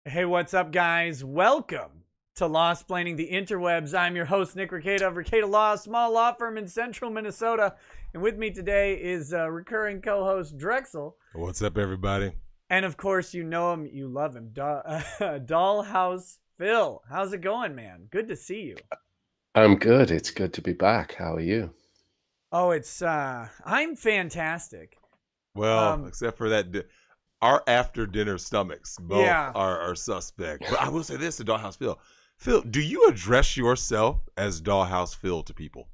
Hey, what's up, guys? Welcome to Law-Splaining the Interwebs. I'm your host, Nick Rekieta of Rekieta Law, a small law firm in central Minnesota. And with me today is recurring co-host Drexel. What's up, everybody? And, of course, you know him, you love him, Dollhouse Phil. How's it going, man? Good to see you. I'm good. It's good to be back. How are you? Oh, I'm fantastic. Well, except for that, our after-dinner stomachs both are suspect. But I will say this to Dollhouse Phil. Phil, do you address yourself as Dollhouse Phil to people?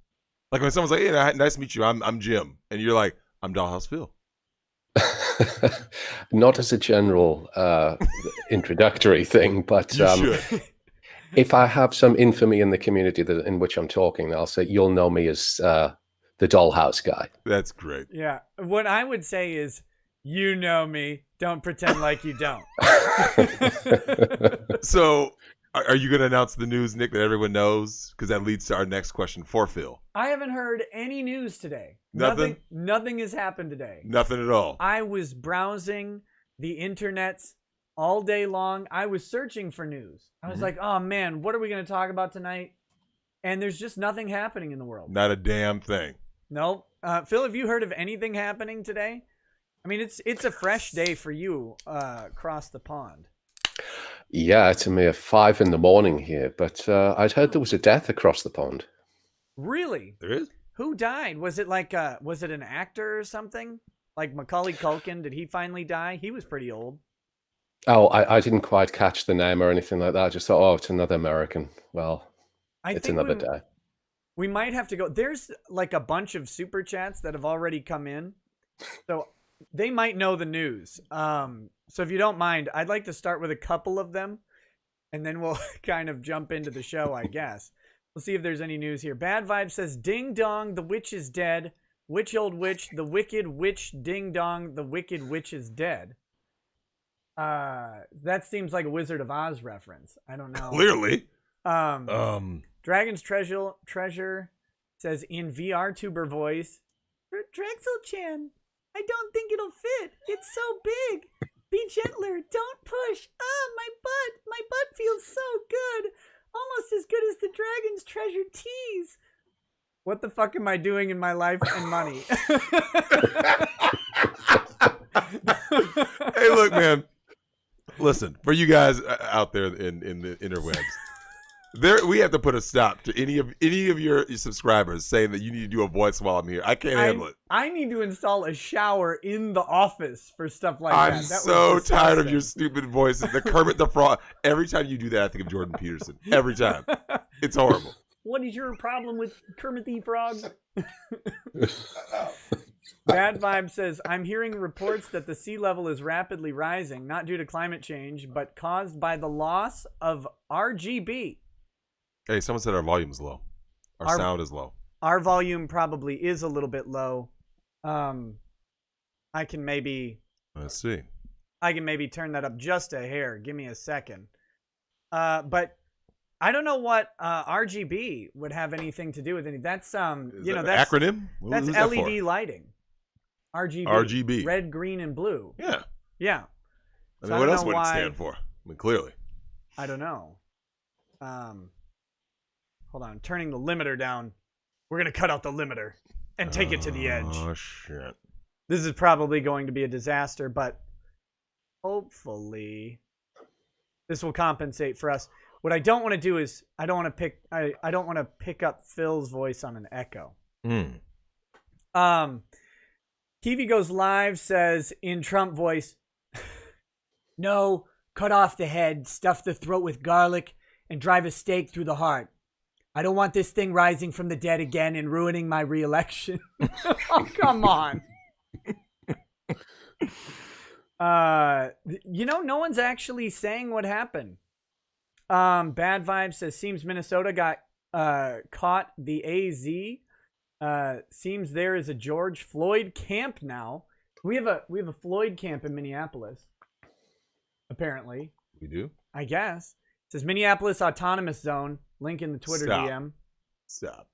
Like when someone's like, "Hey, nice to meet you. I'm Jim," and you're like, "I'm Dollhouse Phil." Not as a general introductory thing, but You should. if I have some infamy in the community in which I'm talking, I'll say you'll know me as the Dollhouse guy. That's great. Yeah. What I would say is, you know me. Don't pretend like you don't. So, are you going to announce the news, Nick, that everyone knows? Because that leads to our next question for Phil. I haven't heard any news today. Nothing? Nothing has happened today. Nothing at all. I was browsing the internets all day long. I was searching for news. I was like, oh man, what are we going to talk about tonight? And there's just nothing happening in the world. Not a damn thing. Nope. Phil, have you heard of anything happening today? I mean, it's a fresh day for you across the pond. Yeah, it's a mere 5 a.m. here, but I'd heard there was a death across the pond. Really? There is? Who died? Was it was it an actor or something? Like Macaulay Culkin? Did he finally die? He was pretty old. Oh, I didn't quite catch the name or anything like that. I just thought, oh, it's another American. Well, it's another day. We might have to go. There's like a bunch of super chats that have already come in. So they might know the news. So if you don't mind, I'd like to start with a couple of them, and then we'll kind of jump into the show, I guess. We'll see if there's any news here. Bad Vibe says, ding dong, the witch is dead. Witch old witch, the wicked witch, ding dong, the wicked witch is dead. That seems like a Wizard of Oz reference. I don't know. Clearly. Dragon's Treasure says in VR tuber voice, Drexel-chan, I don't think it'll fit. It's so big. Be gentler. Don't push. My butt feels so good. Almost as good as the Dragon's Treasure tease. What the fuck am I doing in my life and money? Hey, look, man. Listen, for you guys out there in the interwebs, we have to put a stop to any of your subscribers saying that you need to do a voice while I'm here. I can't handle it. I need to install a shower in the office for stuff like I'm that. so tired of your stupid voices. The Kermit the Frog. Every time you do that, I think of Jordan Peterson. Every time. It's horrible. What is your problem with Kermit the Frog? Bad Vibe says, I'm hearing reports that the sea level is rapidly rising, not due to climate change, but caused by the loss of RGB. Hey, someone said our volume's low. Our sound is low. Our volume probably is a little bit low. I can maybe... Let's see. I can maybe turn that up just a hair. Give me a second. But I don't know what RGB would have anything to do with any. That's that's acronym. That's LED lighting. RGB. Red, green, and blue. Yeah. Yeah. I mean, what else would it stand for? I mean, clearly. I don't know. Hold on. Turning the limiter down. We're gonna cut out the limiter and take it to the edge. Oh shit. This is probably going to be a disaster, but hopefully this will compensate for us. What I don't want to do is I don't want to pick up Phil's voice on an echo. TV Goes Live says in Trump voice, no, cut off the head, stuff the throat with garlic, and drive a stake through the heart. I don't want this thing rising from the dead again and ruining my re-election. Oh, come on. No one's actually saying what happened. Bad Vibe says, seems Minnesota got caught the AZ. Seems there is a George Floyd camp now. We have a Floyd camp in Minneapolis. Apparently. We do? I guess. It says Minneapolis Autonomous Zone. Link in the Twitter DM. Stop.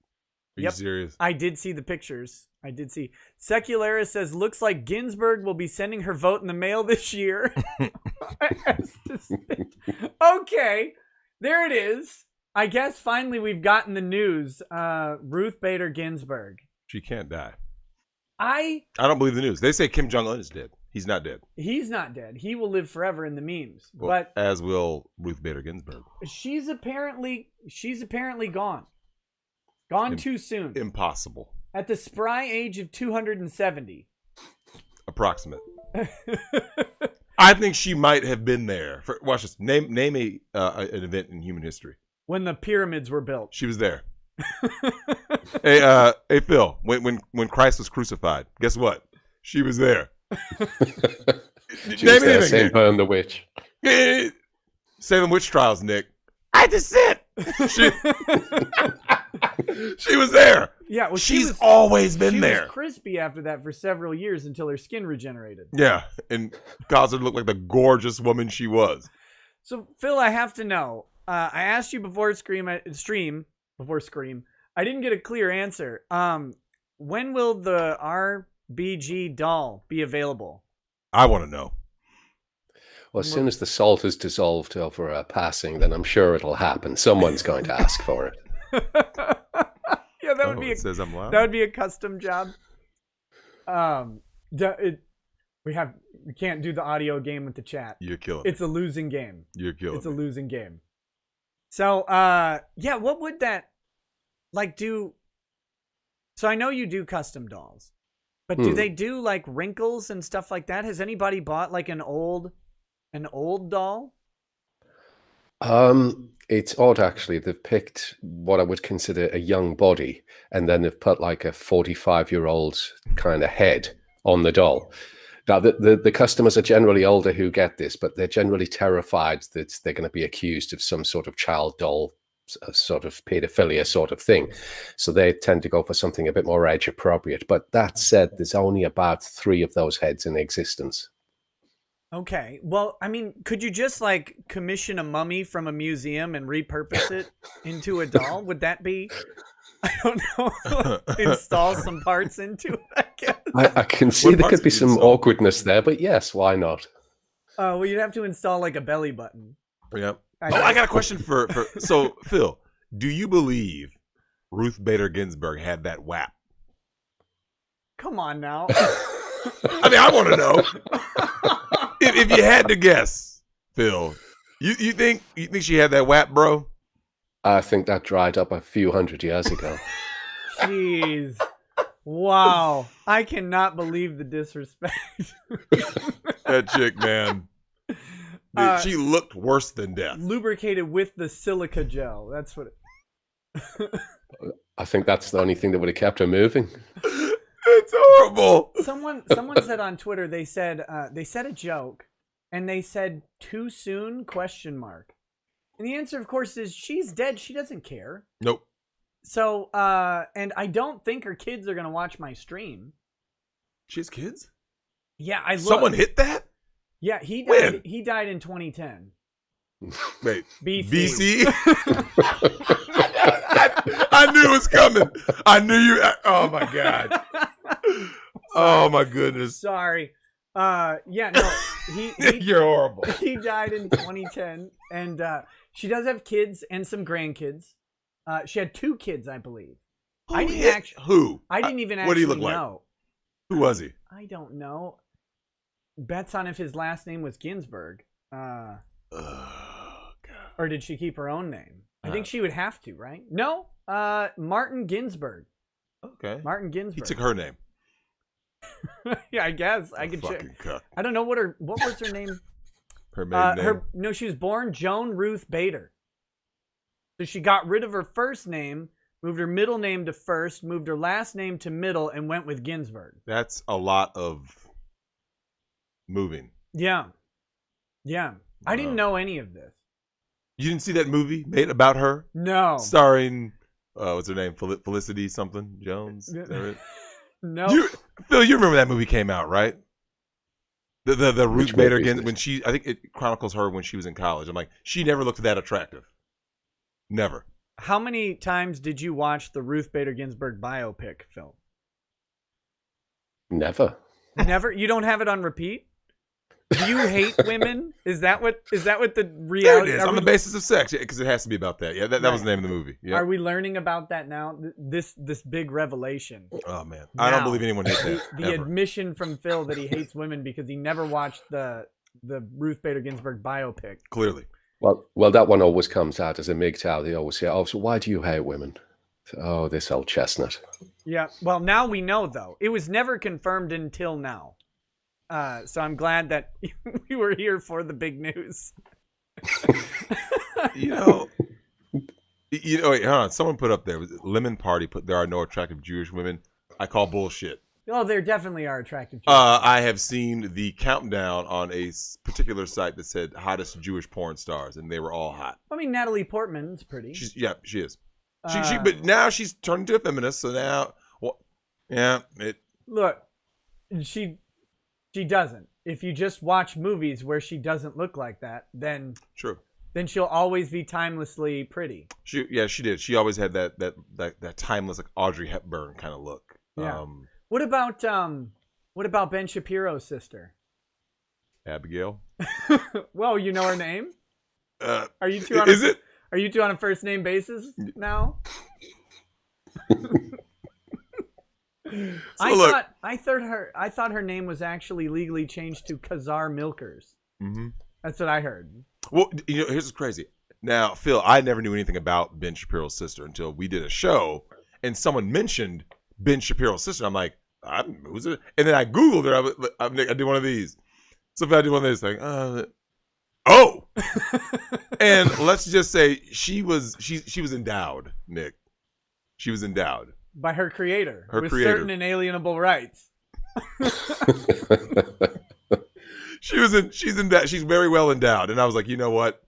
Are you serious? I did see the pictures. I did see. Secularis says, looks like Ginsburg will be sending her vote in the mail this year. Okay, there it is. I guess finally we've gotten the news. Ruth Bader Ginsburg. She can't die. I don't believe the news. They say Kim Jong-un is dead. He's not dead. He's not dead. He will live forever in the memes. Well, but as will Ruth Bader Ginsburg. She's apparently gone. Gone too soon. Impossible. At the spry age of 270. Approximate. I think she might have been there. Watch this. Name an event in human history. When the pyramids were built. She was there. Hey Phil, when Christ was crucified, guess what? She was there. She was there, St. Bern the Witch. Salem witch trials, Nick. I just said she was there. Yeah, well, she's always been there. She was crispy after that for several years until her skin regenerated. Yeah, and caused her to look like the gorgeous woman she was. So, Phil, I have to know. I asked you before stream. I didn't get a clear answer. When will the RBG doll be available? I want to know. Well, as soon as the salt is dissolved over a passing, then I'm sure it'll happen. Someone's going to ask for it. Yeah, that would be. It says I'm loud. That would be a custom job. We can't do the audio game with the chat. You're killing. It's a losing game. You're killing. It's a losing game. So, yeah, what would that do? So I know you do custom dolls, but do they do like wrinkles and stuff like that? Has anybody bought like an old doll? It's odd actually. They've picked what I would consider a young body, and then they've put like a 45-year-old kind of head on the doll. Now, the customers are generally older who get this, but they're generally terrified that they're going to be accused of some sort of child doll, sort of pedophilia sort of thing. So they tend to go for something a bit more age appropriate. But that said, there's only about 3 of those heads in existence. Okay. Well, I mean, could you just like commission a mummy from a museum and repurpose it into a doll? Would that be, I don't know, install some parts into it, I guess? I can see there could be some awkwardness there, but yes, why not? Well, you'd have to install like a belly button. Yep. I got a question for so Phil, do you believe Ruth Bader Ginsburg had that WAP? Come on now. I mean, I want to know. If you had to guess, Phil, you think she had that WAP, bro? I think that dried up a few hundred years ago. Jeez. Wow. I cannot believe the disrespect. That chick, man. Dude, she looked worse than death. Lubricated with the silica gel. That's what I think that's the only thing that would have kept her moving. It's horrible. Someone said on Twitter, they said a joke, and they said too soon ? And the answer, of course, is she's dead. She doesn't care. Nope. So, and I don't think her kids are gonna watch my stream. She has kids? Yeah, I looked. Someone hit that? Yeah, he died. When? He died in 2010. Wait, BC. I knew it was coming. I knew you. Oh my god. Oh my goodness. Sorry. Yeah, no. He You're horrible. He died in 2010, and she does have kids and some grandkids. She had 2 kids, I believe. Who? I didn't even what do you look know. Like? Who was he? I don't know. Bets on if his last name was Ginsburg. God. Or did she keep her own name? I think she would have to, right? No. Martin Ginsburg. Okay. Martin Ginsburg. He took her name. Yeah, I guess I could check. Cuck. I don't know what was her name. Her maiden name. She was born Joan Ruth Bader. So she got rid of her first name, moved her middle name to first, moved her last name to middle, and went with Ginsburg. That's a lot of moving. Yeah. Yeah. I didn't know any of this. You didn't see that movie made about her? No. Starring, what's her name? Felicity something Jones? Is that right? No. Phil, you remember that movie came out, right? The Ruth Bader Ginsburg, when I think it chronicles her when she was in college. I'm like, she never looked that attractive. Never. How many times did you watch the Ruth Bader Ginsburg biopic film? Never. Never? You don't have it on repeat? Do you hate women? Is that what the reality is? On the basis of sex, because it has to be about that. Yeah, that was the name of the movie. Yep. Are we learning about that now? This big revelation. Oh man, I don't believe anyone hates that. The admission from Phil that he hates women because he never watched the Ruth Bader Ginsburg biopic. Clearly. Well, that one always comes out as a MGTOW. They always say, "Oh, so why do you hate women?" Oh, this old chestnut. Yeah. Well, now we know though. It was never confirmed until now. So I'm glad that we were here for the big news. you know, wait, hold on. Someone put up there, Lemon Party put, there are no attractive Jewish women. I call bullshit. Oh, there definitely are attractive Jewish I have seen the countdown on a particular site that said hottest Jewish porn stars, and they were all hot. I mean, Natalie Portman's pretty. She is. But now she's turned into a feminist, so now, Look, she doesn't. If you just watch movies where she doesn't look like that, then true. Then she'll always be timelessly pretty. She did. She always had that timeless, like Audrey Hepburn kind of look. Yeah. What about Ben Shapiro's sister? Abigail. Well, you know her name? Are you two Are you two on a first name basis now? I thought her name was actually legally changed to Khazar Milkers. Mm-hmm. That's what I heard. Well, here's what's crazy. Now, Phil, I never knew anything about Ben Shapiro's sister until we did a show and someone mentioned Ben Shapiro's sister. I'm like, who's it? And then I Googled her. I did one of these. So if I did one of these, like, oh, and let's just say she was endowed, Nick. She was endowed by her creator with certain inalienable rights. She's very well endowed, and I was like, you know what?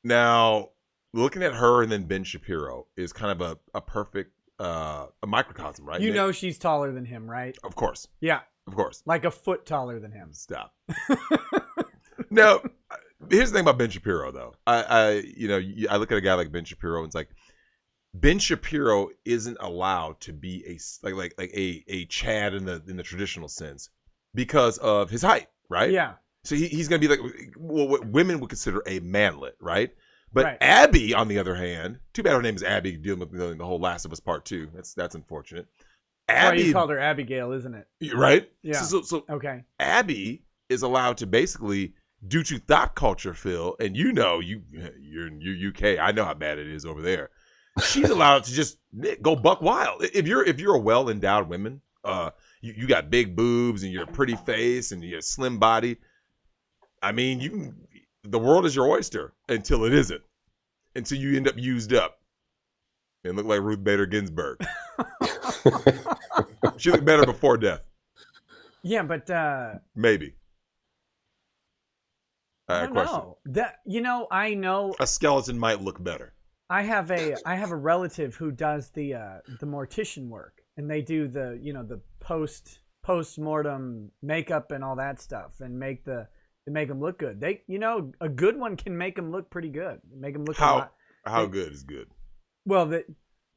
Now looking at her and then Ben Shapiro is kind of a perfect a microcosm, right? You know she's taller than him, right? Of course. Yeah. Of course. Like a foot taller than him. Stop. Now, here's the thing about Ben Shapiro, though. I look at a guy like Ben Shapiro, and it's like Ben Shapiro isn't allowed to be a Chad in the traditional sense because of his height, right? Yeah. So he's going to be like what women would consider a manlet, right? But right. Abby, on the other hand, too bad her name is Abby, dealing with the whole Last of Us Part 2. That's unfortunate. Abby, you called her Abigail, isn't it? Right? Yeah. So okay. Abby is allowed to basically, due to thought culture, Phil, and you're in UK. I know how bad it is over there. She's allowed to just go buck wild. If you're a well endowed woman, you got big boobs and you're a pretty face and you're a slim body. I mean, the world is your oyster until it isn't. Until you end up used up and look like Ruth Bader Ginsburg. She looked better before death. Yeah, but maybe. I don't know. I know a skeleton might look better. I have a relative who does the mortician work, and they do the post-mortem makeup and all that stuff, and make them look good. They a good one can make them look pretty good. Make them look how good is good. Well,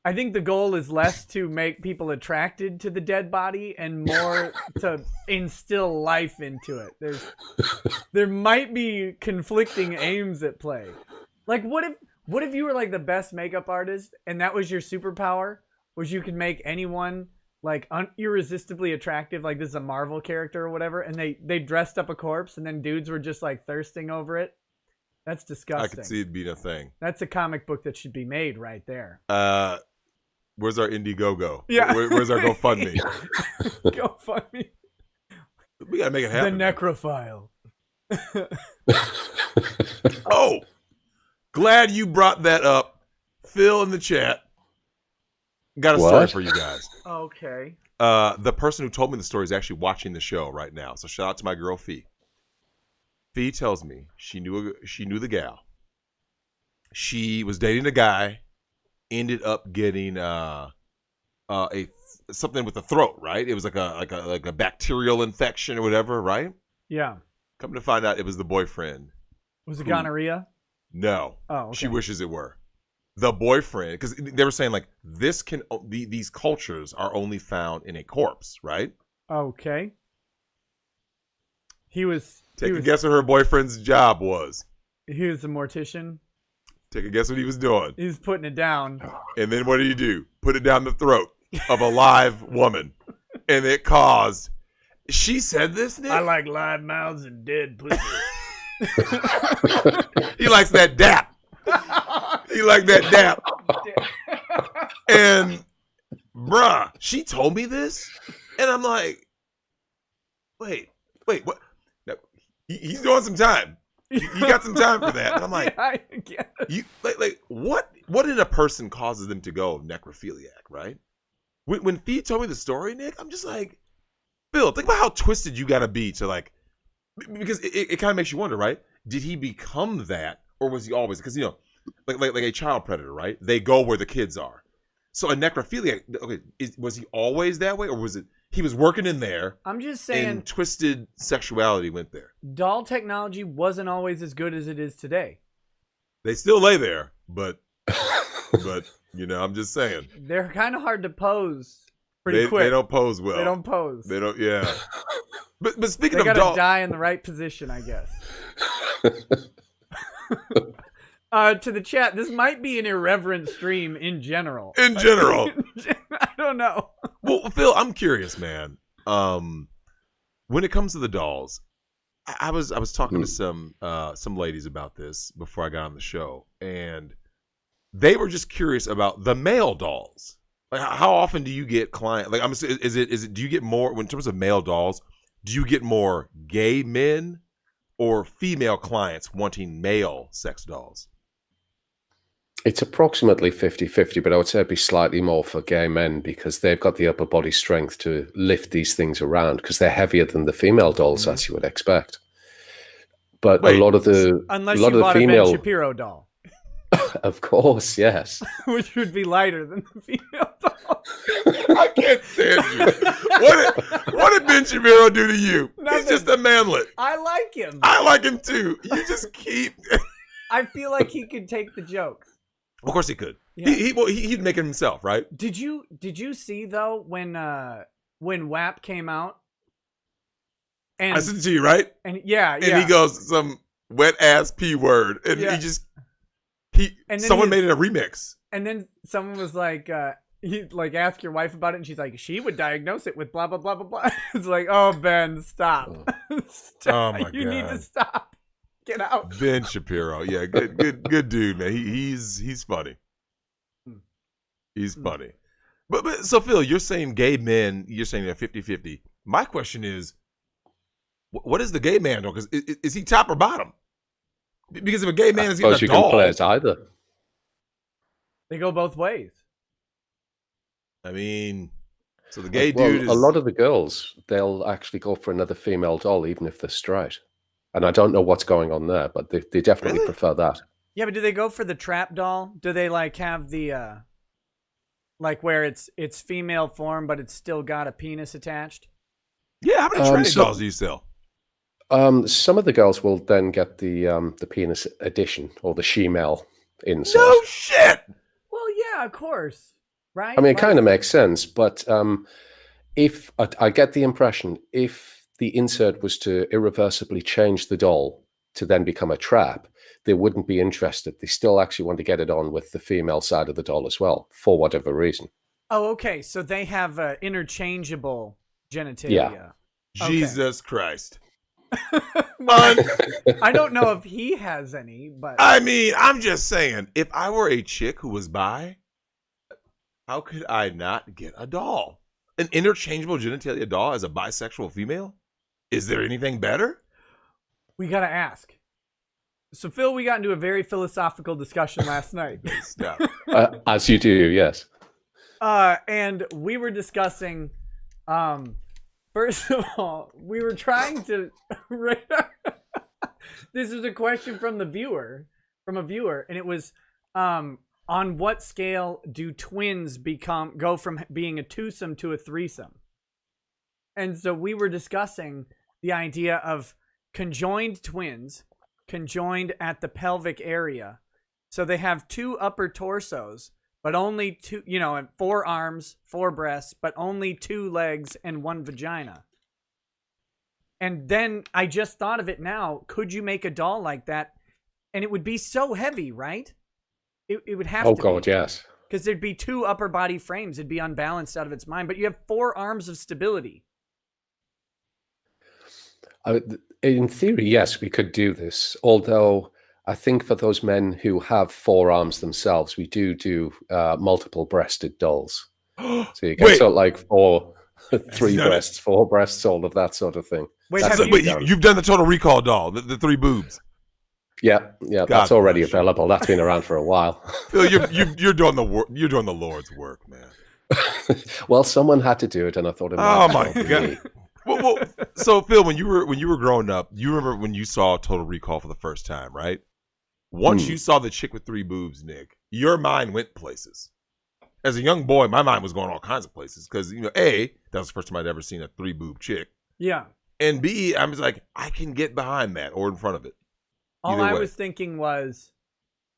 I think the goal is less to make people attracted to the dead body and more to instill life into it. There might be conflicting aims at play. Like, what if you were like the best makeup artist and that was your superpower, was you could make anyone like irresistibly attractive, like this is a Marvel character or whatever, and they dressed up a corpse and then dudes were just like thirsting over it? That's disgusting. I could see it being a thing. That's a comic book that should be made right there. Where's our Indiegogo? Yeah. Where's our GoFundMe? GoFundMe. We gotta make it happen. The Necrophile. Oh, glad you brought that up. Phil in the chat. Got a story for you guys. Okay. The person who told me the story is actually watching the show right now. So shout out to my girl Fee. Fee tells me she knew the gal. She was dating a guy, ended up getting something with the throat, right? It was like a bacterial infection or whatever, right? Yeah. Come to find out, it was the boyfriend. Was it gonorrhea? No. Oh, okay. She wishes it were. the boyfriend, because they were saying like these cultures are only found in a corpse, right? Okay. Take a guess what her boyfriend's job was. He was a mortician. Take a guess what he was doing. He was putting it down. And then what do? Put it down the throat of a live woman. And it caused... She said this, Nick? I like live mouths and dead pussy. He likes that dap. He like that dap. And, bruh, she told me this. And I'm like, wait, what? No, he's doing some time. You got some time for that. And I'm like, I guess. What in a person causes them to go necrophiliac, right? When Fee told me the story, Nick, I'm just like, Phil, think about how twisted you got to be to like, because it kind of makes you wonder, right? Did he become that, or was he always? Because like a child predator, right? They go where the kids are. So a necrophiliac, okay, was he always that way, or was it he was working in there? I'm just saying, and twisted sexuality went there. Doll technology wasn't always as good as it is today. They still lay there, but I'm just saying they're kind of hard to pose. Pretty quick. They don't pose well. They don't pose. They don't. Yeah. But speaking they of gotta doll, die in the right position, I guess. To the chat, this might be an irreverent stream in general. In general, I don't know. Well, Phil, I'm curious, man. When it comes to the dolls, I was talking to some ladies about this before I got on the show, and they were just curious about the male dolls. Like, how often do you get client? Like, is it? Do you get more in terms of male dolls? Do you get more gay men or female clients wanting male sex dolls? It's approximately 50-50, but I would say it'd be slightly more for gay men because they've got the upper body strength to lift these things around because they're heavier than the female dolls, as you would expect. But a lot of the female Ben Shapiro doll. Of course, yes. Which would be lighter than the female doll. I can't stand you. What did Ben Shapiro do to you? Nothing. He's just a manlet. I like him. I like him too. You just keep... I feel like he could take the jokes. Of course he could. Yeah. He'd make it himself, right? Did you see though when WAP came out? And I sent it to you, right? And yeah. And he goes some wet ass P word, and someone made it a remix. And then someone was like, ask your wife about it, and she's like, she would diagnose it with blah blah blah blah blah. It's like, oh Ben, stop. Stop. Oh my God. You need to stop. Get out. Ben Shapiro, yeah, good dude, man. He's funny. He's funny. But so Phil, you're saying gay men, you're saying they're 50-50. My question is, what is the gay man doing? Because is he top or bottom? Because if a gay man is getting a doll, you can play it either. They go both ways. I mean, so the gay dude is... A lot of the girls, they'll actually go for another female doll, even if they're straight. And I don't know what's going on there, but they definitely prefer that. Yeah, but do they go for the trap doll? Do they have the where it's female form, but it's still got a penis attached? Yeah, how many tranny dolls do you sell? Some of the girls will then get the penis addition or the she-male insert. No shit. Well, yeah, of course, right? I mean, it kind of makes sense, but if I get the impression if the insert was to irreversibly change the doll to then become a trap, they wouldn't be interested. They still actually want to get it on with the female side of the doll as well, for whatever reason. Oh, okay. So they have interchangeable genitalia. Yeah. Okay. Jesus Christ. I don't know if he has any, but... I mean, I'm just saying, if I were a chick who was bi, how could I not get a doll? An interchangeable genitalia doll as a bisexual female? Is there anything better? We gotta ask. So, Phil, we got into a very philosophical discussion last night. Stop. As you do, yes. And we were discussing, first of all, we were trying to... This is a question from a viewer, and it was, on what scale do twins go from being a twosome to a threesome? And so we were discussing the idea of conjoined twins, conjoined at the pelvic area, So they have 2 upper torsos, but only 2, and 4 arms, 4 breasts, but only 2 legs and 1 vagina. And then I just thought of it now. Could you make a doll like that? And it would be so heavy, right? It would have to be. Oh, God, yes. Because there'd be 2 upper body frames. It'd be unbalanced out of its mind. But you have 4 arms of stability. In theory, yes, we could do this. Although I think for those men who have 4 arms themselves, we do multiple-breasted dolls. So you get sort of like 3 breasts, 4 breasts, all of that sort of thing. Wait, you've done the Total Recall doll, the 3 boobs. Yeah, that's already available. That's been around for a while. Phil, you're doing the work. You're doing the Lord's work, man. Well, someone had to do it, and I thought it might. Oh my God. Well, so Phil, when you were growing up, you remember when you saw Total Recall for the first time, right? Once you saw the chick with 3 boobs, Nick, your mind went places. As a young boy, my mind was going all kinds of places because A, that was the first time I'd ever seen a 3 boob chick. Yeah. And B, I was like, I can get behind that or in front of it. All I was thinking was,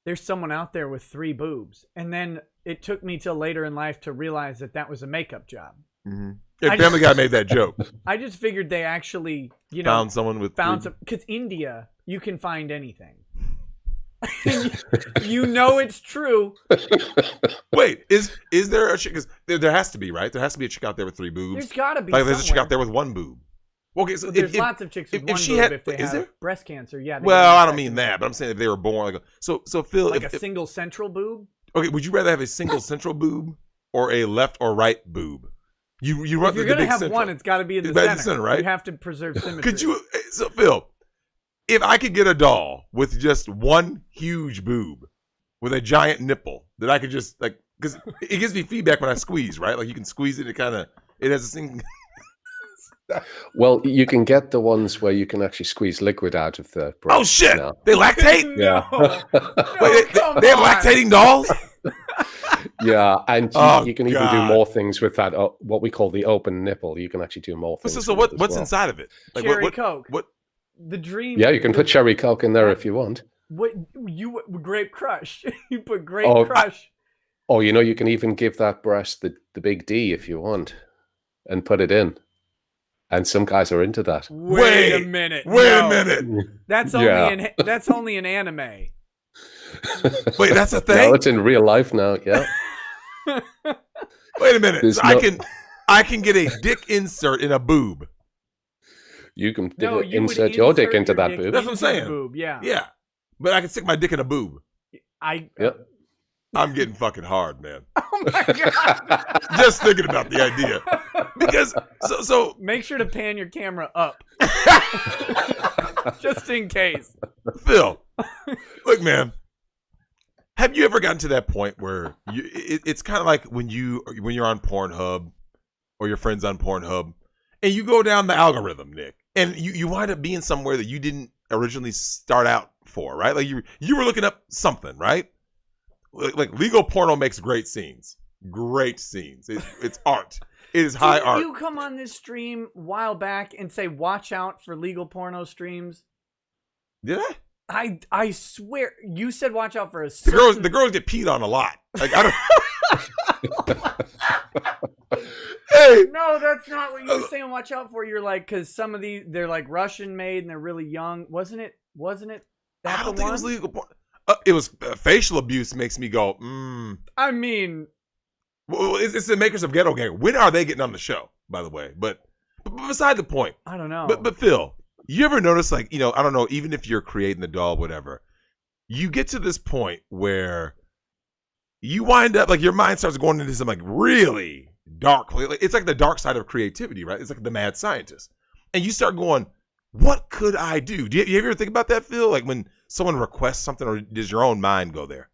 there's someone out there with 3 boobs. And then it took me till later in life to realize that was a makeup job. Mm-hmm. And Family Guy made that joke. I just figured they actually, found someone with because India, you can find anything. It's true. Wait, is there a chick? Because there has to be, right? There has to be a chick out there with 3 boobs. There's got to be. Like there's a chick out there with 1 boob. Okay, so there's lots of chicks with 1 boob if they have breast cancer. Yeah. Well, I don't mean that, but I'm saying if they were born like so Phil, like a single central boob. Okay, would you rather have a single central boob or a left or right boob? You run. If you're gonna have one, it's got to be in the center, right? You have to preserve symmetry. Could you? So Phil, if I could get a doll with just 1 huge boob with a giant nipple that I could just because it gives me feedback when I squeeze, right? Like you can squeeze it, it has a thing. Well, you can get the ones where you can actually squeeze liquid out of the breast. Oh shit! Now. They lactate? Yeah. Wait, they have lactating dolls? Yeah, and you can even do more things with that. What we call the open nipple. You can actually do more things. So what's inside of it? Like cherry Coke. What? The dream. Yeah, you can put cherry Coke in there if you want. What grape crush? You put grape crush. You can even give that breast the big D if you want, and put it in. And some guys are into that. Wait a minute. That's only an anime. Wait, that's a thing? No, it's in real life now. Yeah. Wait a minute. So I can get a dick insert in a boob. You can insert your dick into that boob. That's what I'm saying. Boob, yeah. Yeah. But I can stick my dick in a boob. I'm getting fucking hard, man. Oh my God. Just thinking about the idea. Because so make sure to pan your camera up. Just in case. Phil, look, man. Have you ever gotten to that point where it's kind of like when you're on Pornhub or your friend's on Pornhub and you go down the algorithm, Nick, and you wind up being somewhere that you didn't originally start out for, right? Like you were looking up something, right? Like legal porno makes great scenes. Great scenes. It's art. It is high art. Did you come on this stream a while back and say, watch out for legal porno streams? Did I swear, you said watch out for a certain... The girls get peed on a lot. Like, I don't... Hey! No, that's not what you were saying watch out for. You're like, because some of these, they're like Russian made and they're really young. Wasn't it that I don't think it was legal porn. It was facial abuse makes me go, I mean... Well, it's the makers of Ghetto Gang. When are they getting on the show, by the way? But beside the point. I don't know. But Phil, you ever notice, like, I don't know, even if you're creating the doll, whatever, you get to this point where you wind up, like, your mind starts going into some, like, really dark place. It's like the dark side of creativity, right? It's like the mad scientist. And you start going, what could I do? Do you ever think about that, Phil? Like, when someone requests something, or does your own mind go there?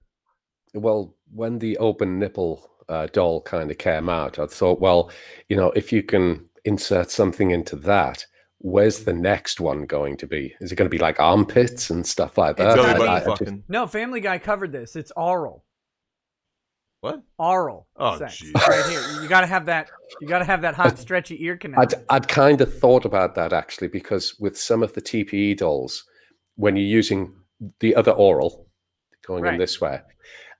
Well, when the open nipple doll kind of came out, I thought, well, if you can insert something into that, where's the next one going to be? Is it going to be like armpits and stuff like that? No, Family Guy covered this. It's oral. What? Oral. Oh, sex. Geez. Right here. You gotta have that hot, stretchy ear canal. I'd kind of thought about that actually, because with some of the TPE dolls, when you're using the other oral, going in this way.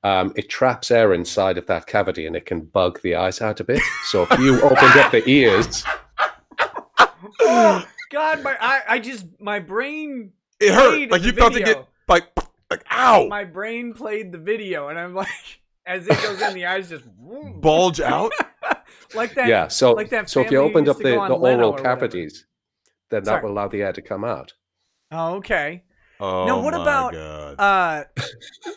It traps air inside of that cavity and it can bug the eyes out a bit. So if you opened up the ears... Oh, God, my brain... It hurt. Like you felt it get, like, ow. My brain played the video and I'm like, as it goes in, the eyes just... bulge out? Like that. Yeah, so, like that so if you opened up the oral cavities, whatever. then that will allow the air to come out. Oh, okay. Oh, now, what about, God.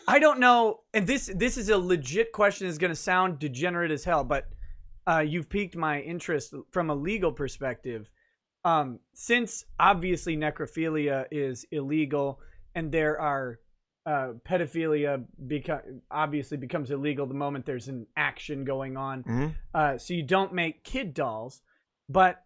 I don't know, and this is a legit question, is going to sound degenerate as hell, but you've piqued my interest from a legal perspective. Since obviously necrophilia is illegal and there are pedophilia obviously becomes illegal the moment there's an action going on. So you don't make kid dolls, but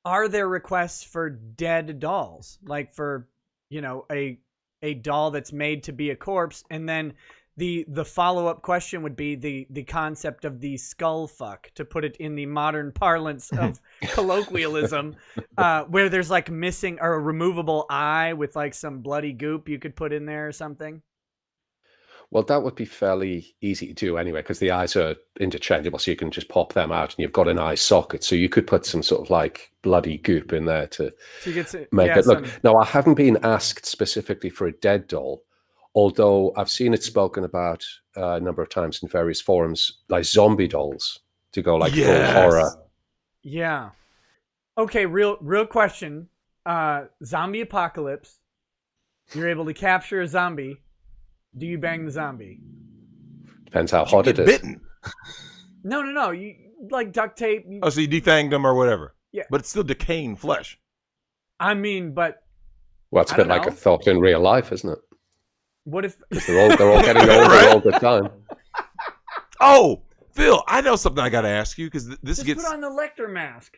are there requests for dead dolls? Like for, a doll that's made to be a corpse, and then the follow-up question would be the concept of the skull fuck, to put it in the modern parlance of colloquialism, where there's like missing or a removable eye with like some bloody goop you could put in there or something. Well, that would be fairly easy to do anyway, because the eyes are interchangeable, so you can just pop them out and you've got an eye socket. So you could put some sort of like bloody goop in there to make it look. Now, I haven't been asked specifically for a dead doll, although I've seen it spoken about a number of times in various forums, like zombie dolls to go like full horror. Yeah. Okay, real question. Zombie apocalypse. You're able to capture a zombie. Do you bang the zombie? Depends how hot it is. Bitten. No. You like duct tape. So you defanged them or whatever. Yeah. But it's still decaying flesh. I mean, but... Well, it's a bit like a thought in real life, isn't it? What if... They're all getting older right? all the time. Oh, Phil, I know something I got to ask you, because this Just gets... put on the Lecter mask.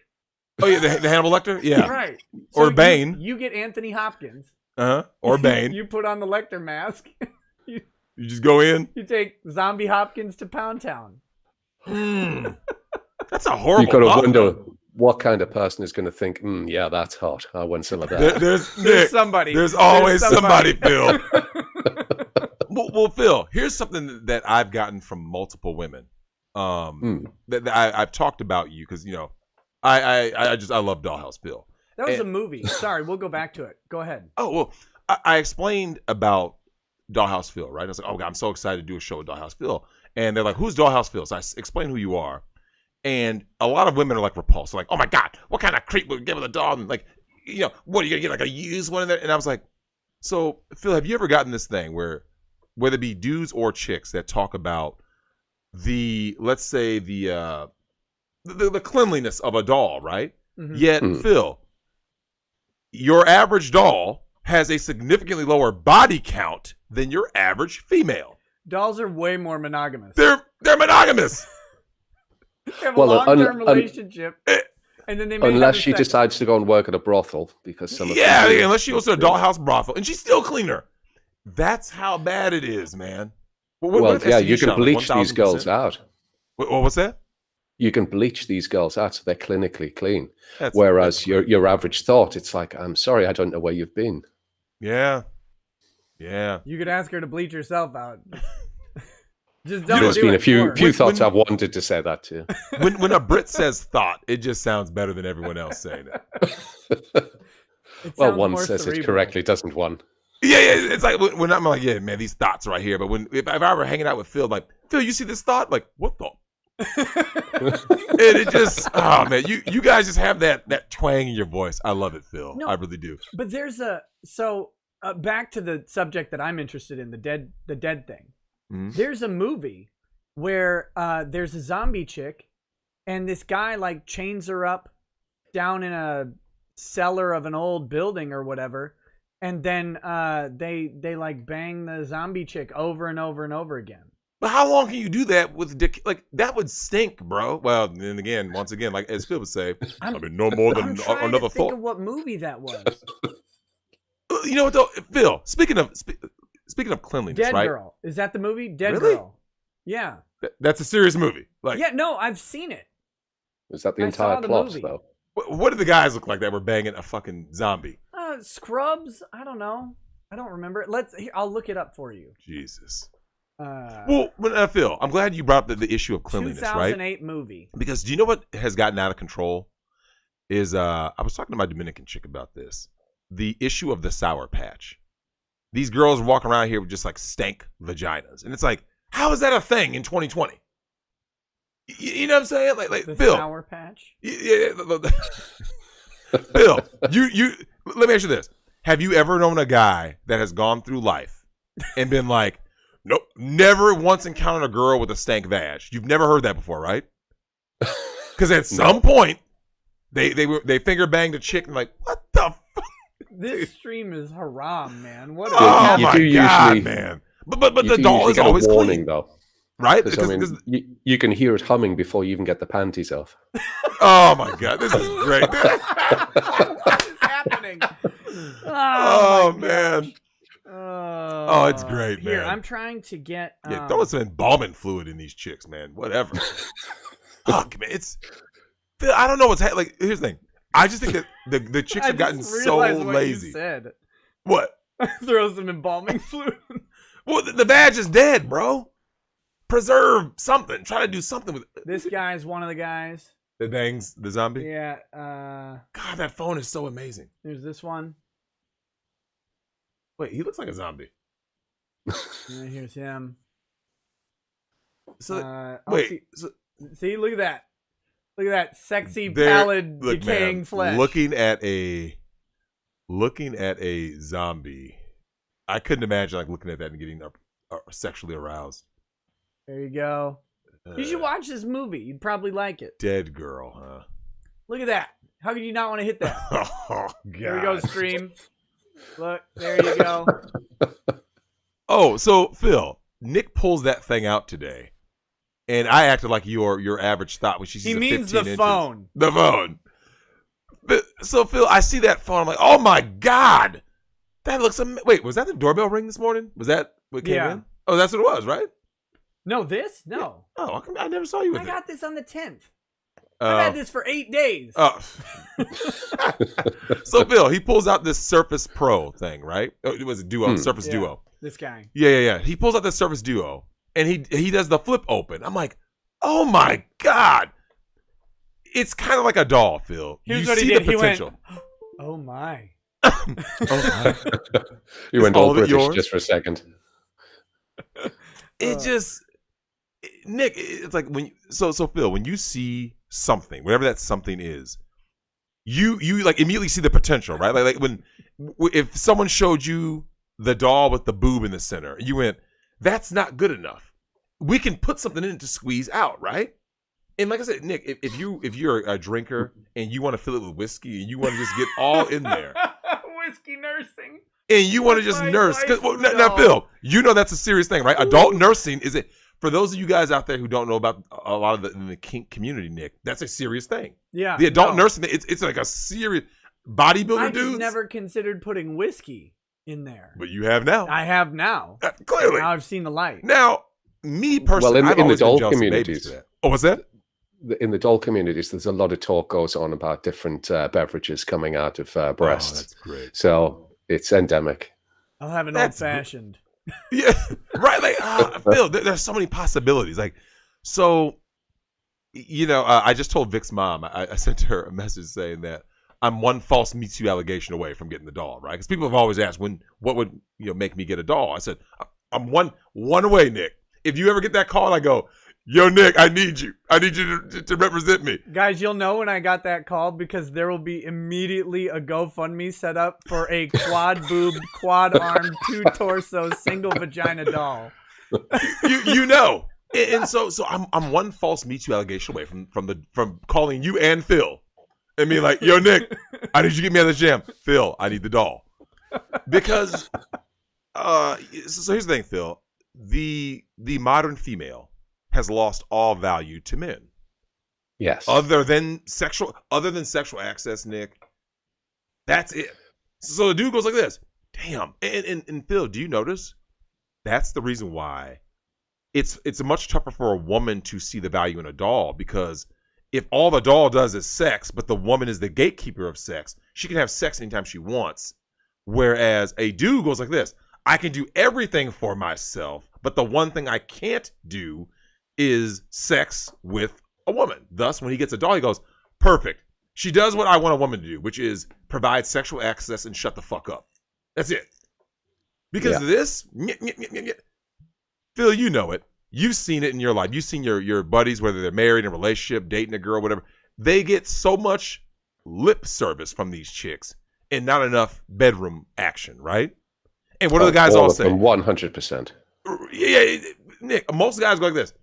Oh, yeah, the Hannibal Lecter? Yeah. Right. Or So Bane. You get Anthony Hopkins. Uh-huh. Or Bane. You put on the Lecter mask. You just go in? You take Zombie Hopkins to Pound Town. That's a horrible... You've got to wonder what kind of person is going to think, yeah, that's hot. I want some of that. There's somebody. There's always somebody, Phil. Well, Phil, here's something that I've gotten from multiple women. That I've talked about you because, I love Dollhouse Phil. That was a movie. Sorry, we'll go back to it. Go ahead. Oh, well, I explained about Dollhouse Phil, right? I was like, oh, God, I'm so excited to do a show with Dollhouse Phil. And they're like, who's Dollhouse Phil? So I explained who you are. And a lot of women are like repulsed. They're like, oh, my God, what kind of creep would give with a doll? And like, what are you going to get, like a used one in there? And I was like, so, Phil, have you ever gotten this thing where, whether it be dudes or chicks that talk about let's say the cleanliness of a doll, right? Mm-hmm. Yet, Phil, your average doll has a significantly lower body count than your average female. Dolls are way more monogamous. They're monogamous. They have a long-term relationship, and then they may unless she decides to go and work at a brothel, because some of unless she goes to a dollhouse brothel and she's still cleaner. That's how bad it is, man. What you can bleach these girls out. What's that? You can bleach these girls out so they're clinically clean. Whereas your average thought, it's like, I'm sorry, I don't know where you've been. Yeah. You could ask her to bleach herself out. Just don't There's been a few thoughts I've wanted to say that to. When a Brit says thought, it just sounds better than everyone else saying it. Well, one says it correctly, doesn't one? Yeah, it's like when I'm like, yeah, man, these thoughts right here. But if I were hanging out with Phil, like, Phil, you see this thought? Like, what the? And it just, oh man, you guys just have that twang in your voice. I love it, Phil. No, I really do. But there's back to the subject that I'm interested in, the dead thing. Mm-hmm. There's a movie where there's a zombie chick, and this guy like chains her up down in a cellar of an old building or whatever. And then they like bang the zombie chick over and over and over again. But how long can you do that with like that would stink, bro? Well, then again, once again, like as Phil would say, no more than another thought. Think of what movie that was. You know what though, Phil? Speaking of cleanliness, Dead right? Girl. Is that the movie? Dead really? Girl. Yeah. That's a serious movie. Like, yeah, no, I've seen it. Is that the entire plot though? What do the guys look like that were banging a fucking zombie? Scrubs? I don't know. I don't remember. I'll look it up for you. Jesus. Phil, I'm glad you brought up the issue of cleanliness, 2008 right? movie. Because do you know what has gotten out of control? Is I was talking to my Dominican chick about this. The issue of the Sour Patch. These girls walk around here with just like stank vaginas. And it's like, how is that a thing in 2020? You know what I'm saying? Like the Phil. Sour Patch? Yeah. Phil, you let me ask you this. Have you ever known a guy that has gone through life and been like, nope, never once encountered a girl with a stank vag? You've never heard that before, right? Because at some point, they finger banged a chick and like, what the fuck? This stream is haram, man. What? Oh my God, man! But the doll is always warning, clean, though, right? Because you can hear it humming before you even get the panties off. Oh my God, this is great! What is happening? Oh man! Oh, it's great, man. Here, I'm trying to get. Yeah, throw some embalming fluid in these chicks, man. Whatever. Fuck, man. I don't know what's like. Here's the thing. I just think that the chicks have gotten so lazy. You said. What? Throw some embalming fluid. Well, the badge is dead, bro. Preserve something. Try to do something with it. This guy's one of the guys. That bangs the zombie? Yeah. God, that phone is so amazing. There's this one. Wait, he looks like a zombie. And here's him. So wait. See, look at that. Look at that sexy, pallid, decaying flesh. Looking at a zombie, I couldn't imagine like looking at that and getting sexually aroused. There you go. You should watch this movie. You'd probably like it. Dead girl, huh? Look at that. How could you not want to hit that? Oh God! There we go, stream. Look, there you go. Oh, so Phil, Nick pulls that thing out today. And I acted like your average thought when she sees he a 15 means the inches. phone. The phone. But, so, Phil, I see that phone. I'm like, oh, my God. That looks amazing. Wait, was that the doorbell ring this morning? Was that what came in? Oh, that's what it was, right? No, this? No. Yeah. Oh, I never saw you with it. I got this on the 10th. I've had this for 8 days. Oh. So, Phil, he pulls out this Surface Pro thing, right? Oh, it was a Duo, Surface Duo. This guy. Yeah. He pulls out the Surface Duo. And he does the flip open. I'm like, oh my God. It's kind of like a doll, Phil. Here's you what see he did. the potential. He went, oh my. Oh my. You went all British just for a second. It just, Nick, it's like so Phil, when you see something, whatever that something is, you like immediately see the potential, right? Like if someone showed you the doll with the boob in the center, you went, that's not good enough. We can put something in it to squeeze out, right? And like I said, Nick, if you're a drinker and you want to fill it with whiskey and you want to just get all in there, whiskey nursing, and you want to just nurse, now Phil, you know that's a serious thing, right? Adult nursing is it for those of you guys out there who don't know about a lot of the kink community, Nick? That's a serious thing. Yeah, the adult nursing, it's like a serious bodybuilder dude. I never considered putting whiskey in there. But you have now. I have now. Clearly. Now I've seen the light. Now, me personally, well, in the doll communities. Oh, what's that? In the doll communities, there's a lot of talk goes on about different beverages coming out of breasts. Oh, that's great. So it's endemic. I'll have an old-fashioned. Yeah, right. Like, Phil, there's so many possibilities. Like, so, I just told Vic's mom, I sent her a message saying that I'm one false Me Too allegation away from getting the doll, right? Because people have always asked, what would make me get a doll? I said, I'm one away, Nick. If you ever get that call, I go, yo, Nick, I need you. I need you to represent me. Guys, you'll know when I got that call because there will be immediately a GoFundMe set up for a quad-boobed, quad-armed, two-torso, single vagina doll. You know. And so I'm one false Me Too allegation away from calling you and Phil. And being like, yo, Nick, I need you to get me out of the jam. Phil, I need the doll. Because, so here's the thing, Phil. The modern female has lost all value to men. Yes. Other than sexual access, Nick, that's it. So the dude goes like this. Damn. And Phil, do you notice? That's the reason why it's much tougher for a woman to see the value in a doll, because if all the doll does is sex, but the woman is the gatekeeper of sex, she can have sex anytime she wants. Whereas a dude goes like this: I can do everything for myself, but the one thing I can't do is sex with a woman. Thus, when he gets a doll, he goes, perfect. She does what I want a woman to do, which is provide sexual access and shut the fuck up. That's it. Because of this, Phil, you know it. You've seen it in your life. You've seen your buddies, whether they're married, in a relationship, dating a girl, whatever. They get so much lip service from these chicks and not enough bedroom action, right? And what do the guys all say? 100%. Yeah, Nick, most guys go like this.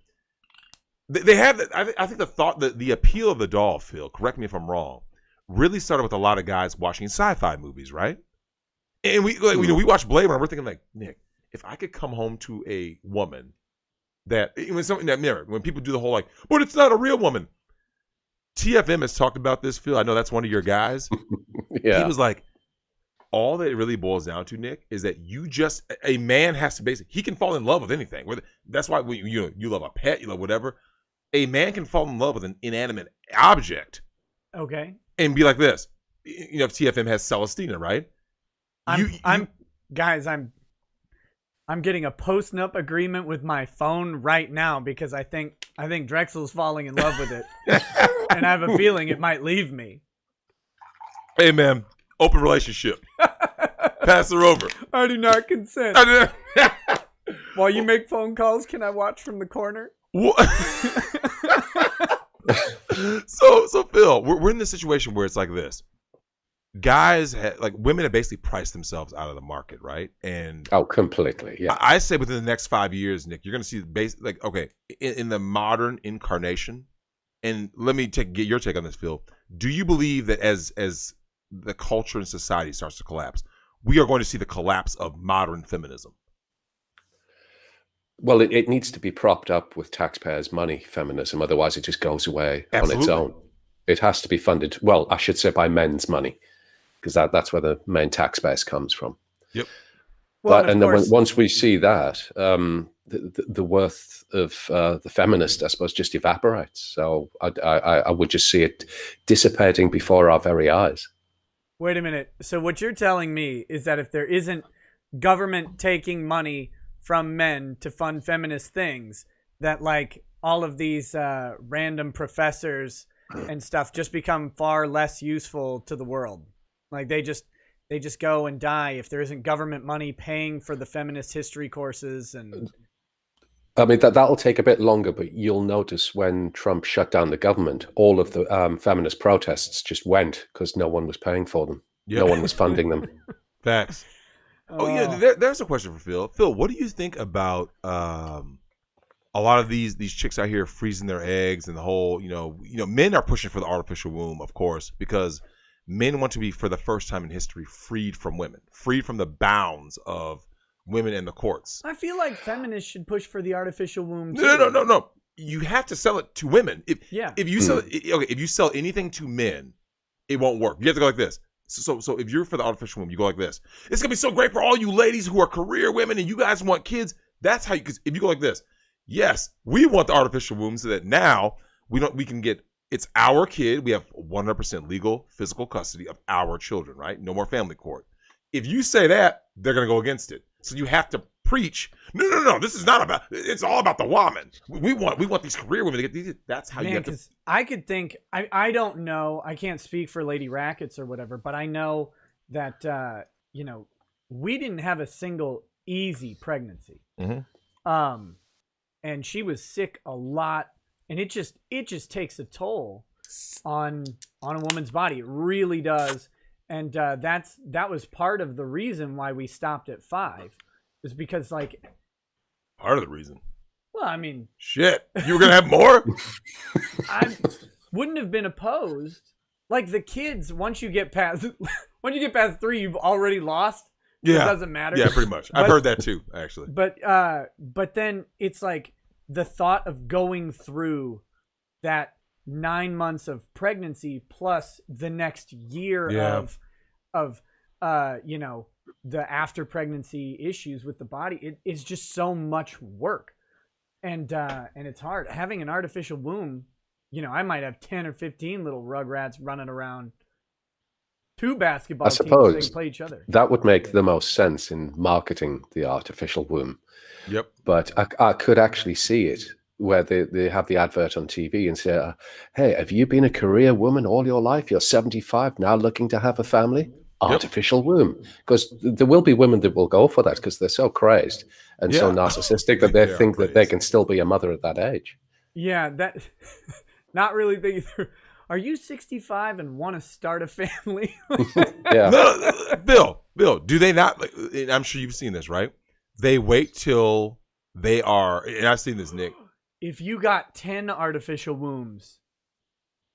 They have, I think the appeal of the doll, Phil, correct me if I'm wrong, really started with a lot of guys watching sci-fi movies, right? And we watch Blade Runner, we're thinking like, Nick, if I could come home to a woman that, when people do the whole like, but it's not a real woman. TFM has talked about this, Phil. I know that's one of your guys. Yeah. He was like, all that it really boils down to, Nick, is that a man has to basically, he can fall in love with anything. That's why you love a pet, you love whatever. A man can fall in love with an inanimate object. Okay. And be like this. You know, if TFM has Celestina, right? I'm getting a post-nup agreement with my phone right now because I think Drexel's falling in love with it. And I have a feeling it might leave me. Hey, man. Open relationship. Pass her over. I do not consent. While you make phone calls, can I watch from the corner? So Phil, we're in this situation where it's like this. Guys, women have basically priced themselves out of the market, right? And completely, yeah. I say within the next 5 years, Nick, you're going to see in the modern incarnation. And let me get your take on this, Phil. Do you believe that as the culture and society starts to collapse, we are going to see the collapse of modern feminism? Well, it needs to be propped up with taxpayers' money, feminism. Otherwise, it just goes away on its own. It has to be funded, well, I should say by men's money, because that's where the main tax base comes from. Yep. Well, then once we see that, the worth of the feminist, I suppose, just evaporates. So I would just see it dissipating before our very eyes. Wait a minute. So what you're telling me is that if there isn't government taking money from men to fund feminist things, that like all of these random professors and stuff just become far less useful to the world. Like they just go and die if there isn't government money paying for the feminist history courses. And I mean, that'll take a bit longer, but you'll notice when Trump shut down the government, all of the feminist protests just went because no one was paying for them. Yep. No one was funding them. Facts. Oh yeah, there's a question for Phil. Phil, what do you think about a lot of these chicks out here freezing their eggs and the whole, men are pushing for the artificial womb, of course, because men want to be, for the first time in history, freed from women, freed from the bounds of women in the courts. I feel like feminists should push for the artificial womb too. No. You have to sell it to women. If you sell anything to men, it won't work. You have to go like this. So if you're for the artificial womb, you go like this. It's gonna be so great for all you ladies who are career women and you guys want kids. That's how because if you go like this, yes, we want the artificial womb so that now we can get, it's our kid. We have 100% legal physical custody of our children, right? No more family court. If you say that, they're gonna go against it. So you have to preach. No. This is not about. It's all about the woman. We want these career women to get these. That's how you have to. I could think. I don't know. I can't speak for Lady Rackets or whatever, but I know that we didn't have a single easy pregnancy. Mm-hmm. And she was sick a lot, and it just takes a toll on a woman's body. It really does. And that was part of the reason why we stopped at 5, is because like part of the reason. Well, I mean, shit, you were gonna have more. I wouldn't have been opposed. Like the kids, once you get past 3, you've already lost. Yeah, it doesn't matter. Yeah, pretty much. I've heard that too, actually. But then it's like the thought of going through that 9 months of pregnancy plus the next year of the after pregnancy issues with the body, it's just so much work, and it's hard having an artificial womb. I might have 10 or 15 little rugrats running around 2 basketball I teams, suppose they can play each other. that would make the most sense in marketing the artificial womb. Yep. But I could actually see it where they have the advert on TV and say, hey, have you been a career woman all your life? You're 75, now looking to have a family? Artificial womb. Because there will be women that will go for that because they're so crazed and so narcissistic that they think that they can still be a mother at that age. Yeah, that not really thinking through. Are you 65 and want to start a family? Yeah. No, Bill, do they not? I'm sure you've seen this, right? They wait till they are, and I've seen this, Nick. If you got 10 artificial wombs,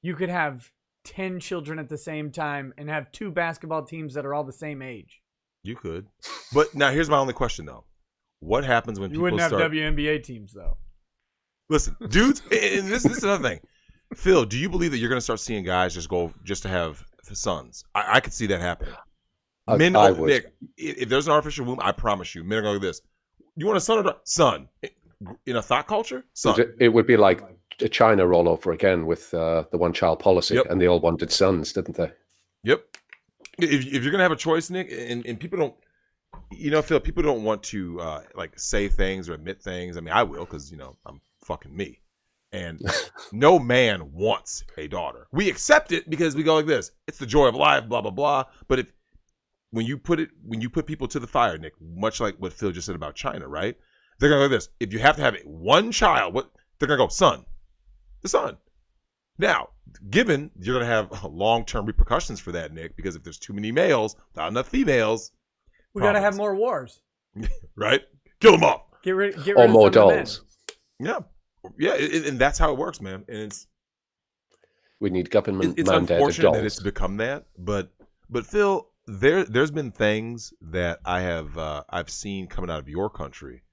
you could have 10 children at the same time and have 2 basketball teams that are all the same age. You could. But now here's my only question, though. What happens when you people wouldn't have start... WNBA teams, though. Listen, dudes, and this is another thing. Phil, do you believe that you're going to start seeing guys just go just to have sons? I could see that happening. Men, Nick, if there's an artificial womb, I promise you, men are going to do this. You want a son or a son? In a thought culture, son. It would be like China all over again with the one-child policy, and they all wanted sons, didn't they? Yep. If you're going to have a choice, Nick, and people don't, Phil, people don't want to like say things or admit things. I mean, I will because, I'm fucking me. And no man wants a daughter. We accept it because we go like this. It's the joy of life, blah, blah, blah. But when you put people to the fire, Nick, much like what Phil just said about China, right? They're going to go like this. If you have to have one child, they're going to go, son. The son. Now, given you're going to have long-term repercussions for that, Nick, because if there's too many males, not enough females. We got to have more wars. Right? Kill them all. Get rid or of more dolls. Yeah. Yeah, and that's how it works, man. And we need government it's mandated unfortunate dolls. that it's become that, but Phil, there's been things that I've seen coming out of your country.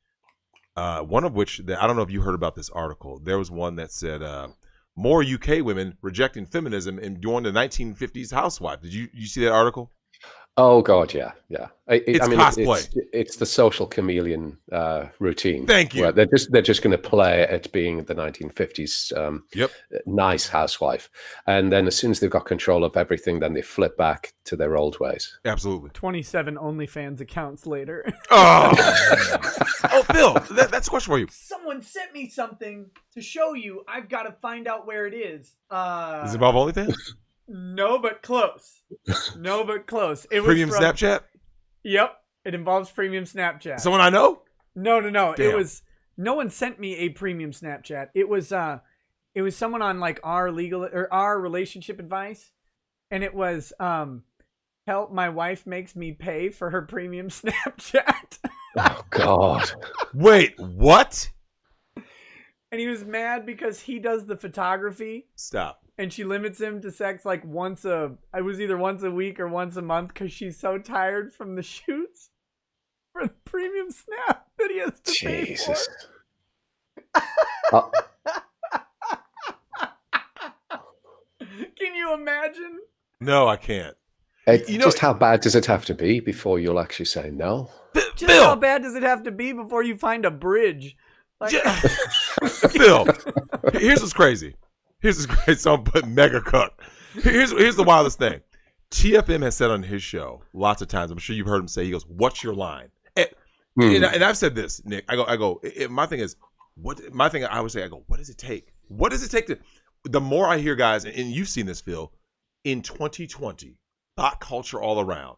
One of which I don't know if you heard about this article. There was one that said more UK women rejecting feminism and doing the 1950s housewife. Did you see that article? Oh God, yeah. It's cosplay. It's the social chameleon routine. Thank you. Where they're just going to play at being the 1950s nice housewife, and then as soon as they've got control of everything, then they flip back to their old ways. Absolutely. 27 OnlyFans accounts later. Oh, Phil, that's a question for you. Someone sent me something to show you. I've got to find out where it is. Does it involve OnlyFans? No, but close. It was Premium Snapchat? Yep. It involves premium Snapchat. Someone I know? No. Damn. It was no one sent me a premium Snapchat. It was someone on like our legal or our relationship advice. And it was help my wife makes me pay for her premium Snapchat. Oh God. Wait, what? And he was mad because he does the photography. Stop. And she limits him to sex like either once a week or once a month because she's so tired from the shoots for the premium snap that he has to pay for. Can you imagine? No, I can't. Just how bad does it have to be before you'll actually say no? Just how bad does it have to be before you find a bridge? Phil, here's what's crazy. So I'm putting mega cuck. Here's the wildest thing. TFM has said on his show lots of times. I'm sure you've heard him say. He goes, "What's your line?" And I've said this, Nick. I go. My thing is, my thing I would say. I go, what does it take? What does it take to? The more I hear guys, and you've seen this, Phil, in 2020, thought culture all around,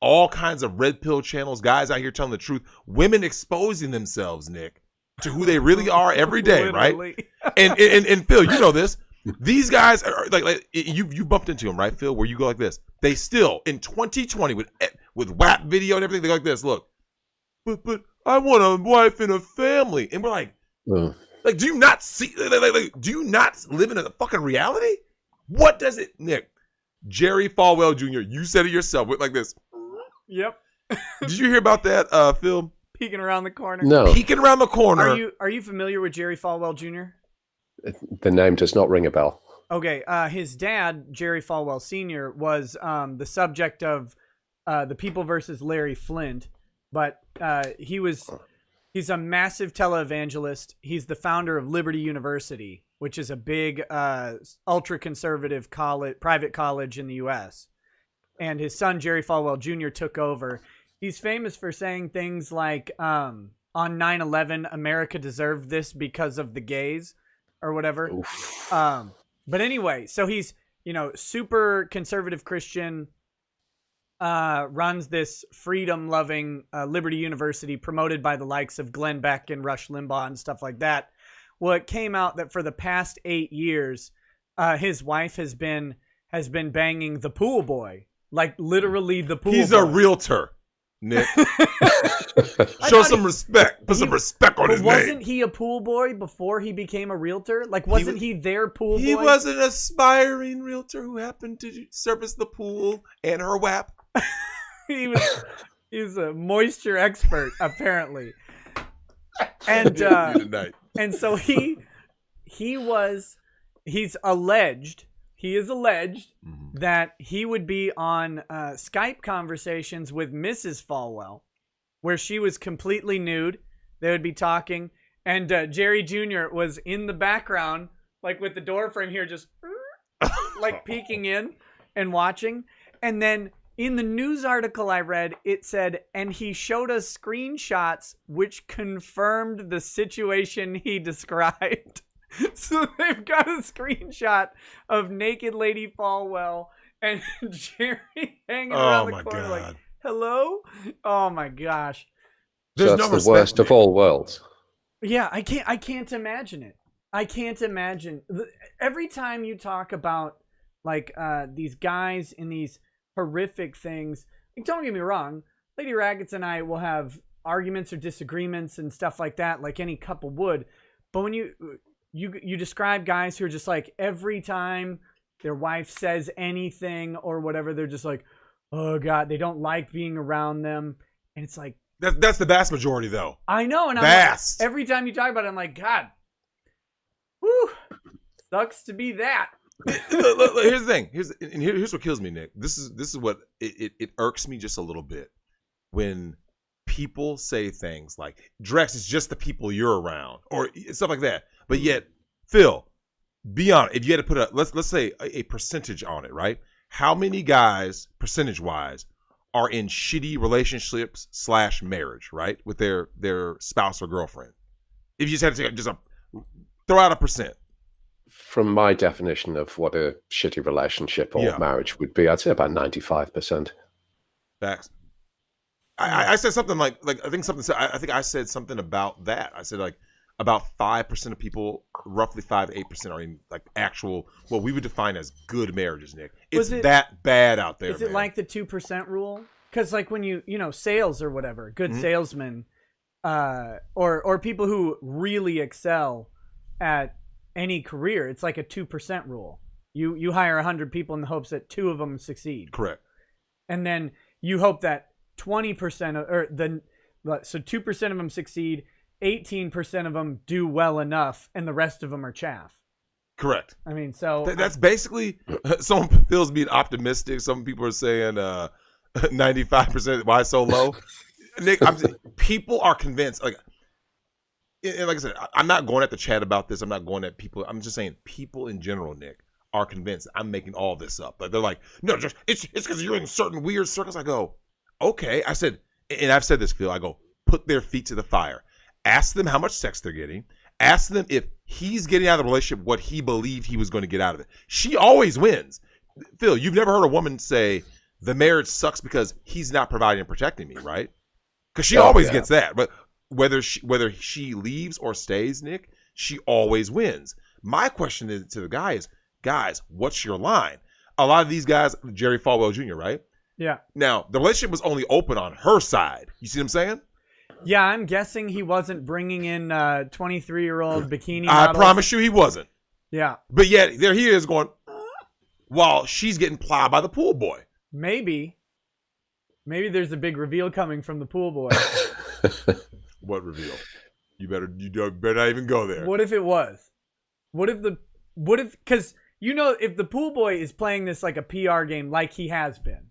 all kinds of red pill channels, guys out here telling the truth, women exposing themselves, Nick, to who they really are every day, right? And Phil, you know this. These guys are like you bumped into them, right, Phil? Where you go like this. They still in 2020 with WAP video and everything. They go like this. Look, but I want a wife and a family, and we're like, do you not see? Do you not live in a fucking reality? What does it, Nick? Jerry Falwell Jr. You said it yourself. With like this. Yep. Did you hear about that, Phil? Peeking around the corner. No. Peeking around the corner. Are you familiar with Jerry Falwell Jr.? The name does not ring a bell. Okay. His dad, Jerry Falwell Sr., was the subject of The People versus Larry Flint, but he's a massive televangelist. He's the founder of Liberty University, which is a big ultra-conservative private college in the U.S. and his son Jerry Falwell Jr. took over. He's famous for saying things like, on 9/11, America deserved this because of the gays or whatever. But anyway, so he's, super conservative Christian, runs this freedom-loving Liberty University promoted by the likes of Glenn Beck and Rush Limbaugh and stuff like that. Well, it came out that for the past 8 years, his wife has been banging the pool boy, like literally the pool boy. He's a realtor, Nick. Show some respect. Put some respect on his name. Wasn't he a pool boy before he became a realtor? Like, wasn't he their pool boy? He was an aspiring realtor who happened to service the pool and her WAP. He's a moisture expert, apparently. And so he is alleged that he would be on Skype conversations with Mrs. Falwell, where she was completely nude. They would be talking, and Jerry Jr. was in the background, like with the door frame here, just like peeking in and watching. And then in the news article I read, it said, and he showed us screenshots which confirmed the situation he described. So they've got a screenshot of naked Lady Falwell and Jerry hanging around the corner like, hello? Oh my gosh. So that's the worst of all worlds. Yeah, I can't imagine it. I can't imagine. Every time you talk about like these guys in these horrific things, like, don't get me wrong, Lady Raggets and I will have arguments or disagreements and stuff like that, like any couple would. But when you describe guys who are just like, every time their wife says anything or whatever, they're just like, oh God, they don't like being around them. And it's like, that's the vast majority though. I know. And vast. Like, every time you talk about it, I'm like, God, whew, sucks to be that. Look, here's the thing. Here's what kills me, Nick. This is what it irks me just a little bit when people say things like, Drex is just the people you're around, or stuff like that. But yet, Phil, be honest. If you had to put let's say a percentage on it, right? How many guys, percentage-wise, are in shitty relationships / marriage, right, with their spouse or girlfriend? If you just had to throw out a percent. From my definition of what a shitty relationship or marriage would be, I'd say about 95%. Facts. I said something like I think I said something about that. I said like about 5% of people, roughly 5 to 8%, are in like actual what we would define as good marriages, Nick. It's that bad out there. Is it like the 2% rule? Because like when you sales or whatever, good salesmen, or people who really excel at any career, it's like a 2% rule. You hire 100 people in the hopes that 2 of them succeed. Correct. And then you hope that 20% so 2% of them succeed, 18% of them do well enough, and the rest of them are chaff. Correct. I mean, so that's basically, some feels being optimistic. Some people are saying 95%. Why so low? Nick, people are convinced. Like I said, I'm not going at the chat about this. I'm not going at people. I'm just saying people in general, Nick, are convinced I'm making all this up. Like, they're like, no, just it's because you're in certain weird circles. I go, okay. I said, and I've said this, Phil. I go, put their feet to the fire. Ask them how much sex they're getting. Ask them if he's getting out of the relationship what he believed he was going to get out of it. She always wins. Phil, you've never heard a woman say the marriage sucks because he's not providing and protecting me, right? Because she always gets that. But whether she leaves or stays, Nick, she always wins. My question to the guy is, guys, what's your line? A lot of these guys, Jerry Falwell Jr., right? Yeah. Now, the relationship was only open on her side. You see what I'm saying? Yeah, I'm guessing he wasn't bringing in 23-year-old bikini models. I promise you he wasn't. Yeah. But yet, there he is going, while she's getting plowed by the pool boy. Maybe there's a big reveal coming from the pool boy. What reveal? You better not even go there. What if it was? Because if the pool boy is playing this like a PR game, like he has been,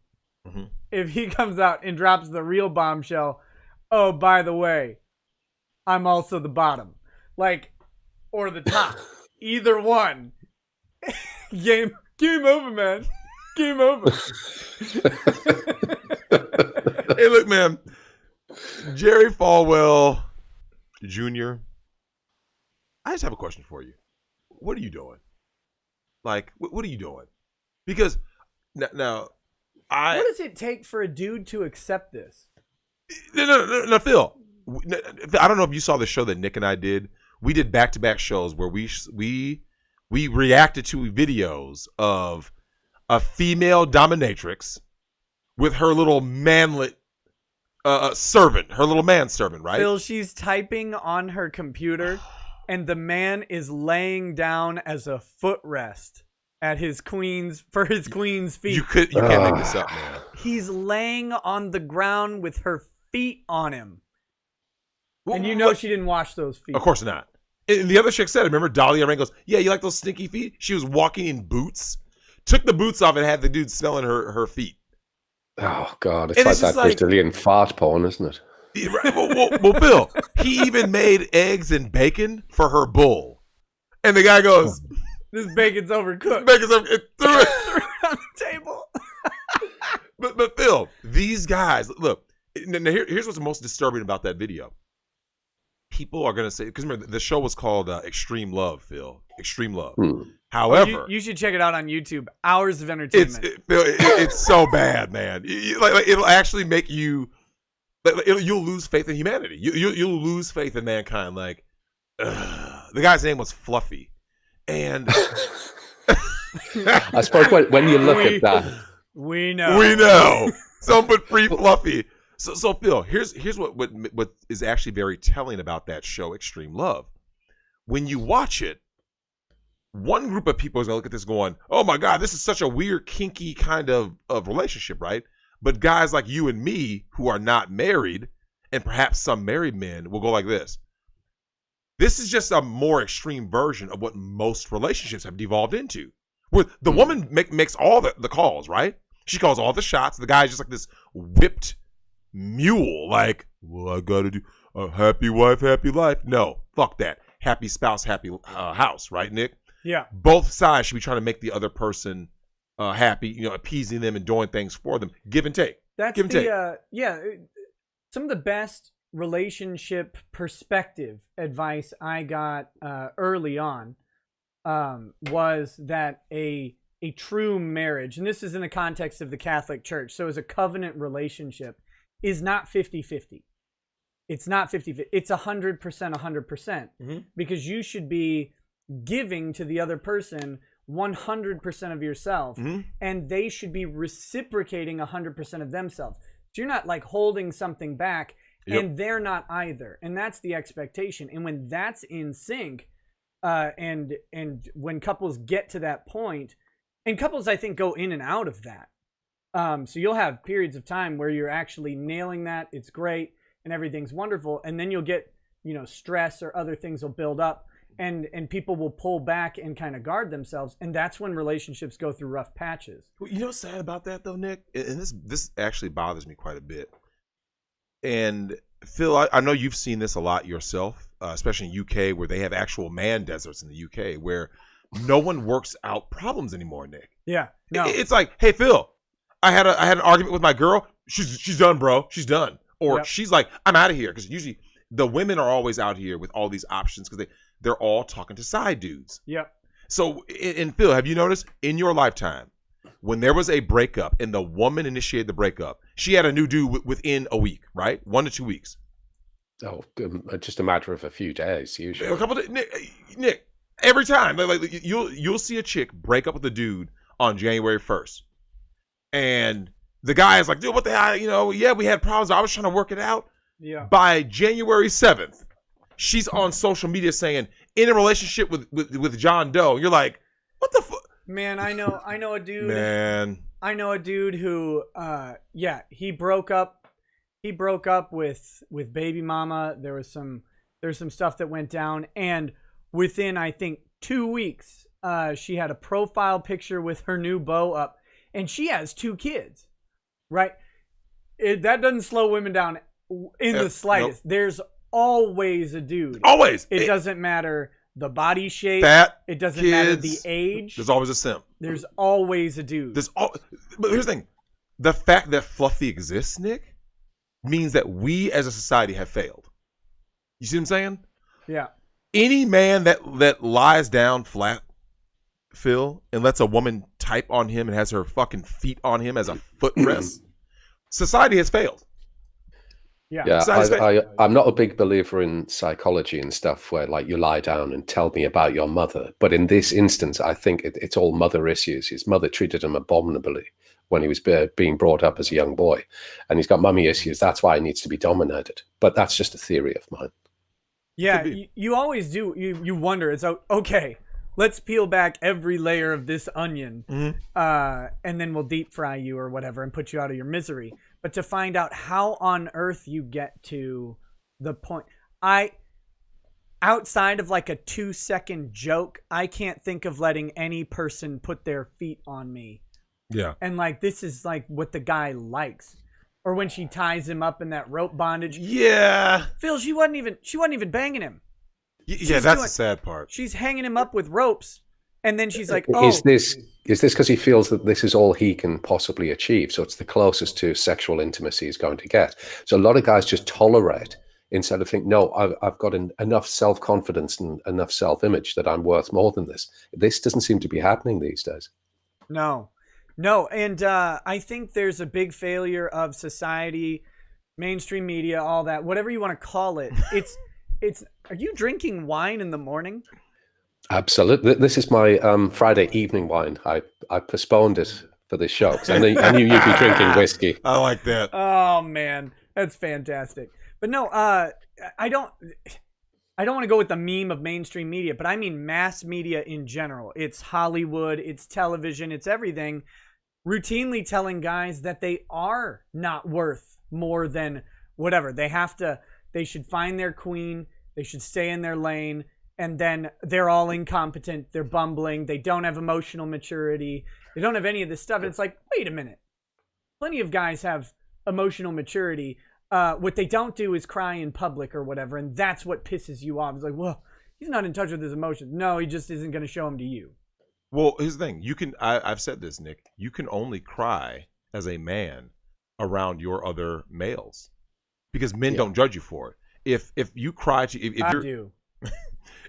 if he comes out and drops the real bombshell, oh, by the way, I'm also the bottom, or the top, either one, game over, man. Game over. Hey, look, man. Jerry Falwell Jr., I just have a question for you. What are you doing? Like, what are you doing? Because now, what does it take for a dude to accept this? No, Phil. I don't know if you saw the show that Nick and I did. We did back-to-back shows where we reacted to videos of a female dominatrix with her little manlet servant, her little manservant, right? Phil, she's typing on her computer, and the man is laying down as a footrest at his queen's feet. You can't make this up, man. He's laying on the ground with her feet on him. And she didn't wash those feet. Of course not. And the other chick said, remember, Dahlia Rain goes, yeah, you like those stinky feet? She was walking in boots, took the boots off and had the dude smelling her feet. Oh, God. It's like that Brazilian fart porn, isn't it? Well, Bill, he even made eggs and bacon for her bull. And the guy goes, this bacon's overcooked. It threw it on the table. But Phil, these guys, look, here's what's most disturbing about that video. People are going to say, because remember, the show was called Extreme Love, Phil. Extreme Love. However, you should check it out on YouTube. Hours of entertainment. It's so bad, man. Like it'll actually make you, you'll lose faith in humanity. You'll lose faith in mankind. Like, the guy's name was Fluffy. And I suppose when you look at that. We know. Someone put free Fluffy. So Phil, here's what is actually very telling about that show, Extreme Love. When you watch it, one group of people is going to look at this going, oh my God, this is such a weird, kinky kind of relationship, right? But guys like you and me who are not married, and perhaps some married men, will go like this. This is just a more extreme version of what most relationships have devolved into. Where the woman makes all the calls, right? She calls all the shots. The guy's just like this whipped mule, like, well, I gotta do a happy wife, happy life. No, fuck that. Happy spouse, happy house, right, Nick? Yeah. Both sides should be trying to make the other person happy, appeasing them and doing things for them. Give and take. That's give and take. Some of the best relationship perspective advice I got early on was that a true marriage, and this is in the context of the Catholic Church, so as a covenant relationship, is not 50-50. It's not 50-50. It's 100%, 100%. Because you should be giving to the other person 100% of yourself, and they should be reciprocating 100% of themselves. So you're not like holding something back, and they're not either. And that's the expectation. And when that's in sync, and when couples get to that point, and couples, I think, go in and out of that. So you'll have periods of time where you're actually nailing that. It's great and everything's wonderful. And then you'll get, stress or other things will build up, and people will pull back and kind of guard themselves. And that's when relationships go through rough patches. Well, you know what's sad about that though, Nick? And this actually bothers me quite a bit. And Phil, I know you've seen this a lot yourself, especially in UK, where they have actual man deserts in the UK where no one works out problems anymore, Nick. Yeah. No. It's like, hey, Phil, I had an argument with my girl. She's done, bro. She's done. Or she's like, I'm out of here. Because usually the women are always out here with all these options because they're all talking to side dudes. Yep. So, and Phil, have you noticed in your lifetime, when there was a breakup and the woman initiated the breakup, she had a new dude within a week, right? 1 to 2 weeks. Oh, just a matter of a few days, usually. A couple of Nick, every time, like you'll see a chick break up with a dude on January 1st, and the guy is like, dude, what the hell? We had problems. I was trying to work it out. Yeah. By January 7th, she's on social media saying, in a relationship with John Doe. You're like, what the fuck? Man, I know a dude. Man. I know a dude who, he broke up. He broke up with baby mama. There's some stuff that went down, and within, I think, 2 weeks, she had a profile picture with her new beau up, and she has 2 kids, right? That doesn't slow women down in the slightest. Nope. There's always a dude. Always. It doesn't matter the body shape. Fat, it doesn't kids, matter the age. There's always a simp. There's always a dude. But here's the thing. The fact that Fluffy exists, Nick, means that we as a society have failed. You see what I'm saying? Yeah. Any man that lies down flat, Phil, and lets a woman type on him and has her fucking feet on him as a footrest, society has failed. Yeah, I'm not a big believer in psychology and stuff where like you lie down and tell me about your mother. But in this instance, I think it's all mother issues. His mother treated him abominably when he was being brought up as a young boy. And he's got mummy issues. That's why he needs to be dominated. But that's just a theory of mine. Yeah, you always do. You wonder. It's okay. Let's peel back every layer of this onion, and then we'll deep fry you or whatever and put you out of your misery. But to find out how on earth you get to the point, outside of like a 2-second joke, I can't think of letting any person put their feet on me. Yeah. And like, this is like what the guy likes. Or when she ties him up in that rope bondage. Yeah. Phil, she wasn't even banging him. Yeah, that's the sad part. She's hanging him up with ropes, and then she's like, "Oh, is this because he feels that this is all he can possibly achieve? So it's the closest to sexual intimacy he's going to get. So a lot of guys just tolerate instead of think, no, I've got enough self-confidence and enough self-image that I'm worth more than this. This doesn't seem to be happening these days. No, and I think there's a big failure of society, mainstream media, all that, whatever you want to call it. It's. Are you drinking wine in the morning? Absolutely. This is my Friday evening wine. I postponed it for this show because I knew you'd be drinking whiskey. I like that. Oh man, that's fantastic. But no, I don't want to go with the meme of mainstream media, but I mean mass media in general. It's Hollywood, it's television, it's everything. Routinely telling guys that they are not worth more than whatever. They should find their queen. They should stay in their lane. And then they're all incompetent. They're bumbling. They don't have emotional maturity. They don't have any of this stuff. And it's like, wait a minute. Plenty of guys have emotional maturity. What they don't do is cry in public or whatever. And that's what pisses you off. It's like, well, he's not in touch with his emotions. No, he just isn't going to show them to you. Well, here's the thing. I've said this, Nick. You can only cry as a man around your other males. Because men don't judge you for it. If you cry to if you're, do.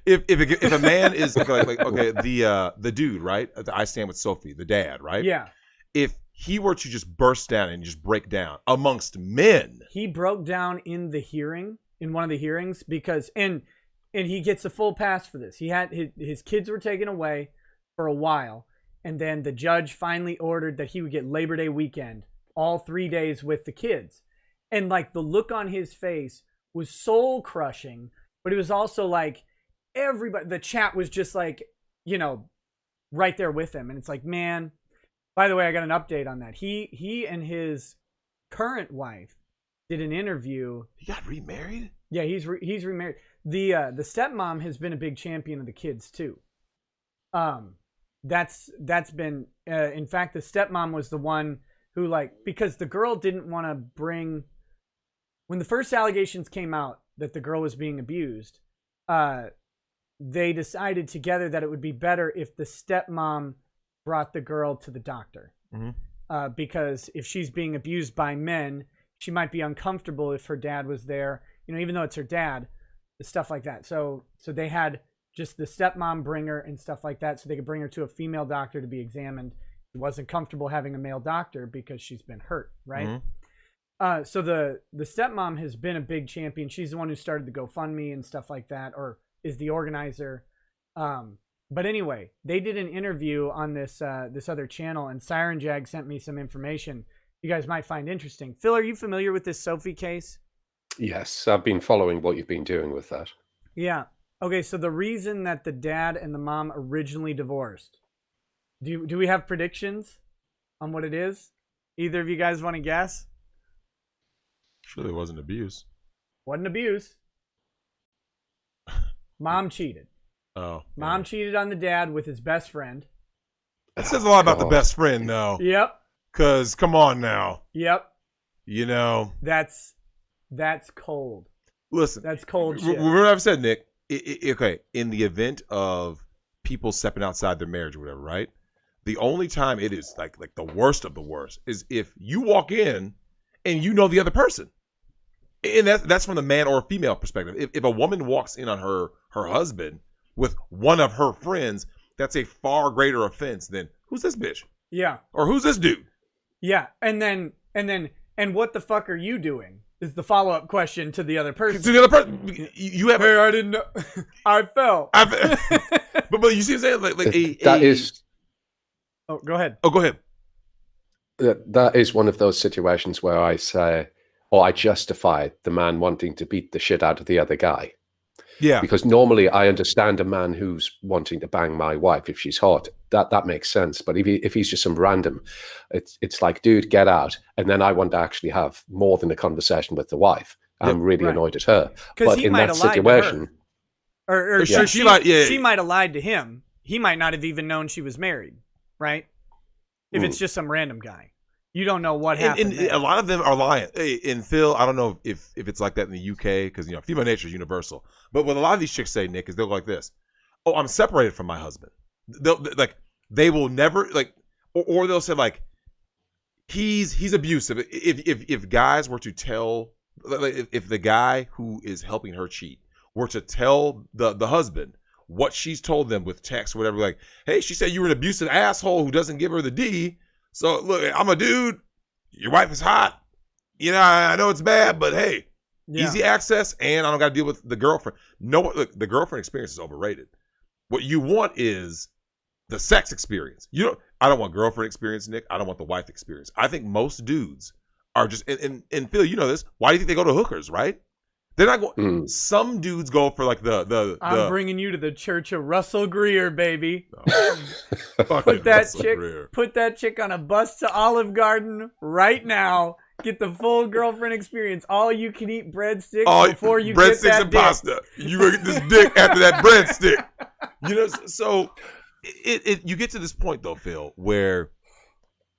if a man is like okay the dude, right, I stand with Sophie, the dad, right, Yeah. if he were to just burst down and just break down amongst men, He broke down in one of the hearings because and he gets a full pass for this. He had his kids were taken away for a while, and then the judge finally ordered that he would get Labor Day weekend, all 3 days with the kids. And like the look on his face was soul crushing, but it was also like everybody, the chat was just like, right there with him. And it's like, man, by the way, I got an update on that. He and his current wife did an interview. he got remarried. Yeah, he's remarried. The stepmom has been a big champion of the kids too. That's been in fact, the stepmom was the one who, like, because the girl didn't want to bring, when the first allegations came out that the girl was being abused, they decided together that it would be better if the stepmom brought the girl to the doctor. Mm-hmm. Because if she's being abused by men, she might be uncomfortable if her dad was there, even though it's her dad, stuff like that. So they had just the stepmom bring her and stuff like that so they could bring her to a female doctor to be examined. She wasn't comfortable having a male doctor because she's been hurt, right? Mm-hmm. So the stepmom has been a big champion. She's the one who started the GoFundMe and stuff like that, or is the organizer. But anyway, they did an interview on this other channel, and Siren Jag sent me some information you guys might find interesting. Phil, are you familiar with this Sophie case? Yes, I've been following what you've been doing with that. Yeah. Okay, so the reason that the dad and the mom originally divorced, do we have predictions on what it is? Either of you guys want to guess? Surely it wasn't abuse. Wasn't abuse. Mom cheated. Oh. Mom cheated on the dad with his best friend. That says a lot about the best friend, though. Yep. Because, come on now. Yep. That's cold. Listen. That's cold shit. Remember I've said, Nick, okay, in the event of people stepping outside their marriage or whatever, right? The only time it is like the worst of the worst is if you walk in and you know the other person. And that's from the man or female perspective. If a woman walks in on her husband with one of her friends, that's a far greater offense than who's this bitch? Yeah. Or who's this dude? Yeah. And what the fuck are you doing? Is the follow-up question to the other person. To the other person, you have. Hey, I didn't know. I fell. but you see what I'm saying? That is. Oh, go ahead. Oh, go ahead. That is one of those situations where I say, or I justify the man wanting to beat the shit out of the other guy. Yeah. Because normally I understand a man who's wanting to bang my wife if she's hot. That makes sense. But if he's just some random, it's like, dude, get out. And then I want to actually have more than a conversation with the wife. I'm really annoyed at her. But in that situation, or she might have lied to him. He might not have even known she was married, right? If it's just some random guy. You don't know what happened. And a lot of them are lying. Hey, and Phil, I don't know if it's like that in the UK, because female nature is universal. But what a lot of these chicks say, Nick, is they'll go like this: "Oh, I'm separated from my husband." They will never or they'll say like, "He's abusive." If guys were to tell, if the guy who is helping her cheat were to tell the husband what she's told them with text or whatever, like, "Hey, she said you were an abusive asshole who doesn't give her the D. So look, I'm a dude. Your wife is hot. I know it's bad, but hey, easy access, and I don't got to deal with the girlfriend." No, look, the girlfriend experience is overrated. What you want is the sex experience. I don't want girlfriend experience, Nick. I don't want the wife experience. I think most dudes are just, and Phil, you know this. Why do you think they go to hookers, right? They're not going. Some dudes go for like the. I'm bringing you to the church of Russell Greer, baby. Oh, put that chick on a bus to Olive Garden right now. Get the full girlfriend experience. All you can eat breadsticks before you get that and pasta. You gonna get this dick after that breadstick. So you get to this point though, Phil, where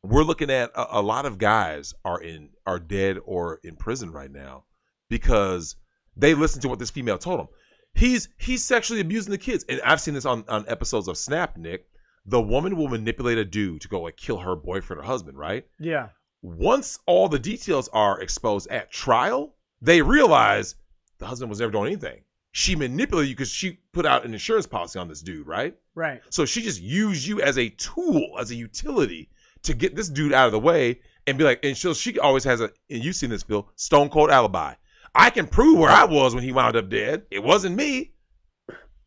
we're looking at a lot of guys are dead or in prison right now because they listened to what this female told him. He's sexually abusing the kids. And I've seen this on episodes of Snap, Nick. The woman will manipulate a dude to go kill her boyfriend or husband, right? Yeah. Once all the details are exposed at trial, they realize the husband was never doing anything. She manipulated you because she put out an insurance policy on this dude, right? Right. So she just used you as a tool, as a utility to get this dude out of the way and be like, and she always has and you've seen this, Phil, stone cold alibi. I can prove where I was when he wound up dead. It wasn't me.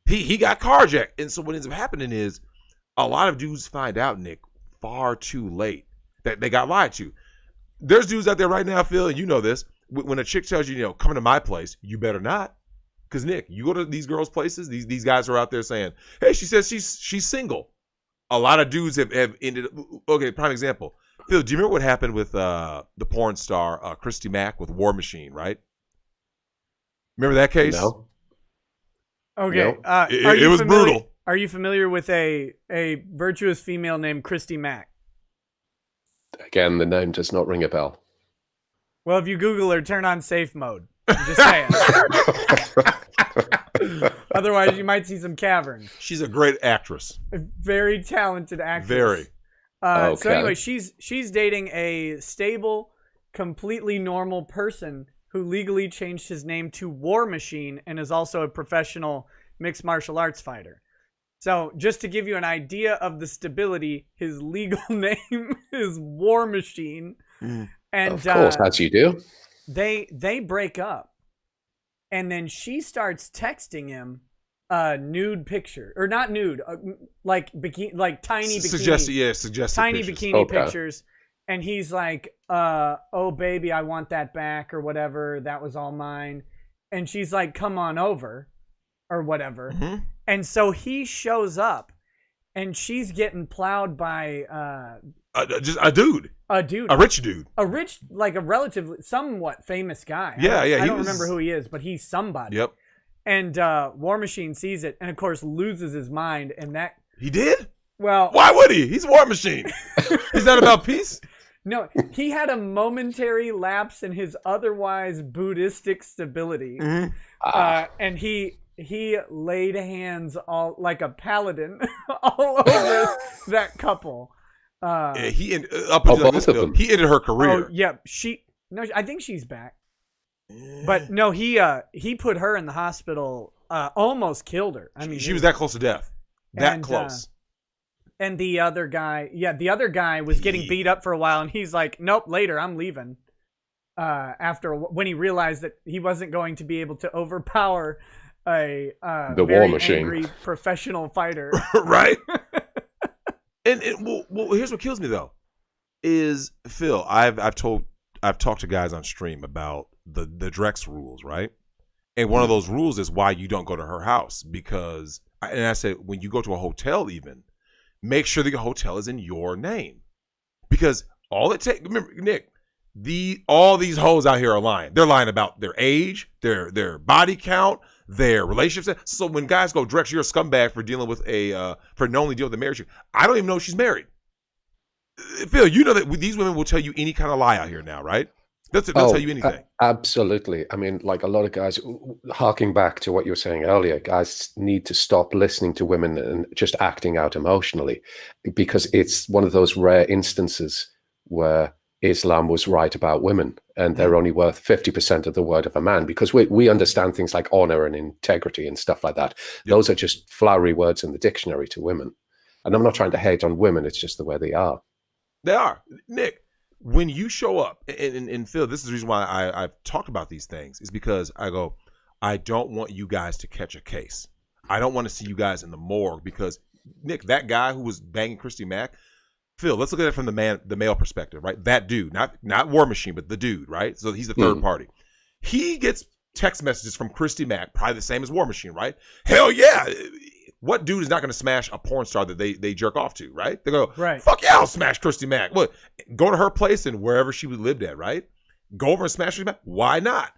He got carjacked. And so what ends up happening is a lot of dudes find out, Nick, far too late that they got lied to. There's dudes out there right now, Phil, and you know this. When a chick tells you, come to my place, you better not. Because, Nick, you go to these girls' places, these guys are out there saying, hey, she says she's single. A lot of dudes have ended up. Okay, prime example. Phil, do you remember what happened with the porn star Christy Mack with War Machine, right? Remember that case? No. Okay. No. It was brutal. Are you familiar with a virtuous female named Christy Mack? Again, the name does not ring a bell. Well, if you Google her, turn on safe mode. I'm just saying. Otherwise, you might see some caverns. She's a great actress. A very talented actress. Very. Okay. So anyway, she's dating a stable, completely normal person who legally changed his name to War Machine and is also a professional mixed martial arts fighter. So just to give you an idea of the stability, his legal name is War Machine. And of course, as you do. They break up. And then she starts texting him a nude picture. Or not nude, like tiny bikini. Suggested tiny pictures. Bikini pictures. And he's like, oh, baby, I want that back or whatever. That was all mine. And she's like, come on over or whatever. Mm-hmm. And so he shows up and she's getting plowed by just a dude. A dude. A rich dude. A rich, like a relatively, somewhat famous guy. Yeah. I don't remember who he is, but he's somebody. Yep. And War Machine sees it and, of course, loses his mind. And that. He did? Well. Why would he? He's War Machine. He's not about peace? No, he had a momentary lapse in his otherwise Buddhistic stability. Mm-hmm. And he laid hands all like a paladin all over that couple. He ended her career. Oh, yeah, I think she's back. But no, he put her in the hospital, almost killed her. I mean, she was that close to death. That close. And the other guy was getting beat up for a while, and he's like, "Nope, later, I'm leaving." When he realized that he wasn't going to be able to overpower the very War Machine, angry professional fighter, right? and well, here's what kills me though, is Phil. I've talked to guys on stream about the Drex rules, right? And one of those rules is why you don't go to her house, because, and I said, when you go to a hotel, even make sure the hotel is in your name, because all it takes. Remember, Nick, all these hoes out here are lying. They're lying about their age, their body count, their relationships. So when guys go, Drex, you're a scumbag for dealing with for knowingly dealing with a marriage. I don't even know if she's married. Phil, you know that these women will tell you any kind of lie out here now, right? They'll tell you anything. Absolutely. I mean, like a lot of guys, harking back to what you were saying earlier, guys need to stop listening to women and just acting out emotionally, because it's one of those rare instances where Islam was right about women and they're only worth 50% of the word of a man, because we understand things like honor and integrity and stuff like that. Yep. Those are just flowery words in the dictionary to women. And I'm not trying to hate on women. It's just the way they are. They are. Nick, when you show up, and Phil, this is the reason why I've talked about these things, is because I don't want you guys to catch a case. I don't want to see you guys in the morgue, because, Nick, that guy who was banging Christy Mack, Phil, let's look at it from the male perspective, right? That dude, not War Machine, but the dude, right? So he's the third party. He gets text messages from Christy Mack, probably the same as War Machine, right? Hell yeah. What dude is not going to smash a porn star that they jerk off to, right? They go, right. Fuck yeah, I'll smash Christy Mack. Look, go to her place and wherever she lived at, right? Go over and smash Christy Mack. Why not?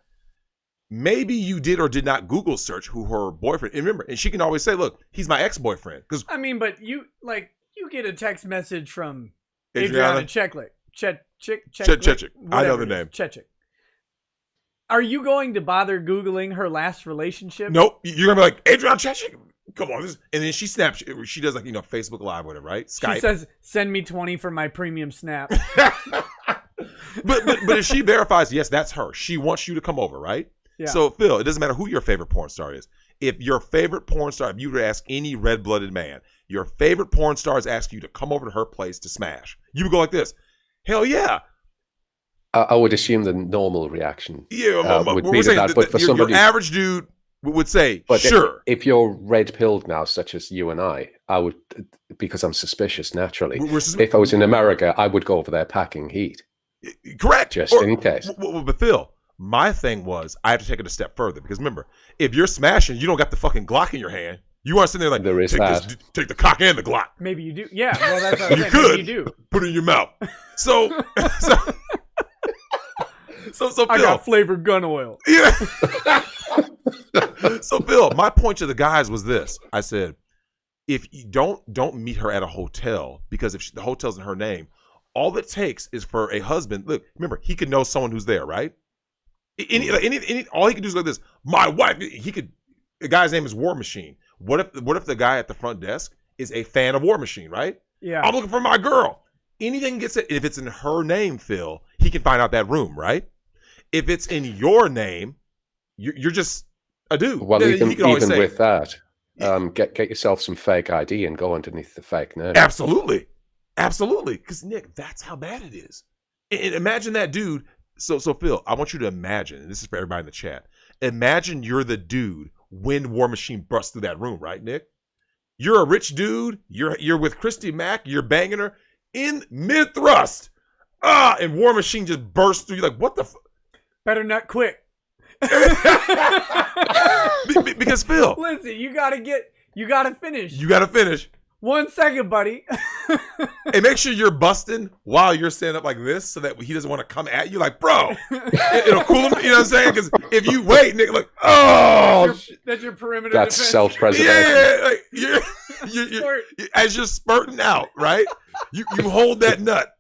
Maybe you did or did not Google search who her boyfriend. And remember, and she can always say, "Look, he's my ex-boyfriend." Because I mean, but you get a text message from Adriana Chechik. I know the name. Chechik. Are you going to bother Googling her last relationship? Nope. You're gonna be like, Adriana Chechik. Come on, and then she snaps. She does Facebook Live, whatever, right? Skype. She says, "Send me 20 for my premium snap." but if she verifies, yes, that's her. She wants you to come over, right? Yeah. So Phil, it doesn't matter who your favorite porn star is. If your favorite porn star, if you were to ask any red-blooded man, your favorite porn star is asking you to come over to her place to smash, you would go like this: "Hell yeah!" I would assume the normal reaction. Yeah, would be that, but for somebody, your average dude would say, but sure. If you're red-pilled now, such as you and I would, because I'm suspicious naturally. If I was in America, I would go over there packing heat. Correct. Just in case. But Phil, my thing was, I have to take it a step further, because remember, if you're smashing, you don't got the fucking Glock in your hand. You want to sit there like, there is take the cock and the Glock. Maybe you do. Yeah, well, that's what you could. Maybe you do. Put it in your mouth. So Phil, I got flavored gun oil. Yeah. So Phil, my point to the guys was this. I said, if you don't meet her at a hotel, because if the hotel's in her name, all it takes is for a husband. Look, remember, he could know someone who's there, right? All he could do is like this. My wife. The guy's name is War Machine. What if the guy at the front desk is a fan of War Machine, right? Yeah. I'm looking for my girl. Anything gets it. If it's in her name, Phil, he can find out that room, right? If it's in your name, you're just a dude. Well, even with that, get yourself some fake ID and go underneath the fake name. Absolutely. Because Nick, that's how bad it is. And imagine that dude. So Phil, I want you to imagine, and this is for everybody in the chat. Imagine you're the dude when War Machine busts through that room, right, Nick? You're a rich dude. You're with Christy Mack. You're banging her in mid thrust. And War Machine just bursts through. You're like, what the? Better not quit. Because Phil, listen, you gotta finish. You gotta finish. 1 second, buddy. And make sure you're busting while you're standing up like this, so that he doesn't want to come at you. Like, bro, it'll cool him. You know what I'm saying? Because if you wait, Nick, like, that's your perimeter. That's defense. Self-preservation. Yeah, like you're as you're spurting out, right? You hold that nut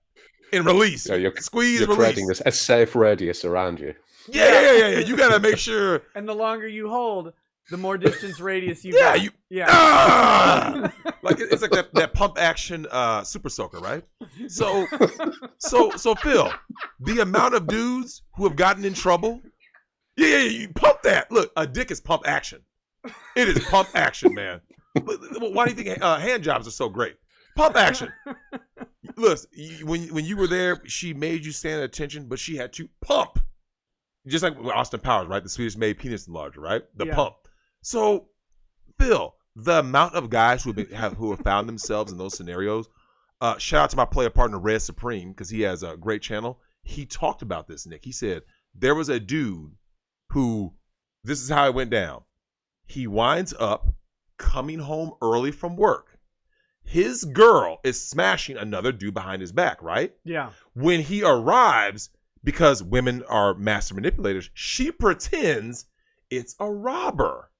and release. Yeah, squeeze, you're release. creating a safe radius around you. Yeah. You gotta make sure. And the longer you hold, the more distance radius you Yeah, got. Like it's like that pump action super soaker, right? So Phil, the amount of dudes who have gotten in trouble, you pump that. Look, a dick is pump action. It is pump action, man. Why do you think hand jobs are so great? Pump action. Look, when you were there, she made you stand at attention, but she had to pump. Just like Austin Powers, right? The Swedish-made penis enlarger, right? The pump. So, Phil, the amount of guys who have found themselves in those scenarios. Shout out to my player partner Red Supreme because he has a great channel. He talked about this, Nick. He said there was a dude who, this is how it went down. He winds up coming home early from work. His girl is smashing another dude behind his back, right? Yeah. When he arrives, because women are master manipulators, she pretends it's a robber.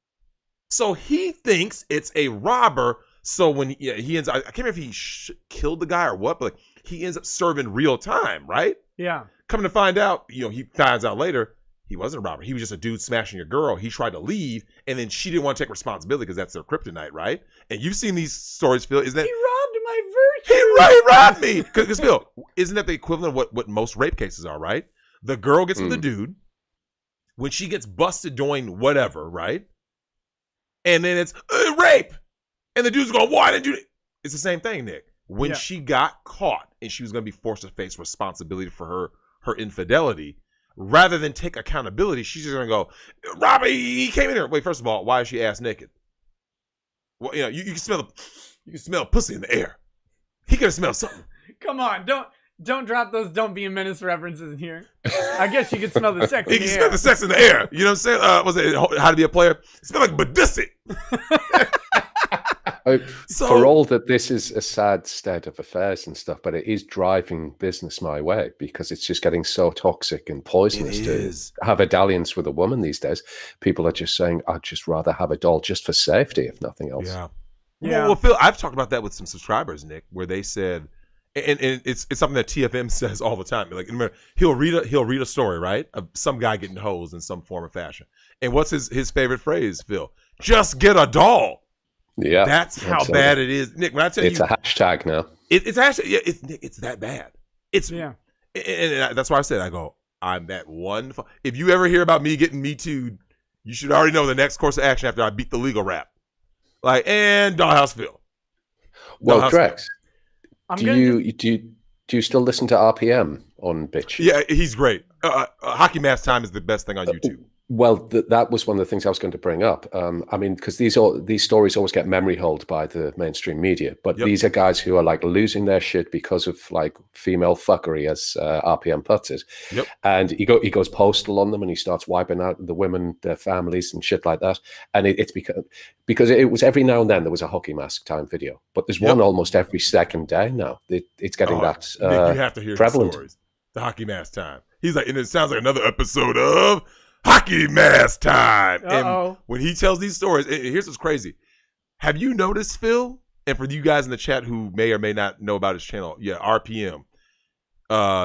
So he thinks it's a robber. So when he ends up, I can't remember if he killed the guy or what, but he ends up serving real time, right? Yeah. Coming to find out, he finds out later, he wasn't a robber. He was just a dude smashing your girl. He tried to leave, and then she didn't want to take responsibility because that's their kryptonite, right? And you've seen these stories, Phil. Isn't that he robbed my virtue? He robbed me. Because Phil, isn't that the equivalent of what most rape cases are, right? The girl gets with the dude. When she gets busted doing whatever, right? And then it's rape. And the dude's going, why did you? It's the same thing, Nick. When she got caught and she was going to be forced to face responsibility for her infidelity, rather than take accountability, she's just going to go, Robbie, he came in here. Wait, first of all, why is she ass naked? Well, you can smell pussy in the air. He could have smelled something. Come on, don't drop those "Don't Be a Menace" references in here. I guess you could smell the sex in the air. He can smell the sex in the air. You know what I'm saying? Was it How to Be a Player? It smelled like Badissi. For all that this is a sad state of affairs and stuff, but it is driving business my way because it's just getting so toxic and poisonous to have a dalliance with a woman these days. People are just saying, I'd just rather have a doll just for safety, if nothing else. Yeah. Well, Phil, I've talked about that with some subscribers, Nick, where they said, and it's something that TFM says all the time. Like, remember, he'll read a story, right, of some guy getting hosed in some form or fashion. And what's his favorite phrase, Phil? Just get a doll. Yeah, that's how bad it is, Nick. When I tell you, it's a hashtag now. It's actually, it's that bad. And that's why I said, I'm that one. If you ever hear about me getting Me Too'd, you should already know the next course of action after I beat the legal rap. Like, and Dollhouse Phil. Well, Drex, do you still listen to RPM on Bitch? Yeah, he's great. Hockey Mask Time is the best thing on YouTube. Well, that was one of the things I was going to bring up. I mean, because these stories always get memory holed by the mainstream media, but these are guys who are like losing their shit because of like female fuckery, as RPM puts it. Yep. And he goes postal on them, and he starts wiping out the women, their families, and shit like that. And it's because it was every now and then there was a Hockey Mask Time video, but there's one almost every second day now. It's getting that Nick, you have to hear prevalent. The stories. The Hockey Mask Time. He's like, and it sounds like another episode of Hockey Mask Time. And when he tells these stories, here's what's crazy. Have you noticed, Phil? And for you guys in the chat who may or may not know about his channel, RPM.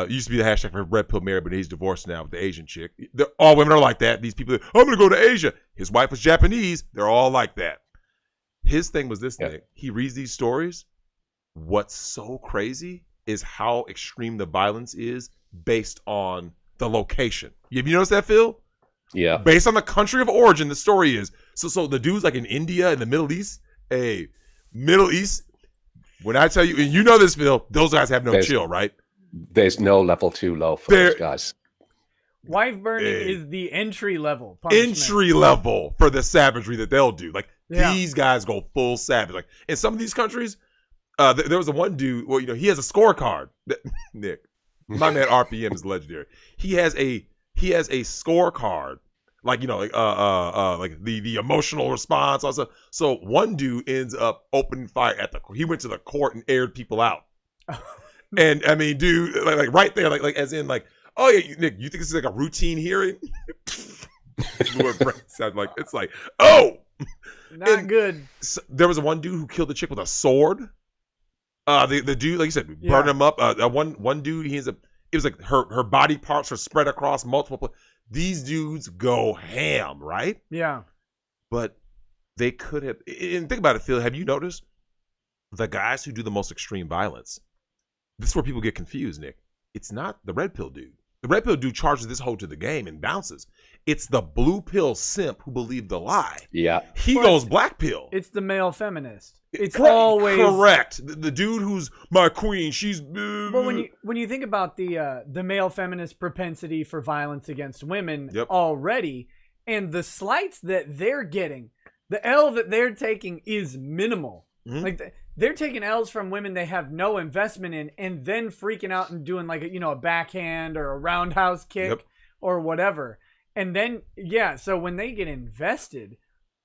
Used to be the hashtag for Red Pill Mary, but he's divorced now with the Asian chick. All women are like that. These people, I'm going to go to Asia. His wife was Japanese. They're all like that. His thing was this, Nick. He reads these stories. What's so crazy is how extreme the violence is based on the location. Have you noticed that, Phil? Yeah. Based on the country of origin, the story is. So the dudes like in India and the Middle East, Middle East, when I tell you, and you know this, Phil, those guys have no chill, right? There's no level too low for those guys. Wife burning is the entry level punishment. Entry level for the savagery that they'll do. Like, these guys go full savage. Like, in some of these countries, there was a one dude, well, he has a scorecard. Nick, my man RPM is legendary. He has a scorecard, like like the emotional response. Also, so one dude ends up opening fire he went to the court and aired people out. And I mean, dude, like right there, like as in like, oh yeah, Nick, you think this is like a routine hearing? It's like, oh, not good. So there was one dude who killed the chick with a sword. The dude, like you said, burned him up. One dude, it was like her body parts are spread across multiple places. These dudes go ham, right? Yeah. but they could have. And think about it, Phil. Have you noticed the guys who do the most extreme violence? This is where people get confused, Nick. It's not the red pill dude. The red pill dude charges this hoe to the game and bounces. It's the blue pill simp who believed the lie. Yeah. He goes black pill. It's the male feminist. It's always correct. The dude who's my queen, she's. But when you think about the male feminist propensity for violence against women already, and the slights that they're getting, the L that they're taking is minimal. Mm-hmm. Like they're taking L's from women they have no investment in, and then freaking out and doing like a backhand or a roundhouse kick or whatever. And then so when they get invested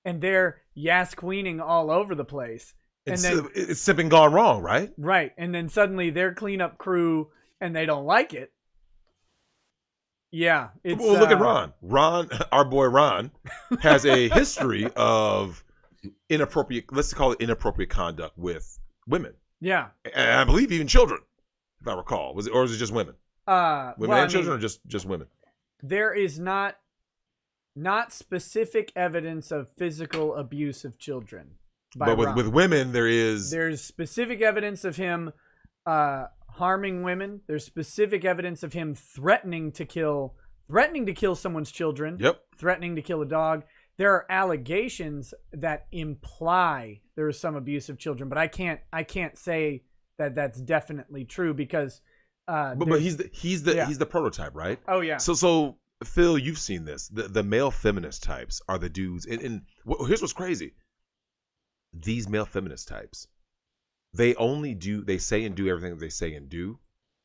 and they're yas queening all over the place, and then it's sipping gone wrong, right? Right, and then suddenly they're cleanup crew and they don't like it. Yeah, it's well, look at Ron. Ron, our boy Ron, has a history of inappropriate, let's call it inappropriate conduct with women. Yeah. And I believe even children, if I recall. Was it just women? Women and children, or just women? There is not specific evidence of physical abuse of children. But with women, there's specific evidence of him harming women. There's specific evidence of him threatening to kill someone's children. Yep. Threatening to kill a dog. There are allegations that imply there was some abuse of children, but I can't say that that's definitely true because. But he's the prototype, right? Oh yeah. So Phil, you've seen this. The male feminist types are the dudes, and here's what's crazy. These male feminist types, they say and do everything that they say and do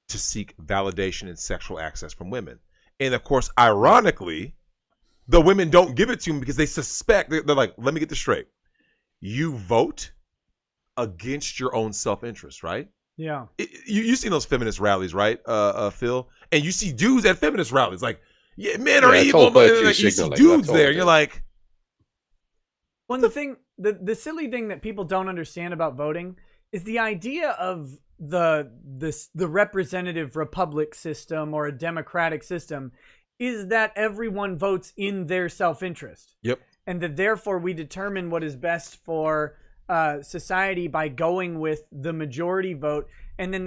to seek validation and sexual access from women. And of course, ironically, the women don't give it to them because they suspect, they're like, let me get this straight. You vote against your own self-interest, right? Yeah. You've seen those feminist rallies, right, Phil? And you see dudes at feminist rallies, like, men are evil, but like, you see dudes there, and you're like. Well, the silly thing that people don't understand about voting is the idea of the representative republic system or a democratic system is that everyone votes in their self-interest. Yep. And that therefore we determine what is best for society by going with the majority vote. And then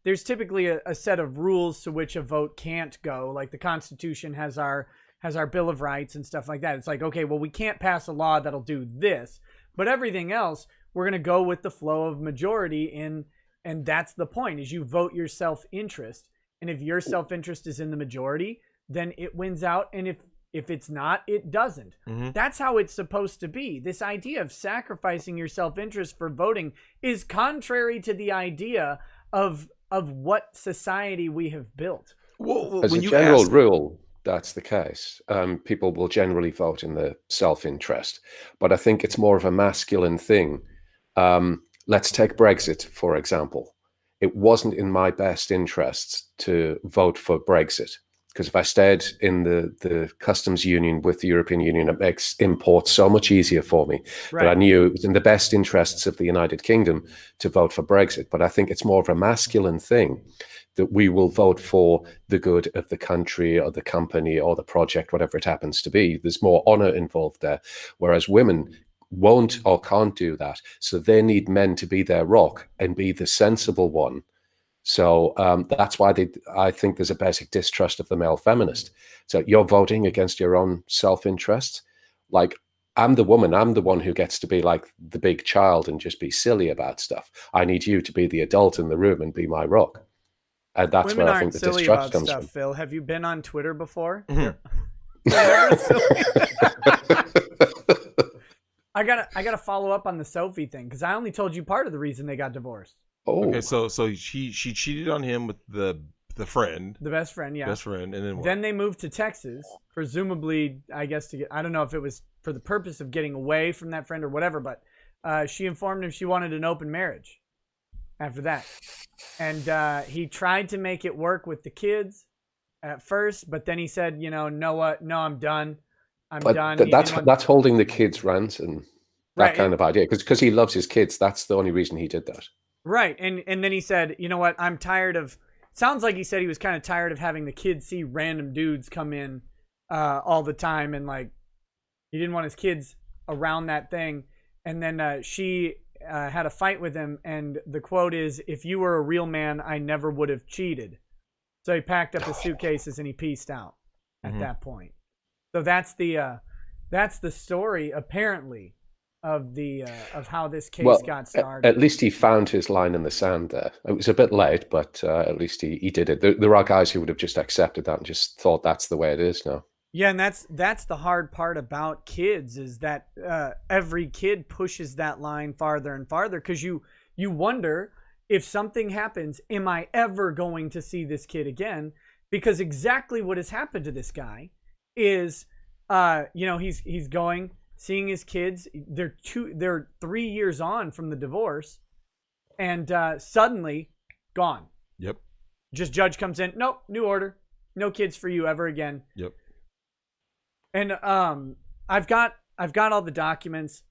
there's typically a set of rules to which a vote can't go. Like the Constitution has our Bill of Rights and stuff like that. It's like, okay, well, we can't pass a law that'll do this, but everything else, we're going to go with the flow of majority and that's the point, is you vote your self-interest. And if your self-interest is in the majority, then it wins out. And if it's not, it doesn't. Mm-hmm. That's how it's supposed to be. This idea of sacrificing your self-interest for voting is contrary to the idea of what society we have built. Well, as a general rule, that's the case. People will generally vote in their self-interest. But I think it's more of a masculine thing. Let's take Brexit, for example. It wasn't in my best interests to vote for Brexit, because if I stayed in the customs union with the European Union, it makes imports so much easier for me. Right. But I knew it was in the best interests of the United Kingdom to vote for Brexit. But I think it's more of a masculine thing that we will vote for the good of the country or the company or the project, whatever it happens to be. There's more honor involved there, whereas women won't or can't do that. So they need men to be their rock and be the sensible one. So that's why I think there's a basic distrust of the male feminist. So you're voting against your own self-interest. Like, I'm the woman. I'm the one who gets to be like the big child and just be silly about stuff. I need you to be the adult in the room and be my rock. And that's Women where I think the distrust comes from. Phil, have you been on Twitter before? Mm-hmm. I gotta follow up on the Sophie thing, because I only told you part of the reason they got divorced. Oh, okay. So she cheated on him with the friend, the best friend, yeah, best friend, and then what? Then they moved to Texas, presumably, I guess I don't know if it was for the purpose of getting away from that friend or whatever, but she informed him she wanted an open marriage after that, and he tried to make it work with the kids at first, but then he said, no, what? No, I'm done. I'm done. That's holding the kids ransom, that kind of idea, because he loves his kids. That's the only reason he did that. Right. And then he said, you know what? I'm tired of, sounds like he said he was kind of tired of having the kids see random dudes come in all the time. And like, he didn't want his kids around that thing. And then she had a fight with him. And the quote is, "If you were a real man, I never would have cheated." So he packed up his suitcases and he peaced out at that point. So that's the story, apparently, of how this case got started. At least he found his line in the sand there. It was a bit late, but at least he did it. There are guys who would have just accepted that and just thought that's the way it is now. Yeah, and that's the hard part about kids, is that every kid pushes that line farther and farther, because you wonder, if something happens, am I ever going to see this kid again? Because exactly what has happened to this guy is, he's going, seeing his kids. They're 3 years on from the divorce, and suddenly gone. Yep. Just judge comes in. Nope, new order. No kids for you ever again. Yep. And I've got all the documents.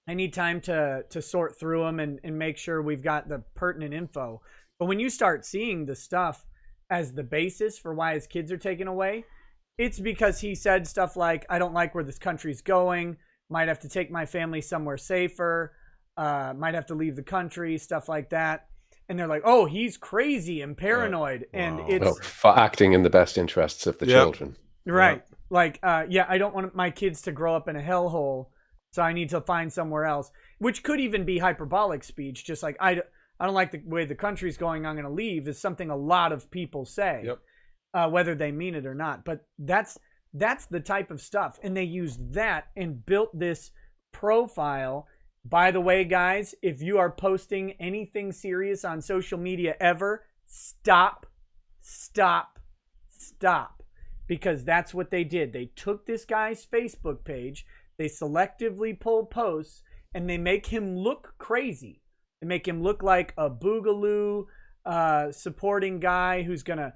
I need time to sort through them and make sure we've got the pertinent info. But when you start seeing the stuff as the basis for why his kids are taken away, it's because he said stuff like, "I don't like where this country's going. Might have to take my family somewhere safer. Might have to leave the country," stuff like that. And they're like, "Oh, he's crazy and paranoid." Wow. And it's for acting in the best interests of the children. Right. Like, I don't want my kids to grow up in a hellhole, so I need to find somewhere else, which could even be hyperbolic speech. Just like, I don't like the way the country's going, I'm going to leave, is something a lot of people say. Yep. Whether they mean it or not. But that's the type of stuff. And they used that and built this profile. By the way, guys, if you are posting anything serious on social media ever, stop. Because that's what they did. They took this guy's Facebook page, they selectively pull posts, and they make him look crazy. They make him look like a boogaloo supporting guy who's gonna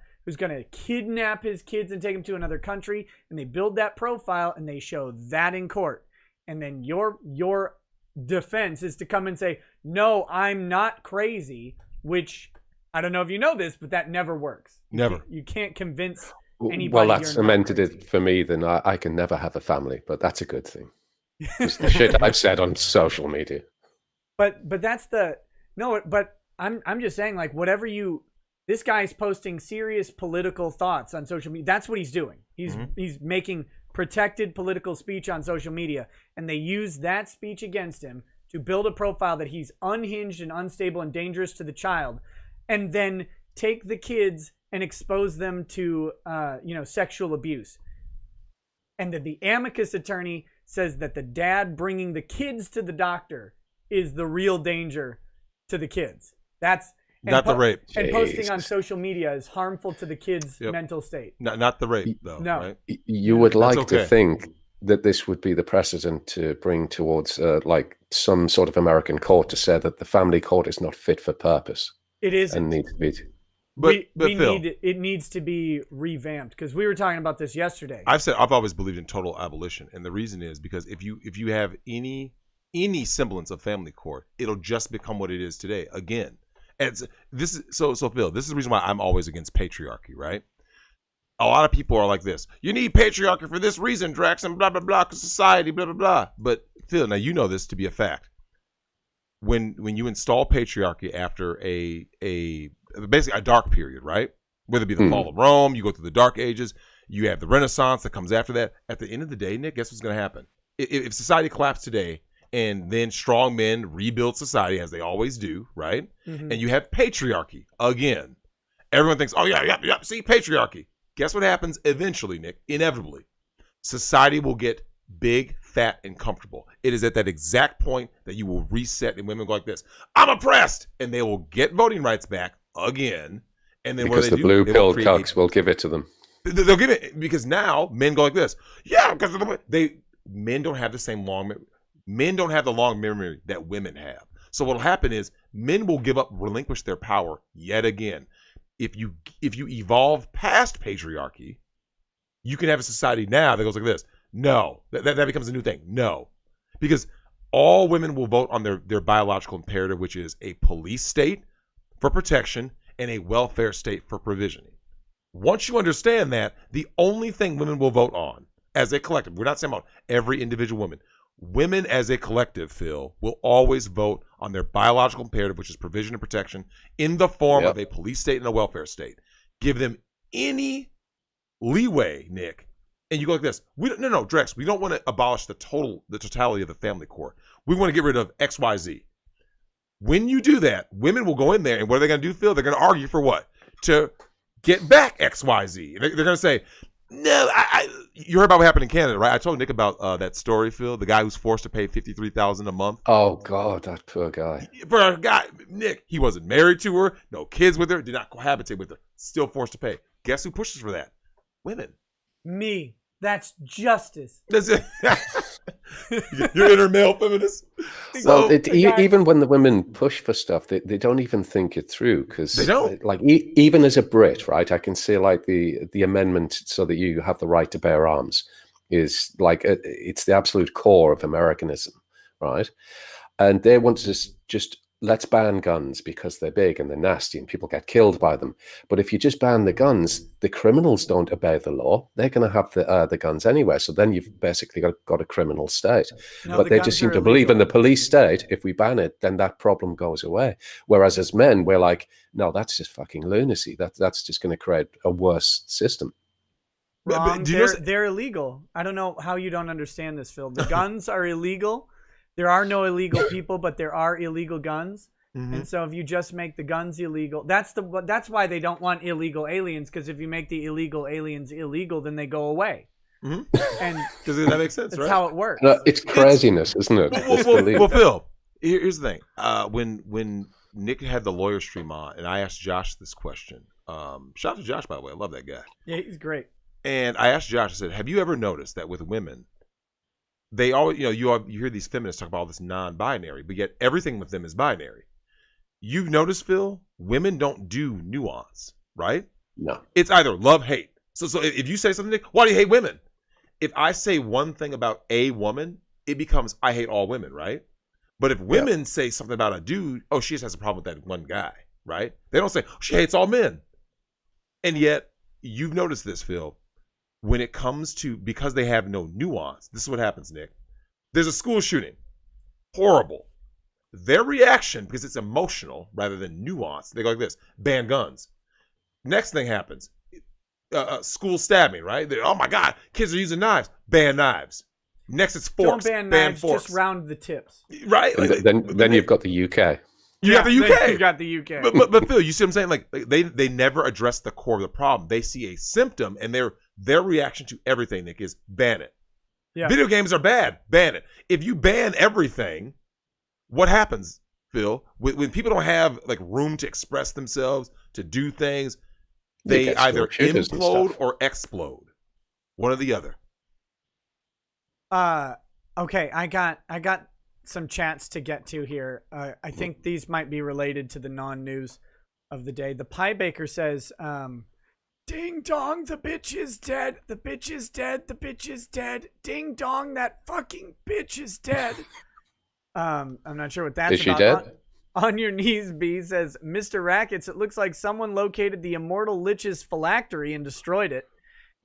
kidnap his kids and take them to another country. And they build that profile and they show that in court. And then your defense is to come and say, "No, I'm not crazy," which, I don't know if you know this, but that never works. Never. You can't convince anybody. Well, that cemented it for me. Then I can never have a family, but that's a good thing. It's the shit I've said on social media. But that's but I'm just saying, like, whatever this guy's posting serious political thoughts on social media. That's what he's doing. He's making protected political speech on social media, and they use that speech against him to build a profile that he's unhinged and unstable and dangerous to the child, and then take the kids and expose them to sexual abuse. And that the amicus attorney says that the dad bringing the kids to the doctor is the real danger to the kids. That's not the rape. And posting on social media is harmful to the kid's mental state. Not the rape, though. No. Right? You would like to think that this would be the precedent to bring towards like some sort of American court to say that the family court is not fit for purpose. It isn't. And needs to be. But Phil, it needs to be revamped, because we were talking about this yesterday. I've always believed in total abolition, and the reason is because if you have any semblance of family court, it'll just become what it is today again. And so Phil, this is the reason why I'm always against patriarchy, right? A lot of people are like this. You need patriarchy for this reason, Drex, and blah, blah, blah, society, blah, blah, blah. But Phil, now you know this to be a fact. When you install patriarchy after basically a dark period, right? Whether it be the fall of Rome, you go through the Dark Ages, you have the Renaissance that comes after that. At the end of the day, Nick, guess what's going to happen? If society collapsed today, and then strong men rebuild society as they always do, right? Mm-hmm. And you have patriarchy again. Everyone thinks, "Oh yeah, see, patriarchy." Guess what happens eventually, Nick? Inevitably, society will get big, fat, and comfortable. It is at that exact point that you will reset, and women go like this: "I'm oppressed," and they will get voting rights back again. And then because the blue pill cucks will give it to them. They'll give it because now men go like this. Yeah, because men don't have the same long. Men don't have the long memory that women have. So what will happen is men will relinquish their power yet again. If you evolve past patriarchy, you can have a society now that goes like this. No, that becomes a new thing. No, because all women will vote on their biological imperative, which is a police state for protection and a welfare state for provisioning. Once you understand that, the only thing women will vote on as a collective, we're not saying about every individual woman, women as a collective, Phil, will always vote on their biological imperative, which is provision and protection, in the form of a police state and a welfare state. Give them any leeway, Nick. And you go like this. No, Drex, we don't want to abolish the totality of the family court. We want to get rid of XYZ. When you do that, women will go in there, and what are they going to do, Phil? They're going to argue for what? To get back XYZ. They're going to say, no, you heard about what happened in Canada, right? I told Nick about that story, Phil, the guy who's forced to pay $53,000 a month. Oh, God, that poor guy. For a guy, Nick, he wasn't married to her, no kids with her, did not cohabitate with her, still forced to pay. Guess who pushes for that? Women. Me. That's justice. That's it. You're inner male feminist. So even when the women push for stuff, they don't even think it through, because they don't. Like even as a Brit, right? I can say like the amendment so that you have the right to bear arms is like it's the absolute core of Americanism, right? And they want to just let's ban guns because they're big and they're nasty and people get killed by them. But if you just ban the guns, the criminals don't obey the law. They're going to have the guns anyway. So then you've basically got a criminal state. No, but they just seem to believe in the police state. If we ban it, then that problem goes away. Whereas as men, we're like, no, that's just fucking lunacy. That's just going to create a worse system. Wrong. They're illegal. I don't know how you don't understand this, Phil. The guns are illegal. There are no illegal people, but there are illegal guns. Mm-hmm. And so if you just make the guns illegal, that's why they don't want illegal aliens, because if you make the illegal aliens illegal, then they go away. Mm-hmm. And because that makes sense, that's right? how it works. No, it's craziness, isn't it? Well, Phil, here's the thing. When Nick had the lawyer stream on, and I asked Josh this question. Shout out to Josh, by the way. I love that guy. Yeah, he's great. And I asked Josh, I said, have you ever noticed that with women, they always, you hear these feminists talk about all this non-binary, but yet everything with them is binary. You've noticed, Phil, women don't do nuance, right? No. It's either love, hate. So if you say something, why do you hate women? If I say one thing about a woman, it becomes I hate all women, right? But if women say something about a dude, oh, she just has a problem with that one guy, right? They don't say, oh, she hates all men. And yet, you've noticed this, Phil. When it comes to, because they have no nuance, this is what happens, Nick. There's a school shooting. Horrible. Their reaction, because it's emotional rather than nuance, they go like this: ban guns. Next thing happens, school stabbing, right? Oh my God, kids are using knives. Ban knives. Next it's forks. Don't ban knives, forks. just round the tips. Right? Then you've got the UK. You got the UK. You got the UK. But Phil, you see what I'm saying? Like they never address the core of the problem. They see a symptom, and their reaction to everything, Nick, is ban it. Yeah. Video games are bad. Ban it. If you ban everything, what happens, Phil? When people don't have like room to express themselves, to do things, they either implode or explode. One or the other. Okay, I got some chats to get to here. I think these might be related to the non-news of the day. The Pie Baker says, ding dong, the bitch is dead. The bitch is dead. The bitch is dead. Ding dong, that fucking bitch is dead. I'm not sure what that's about. Is she dead? On your knees, B says, Mr. Rackets, it looks like someone located the immortal Lich's phylactery and destroyed it.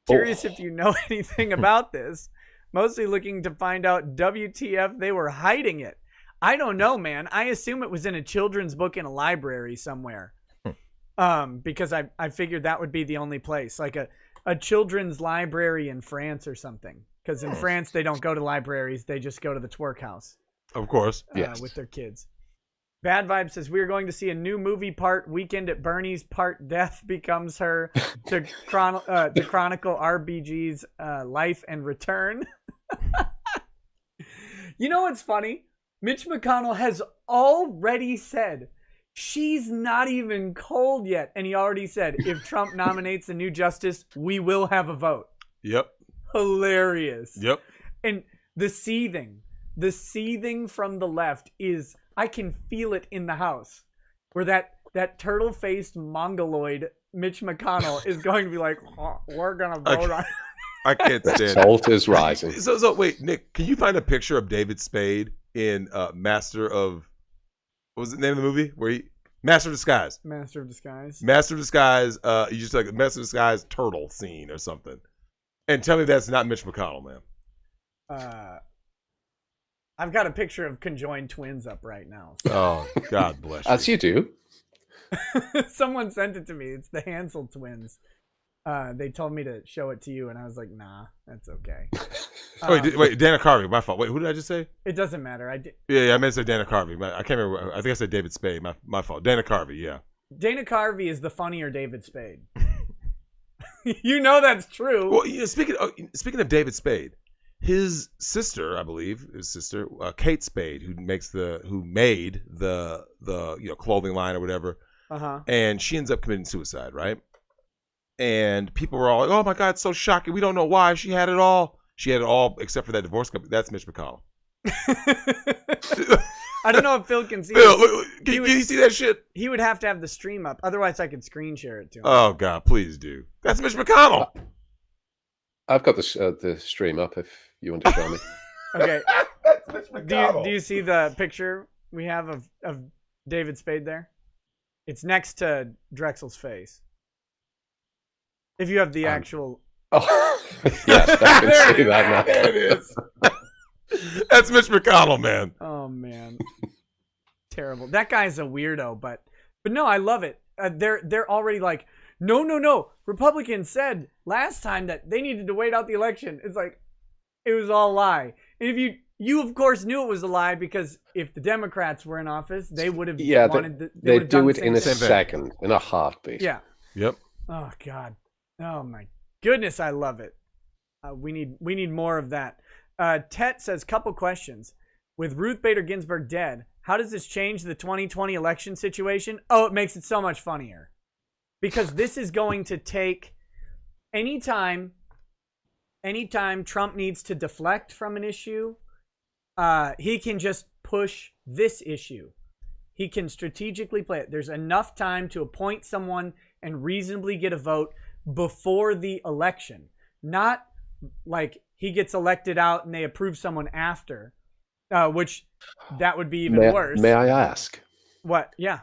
Curious if you know anything about this. Mostly looking to find out WTF they were hiding it. I don't know, man. I assume it was in a children's book in a library somewhere. Because I figured that would be the only place. Like a children's library in France or something. Because in France, they don't go to libraries. They just go to the twerk house. Of course. Yes. With their kids. Bad Vibe says, we are going to see a new movie part Weekend at Bernie's part Death Becomes Her to chronicle RBG's life and return. You know what's funny? Mitch McConnell has already said she's not even cold yet. And he already said, if Trump nominates a new justice, we will have a vote. Yep. Hilarious. Yep. And the seething from the left is, I can feel it in the house, where that turtle-faced mongoloid Mitch McConnell is going to be like, oh, we're going to vote on it. I can't stand it. Salt is rising. So wait, Nick, can you find a picture of David Spade in Master of, what was the name of the movie? Master of Disguise. Master of Disguise. Master of Disguise. You just like a Master of Disguise turtle scene or something. And tell me that's not Mitch McConnell, man. I've got a picture of conjoined twins up right now. So. Oh, God bless you. As you do. Someone sent it to me. It's the Hansel twins. They told me to show it to you, and I was like, nah, that's okay. Wait, Dana Carvey, my fault. Wait, who did I just say? It doesn't matter. Yeah, I meant to say Dana Carvey. I can't remember. I think I said David Spade. My fault. Dana Carvey, yeah. Dana Carvey is the funnier David Spade. You know that's true. Well, speaking of David Spade, his sister, I believe, Kate Spade, who made the clothing line or whatever, and she ends up committing suicide, right? And people were all like, "Oh my God, it's so shocking! We don't know why she had it all. She had it all except for that divorce company." That's Mitch McConnell. I don't know if Phil can see. Phil, can you see that shit? He would have to have the stream up, otherwise I could screen share it to him. Oh God, please do. That's Mitch McConnell. I've got the stream up if you want to show me. Okay. That's Mitch McConnell. Do you see the picture we have of David Spade there? It's next to Drexel's face. If you have the actual. Oh, yes, I can see that now. There it is. That's Mitch McConnell, man. Oh man, terrible. That guy's a weirdo, but no, I love it. They're already like, no. Republicans said last time that they needed to wait out the election. It's like it was all a lie. And if you of course knew it was a lie, because if the Democrats were in office, they would have wanted. They do it in a second, in a heartbeat. Yeah. Yep. Oh God. Oh my goodness, I love it. We need more of that. Tet says, couple questions. With Ruth Bader Ginsburg dead, how does this change the 2020 election situation? Oh, it makes it so much funnier. Because this is going to take anytime Trump needs to deflect from an issue, he can just push this issue. He can strategically play it. There's enough time to appoint someone and reasonably get a vote before the election. Not like he gets elected out and they approve someone after, which that would be even worse. May I ask? What? Yeah.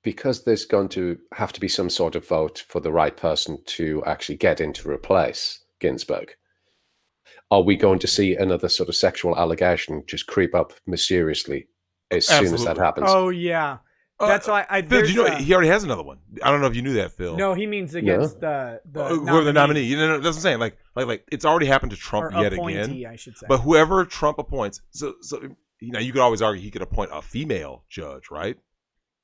Because there's going to have to be some sort of vote for the right person to actually get in to replace Ginsburg. Are we going to see another sort of sexual allegation just creep up mysteriously as soon as that happens? Oh, yeah. That's why Phil, do you know he already has another one? I don't know if you knew that, Phil. No, he means against the whoever the nominee. You know, that's what I'm saying. Like it's already happened to Trump yet again. I should say. But whoever Trump appoints, so you could always argue he could appoint a female judge, right?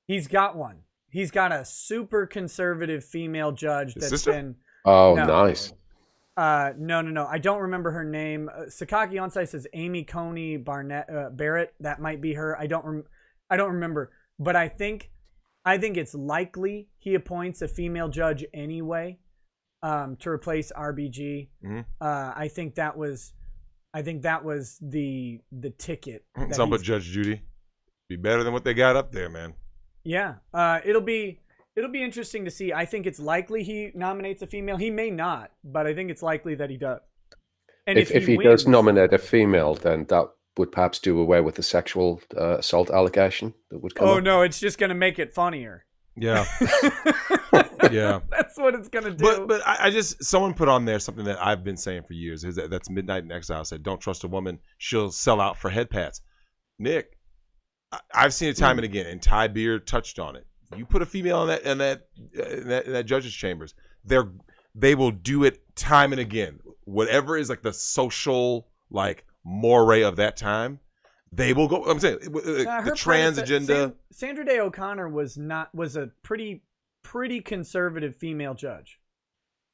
He's got one. He's got a super conservative female judge that's been. Oh, nice. No. I don't remember her name. Sakaki Onsai says Amy Coney Barrett. That might be her. I don't remember. But I think it's likely he appoints a female judge anyway, to replace RBG. Mm-hmm. I think that was the ticket. Some put Judge Judy. Be better than what they got up there, man. Yeah. It'll be interesting to see. I think it's likely he nominates a female. He may not, but I think it's likely that he does. And if he does nominate a female, then that would perhaps do away with the sexual assault allegation that would come up. No, it's just going to make it funnier. Yeah. Yeah. That's what it's going to do. But I just, someone put on there something that I've been saying for years. That's Midnight in Exile said, don't trust a woman. She'll sell out for head pats. Nick, I've seen it time and again, and Ty Beard touched on it. You put a female in that judge's chambers, they will do it time and again. Whatever is like the social moray of that time, they will go. I'm saying the trans agenda. Sandra Day O'Connor was a pretty conservative female judge.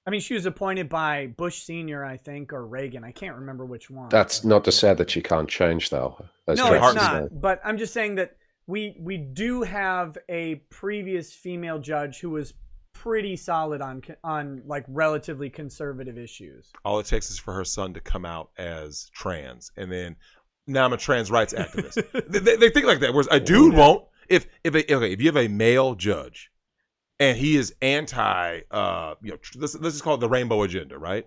I mean, she was appointed by Bush Senior, I think, or Reagan. I can't remember which one. That's not to say that she can't change, though. No, it's not. But I'm just saying that we do have a previous female judge who was pretty solid on relatively conservative issues. All it takes is for her son to come out as trans, and then now I'm a trans rights activist. they think like that. Whereas a dude won't. If you have a male judge, and he is anti, let's just call it the rainbow agenda, right?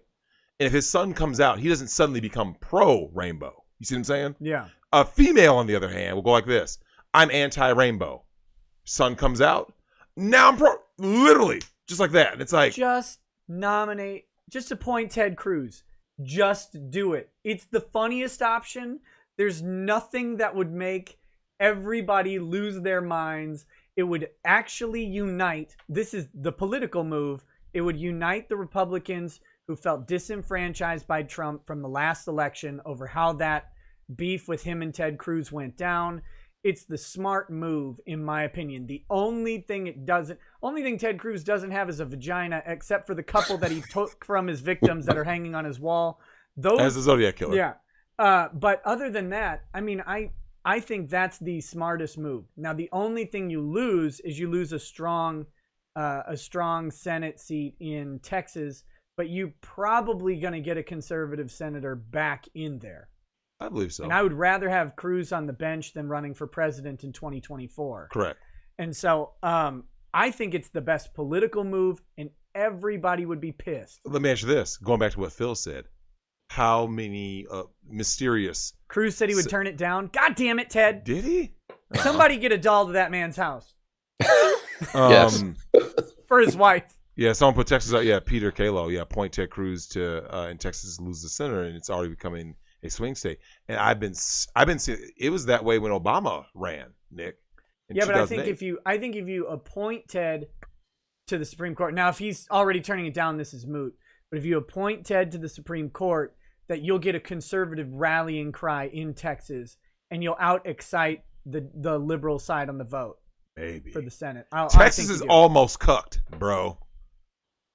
And if his son comes out, he doesn't suddenly become pro rainbow. You see what I'm saying? Yeah. A female, on the other hand, will go like this: I'm anti-rainbow. Son comes out, now I'm pro. Literally, just like that. It's like, just appoint Ted Cruz. Just do it. It's the funniest option. There's nothing that would make everybody lose their minds. It would actually unite. This is the political move. It would unite the Republicans who felt disenfranchised by Trump from the last election over how that beef with him and Ted Cruz went down. It's the smart move, in my opinion. The only thing Ted Cruz doesn't have is a vagina, except for the couple that he took from his victims that are hanging on his wall. Those, as a Zodiac killer. Yeah. But other than that, I mean, I think that's the smartest move. Now, the only thing you lose is you lose a strong Senate seat in Texas, but you probably going to get a conservative senator back in there. I believe so. And I would rather have Cruz on the bench than running for president in 2024. Correct. And so I think it's the best political move, and everybody would be pissed. Let me ask you this. Going back to what Phil said. How many mysterious... Cruz said he would turn it down. God damn it, Ted. Did he? Somebody get a doll to that man's house. Yes. For his wife. Yeah, someone put Texas out. Yeah, Peter Kalo. Yeah, appoint Ted Cruz to in Texas lose the senator, and it's already becoming a swing state. And I've been seeing it was that way when Obama ran, Nick. Yeah, but I think if you appoint Ted to the Supreme Court, now if he's already turning it down, this is moot. But if you appoint Ted to the Supreme Court, that you'll get a conservative rallying cry in Texas, and you'll out-excite the liberal side on the vote. Maybe. For the Senate. Texas is almost cucked, bro.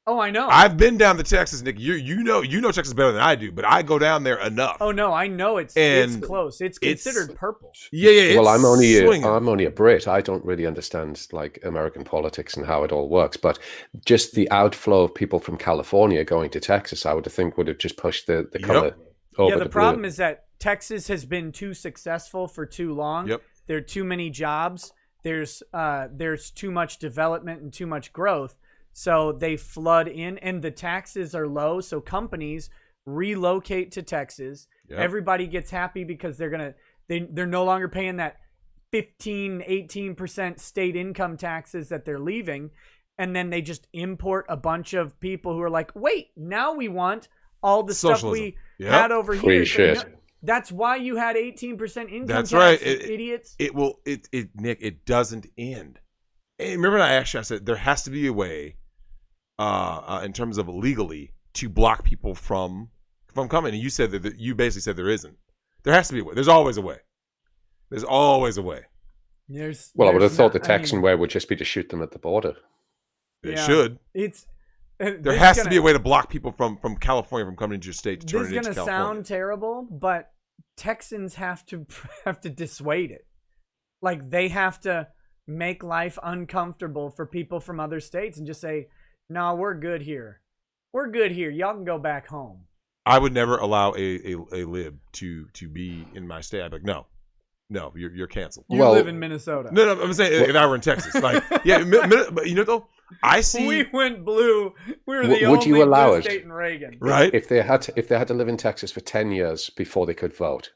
Oh, I know. I've been down to Texas, Nick. You know Texas better than I do, but I go down there enough. Oh no, I know it's close. It's considered purple. Yeah. Well, I'm only a Brit. I don't really understand like American politics and how it all works. But just the outflow of people from California going to Texas, I would think would have just pushed the color over. Yeah, the problem is that Texas has been too successful for too long. Yep. There are too many jobs. There's too much development and too much growth. So they flood in, and the taxes are low. So companies relocate to Texas. Yep. Everybody gets happy because they're no longer paying that 15-18% state income taxes that they're leaving. And then they just import a bunch of people who are like, wait, now we want all the socialism. Stuff we had over free here. Shit. So that's why you had 18% income That's tax, right. idiots. Nick, it doesn't end. And remember I said there has to be a way in terms of legally to block people from coming. And you said that you basically said there isn't. There has to be a way. There's always a way. There's always a way. I would have thought the Texan way would just be to shoot them at the border. They should. There has to be a way to block people from California from coming into your state to turn it into California. This is going to sound terrible, but Texans have to dissuade it. Like they have to make life uncomfortable for people from other states and just say, "No, we're good here. We're good here. Y'all can go back home." I would never allow a lib to be in my state. I'd be like, no, you're canceled. You live in Minnesota. No, I'm saying if I were in Texas, like, yeah, but you know though, I see. We went blue. We were the only blue state in Reagan. Right? If they had to live in Texas for 10 years before they could vote,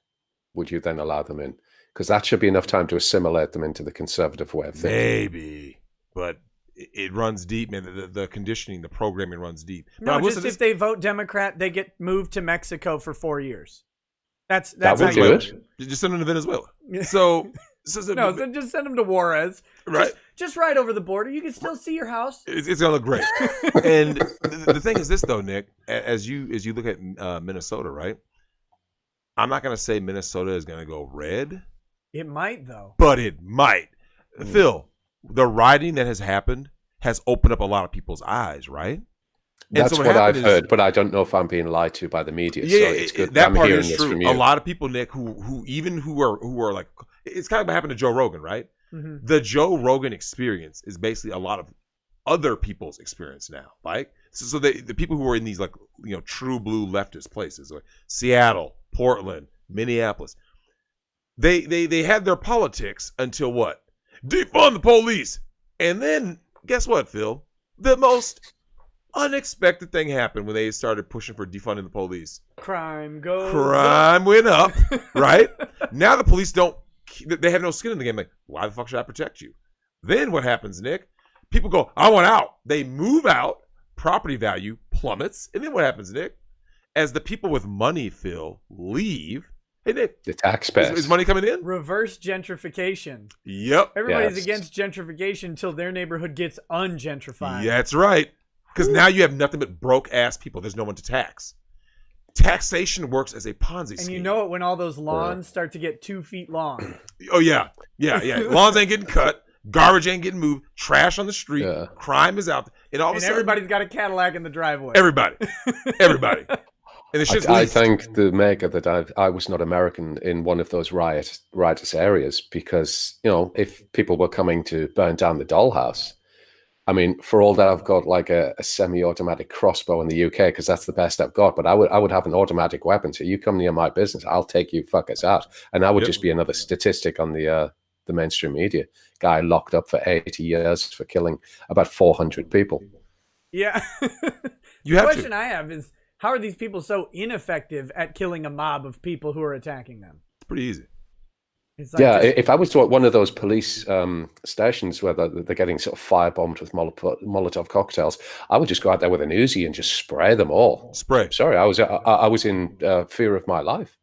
would you then allow them in? Because that should be enough time to assimilate them into the conservative way of thinking. Maybe, but it runs deep, man. The conditioning, the programming runs deep. No, just if they vote Democrat, they get moved to Mexico for 4 years. That's that how would do it. Just send them to Venezuela. So just send them to Juarez. Right. Just right over the border. You can still see your house. It's gonna look great. And the thing is this though, Nick, as you look at Minnesota, right? I'm not gonna say Minnesota is gonna go red. It might though. But it might. Phil, the rioting that has happened has opened up a lot of people's eyes, right? That's what I've heard, but I don't know if I'm being lied to by the media. Yeah, so it's good. That I'm part hearing is this true. from you. A lot of people, Nick, who are like, it's kind of what happened to Joe Rogan, right? Mm-hmm. The Joe Rogan experience is basically a lot of other people's experience now, right? So the people who are in these like true blue leftist places, like Seattle, Portland, Minneapolis, they had their politics until what? Defund the police, and then guess what, Phil? The most unexpected thing happened when they started pushing for defunding the police. Crime went up, right? Now the police they have no skin in the game. Like, why the fuck should I protect you? Then what happens, Nick? People go, I want out. They move out, property value plummets, and then what happens, Nick? As the people with money, Phil, leave, Hey, Nick. The taxpayers. Is money coming in? Reverse gentrification. Yep. Everybody's against gentrification until their neighborhood gets ungentrified. Yeah, that's right. Because now you have nothing but broke ass people. There's no one to tax. Taxation works as a Ponzi scheme. And you know it when all those lawns start to get 2 feet long. Oh, yeah. Yeah. Lawns ain't getting cut. Garbage ain't getting moved. Trash on the street. Yeah. Crime is out. And all of a sudden, everybody's got a Cadillac in the driveway. Everybody. And the shit's I leased. thank the maker that I was not American in one of those riotous areas, because, you know, if people were coming to burn down the dollhouse, I mean, for all that I've got like a semi-automatic crossbow in the UK, because that's the best I've got, but I would have an automatic weapon. So you come near my business, I'll take you fuckers out. And I would just be another statistic on the mainstream media. Guy locked up for 80 years for killing about 400 people. Yeah. You The have question I have is, how are these people so ineffective at killing a mob of people who are attacking them? It's pretty easy. It's like If I was to one of those police stations where they're getting sort of firebombed with Molotov cocktails, I would just go out there with an Uzi and just spray them all. Spray. Sorry, I was in fear of my life.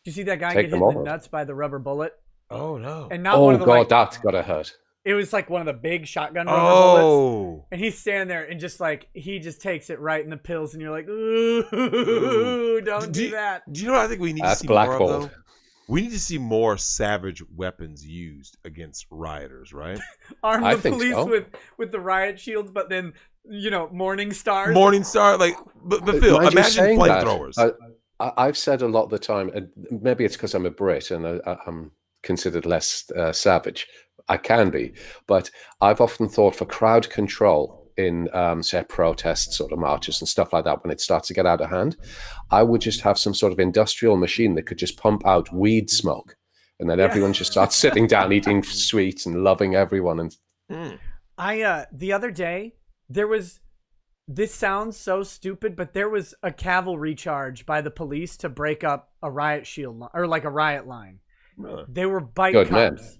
Did you see that guy Take get hit them in the all. nuts by the rubber bullet? Oh, no. And not one of the, like, that's gotta hurt. it was like one of the big shotgun rubber bullets. Oh. And he's standing there and just like, he just takes it right in the pills, and you're like, ooh, don't do that. Do you know what I think we need to That's see more of, blackballed. though? We need to see more savage weapons used against rioters, right? Arm I the think police so. with the riot shields, but then, you know, morning stars. Morningstar, like, but Phil, Mind you imagine saying that, flamethrowers. I've said a lot of the time, and maybe it's because I'm a Brit and I'm considered less savage. I can be, but I've often thought for crowd control in, say, protests or marches and stuff like that, when it starts to get out of hand, I would just have some sort of industrial machine that could just pump out weed smoke, and then everyone just starts sitting down, eating sweets and loving everyone. And The other day, this sounds so stupid, but there was a cavalry charge by the police to break up a riot shield or like a riot line. They were bike Good cops. man.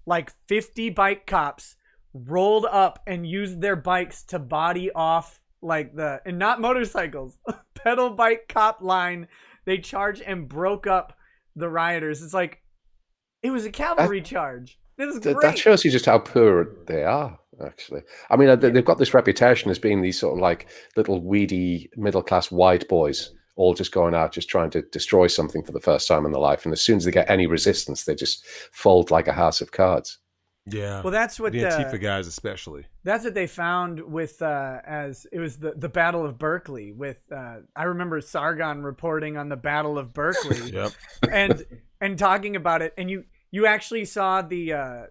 Like 50 bike cops rolled up and used their bikes to body off and not motorcycles, pedal bike cop line. They charged and broke up the rioters. It's like, it was a cavalry charge. It was great. That shows you just how poor they are, actually. I mean, they've got this reputation as being these sort of like little weedy middle-class white boys, all just going out, just trying to destroy something for the first time in their life. And as soon as they get any resistance, they just fold like a house of cards. Yeah. Well, that's what the Antifa guys especially. That's what they found with as it was the Battle of Berkeley. With I remember Sargon reporting on the Battle of Berkeley. Yep. and talking about it, and you actually saw the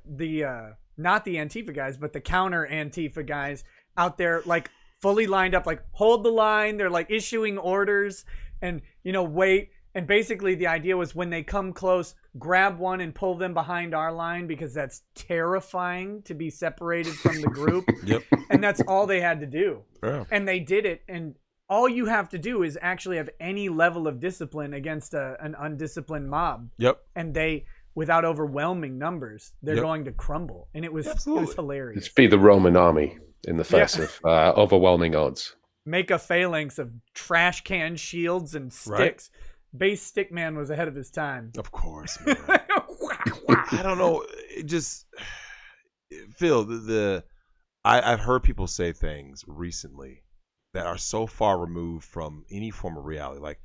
not the Antifa guys, but the counter Antifa guys out there, like fully lined up, like hold the line. They're like issuing orders and, you know, wait. And basically the idea was when they come close, grab one and pull them behind our line, because that's terrifying to be separated from the group. Yep. And that's all they had to do. Yeah. And they did it. And all you have to do is actually have any level of discipline against an undisciplined mob. Yep. And they, without overwhelming numbers, they're going to crumble. And it was hilarious. It's be the Roman army in the face of overwhelming odds. Make a phalanx of trash can shields and sticks. Right. Base Stickman was ahead of his time. Of course, man. I don't know. It just, Phil, I've heard people say things recently that are so far removed from any form of reality. Like,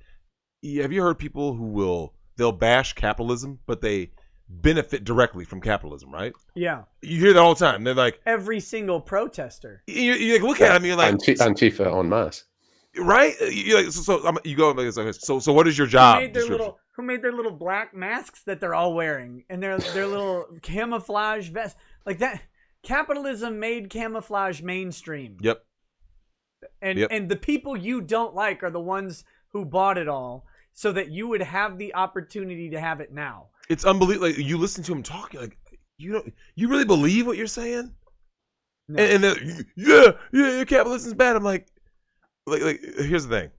have you heard people who they'll bash capitalism, but they benefit directly from capitalism, right? Yeah. You hear that all the time. They're like, every single protester. You like, look at them, you're like, Antifa en masse. Right? You're like, you go, so what is your job? Who made their little black masks that they're all wearing, and their little camouflage vests like that? Capitalism made camouflage mainstream. Yep. And the people you don't like are the ones who bought it all, so that you would have the opportunity to have it now. It's unbelievable. Like, you listen to him talking, like, you really believe what you're saying? No. And yeah, capitalism's bad. I'm like here's the thing.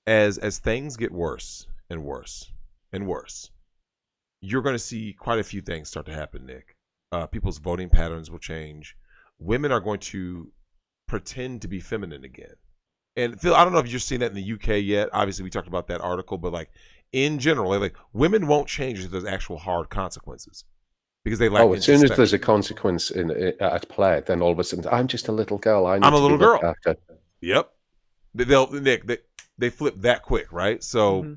As things get worse and worse and worse, you're going to see quite a few things start to happen, Nick. People's voting patterns will change. Women are going to pretend to be feminine again. And Phil, I don't know if you're seeing that in the UK yet. Obviously, we talked about that article, but like in general, like women won't change if there's actual hard consequences because they lack. As soon as there's a consequence at play, then all of a sudden, I'm just a little girl. I'm a little girl. After. Yep. They flip that quick, right? So,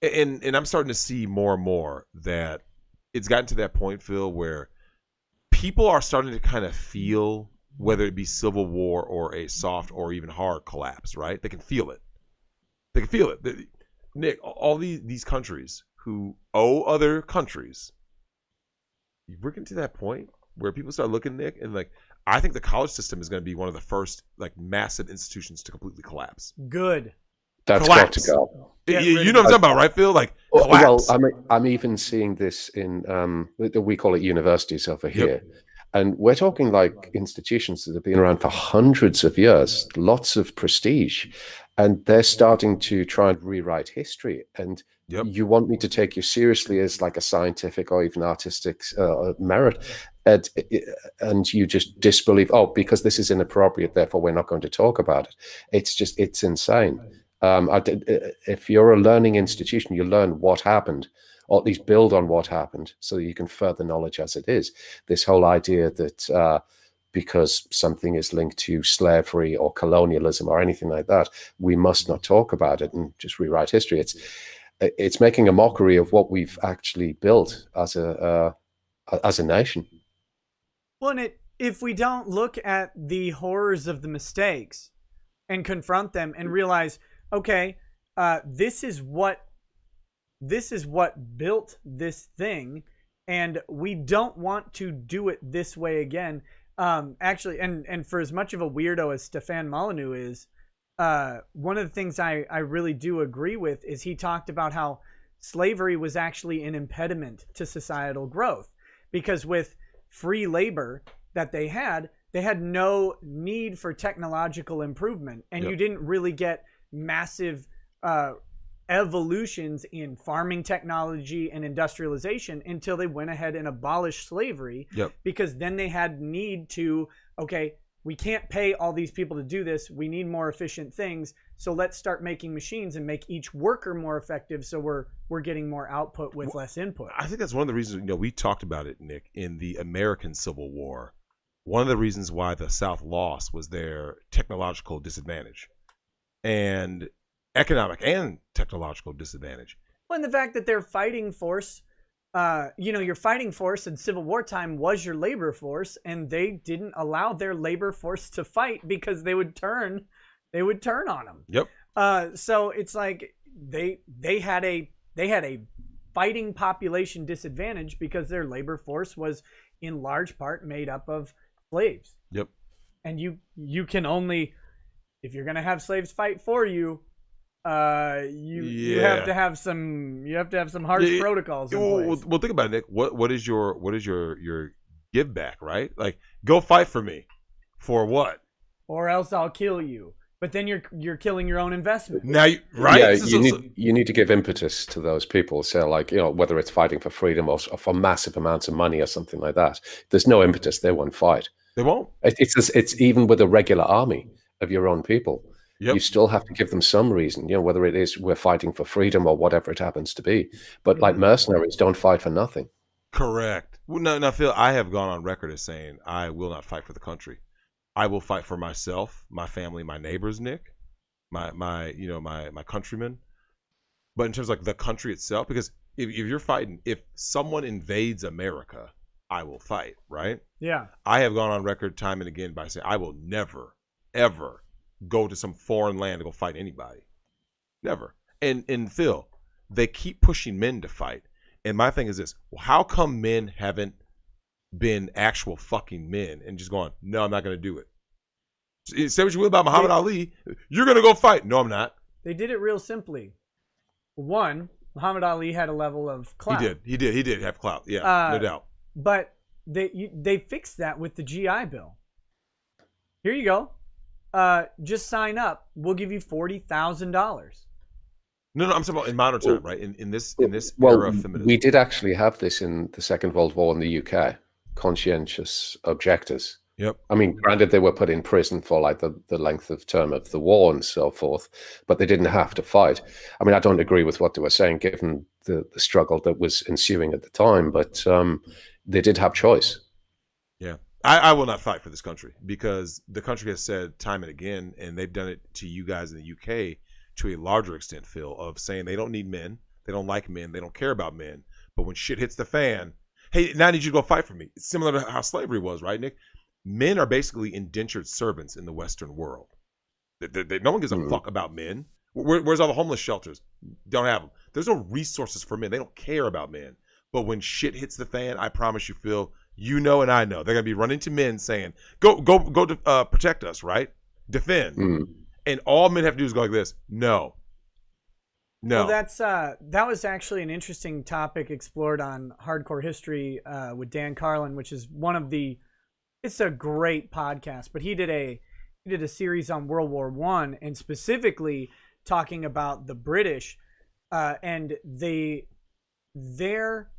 and I'm starting to see more and more that it's gotten to that point, Phil, where people are starting to kind of feel whether it be civil war or a soft or even hard collapse, right? They can feel it. They can feel it. Nick, all these countries who owe other countries, we're getting to that point where people start looking, Nick, and like, I think the college system is going to be one of the first like massive institutions to completely collapse. Good. That's got to go. You know what I'm talking about, right, Phil? Like, collapse. Well, I'm even seeing this in we call it universities over here. And we're talking like institutions that have been around for hundreds of years, lots of prestige, and they're starting to try and rewrite history. And you want me to take you seriously as like a scientific or even artistic merit, and you just disbelieve, because this is inappropriate, therefore we're not going to talk about it. It's insane. If you're a learning institution, you learn what happened, or at least build on what happened so that you can further knowledge as it is. This whole idea that because something is linked to slavery or colonialism or anything like that, we must not talk about it and just rewrite history. It's making a mockery of what we've actually built as a nation. Well, and if we don't look at the horrors of the mistakes and confront them and realize, okay, this is what built this thing, and we don't want to do it this way again. Actually, and for as much of a weirdo as Stefan Molyneux is, one of the things I really do agree with is he talked about how slavery was actually an impediment to societal growth, because with free labor that they had no need for technological improvement, and you didn't really get massive evolutions in farming technology and industrialization until they went ahead and abolished slavery, because then they had need to, okay, we can't pay all these people to do this, we need more efficient things, so let's start making machines and make each worker more effective, so we're getting more output with less input. I think that's one of the reasons, we talked about it, Nick, in the American Civil War. One of the reasons why the South lost was their technological disadvantage and economic and technological disadvantage. Well, and the fact that their fighting force, your fighting force in Civil War time was your labor force, and they didn't allow their labor force to fight because they would turn on them. Yep. So it's like they had a fighting population disadvantage because their labor force was in large part made up of slaves. Yep. And you can only, if you're gonna have slaves fight for you, you have to have some harsh protocols in place. Well, think about it, Nick. What is your give back, right? Like, go fight for me. For what? Or else I'll kill you. But then you're killing your own investment. Now, right? Yeah, you need to give impetus to those people. So, like, whether it's fighting for freedom or for massive amounts of money or something like that. There's no impetus. They won't fight. They won't. It's even with a regular army of your own people. Yep. You still have to give them some reason, whether it is we're fighting for freedom or whatever it happens to be. But like mercenaries, don't fight for nothing. Correct. Well, no, Phil, I have gone on record as saying I will not fight for the country. I will fight for myself, my family, my neighbors, Nick, my countrymen. But in terms of like the country itself, because if you're fighting, if someone invades America, I will fight, right? Yeah. I have gone on record time and again by saying I will never, ever go to some foreign land to go fight anybody. Never. And Phil, they keep pushing men to fight. And my thing is this: well, how come men haven't been actual fucking men and just going, no, I'm not going to do it? Say what you will about Muhammad Ali. You're going to go fight. No, I'm not. They did it real simply. One, Muhammad Ali had a level of clout. He did have clout. Yeah, no doubt. But they fixed that with the GI Bill. Here you go. Just sign up. We'll give you $40,000. No, I'm talking about in modern time, right? In this era of feminism. We did actually have this in the Second World War in the UK. Conscientious objectors. Yep. I mean, granted, they were put in prison for like the length of term of the war and so forth, but they didn't have to fight. I mean, I don't agree with what they were saying, given the struggle that was ensuing at the time, but they did have choice. Yeah. I will not fight for this country because the country has said time and again, and they've done it to you guys in the UK to a larger extent, Phil, of saying they don't need men, they don't like men, they don't care about men. But when shit hits the fan, hey, now I need you to go fight for me. It's similar to how slavery was, right, Nick? Men are basically indentured servants in the Western world. No one gives a fuck about men. Where's all the homeless shelters? Don't have them. There's no resources for men. They don't care about men. But when shit hits the fan, I promise you, Phil, you know and I know, they're going to be running to men saying, go to protect us, right? Defend. And all men have to do is go like this. No. Well, that was actually an interesting topic explored on Hardcore History with Dan Carlin, which is it's a great podcast, but he did a series on World War I and specifically talking about the British and their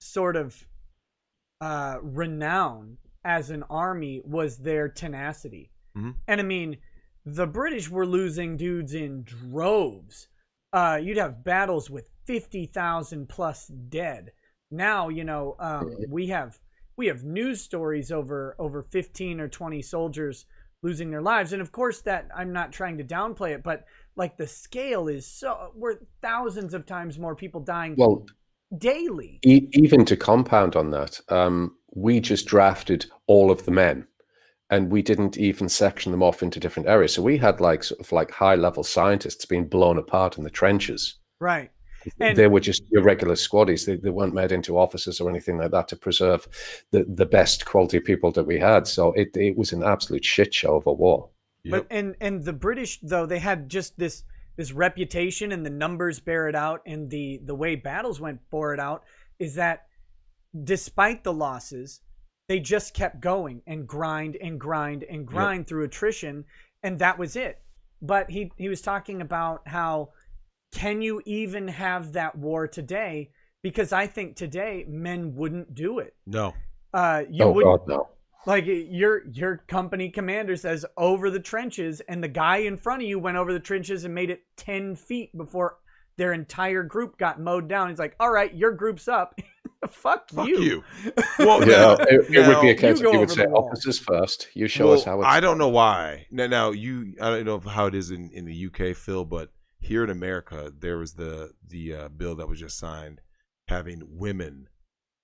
sort of renown as an army was their tenacity. And I mean, the British were losing dudes in droves. You'd have battles with 50,000 plus dead. Now, we have news stories over 15 or 20 soldiers losing their lives. And of course that I'm not trying to downplay it, but like the scale is we're thousands of times more people dying daily. Even to compound on that, we just drafted all of the men and we didn't even section them off into different areas. So we had sort of high level scientists being blown apart in the trenches. Right. And they were just irregular squaddies. They weren't made into officers or anything like that to preserve the best quality people that we had. So it was an absolute shit show of a war. But and the British, though, they had just this reputation, and the numbers bear it out, and the way battles went bore it out, is that despite the losses, they just kept going and grind through attrition, and that was it. But he was talking about how, can you even have that war today? Because I think today men wouldn't do it. No. You wouldn't. God, no. Like your company commander says, over the trenches, and the guy in front of you went over the trenches and made it 10 feet before their entire group got mowed down. He's like, all right, your group's up. Fuck you. Well, yeah, it would be a case of you would say officers first. You show us how it's I don't know why. Now I don't know how it is in the UK, Phil, but here in America, there was the bill that was just signed having women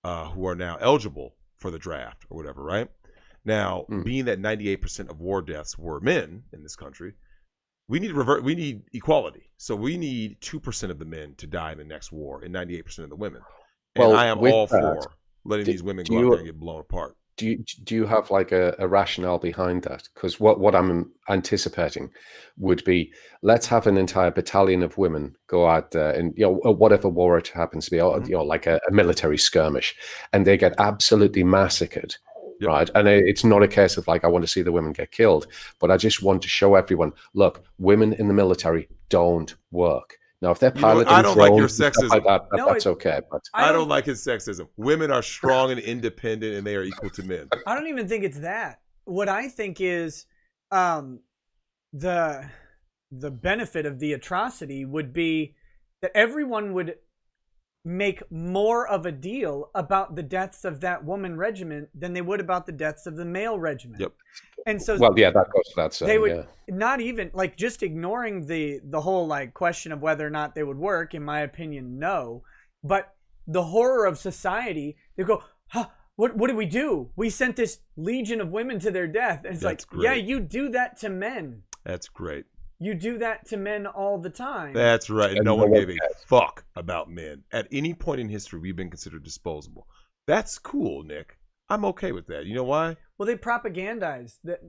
who are now eligible for the draft or whatever, right? Now, being that 98% of war deaths were men in this country, we need equality. So we need 2% of the men to die in the next war and 98% of the women. And I am all for letting these women go out there and get blown apart. Do you have a rationale behind that? Because what I'm anticipating would be, let's have an entire battalion of women go out there and whatever war it happens to be, like a military skirmish, and they get absolutely massacred. Yep. Right. And it's not a case of I want to see the women get killed, but I just want to show everyone, look, women in the military don't work. Now, if they're piloting I don't drones, like your sexism. That's okay. But I don't like his sexism. Women are strong and independent, and they are equal to men. I don't even think it's that. What I think is the benefit of the atrocity would be that everyone would make more of a deal about the deaths of that woman regiment than they would about the deaths of the male regiment. Yep. And so, that goes without saying. They would not even just ignoring the whole question of whether or not they would work. In my opinion, no. But the horror of society, they go, huh, what did we do? We sent this legion of women to their death. And it's great. Yeah, you do that to men. That's great. You do that to men all the time. That's right. And no one gave a fuck about men. At any point in history, we've been considered disposable. That's cool, Nick. I'm okay with that. You know why? Well, they propagandized that.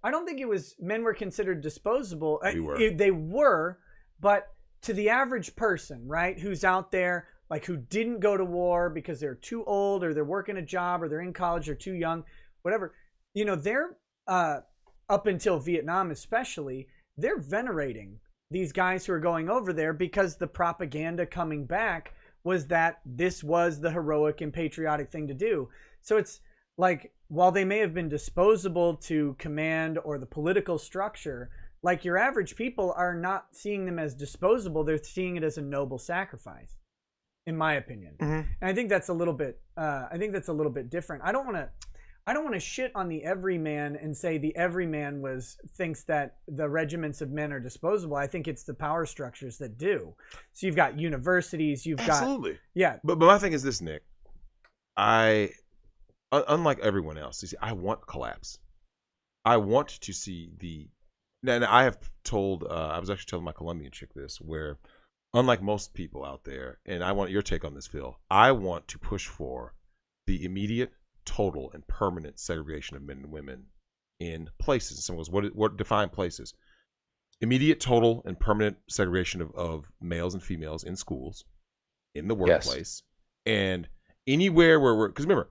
I don't think it was men were considered disposable. They were, but to the average person, right, who's out there, who didn't go to war because they're too old, or they're working a job, or they're in college, or too young, whatever. They're up until Vietnam, especially. They're venerating these guys who are going over there because the propaganda coming back was that this was the heroic and patriotic thing to do. So it's while they may have been disposable to command or the political structure, like your average people are not seeing them as disposable. They're seeing it as a noble sacrifice, in my opinion. And I think that's a little bit. Different. I don't want to shit on the everyman and say the everyman thinks that the regiments of men are disposable. I think it's the power structures that do. So you've got universities. Absolutely. Yeah. But my thing is this, Nick. Unlike everyone else, you see, I want collapse. I want to see and I have told, I was actually telling my Colombian chick this, where unlike most people out there, and I want your take on this, Phil, I want to push for the immediate, total, and permanent segregation of men and women in places. And someone goes, what define places? Immediate, total, and permanent segregation of males and females in schools, in the workplace, and anywhere where because remember,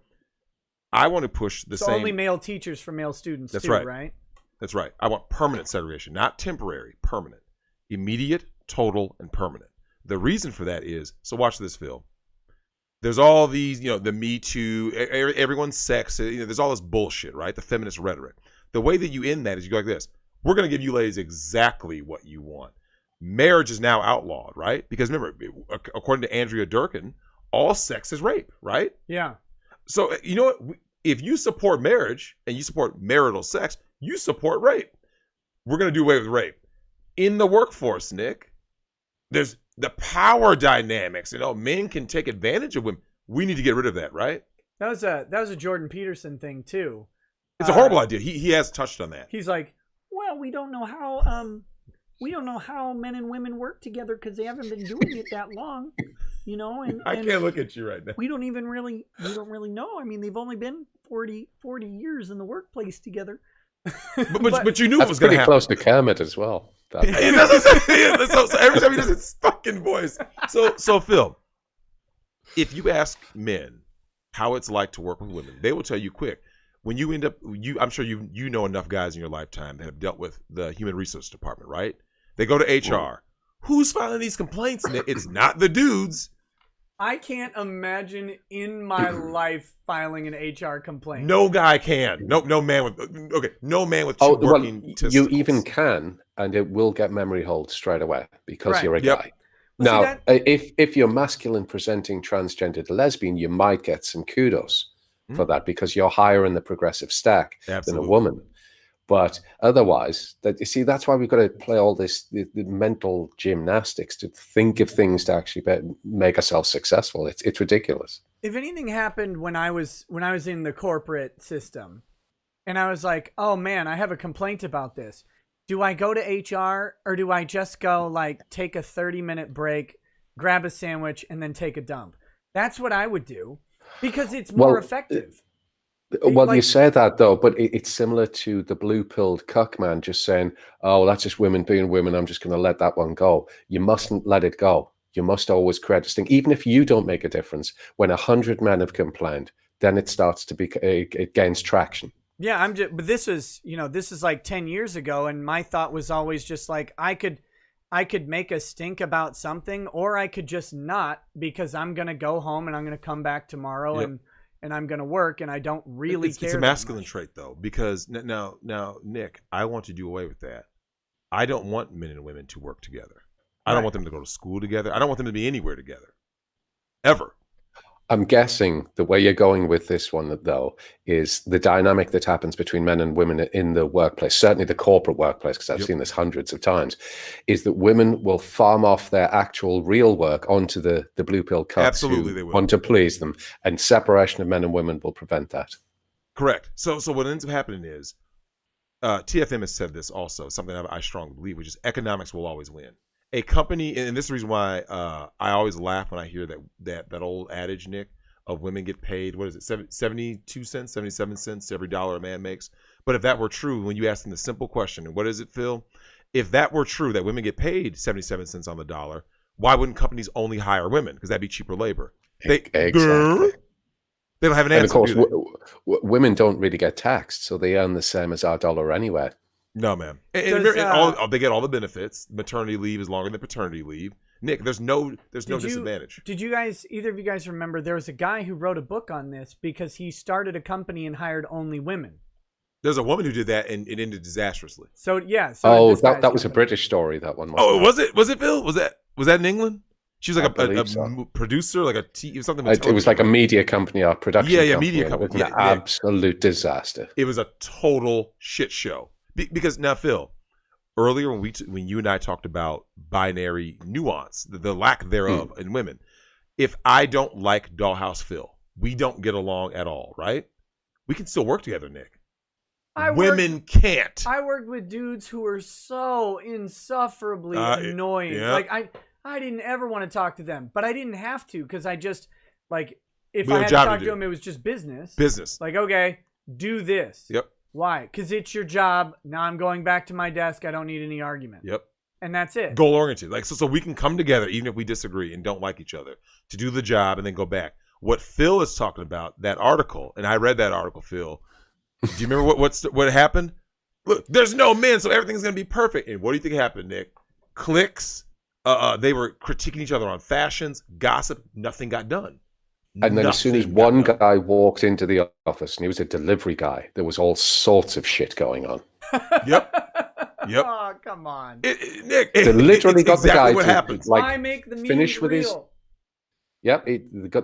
I want to push the same. Only male teachers for male students. That's too, right. Right. That's right. I want permanent segregation, not temporary, permanent, immediate, total, and permanent. The reason for that is, so watch this, Phil. There's all these, the Me Too, everyone's sex, there's all this bullshit, right? The feminist rhetoric. The way that you end that is you go like this. We're going to give you ladies exactly what you want. Marriage is now outlawed, right? Because remember, according to Andrea Durkin, all sex is rape, right? Yeah. So, you know what? If you support marriage and you support marital sex, you support rape. We're going to do away with rape. In the workforce, Nick, there's the power dynamics. Men can take advantage of women. We need to get rid of that, right? That was a Jordan Peterson thing too. It's a horrible idea. He has touched on that. He's like, well, we don't know how men and women work together because they haven't been doing it that long, And I can't look at you right now. We don't really know. I mean, they've only been 40 years in the workplace together. but you knew it was going to happen. Pretty close to Kermit as well. So every time he does his fucking voice. So Phil, if you ask men how it's like to work with women, they will tell you quick. When you end up, I'm sure you know enough guys in your lifetime that have dealt with the human resource department, right? They go to HR. Ooh. Who's filing these complaints? It's not the dudes. I can't imagine in my life filing an HR complaint. No guy can. No man with two working testicles. You even can, and it will get memory hold straight away because you're a guy. Well, now, if you're masculine presenting transgendered lesbian, you might get some kudos for that because you're higher in the progressive stack than a woman. But otherwise, that's why we've got to play all the mental gymnastics to think of things to actually make ourselves successful. It's ridiculous. If anything happened when I was in the corporate system, and I was like, oh man, I have a complaint about this. Do I go to HR or do I just go take a 30-minute break, grab a sandwich, and then take a dump? That's what I would do because it's more effective. Well, you say that though, but it's similar to the blue-pilled cuck man just saying, "Oh, that's just women being women. I'm just going to let that one go." You mustn't let it go. You must always create this thing, even if you don't make a difference. When 100 men have complained, then it starts to it gains traction. Yeah, but this is 10 years ago, and my thought was always just I could make a stink about something, or I could just not because I'm going to go home and I'm going to come back tomorrow and I'm going to work, and I don't really care. It's a masculine trait, though, because now, Nick, I want to do away with that. I don't want men and women to work together. I don't want them to go to school together. I don't want them to be anywhere together, ever. I'm guessing the way you're going with this one, though, is the dynamic that happens between men and women in the workplace, certainly the corporate workplace, because I've seen this hundreds of times, is that women will farm off their actual real work onto the blue pill cucks. Absolutely, they will. Want to please them, and separation of men and women will prevent that. Correct. So what ends up happening is, TFM has said this also, something I strongly believe, which is economics will always win. A company, and this is the reason why I always laugh when I hear that old adage, Nick, of women get paid, what is it, 72 cents, 77 cents every dollar a man makes. But if that were true, when you ask them the simple question, and what is it, Phil? If that were true, that women get paid 77 cents on the dollar, why wouldn't companies only hire women? Because that'd be cheaper labor. Exactly. They don't have an answer. And of course, women don't really get taxed, so they earn the same as our dollar anyway. No, man. They get all the benefits. Maternity leave is longer than paternity leave. Nick, there's no disadvantage. Did you guys, either of you guys remember, there was a guy who wrote a book on this because he started a company and hired only women. There's a woman who did that and it ended disastrously. So yeah. So that was a British story. That one. Was it? Was it Phil? Was that in England? She was like a producer, like it was something. It was like a media company or production. Yeah, company. media company. It was an absolute disaster. It was a total shit show. Because now, Phil, earlier when you and I talked about binary nuance, the lack thereof in women, if I don't like Dollhouse Phil, we don't get along at all, right? We can still work together, Nick. Women can't. I worked with dudes who were so insufferably annoying. Yeah. Like I didn't ever want to talk to them, but I didn't have to because I just like if We I had had a to job talk to to do. them, it was just business. Business. Like, okay, do this. Yep. Why? Because it's your job. Now I'm going back to my desk. I don't need any argument. Yep. And that's it. Goal oriented. Like so we can come together even if we disagree and don't like each other to do the job and then go back. What Phil is talking about, that article, and I read that article, Phil. Do you remember what happened? Look, there's no men, so everything's gonna be perfect. And what do you think happened, Nick? Clicks. They were critiquing each other on fashions, gossip. Nothing got done. And then as soon as one guy walked into the office, and he was a delivery guy, there was all sorts of shit going on. Yep. Oh, come on. Nick, They literally got exactly the guy what to happens. Why make the memes finish with real? his. Yep,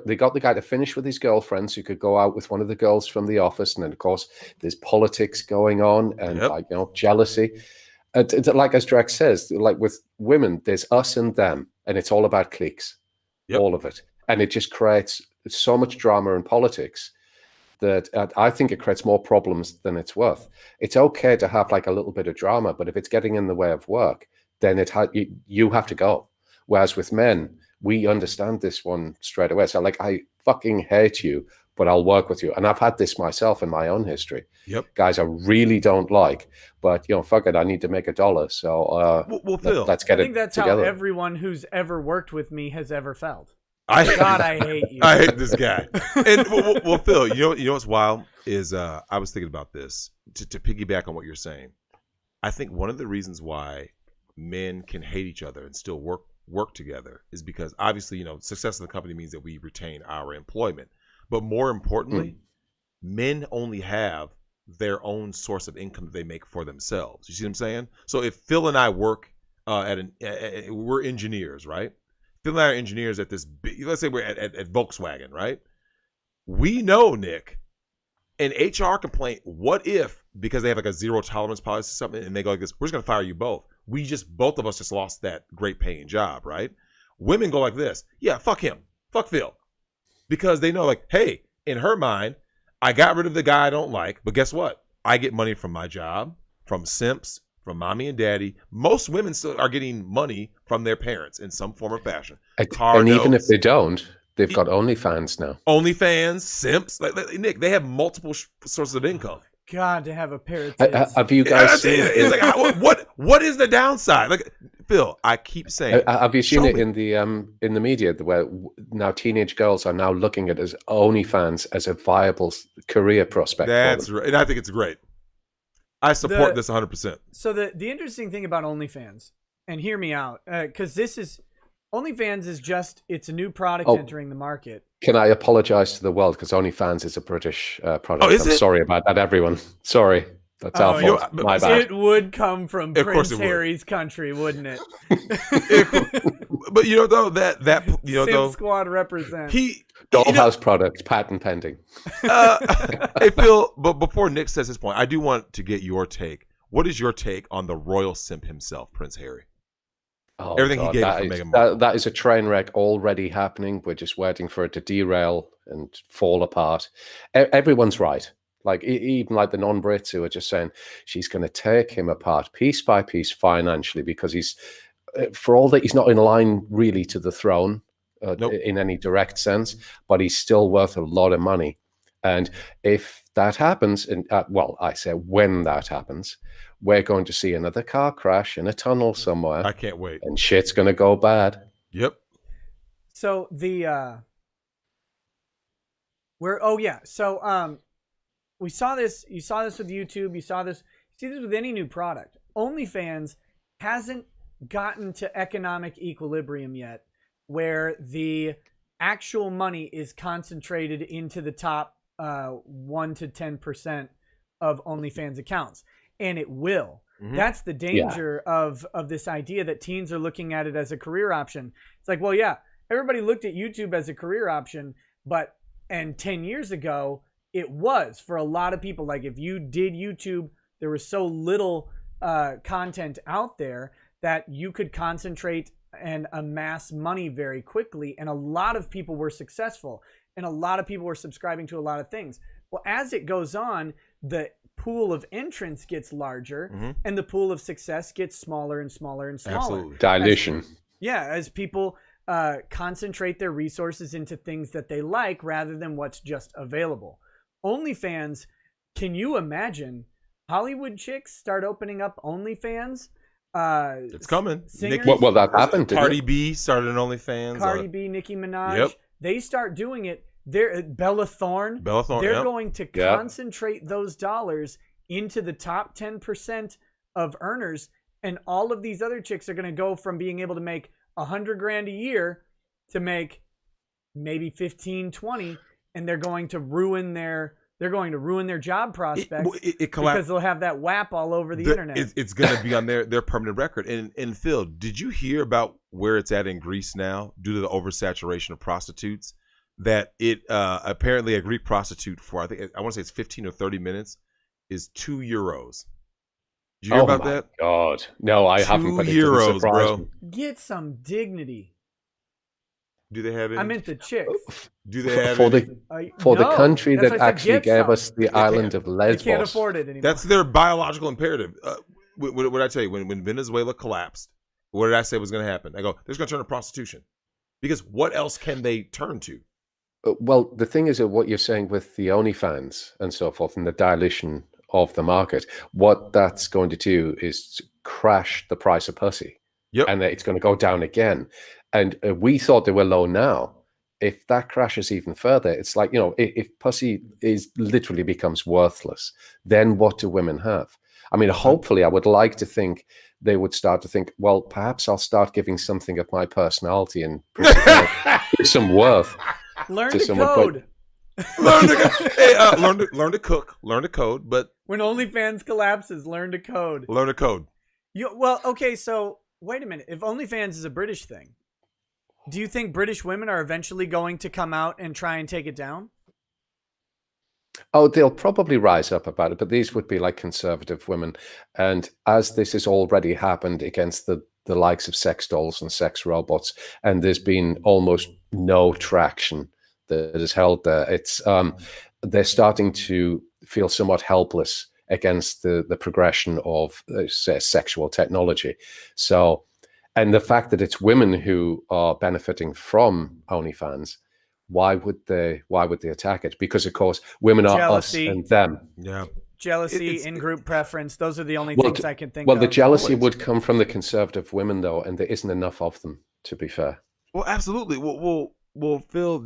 they got the guy to finish with his girlfriend, so he could go out with one of the girls from the office, and then of course there's politics going on and jealousy. Like as Drex says, like with women, there's us and them, and it's all about cliques, all of it, and it just creates so much drama and politics that I think it creates more problems than it's worth. It's okay to have like a little bit of drama, but if it's getting in the way of work, then you have to go. Whereas with men, we understand this one straight away. So like, I fucking hate you, but I'll work with you. And I've had this myself in my own history. Yep. Guys I really don't like, but fuck it, I need to make $1. So Phil, let's get it together. I think that's how everyone who's ever worked with me has ever felt. I hate you. I hate this guy. And well, Phil, you know what's wild is I was thinking about this to piggyback on what you're saying. I think one of the reasons why men can hate each other and still work together is because obviously, success in the company means that we retain our employment. But more importantly, men only have their own source of income that they make for themselves. You see what I'm saying? So if Phil and I work we're engineers, right? Phil and I are engineers at this let's say we're at Volkswagen, right? We know, Nick, an HR complaint, what if, because they have like a zero tolerance policy or something, and they go like this, we're just gonna fire you both. Both of us just lost that great paying job, right? Women go like this, yeah, fuck him, fuck Phil. Because they know, like, hey, in her mind, I got rid of the guy I don't like, but guess what? I get money from my job, from simps, from mommy and daddy. Most women still are getting money from their parents in some form or fashion. And even if they don't, they've got OnlyFans now. OnlyFans, simps, like Nick, they have multiple sources of income. God, to have a pair of tits. Have you guys seen it? It's like, what is the downside? Like, Phil, I keep saying. Have you seen it in the media where now teenage girls are now looking at as OnlyFans as a viable career prospect? That's right, and I think it's great. I support this 100%. So the interesting thing about OnlyFans, and hear me out, because OnlyFans is it's a new product entering the market. Can I apologize to the world because OnlyFans is a British product? Oh, is I'm it? sorry about that, everyone. Sorry. That's our fault. My bad. It would come from Prince Harry's country, wouldn't it? But though Simp Squad represent. Dollhouse products, patent pending. Hey Phil, but before Nick says his point, I do want to get your take. What is your take on the royal simp himself, Prince Harry? Oh, everything God, he gave for Meghan Markle. That is a train wreck already happening. We're just waiting for it to derail and fall apart. Everyone's right. Like even like the non-Brits who are just saying she's going to take him apart piece by piece financially because he's, for all that he's not in line really to the throne in any direct sense, but he's still worth a lot of money. And if that happens, and I say when that happens, we're going to see another car crash in a tunnel somewhere. I can't wait. And shit's going to go bad. Yep. So we saw this. You saw this with YouTube. You see this with any new product. OnlyFans hasn't gotten to economic equilibrium yet where the actual money is concentrated into the top 1 to 10% of OnlyFans accounts. And it will. Mm-hmm. That's the danger of this idea that teens are looking at it as a career option. It's like, well, yeah, everybody looked at YouTube as a career option, and 10 years ago, it was for a lot of people. Like if you did YouTube, there was so little content out there that you could concentrate and amass money very quickly. And a lot of people were successful and a lot of people were subscribing to a lot of things. Well, as it goes on, the pool of entrants gets larger and the pool of success gets smaller and smaller and smaller. Absolutely. Dilution. As people concentrate their resources into things that they like rather than what's just available. OnlyFans, can you imagine Hollywood chicks start opening up OnlyFans? It's coming. Well, that happened. Cardi B started an OnlyFans. Cardi B, Nicki Minaj. They start doing it. Bella Thorne. They're going to concentrate those dollars into the top 10% of earners, and all of these other chicks are going to go from being able to make $100,000 a year to make maybe 15, 20, and they're going to ruin their job prospects because they'll have that WAP all over the internet. It's going to be on their permanent record. And Phil, did you hear about where it's at in Greece now due to the oversaturation of prostitutes? That it apparently a Greek prostitute for I want to say it's 15 or 30 minutes is €2. Did you hear about that? God, no, I haven't. But €2, bro. Me. Get some dignity. Do they have it? I meant the chicks. Do they have for it? The country that actually gave us the island of Lesbos? They can't afford it anymore. That's their biological imperative. What did I tell you? When Venezuela collapsed, what did I say was going to happen? I go, they're going to turn to prostitution. Because what else can they turn to? Well, the thing is that what you're saying with the OnlyFans and so forth and the dilution of the market, what that's going to do is crash the price of pussy. Yep. And it's going to go down again. And we thought they were low now. If that crashes even further, it's like, if pussy literally becomes worthless, then what do women have? I mean, hopefully I would like to think they would start to think, well, perhaps I'll start giving something of my personality and some worth. Learn to code. Learn to cook. Learn to code. But when OnlyFans collapses, learn to code. Learn to code. Well, okay, so wait a minute. If OnlyFans is a British thing, do you think British women are eventually going to come out and try and take it down? Oh, they'll probably rise up about it, but these would be like conservative women. And as this has already happened against the likes of sex dolls and sex robots, and there's been almost no traction that is held there, it's they're starting to feel somewhat helpless against the progression of sexual technology. So, and the fact that it's women who are benefiting from OnlyFans, why would they attack it? Because of course women are jealousy, us and them. Yeah. Jealousy, in-group preference. Those are the only things I can think of. Well, the jealousy would come from the conservative women, though, and there isn't enough of them, to be fair. Well, absolutely. Well, Phil,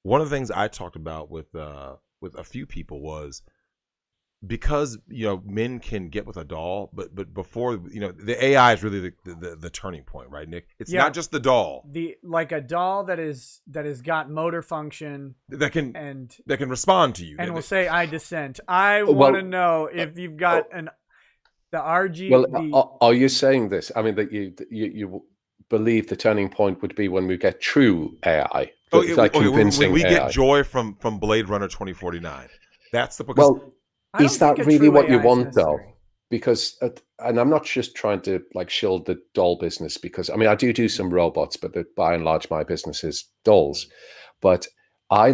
one of the things I talked about with a few people was because men can get with a doll, but before the AI is really the turning point, right, Nick? It's not just the doll. Like a doll that has got motor function that can respond to you and will say I dissent. I want to know if you've got the RG. Well, are you saying this? I mean that you believe the turning point would be when we get true AI, convincing when we AI. get joy from Blade Runner 2049. That's the Is that really what you want, though? Because, and I'm not just trying to shield the doll business, because I mean I do some robots, but by and large my business is dolls. But I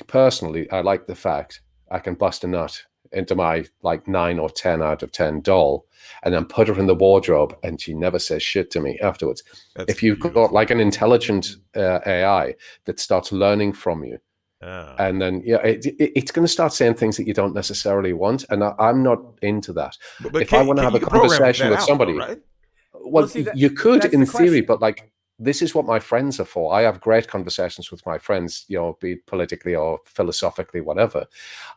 personally like the fact I can bust a nut into my 9 or 10 out of 10 doll and then put her in the wardrobe and she never says shit to me afterwards. If you've got an intelligent AI that starts learning from you, and then it's going to start saying things that you don't necessarily want, and I'm not into that. But if I want to have a conversation with somebody, right? Well, you could in theory, but this is what my friends are for. I have great conversations with my friends, be it politically or philosophically, whatever.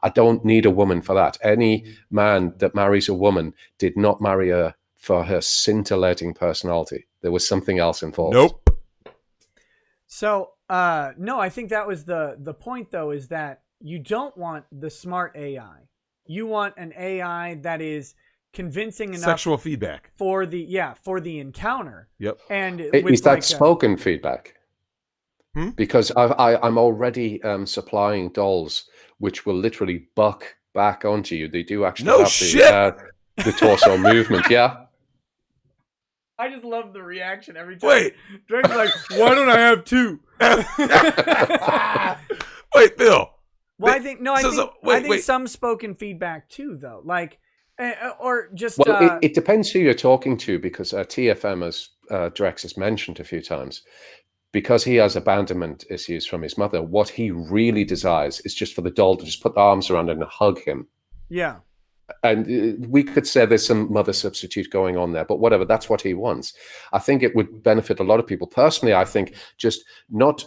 I don't need a woman for that. Any man that marries a woman did not marry her for her scintillating personality. There was something else involved. Nope. So, no, I think that was the point, though, is that you don't want the smart AI. You want an AI that is convincing enough Sexual feedback for the encounter. Yep. And Is that spoken feedback? Because I'm already supplying dolls which will literally buck back onto you. They do actually have the torso movement. Yeah. I just love the reaction every time. Wait. Drake's like, why don't I have two? Wait, Phil. Well, I think some spoken feedback too, though. Like, or just. Well, it depends who you're talking to, because TFM, as Drex has mentioned a few times, because he has abandonment issues from his mother, what he really desires is just for the doll to just put the arms around him and hug him. Yeah. And we could say there's some mother substitute going on there, but whatever, that's what he wants. I think it would benefit a lot of people. Personally, I think just not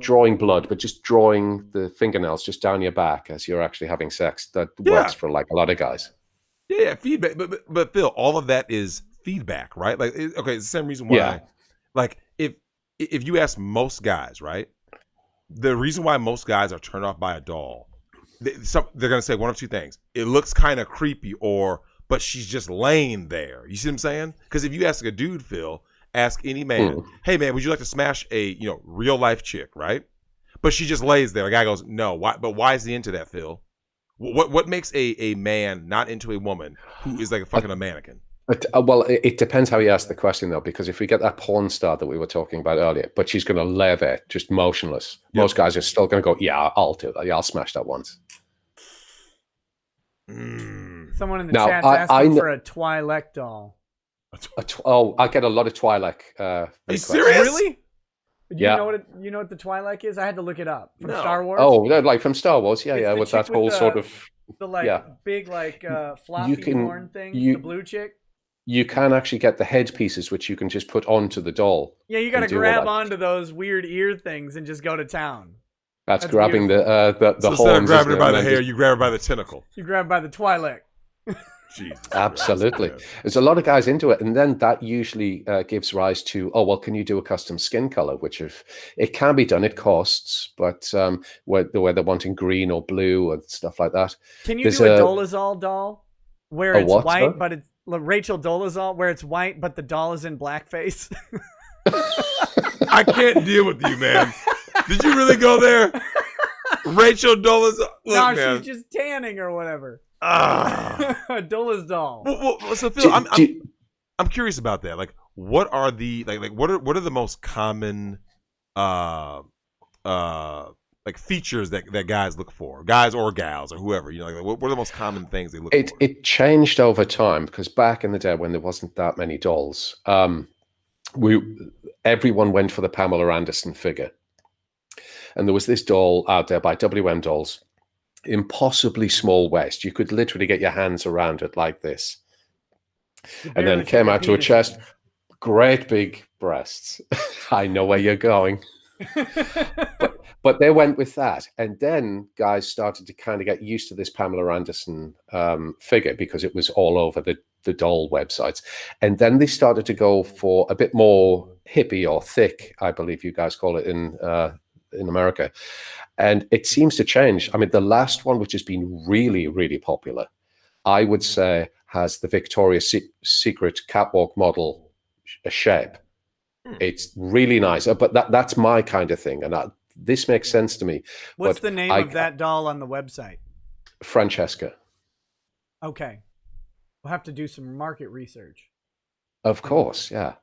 drawing blood, but just drawing the fingernails just down your back as you're actually having sex. That works for like a lot of guys. Yeah, feedback. But Phil, all of that is feedback, right? Like, okay, it's the same reason why. Yeah. Like, if you ask most guys, right, the reason why most guys are turned off by a doll, they're gonna say one of two things: it looks kind of creepy, but she's just laying there. You see what I'm saying? Because if you ask a dude, Phil, ask any man, hey man, would you like to smash a real life chick, right? But she just lays there. A guy goes, no. Why? But why is he into that, Phil? What makes a man not into a woman who is like a fucking mannequin? Well, it depends how you ask the question, though, because if we get that porn star that we were talking about earlier, but she's going to lay there just motionless, most guys are still going to go, yeah, I'll do that. Yeah, I'll smash that once. Someone in the chat's asking for a Twi'lek doll. I get a lot of Twi'lek. Are you serious? Really? You know what the Twi'lek is? I had to look it up from Star Wars. Oh, like from Star Wars, yeah, with that whole sort of big floppy horn thing. The blue chick. You can actually get the headpieces, which you can just put onto the doll. Yeah, you got to grab onto those weird ear things and just go to town. That's grabbing beautiful. the horns. Instead of grabbing her by the hair, you grab her by the tentacle. You grab by the Twi'lek. Jesus. Absolutely. There's a lot of guys into it, and then that usually gives rise to, can you do a custom skin color? Which it can be done, it costs, but where they're wanting green or blue and stuff like that. Can you do a Dolezal doll where it's white, but it's Rachel Dolezal, where it's white, but the doll is in blackface? I can't deal with you, man. Did you really go there? Rachel Dolezal? No, she's just tanning or whatever. Dola's doll. Well, so Phil, I'm curious about that. Like, what are the what are the most common features that guys look for, guys or gals or whoever? What are the most common things they look for? It changed over time, because back in the day when there wasn't that many dolls, everyone went for the Pamela Anderson figure, and there was this doll out there by WM Dolls. Impossibly small waist. You could literally get your hands around it like this. And then came out to a chest. Great big breasts. I know where you're going. but they went with that. And then guys started to kind of get used to this Pamela Anderson figure, because it was all over the doll websites. And then they started to go for a bit more hippie or thick, I believe you guys call it in America. And it seems to change. I mean, the last one, which has been really, really popular, I would say has the Victoria's Secret catwalk model shape. It's really nice. But that's my kind of thing. And this makes sense to me. What's the name of that doll on the website? Francesca. Okay. We'll have to do some market research. Of course, yeah.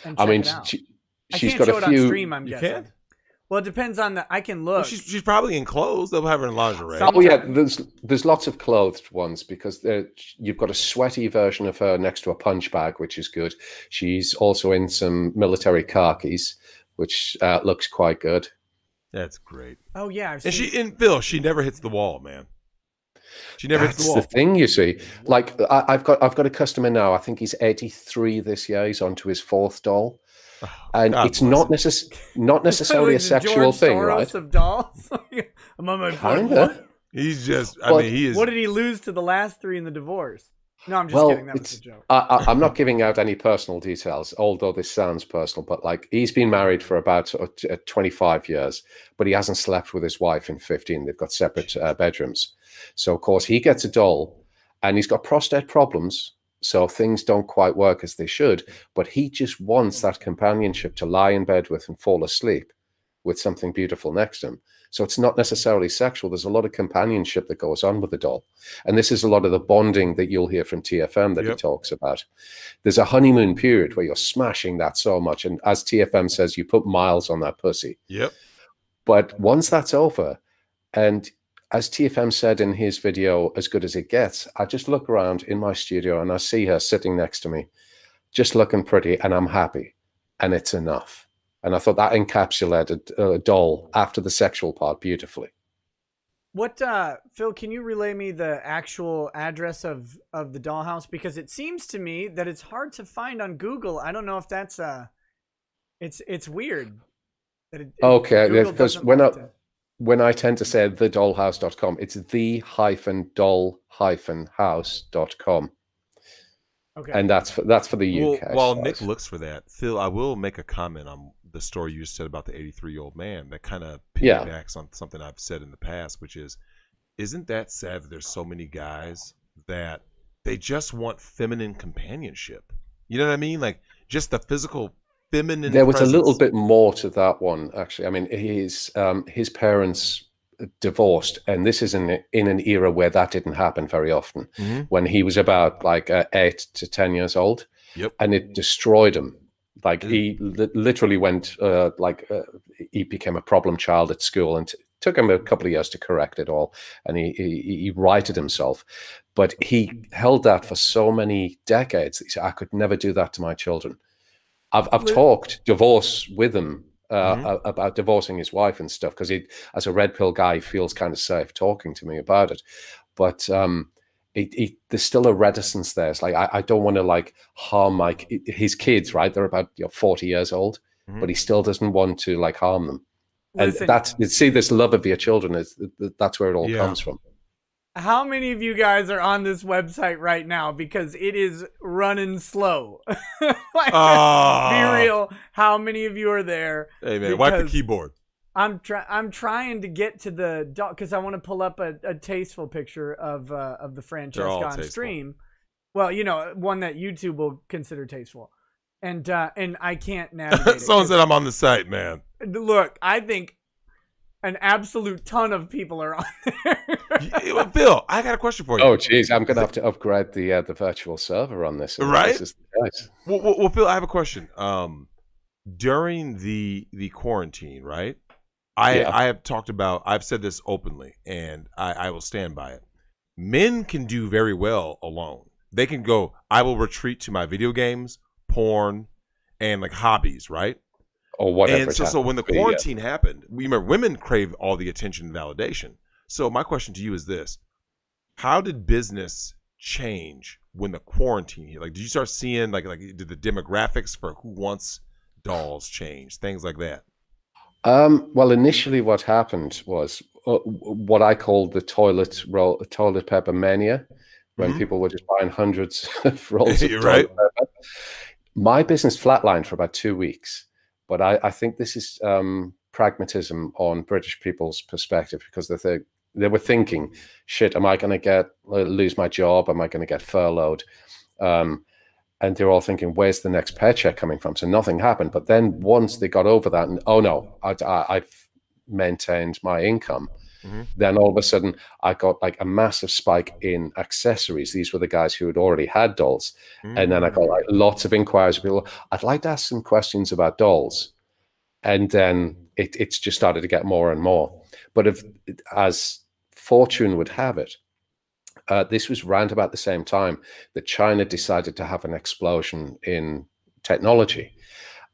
And she's got a few. On stream, I'm guessing. Can? Well, it depends on I can look. Well, she's probably in clothes. They'll have her in lingerie. There's lots of clothed ones, because you've got a sweaty version of her next to a punch bag, which is good. She's also in some military khakis, which looks quite good. That's great. Oh yeah, Phil, she never hits the wall, man. She never hits the wall. That's the thing, you see. Like I've got a customer now. I think he's 83 this year. He's on to his 4th doll. And God it's not necessarily a sexual thing, Soros right? Of dolls. I'm on my Kinda. He's just. I mean, he is. What did he lose to the last 3 in the divorce? No, I'm just kidding. Well, That was a joke. I'm not giving out any personal details, although this sounds personal, but like he's been married for about 25 years, but he hasn't slept with his wife in 15. They've got separate bedrooms. So, of course, he gets a doll and he's got prostate problems. So things don't quite work as they should, but he just wants that companionship to lie in bed with and fall asleep with something beautiful next to him. So it's not necessarily sexual. There's a lot of companionship that goes on with the doll. And this is a lot of the bonding that you'll hear from TFM that he talks about. There's a honeymoon period where you're smashing that so much. And as TFM says, you put miles on that pussy. Yep. But once that's over, and as TFM said in his video, As Good as It Gets, I just look around in my studio and I see her sitting next to me, just looking pretty, and I'm happy. And it's enough. And I thought that encapsulated a doll after the sexual part beautifully. What, Phil, can you relay me the actual address of the dollhouse? Because it seems to me that it's hard to find on Google. I don't know if that's, it's weird. That okay, because when I tend to say thedollhouse.com, it's the-doll-house.com. Okay. And that's for the UK. Well, while Nick looks for that, Phil, I will make a comment on the story you said about the 83-year-old man that kind of piggybacks on something I've said in the past, which is, isn't that sad that there's so many guys that they just want feminine companionship? You know what I mean? Like just the physical feminine There was presence. A little bit more to that one, actually. I mean, his parents divorced, and this is in an era where that didn't happen very often. When he was about like 8 to 10 years old, and it destroyed him. Like he literally went he became a problem child at school, and took him a couple of years to correct it all, and he righted himself. But he held that for so many decades. He said, I could never do that to my children. I've talked divorce with him about divorcing his wife and stuff, because he, as a red pill guy, he feels kind of safe talking to me about it. But there's still a reticence there. It's like I don't want to like harm his kids, right? They're about 40 years old, but he still doesn't want to like harm them. Listen, and that's, you see, this love of your children that's where it all comes from. How many of you guys are on this website right now? Because it is running slow. Be real. How many of you are there? Hey man, wipe the keyboard. I'm trying to get to the dog because I want to pull up a tasteful picture of the Francesca on stream. Well, one that YouTube will consider tasteful, and I can't navigate. Someone said I'm on the site, man. Look, I think an absolute ton of people are on there. Bill, I got a question for you. Oh, geez, I'm going to have to upgrade the virtual server on this. Right? This is nice. Well, Phil, I have a question. During the quarantine, right? I have talked about, I've said this openly, and I will stand by it. Men can do very well alone. They can go, I will retreat to my video games, porn, and like hobbies, right? Or whatever. And so when the quarantine happened, we remember women crave all the attention and validation. So my question to you is this: how did business change when the quarantine hit? Like, did you start seeing like did the demographics for who wants dolls change, things like that? Well, initially, what happened was what I called the toilet paper mania, when people were just buying hundreds of rolls of toilet paper. My business flatlined for about 2 weeks. But I think this is pragmatism on British people's perspective, because they were thinking, shit, am I going to lose my job? Am I going to get furloughed? And they're all thinking, where's the next paycheck coming from? So nothing happened. But then once they got over that, and oh no, I've maintained my income. Then all of a sudden I got like a massive spike in accessories. These were the guys who had already had dolls. And then I got like lots of inquiries. People, I'd like to ask some questions about dolls. And then it's just started to get more and more. But as fortune would have it, this was round about the same time that China decided to have an explosion in technology.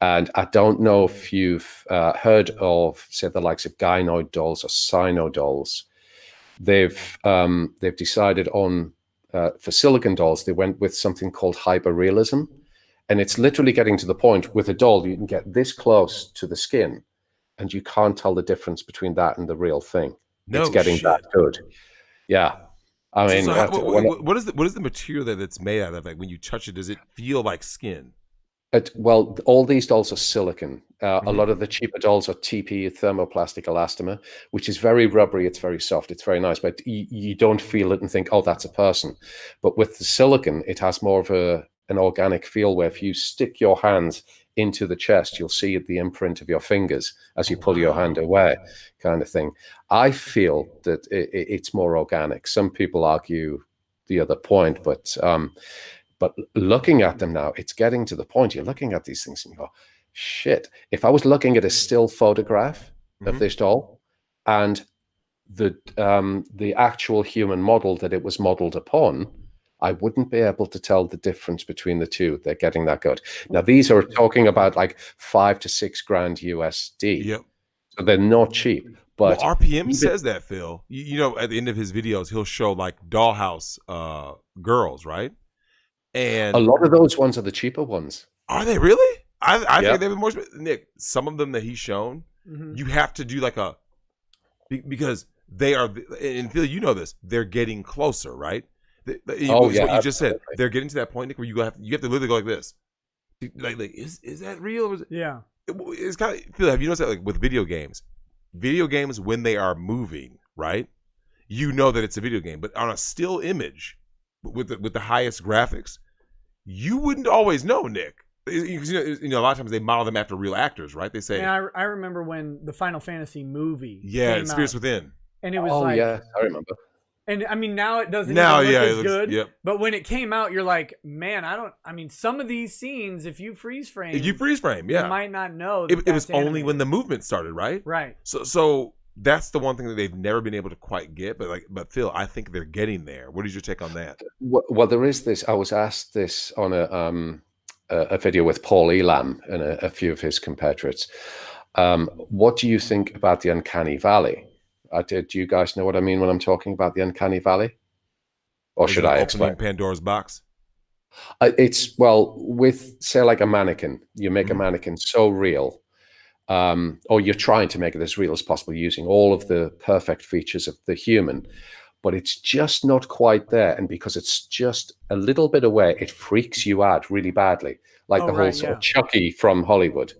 And I don't know if you've heard of, say, the likes of gynoid dolls or cyno dolls. They've decided on, for silicon dolls, they went with something called hyperrealism. And it's literally getting to the point with a doll, you can get this close to the skin and you can't tell the difference between that and the real thing. It's getting that good. Yeah. I mean, what is the material that's made out of? Like when you touch it, does it feel like skin? Well, all these dolls are silicon. A lot of the cheaper dolls are TP, thermoplastic elastomer, which is very rubbery. It's very soft. It's very nice, but you don't feel it and think, oh, that's a person. But with the silicon, it has more of an organic feel where if you stick your hands into the chest, you'll see the imprint of your fingers as you pull your hand away, kind of thing. I feel that it's more organic. Some people argue the other point, but looking at them now, it's getting to the point you're looking at these things and you go, shit, if I was looking at a still photograph of this doll and the actual human model that it was modeled upon, I wouldn't be able to tell the difference between the two. They're getting that good. Now, these are talking about like $5,000 to $6,000 USD. Yep. So they're not cheap. But RPM says that, Phil. You know, at the end of his videos, he'll show like dollhouse girls, right? And a lot of those ones are the cheaper ones. Are they really? I think they've been more. Nick, some of them that he's shown, you have to do like because they are, and Phil, you know this, they're getting closer, right? What you just said. They're getting to that point, Nick, where you have to literally go like this. Like is that real? Or is it, yeah. It's kind of, Phil, have you noticed that like with video games, when they are moving, right? You know that it's a video game, but on a still image with the highest graphics, you wouldn't always know, Nick. You know, a lot of times they model them after real actors, right? They say. Yeah, I remember when the Final Fantasy movie. Yeah, Spirits Within. And it was yeah, I remember. And I mean, now it doesn't even look as good. Yep. But when it came out, you're like, man, some of these scenes, if you freeze frame, you might not know. It was only when the movement started, right? Right. So that's the one thing that they've never been able to quite get. But Phil, I think they're getting there. What is your take on that? Well, there is this. I was asked this on a video with Paul Elam and a few of his compatriots. What do you think about the uncanny valley? Do you guys know what I mean when I'm talking about the uncanny valley? Or should I explain? Pandora's box? It's, well, with, say, like a mannequin. You make a mannequin so real, or you're trying to make it as real as possible using all of the perfect features of the human, but it's just not quite there. And because it's just a little bit away, it freaks you out really badly. Like the whole sort of Chucky from Hollywood.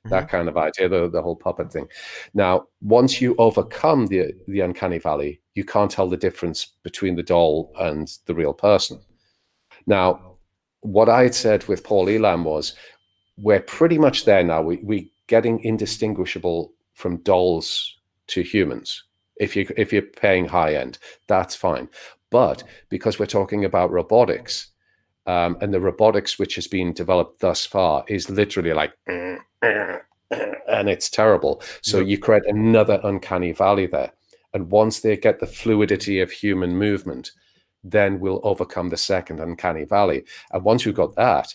That kind of idea, the whole puppet thing. Now, once you overcome the uncanny valley, you can't tell the difference between the doll and the real person. Now, what I had said with Paul Elam was, we're pretty much there now. We're getting indistinguishable from dolls to humans. If you're paying high end, that's fine. But because we're talking about robotics, and the robotics which has been developed thus far is literally like, and it's terrible. So you create another uncanny valley there. And once they get the fluidity of human movement, then we'll overcome the second uncanny valley. And once we've got that,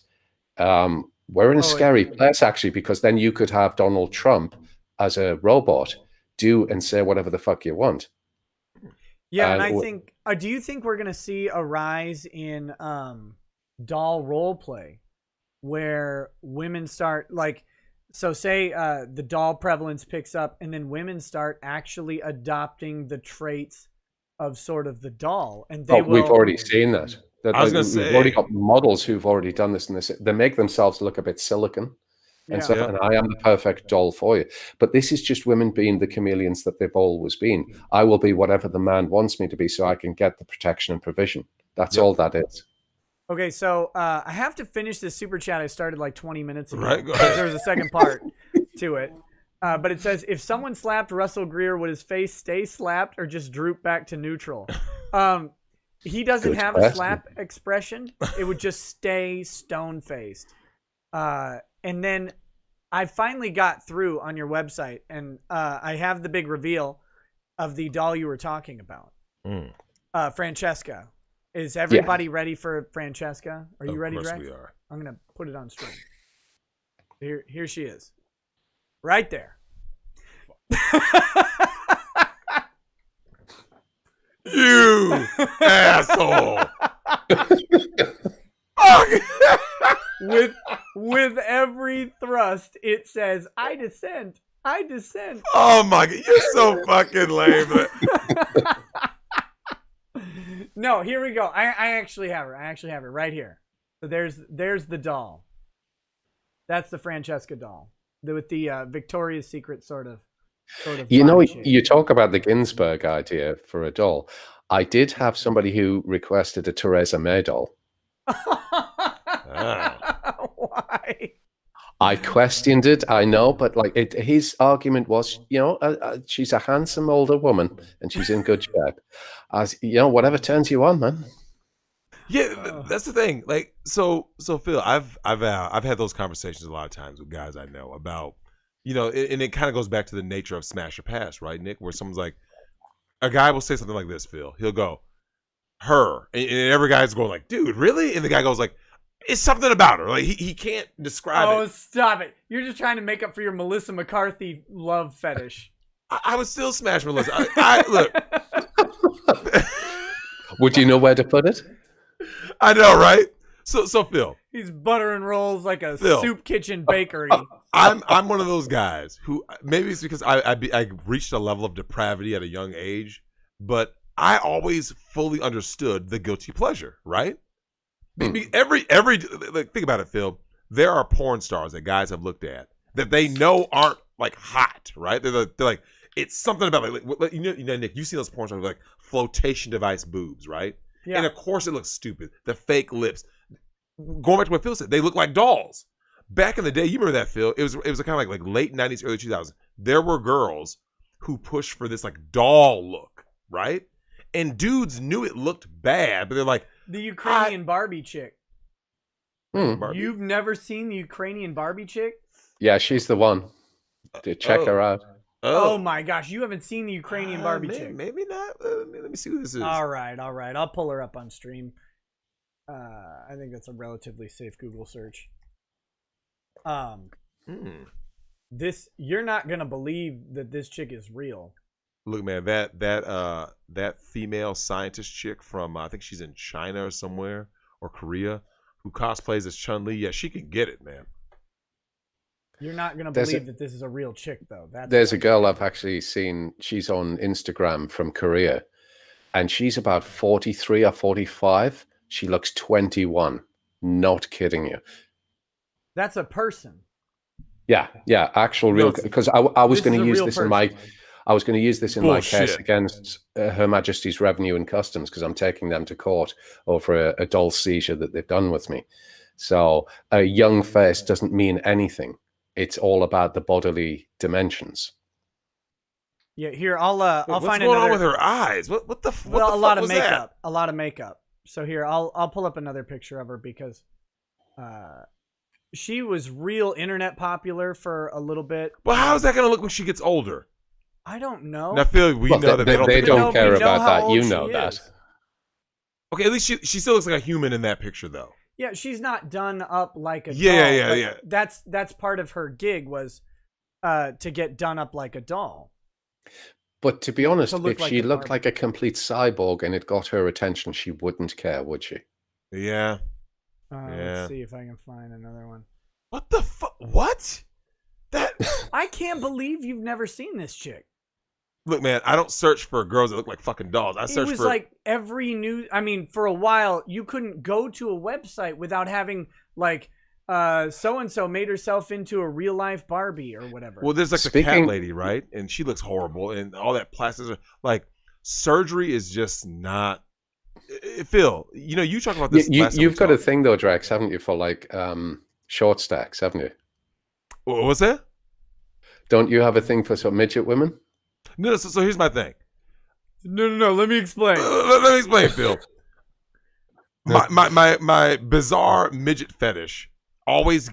we're in a scary place, actually, because then you could have Donald Trump as a robot do and say whatever the fuck you want. Yeah, and I think, do you think we're going to see a rise in doll role play where women start, like, so say the doll prevalence picks up and then women start actually adopting the traits of sort of the doll, and we've already seen that. I was going to say, we've already got models who've already done this, and they make themselves look a bit silicon and stuff. And I am the perfect doll for you. But this is just women being the chameleons that they've always been. I will be whatever the man wants me to be, so I can get the protection and provision. That's all that is. Okay, so I have to finish this super chat I started like 20 minutes ago. Right, There was a second part to it. But it says, if someone slapped Russell Greer, would his face stay slapped or just droop back to neutral? He doesn't have a slap expression. It would just stay stone-faced. And then I finally got through on your website, and I have the big reveal of the doll you were talking about. Francesca. Is everybody ready for Francesca? Are you ready, Drex? Of course we are. I'm going to put it on stream. Here she is. Right there. You asshole. With every thrust, it says, I descend. I descend. Oh my God. You're so fucking lame. No, here we go. I actually have her. I actually have her right here. So there's the doll. That's the Francesca doll with the Victoria's Secret sort of. You know, shape. you talk about the Ginsburg idea for a doll. I did have somebody who requested a Theresa May doll. Why? I questioned it, I know, but like his argument was, she's a handsome older woman and she's in good shape. As whatever turns you on, man. Yeah, that's the thing. Like, so Phil, I've had those conversations a lot of times with guys I know about, and it kind of goes back to the nature of smash or pass, right, Nick? Where someone's like, a guy will say something like this, Phil. He'll go, her, and every guy's going like, dude, really? And the guy goes like, it's something about her. Like he can't describe it. Oh, stop it! You're just trying to make up for your Melissa McCarthy love fetish. I would still smash Melissa. I look. Would you know where to put it? I know, right? So Phil, he's buttering rolls like a soup kitchen bakery. I'm one of those guys who, maybe it's because I reached a level of depravity at a young age, but I always fully understood the guilty pleasure, right? Every like, think about it, Phil. There are porn stars that guys have looked at that they know aren't like hot, right? They're like it's something about like Nick, you've seen those porn stars with like flotation device boobs, right? Yeah. And of course it looks stupid. The fake lips. Going back to what Phil said, they look like dolls. Back in the day, you remember that, Phil? It was kind of like late 90s, early 2000s. There were girls who pushed for this like doll look, right? And dudes knew it looked bad, but they're like, the Ukrainian Barbie chick. Barbie? You've never seen the Ukrainian Barbie chick? Yeah, she's the one. Check her out. Oh my gosh, you haven't seen the Ukrainian Barbie chick? Maybe not. Let me see who this is. All right. I'll pull her up on stream. I think that's a relatively safe Google search. This, you're not gonna believe that this chick is real. Look, man, that female scientist chick from I think she's in China or somewhere or Korea who cosplays as Chun-Li. Yeah, she can get it, man. You're not gonna believe that this is a real chick, though. There's a girl I've actually seen. She's on Instagram from Korea, and she's about 43 or 45. She looks 21. Not kidding you. That's a person. Yeah, actual real. Because I was going to use this in my. I was going to use this in my case against Her Majesty's Revenue and Customs because I'm taking them to court over a doll seizure that they've done with me. So a young face doesn't mean anything. It's all about the bodily dimensions. Yeah, here I'll find another. What's going on with her eyes? What the? Well, a lot of makeup. A lot of makeup. So here I'll pull up another picture of her because she was real internet popular for a little bit. Well, how is that going to look when she gets older? I don't know. I feel we know that they don't care about that. You know that. Okay, at least she still looks like a human in that picture, though. Yeah, she's not done up like a doll. Yeah. That's part of her gig was to get done up like a doll. But to be honest, if she looked like a complete cyborg and it got her attention, she wouldn't care, would she? Yeah. Let's see if I can find another one. What the fuck? What? That I can't believe you've never seen this chick. Look, man, I don't search for girls that look like fucking dolls. I search for like every news. I mean, for a while, you couldn't go to a website without having like so and so made herself into a real life Barbie or whatever. Well, there's like the cat lady, right? And she looks horrible, and all that plastic. Like surgery is just not. Phil, you talk about this. You've got a thing though, Drex, haven't you? For like short stacks, haven't you? What was that? Don't you have a thing for some midget women? No, so here's my thing. No. Let me explain. Let me explain, Phil. My bizarre midget fetish I always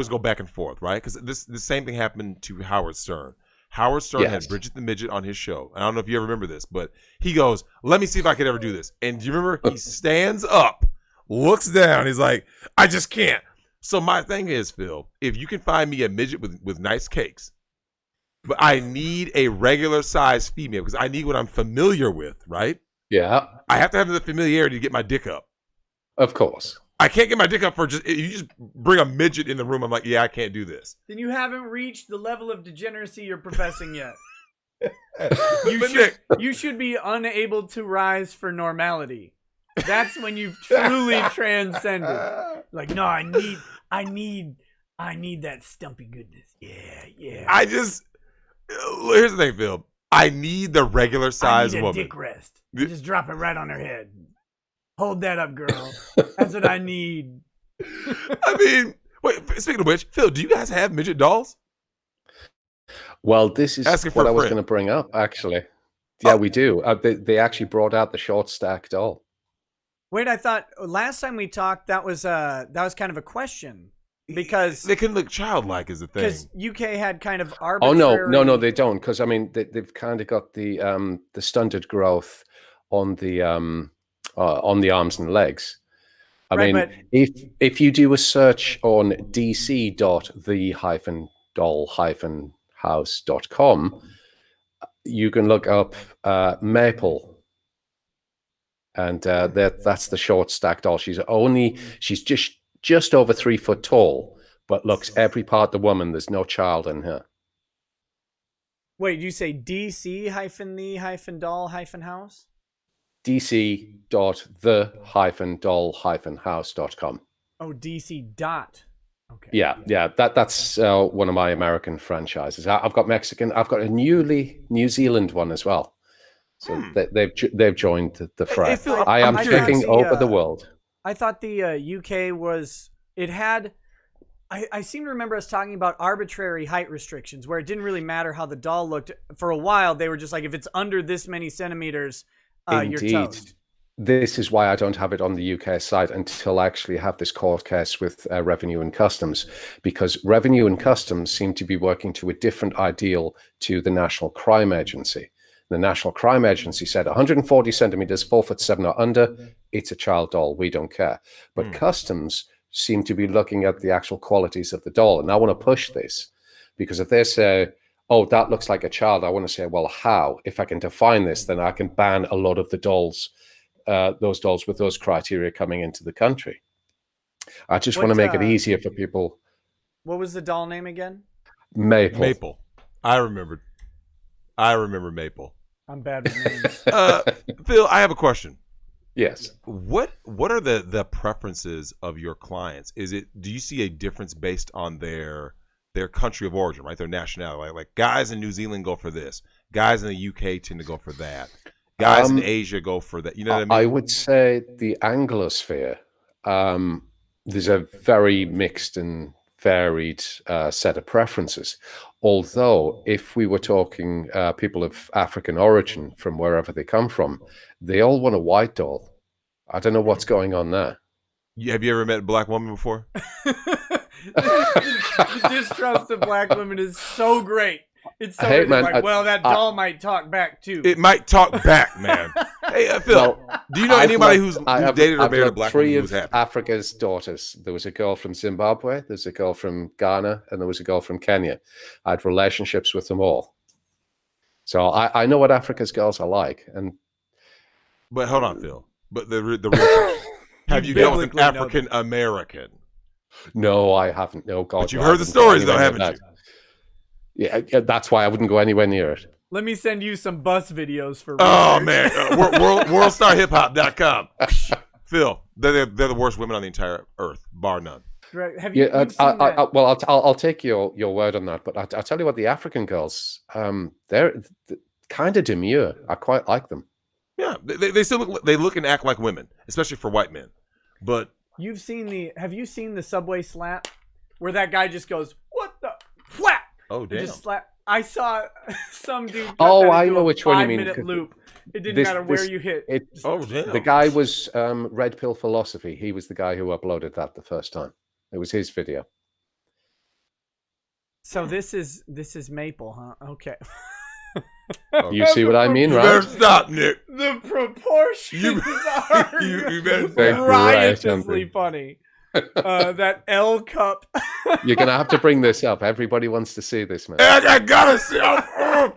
go back and forth, right? Because the same thing happened to Howard Stern. Howard Stern had Bridget the Midget on his show. I don't know if you ever remember this, but he goes, "Let me see if I could ever do this." And do you remember? He stands up, looks down. He's like, "I just can't." So my thing is, Phil, if you can find me a midget with nice cakes, but I need a regular size female because I need what I'm familiar with, right? Yeah. I have to have the familiarity to get my dick up. Of course. I can't get my dick up if you just bring a midget in the room. I'm like, yeah, I can't do this. Then you haven't reached the level of degeneracy you're professing yet. You should be unable to rise for normality. That's when you've truly transcended. Like, no, I need that stumpy goodness. Yeah. Here's the thing, Phil. I need the regular size woman. Dick rest. You just drop it right on her head. Hold that up, girl. That's what I need. I mean, wait. Speaking of which, Phil, do you guys have midget dolls? Well, this is what I was going to bring up, actually. Yeah, we do. They actually brought out the short stack doll. Wait, I thought last time we talked that was kind of a question because they can look childlike is the thing. Because UK had kind of arbitrary. Oh no, they don't. Because I mean, they've kind of got the stunted growth on the arms and legs. I mean, if you do a search on dc.the-doll-house.com, you can look up Maple. And that's the short stack doll. She's just over 3 foot tall, but looks every part the woman. There's no child in her. Wait, you say DC-the-doll-house? dc.the-doll-house.com. Oh, DC dot. Okay. Yeah. That's one of my American franchises. I've got Mexican. I've got a New Zealand one as well. So they've joined the fray. I am taking over the world. I thought the UK was I seem to remember us talking about arbitrary height restrictions where it didn't really matter how the doll looked. For a while, they were just like, if it's under this many centimeters, you're toast. This is why I don't have it on the UK side until I actually have this court case with Revenue and Customs, because Revenue and Customs seem to be working to a different ideal to the National Crime Agency. The National Crime Agency said 140 centimeters, 4'7" or under, it's a child doll. We don't care. But Customs seem to be looking at the actual qualities of the doll. And I want to push this because if they say, oh, that looks like a child, I want to say, well, how? If I can define this, then I can ban a lot of the dolls, those dolls with those criteria coming into the country. I just want to make it easier for people. What was the doll name again? Maple. I remember Maple. I'm bad with names. Phil, I have a question. Yes. What are the preferences of your clients? Do you see a difference based on their country of origin, right? Their nationality. Like guys in New Zealand go for this. Guys in the UK tend to go for that. Guys in Asia go for that. You know what I mean? I would say the Anglosphere, there's a very mixed and varied set of preferences. Although, if we were talking people of African origin from wherever they come from, they all want a white doll. I don't know what's going on there. Have you ever met a black woman before? The distrust of black women is so great. It's so that doll might talk back too. It might talk back, man. Hey, Phil, do you know anybody who's dated or married a black woman who's happy? Africa's daughters. There was a girl from Zimbabwe, there's a girl from Ghana, and there was a girl from Kenya. I had relationships with them all. So I know what Africa's girls are like. But hold on, Phil. But the real have you dealt with an African American? No, I haven't. No, God. But you've heard the stories, though, haven't you? Yeah, that's why I wouldn't go anywhere near it. Let me send you some bus videos for research. Oh, man. WorldStarHipHop.com. Phil, they're the worst women on the entire earth, bar none. Right. Have you seen that? Well, I'll take your word on that. But I'll tell you what, the African girls, they're kind of demure. I quite like them. Yeah, they still look and act like women, especially for white men. But have you seen the subway slap where that guy just goes, what the flap? Oh, damn. Just slap. I saw some dude. I know which one you mean. 5-minute loop. It didn't matter where you hit. Damn. The guy was Red Pill Philosophy. He was the guy who uploaded that the first time. It was his video. So this is Maple, huh? Okay. You see what I mean, right? You better stop, Nick. The proportions are you better riotously funny. That L cup. You're gonna have to bring this up. Everybody wants to see this, man. I gotta see. I'm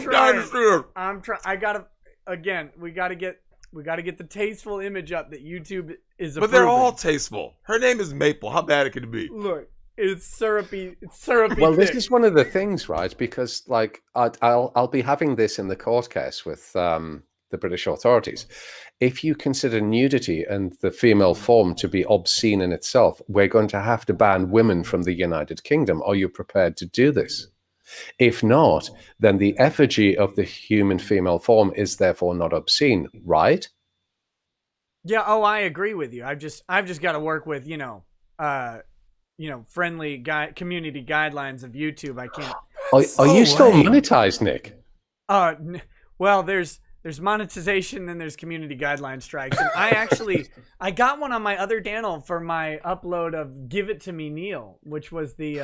dying to see. I'm trying. I gotta. Again, we gotta get the tasteful image up that YouTube is. But they're all tasteful. Her name is Maple. How bad it could be? Look, it's syrupy. It's syrupy. Well, thick. this is one of the things, right? Because like I'll be having this in the court case with the British authorities. If you consider nudity and the female form to be obscene in itself, we're going to have to ban women from the United Kingdom. Are you prepared to do this? If not, then the effigy of the human female form is therefore not obscene, right? Yeah. Oh, I agree with you. I've just got to work with friendly community guidelines of YouTube. I can't. Are you still monetized, Nick? Well, there's monetization and there's community guideline strikes. And I got one on my other channel for my upload of "Give It to Me, Neil," which was the.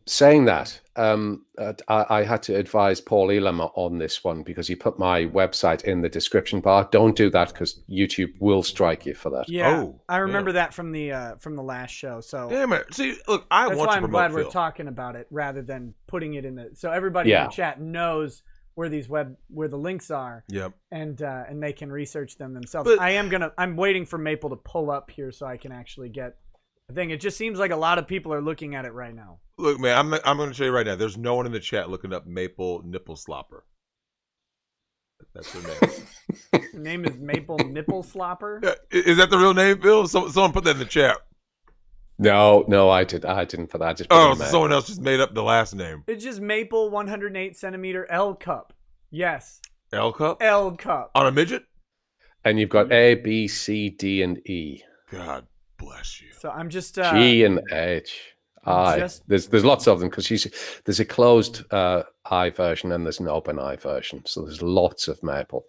Saying that, I had to advise Paul Elam on this one because he put my website in the description bar. Don't do that because YouTube will strike you for that. Yeah, I remember that from the last show. So yeah, man. See, look, that's why I'm glad we're talking about it rather than putting it in the. So everybody in the chat knows where the links are. Yep. And they can research them themselves. But, I'm waiting for Maple to pull up here so I can actually get the thing. It just seems like a lot of people are looking at it right now. Look, man, I'm going to show you right now. There's no one in the chat looking up Maple Nipple Slopper. That's her name. Her name is Maple Nipple Slopper. Yeah, is that the real name, Phil? Someone put that in the chat. No, I didn't put that. So someone else just made up the last name. It's just Maple 108 centimeter L cup. Yes. L cup? L cup. On a midget? And you've got A, B, C, D, and E. God bless you. So I'm just G and H. I. There's lots of them because there's a closed eye version and there's an open eye version. So there's lots of Maple.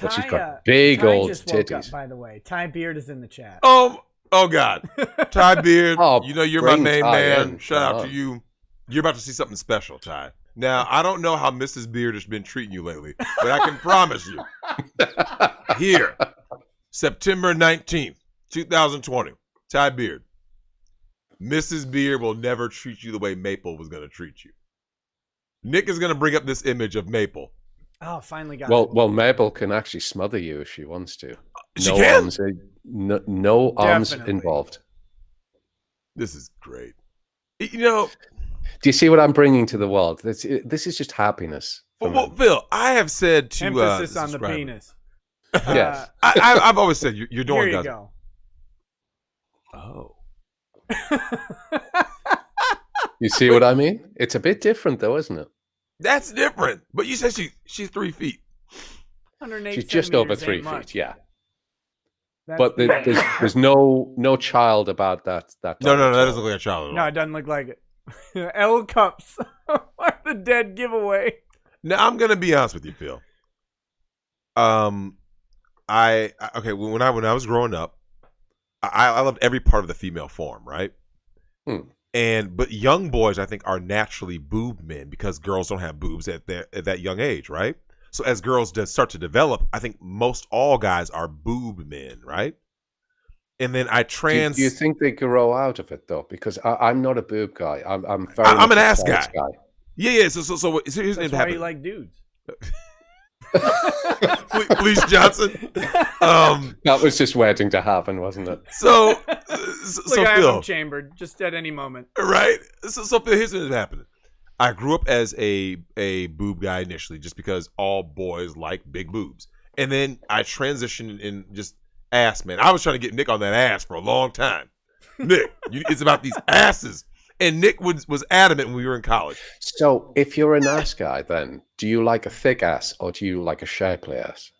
But she's got big old just woke titties. up, by the way, Ty Beard is in the chat. Oh God, Ty Beard, you're my main man. Shout out to on. you. You're about to see something special, Ty. Now, I don't know how Mrs. Beard has been treating you lately, but I can promise you, here, September 19th, 2020, Ty Beard, Mrs. Beard will never treat you the way Maple was going to treat you. Nick is going to bring up this image of Maple. Oh, finally got it. it. Well, Maple can actually smother you if she wants to. She can? No arms involved. This is great. You know, do you see what I'm bringing to the world? This is just happiness. Well, Phil, I have said to emphasis on the penis. Yes, I've always said you're doing. Here you go. Oh. You see what I mean? It's a bit different, though, isn't it? That's different. But you said she's 3 feet. 108 she's just over 3 feet. feet. Yeah. But there's no child about that. No, that doesn't look like a child at all. No, it doesn't look like it. L cups are the dead giveaway. Now I'm gonna be honest with you, Phil. When I was growing up, I loved every part of the female form, right? But young boys, I think, are naturally boob men because girls don't have boobs at that young age, right? So as girls start to develop, I think most all guys are boob men, right? And then do you think they grow out of it though? Because I'm not a boob guy. I'm an ass guy. Yeah. So here's That's why you like dudes. Please, Johnson. That was just waiting to happen, wasn't it? So I have them chambered just at any moment. Right. So Phil, here's what's happening. I grew up as a boob guy initially, just because all boys like big boobs, and then I transitioned in just ass man. I was trying to get Nick on that ass for a long time. Nick, it's about these asses. And Nick was adamant when we were in college. So if you're an ass guy, then do you like a thick ass or do you like a shapely ass?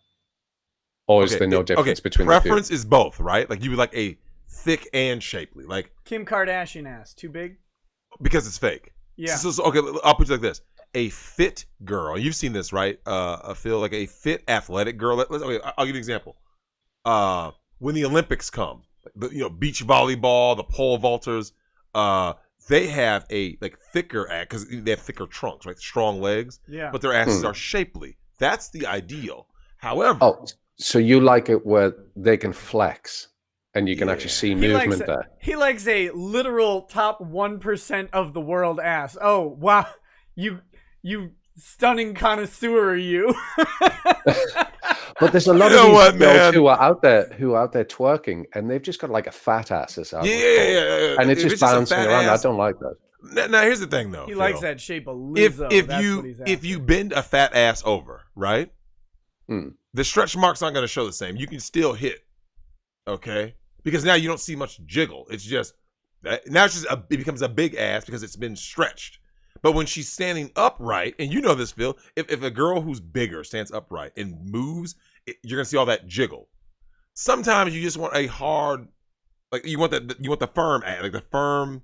Or is there no difference between the two? Preference is both, right? Like you would like a thick and shapely. Like Kim Kardashian ass. Too big? Because it's fake. Yeah. So okay, I'll put it like this. A fit girl. You've seen this, right? Phil, like a fit athletic girl. I'll give you an example. When the Olympics come, beach volleyball, the pole vaulters, they have a thicker ass because they have thicker trunks, right? Strong legs. Yeah. But their asses are shapely. That's the ideal. However, so you like it where they can flex and you can actually see movement there. He likes a literal top 1% of the world ass. Oh wow, you stunning connoisseur, you. But there's a lot of these girls who are out there twerking, and they've just got like a fat asses out. Yeah. And it's just bouncing around. I don't like that. Now here's the thing, though. He likes that shape of Lizzo. If you bend a fat ass over, right? The stretch marks aren't going to show the same. You can still hit, okay? Because now you don't see much jiggle. It's just now it becomes a big ass because it's been stretched. But when she's standing upright, and you know this, Phil, if a girl who's bigger stands upright and moves, you're going to see all that jiggle. Sometimes you just want a hard, like you want the firm ass, like the firm.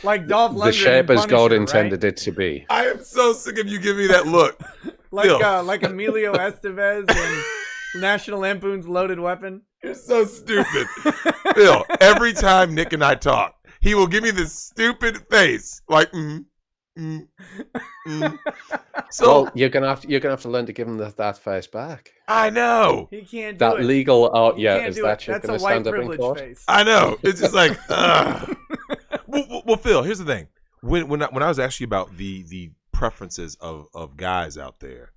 Like Dolph Lundgren. The shape as God Punisher, intended right? it to be. I am so sick of you giving me that look. like Emilio Estevez in National Lampoon's Loaded Weapon. You're so stupid. Phil, every time Nick and I talk, he will give me this stupid face. Like, So well, you're gonna have to learn to give him that face back. I know. He can't do That it. legal art, yeah, Can't is do that it. shit That's gonna a white stand up in privilege court? face. I know. It's just like, well, Phil, here's the thing. When I was asking about the preferences of guys out there,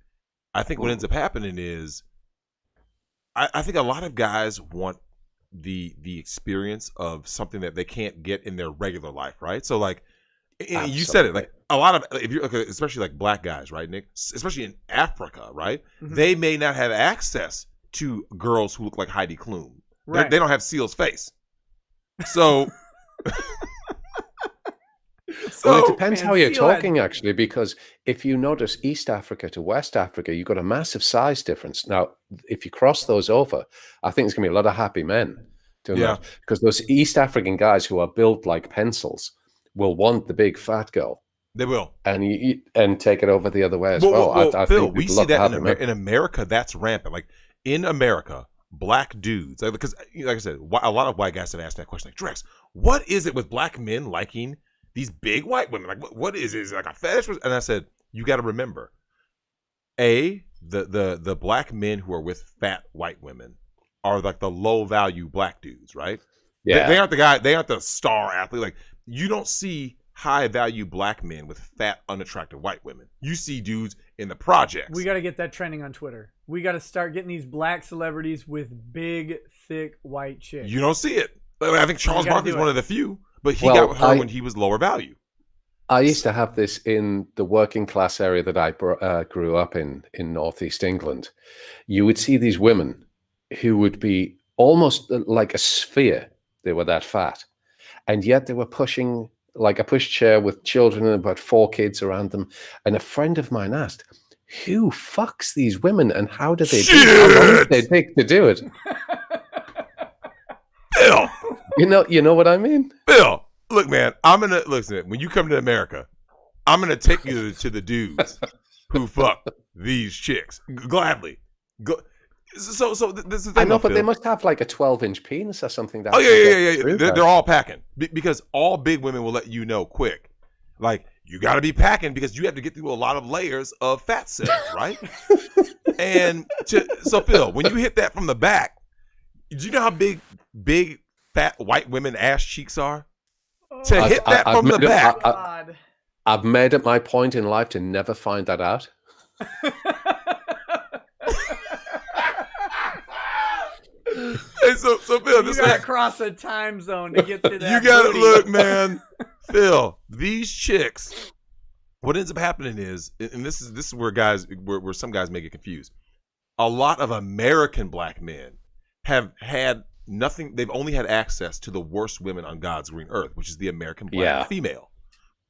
I think what ends up happening is, I think a lot of guys want the experience of something that they can't get in their regular life, right? So like, Absolutely. you said it, like a lot of, if you're okay, especially like black guys, right, Nick? Especially in Africa, right? Mhm. They may not have access to girls who look like Heidi Klum. Right. They don't have Seal's face. So, Well, it depends Man, how you're Seal had- talking, actually, because if you notice East Africa to West Africa, you've got a massive size difference. Now, if you cross those over, I think there's going to be a lot of happy men doing Yeah. that. Because those East African guys who are built like pencils will want the big fat girl they will. and take it over the other way as well. I Phil, think we people see love that happy men. in America. That's rampant. Like in America, black dudes, because like I said, a lot of white guys have asked that question. Like, Drex, what is it with black men liking these big white women? Like, what is it? Is it like a fetish? And I said, you got to remember, the black men who are with fat white women are like the low value black dudes, right? Yeah. They aren't the guy. They aren't the star athlete. Like you don't see high value black men with fat, unattractive white women. You see dudes in the projects. We got to get that trending on Twitter. We got to start getting these black celebrities with big, thick white chicks. You don't see it. Like, I think Charles gotta Barkley's do it. one of the few, but he Well, got her when he was lower value. I used to have this in the working class area that I grew up in Northeast England. You would see these women who would be almost like a sphere. They were that fat. And yet they were pushing like a pushchair with children and about 4 kids around them. And a friend of mine asked, who fucks these women and how do they do it? How long does they take to do it? Bill, You know what I mean? Bill, look, man, I'm gonna listen. When you come to America, I'm gonna take you to the dudes who fuck these chicks gladly. So this is the thing. I know, though, but Phil. they must have like a 12-inch penis or something. That Oh yeah. through They're that. all packing because all big women will let you know quick. Like you got to be packing because you have to get through a lot of layers of fat cells, right? So Phil, when you hit that from the back, do you know how big fat white women ass cheeks are? To hit that from the back. God. I've made it my point in life to never find that out. Hey, so Phil, You this got to like, cross a time zone to get to that. you got to booty. look, man. Phil, these chicks. What ends up happening is, and this is where where some guys may get confused. A lot of American black men have had nothing. They've only had access to the worst women on God's green earth, which is the American black female.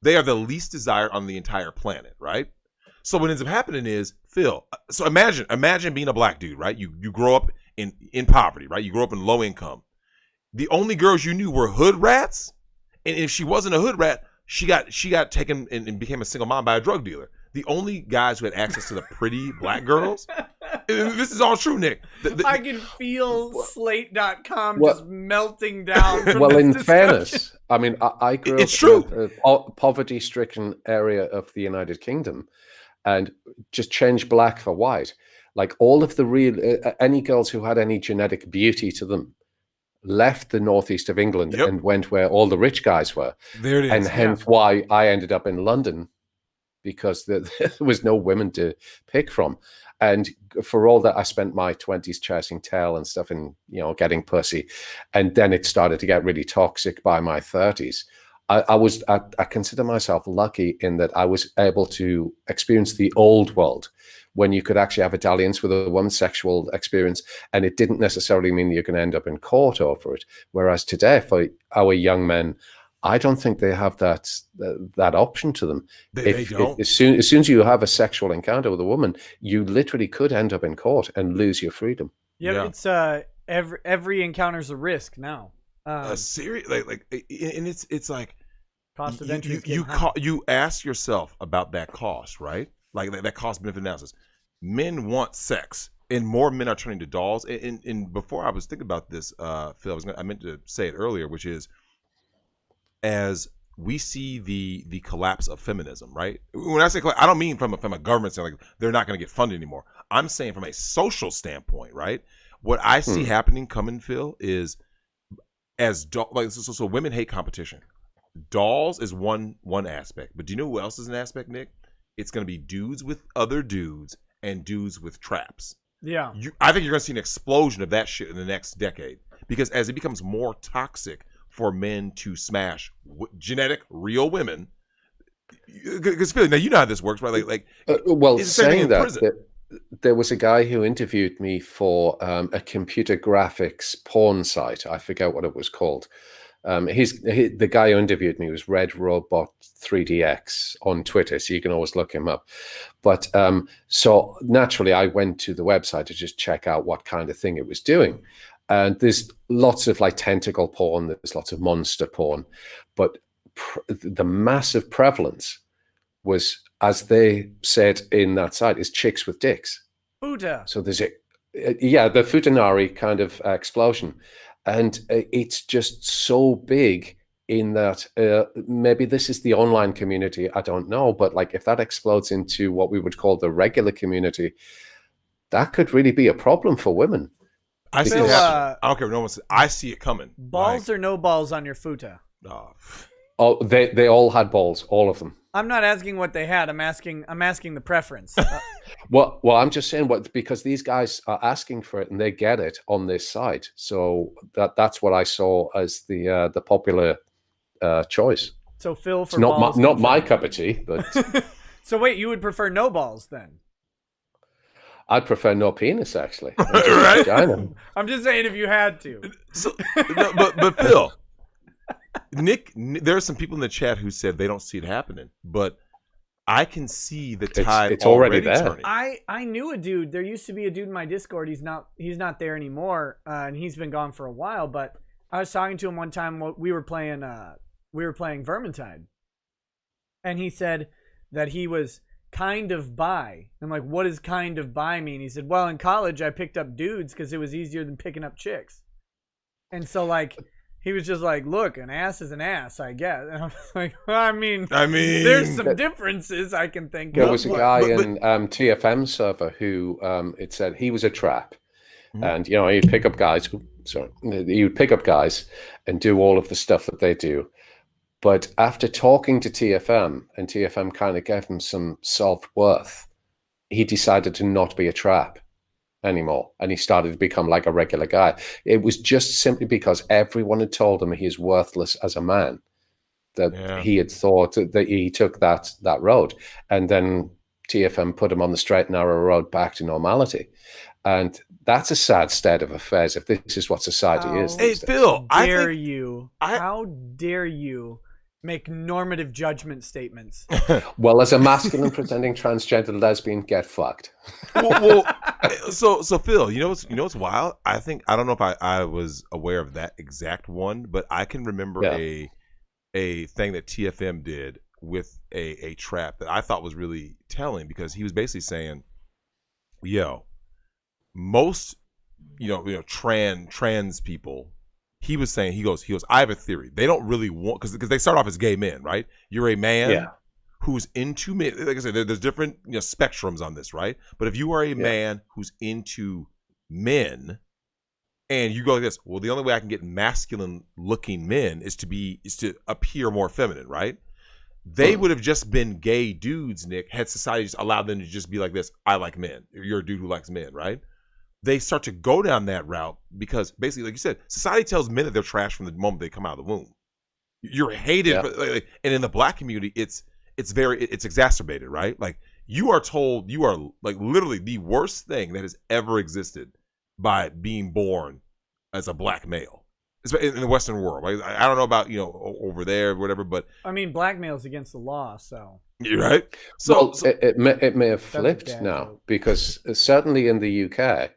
They are the least desired on the entire planet, right? So what ends up happening is, Phil, so imagine being a black dude, right? You grow up in poverty, right? You grow up in low income. The only girls you knew were hood rats, and if she wasn't a hood rat, she got taken and became a single mom by a drug dealer. The only guys who had access to the pretty black girls, and this is all true, Nick. I can feel Slate.com Well- just melting down. From Well, this in discussion. fairness, I mean, I grew It's up true. in a poverty-stricken area of the United Kingdom, and just changed black for white. Like all of the real any girls who had any genetic beauty to them left the northeast of England and went where all the rich guys were. There it is. And hence why I ended up in London, because there was no women to pick from. And for all that, I spent my 20s chasing tail and stuff and, getting pussy. And then it started to get really toxic by my 30s. I consider myself lucky in that I was able to experience the old world, when you could actually have a dalliance with a woman's sexual experience, and it didn't necessarily mean that you're going to end up in court over it. Whereas today, for our young men, I don't think they have that option to them. They don't. As soon as you have a sexual encounter with a woman, you literally could end up in court and lose your freedom. Yeah. It's every encounter's a risk now. Serious, and it's like cost of entry. You ask yourself about that cost, right? Like that cost benefit analysis. Men want sex, and more men are turning to dolls. And before I was thinking about this, Phil, I meant to say it earlier, which is, as we see the collapse of feminism, right? When I say I don't mean from a government standpoint, like they're not going to get funded anymore. I'm saying from a social standpoint, right? What I see happening coming, Phil, is so women hate competition. Dolls is one aspect, but do you know who else is an aspect, Nick? It's going to be dudes with other dudes and dudes with traps. Yeah, I think you're going to see an explosion of that shit in the next decade, because as it becomes more toxic for men to smash genetic real women, because Phil, now you know how this works, right? Saying that. There was a guy who interviewed me for a computer graphics porn site. I forget what it was called. The guy who interviewed me was Red Robot 3DX on Twitter, so you can always look him up. But so naturally, I went to the website to just check out what kind of thing it was doing. And there's lots of like tentacle porn. There's lots of monster porn, but the massive prevalence was, as they said in that site, is chicks with dicks. Futa. So there's the futanari kind of explosion. And it's just so big in that maybe this is the online community, I don't know, but like if that explodes into what we would call the regular community, that could really be a problem for women. I see it happen. I don't care what no one says. I see it coming. Balls or no balls on your futa? Oh, they all had balls, all of them. I'm not asking what they had. I'm asking the preference. Well, I'm just saying because these guys are asking for it and they get it on this site. So that's what I saw as the popular choice. So Phil, for it's not my cup of tea, but so wait, you would prefer no balls then? I'd prefer no penis, actually. Right? I'm just saying if you had to. So, but Phil. Nick, there are some people in the chat who said they don't see it happening, but I can see the tide. It's already there. Turning. I knew a dude. There used to be a dude in my Discord. He's not there anymore, and he's been gone for a while. But I was talking to him one time. We were playing Vermintide, and he said that he was kind of bi. I'm like, what does kind of bi mean? He said, well, in college I picked up dudes because it was easier than picking up chicks, and so like. He was just like, look, an ass is an ass, I guess. And I'm like, well, I mean, there's some differences I can think of. There was a guy in TFM server who it said he was a trap. And, he'd pick up guys. He would pick up guys and do all of the stuff that they do. But after talking to TFM, and TFM kind of gave him some self-worth, he decided to not be a trap anymore, and he started to become like a regular guy. It was just simply because everyone had told him he is worthless as a man, that he had thought that he took that road, and then TFM put him on the straight and narrow road back to normality. And that's a sad state of affairs if this is what society is. Hey Phil, how dare you make normative judgment statements? Well, as a masculine pretending transgender lesbian, get fucked. So Phil, you know what's wild? I don't know if I was aware of that exact one, but I can remember a thing that TFM did with a trap that I thought was really telling, because he was basically saying, most trans people. He was saying, he goes, I have a theory. They don't really want, because they start off as gay men, right? You're a man who's into men. Like I said, there's different spectrums on this, right? But if you are a man who's into men, and you go like this, well, the only way I can get masculine looking men is to appear more feminine, right? They would have just been gay dudes, Nick, had society just allowed them to just be like this. I like men. You're a dude who likes men, right? They start to go down that route because basically, like you said, society tells men that they're trash from the moment they come out of the womb. You're hated, and in the black community, it's exacerbated, right? Like You are told you are like literally the worst thing that has ever existed by being born as a black male in the Western world. Like, I don't know about, over there or whatever, but I mean, blackmail's against the law, so. You're right. It may have flipped now, because certainly in the UK,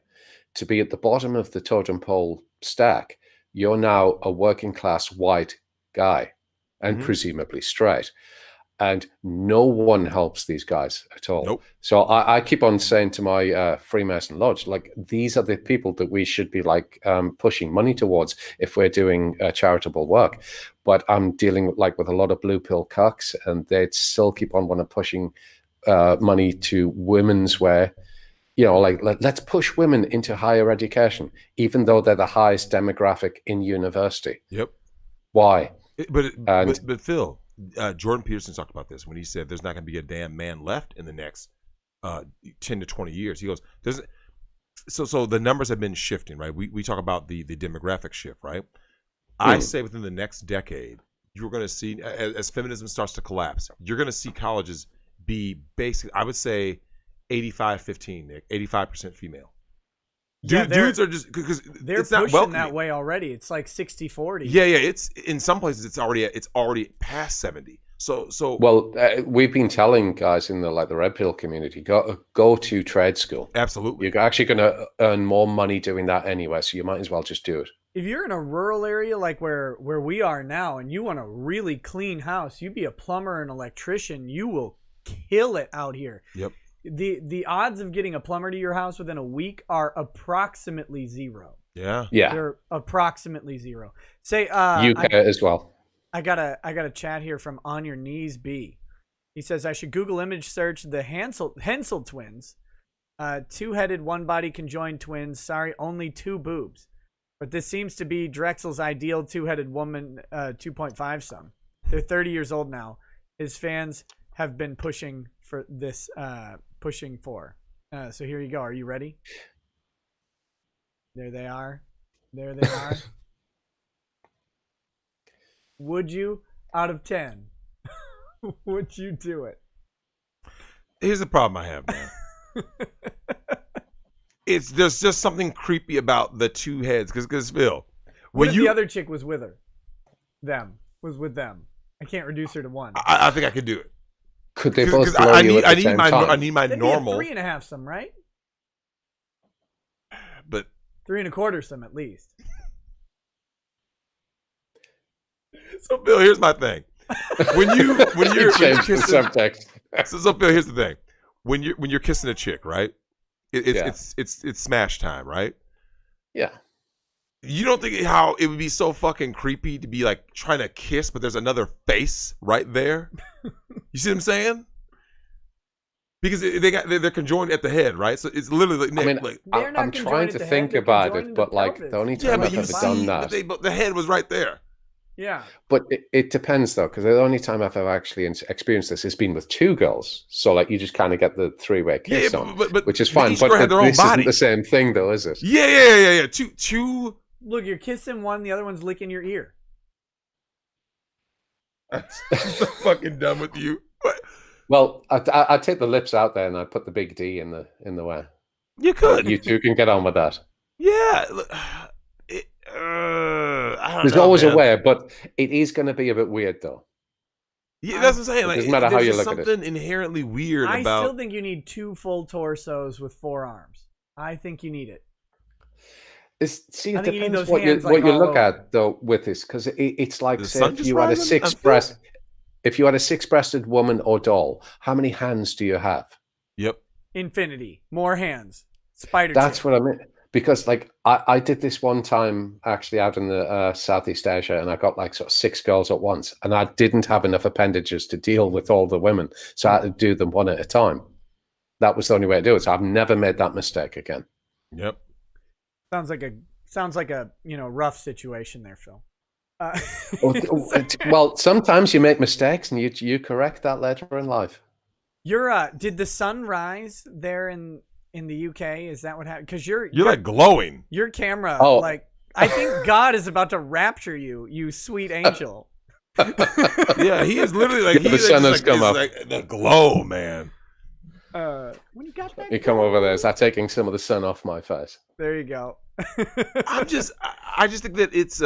to be at the bottom of the totem pole stack, you're now a working class white guy and presumably straight. And no one helps these guys at all. Nope. So I keep on saying to my Freemason Lodge, like, these are the people that we should be like pushing money towards if we're doing charitable work. But I'm dealing with a lot of blue pill cucks, and they still keep on pushing money to women's wear. Let's push women into higher education, even though they're the highest demographic in university. Yep. Why? But Phil, Jordan Peterson talked about this when he said there's not going to be a damn man left in the next 10 to 20 years. He goes, so the numbers have been shifting, right? We talk about the demographic shift, right? I say within the next decade, you're going to see, as feminism starts to collapse, you're going to see colleges be basically, I would say, 85-15, Nick, 85% female. Dudes are just because they're it's not pushing welcoming that way already. It's like 60-40. Yeah. It's in some places it's already past 70. So well, we've been telling guys in the red pill community, go to trade school. Absolutely, you're actually going to earn more money doing that anyway. So you might as well just do it. If you're in a rural area like where we are now, and you want a really clean house, you be a plumber and electrician, you will kill it out here. Yep. The odds of getting a plumber to your house within a week are approximately zero. Yeah. They're approximately zero. Say UK as well. I got a chat here from On Your Knees B. He says I should Google image search the Hensel twins. Two-headed, one-body conjoined twins. Sorry, only two boobs. But this seems to be Drexel's ideal two-headed woman 2.5 son. They're 30 years old now. His fans have been pushing for this, so here you go. Are you ready? There they are. Would you, out of 10, would you do it? Here's the problem I have, man. There's just something creepy about the two heads, because Phil, what if the other chick was with her? Was with them. I can't reduce her to one. I think I could do it. Could they both blow you at the same time? I need my That'd normal. Be a 3.5 some, right? But 3.25 some at least. So Phil, here's my thing. When you're kissing, the subtext. So Phil, here's the thing. When you're kissing a chick, right? It's smash time, right? Yeah. You don't think how it would be so fucking creepy to be like trying to kiss, but there's another face right there? You see what I'm saying? Because they're conjoined at the head, right? So it's literally like, I mean, I'm trying to think about it, but like the only time I've ever done that, but the head was right there. Yeah. But it depends though, because the only time I've ever actually experienced this has been with two girls. So like you just kind of get the three-way kiss on, which is fine. But this isn't the same thing though, is it? Yeah. Two. Look, you're kissing one, the other one's licking your ear. I'm so fucking done with you. Well, I'd take the lips out there and I'd put the big D in the way. You could. You two can get on with that. Yeah. There's always a way, but it is going to be a bit weird though. Yeah, that's what I'm saying. Like, it doesn't matter how you look at it. There's something inherently weird about. I still think you need 2 full torsos with 4 arms. I think you need it. It depends what you look at though with this, because it's like say if you had a six-breasted woman or doll, how many hands do you have? Yep. Infinity. More hands. Spider. That's what I mean. Because like I did this one time actually out in the Southeast Asia, and I got like sort of 6 girls at once, and I didn't have enough appendages to deal with all the women, so I had to do them one at a time. That was the only way to do it. So I've never made that mistake again. Yep. Sounds like a rough situation there, Phil. Well, sometimes you make mistakes and you correct that later in life. Did the sun rise there in the UK? Is that what happened? Because you're like glowing. Your camera, I think God is about to rapture you, you sweet angel. Yeah, he is literally like the sun has come up. Like the glow, man. When you got that, You come over there. Is that taking some of the sun off my face? There you go. I just think that it's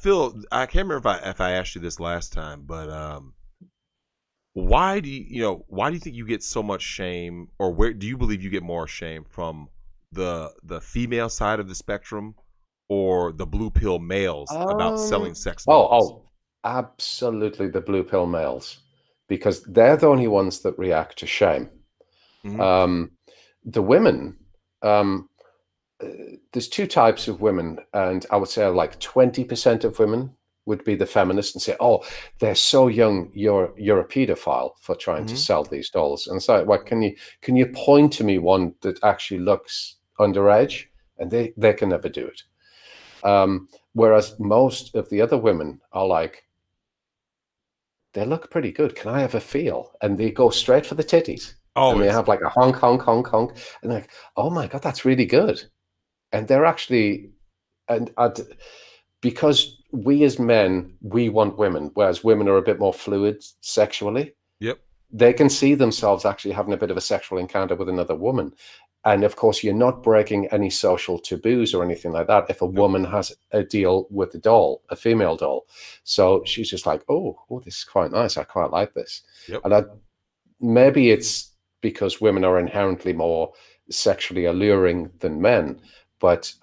Phil. I can't remember if I asked you this last time, but why do you think you get so much shame, or where do you believe you get more shame from the female side of the spectrum or the blue pill males about selling sex dolls? Oh, absolutely, the blue pill males, because they're the only ones that react to shame. Mm-hmm. The women, there's two types of women, and I would say like 20% of women would be the feminists and say, "Oh, they're so young, you're a pedophile for trying to sell these dolls." And so, what can you point to me one that actually looks underage? And they can never do it. Whereas most of the other women are like, they look pretty good. Can I have a feel? And they go straight for the titties. Oh, and they have like a honk, honk, honk, honk. And they're like, oh my God, that's really good. And they're actually, because we as men, we want women, whereas women are a bit more fluid sexually. Yep. They can see themselves actually having a bit of a sexual encounter with another woman. And of course, you're not breaking any social taboos or anything like that if a woman has a deal with a doll, a female doll. So she's just like, oh, this is quite nice. I quite like this. Yep. And maybe it's because women are inherently more sexually alluring than men. But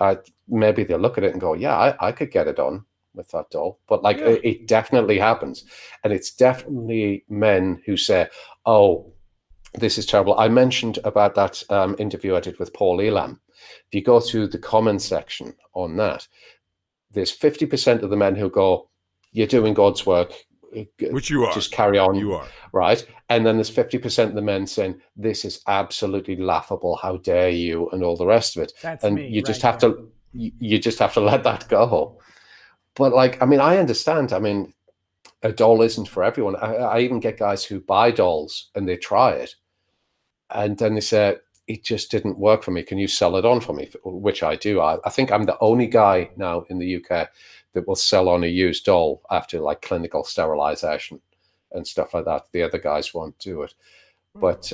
maybe they'll look at it and go, yeah, I could get it on with that doll. But like, it definitely happens. And it's definitely men who say, oh, this is terrible. I mentioned about that interview I did with Paul Elam. If you go through the comment section on that, there's 50% of the men who go, you're doing God's work. Which you are. Just carry on. You are. Right. And then there's 50% of the men saying, this is absolutely laughable. How dare you? And all the rest of it. That's and me, you just right have to, you just have to let that go. But like, I mean, I understand. I mean, a doll isn't for everyone. I even get guys who buy dolls and they try it. And then they say, it just didn't work for me. Can you sell it on for me? Which I do. I think I'm the only guy now in the UK that will sell on a used doll after like clinical sterilization and stuff like that. The other guys won't do it. But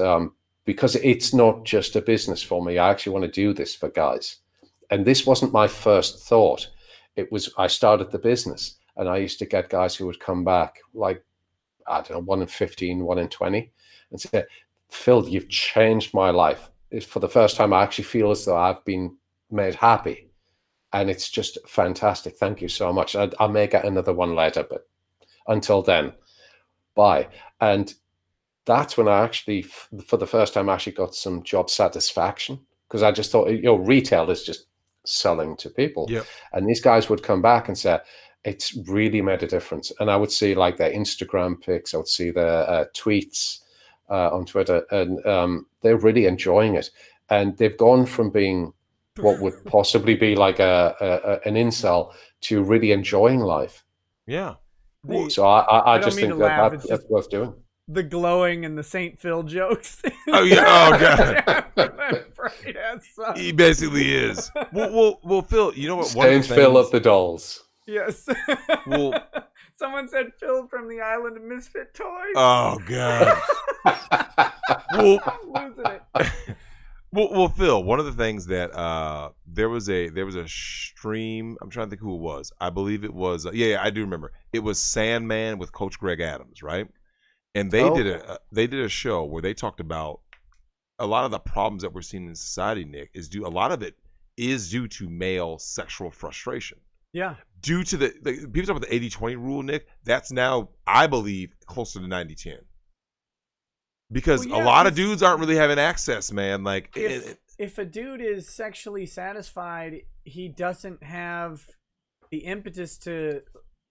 because it's not just a business for me, I actually want to do this for guys. And this wasn't my first thought. It was, I started the business and I used to get guys who would come back like, I don't know, 1 in 15, 1 in 20 and say, Phil, you've changed my life. For the first time, I actually feel as though I've been made happy. And it's just fantastic. Thank you so much. I may get another one later, but until then, bye. And that's when I actually, for the first time, actually got some job satisfaction, because I just thought, retail is just selling to people. Yep. And these guys would come back and say, it's really made a difference. And I would see like their Instagram pics, I would see their tweets on Twitter, and they're really enjoying it. And they've gone from being what would possibly be like an incel to really enjoying life. Yeah. So I just think that's worth doing. The glowing and the St. Phil jokes. Oh yeah, oh god. He basically is. Well, Phil, you know what? St. Phil of the dolls. Yes. Well, someone said Phil from the Island of Misfit Toys. Oh god. Well, I'm losing it. Well, Phil, one of the things that there was a stream. I'm trying to think who it was. I believe it was. I do remember. It was Sandman with Coach Greg Adams, right? And they did a show where they talked about a lot of the problems that we're seeing in society. Nick, a lot of it is due to male sexual frustration. Yeah. Due to the people talk about the 80-20 rule, Nick. That's now, I believe, closer to 90-10. Because a lot of dudes aren't really having access, man. Like, if a dude is sexually satisfied, he doesn't have the impetus to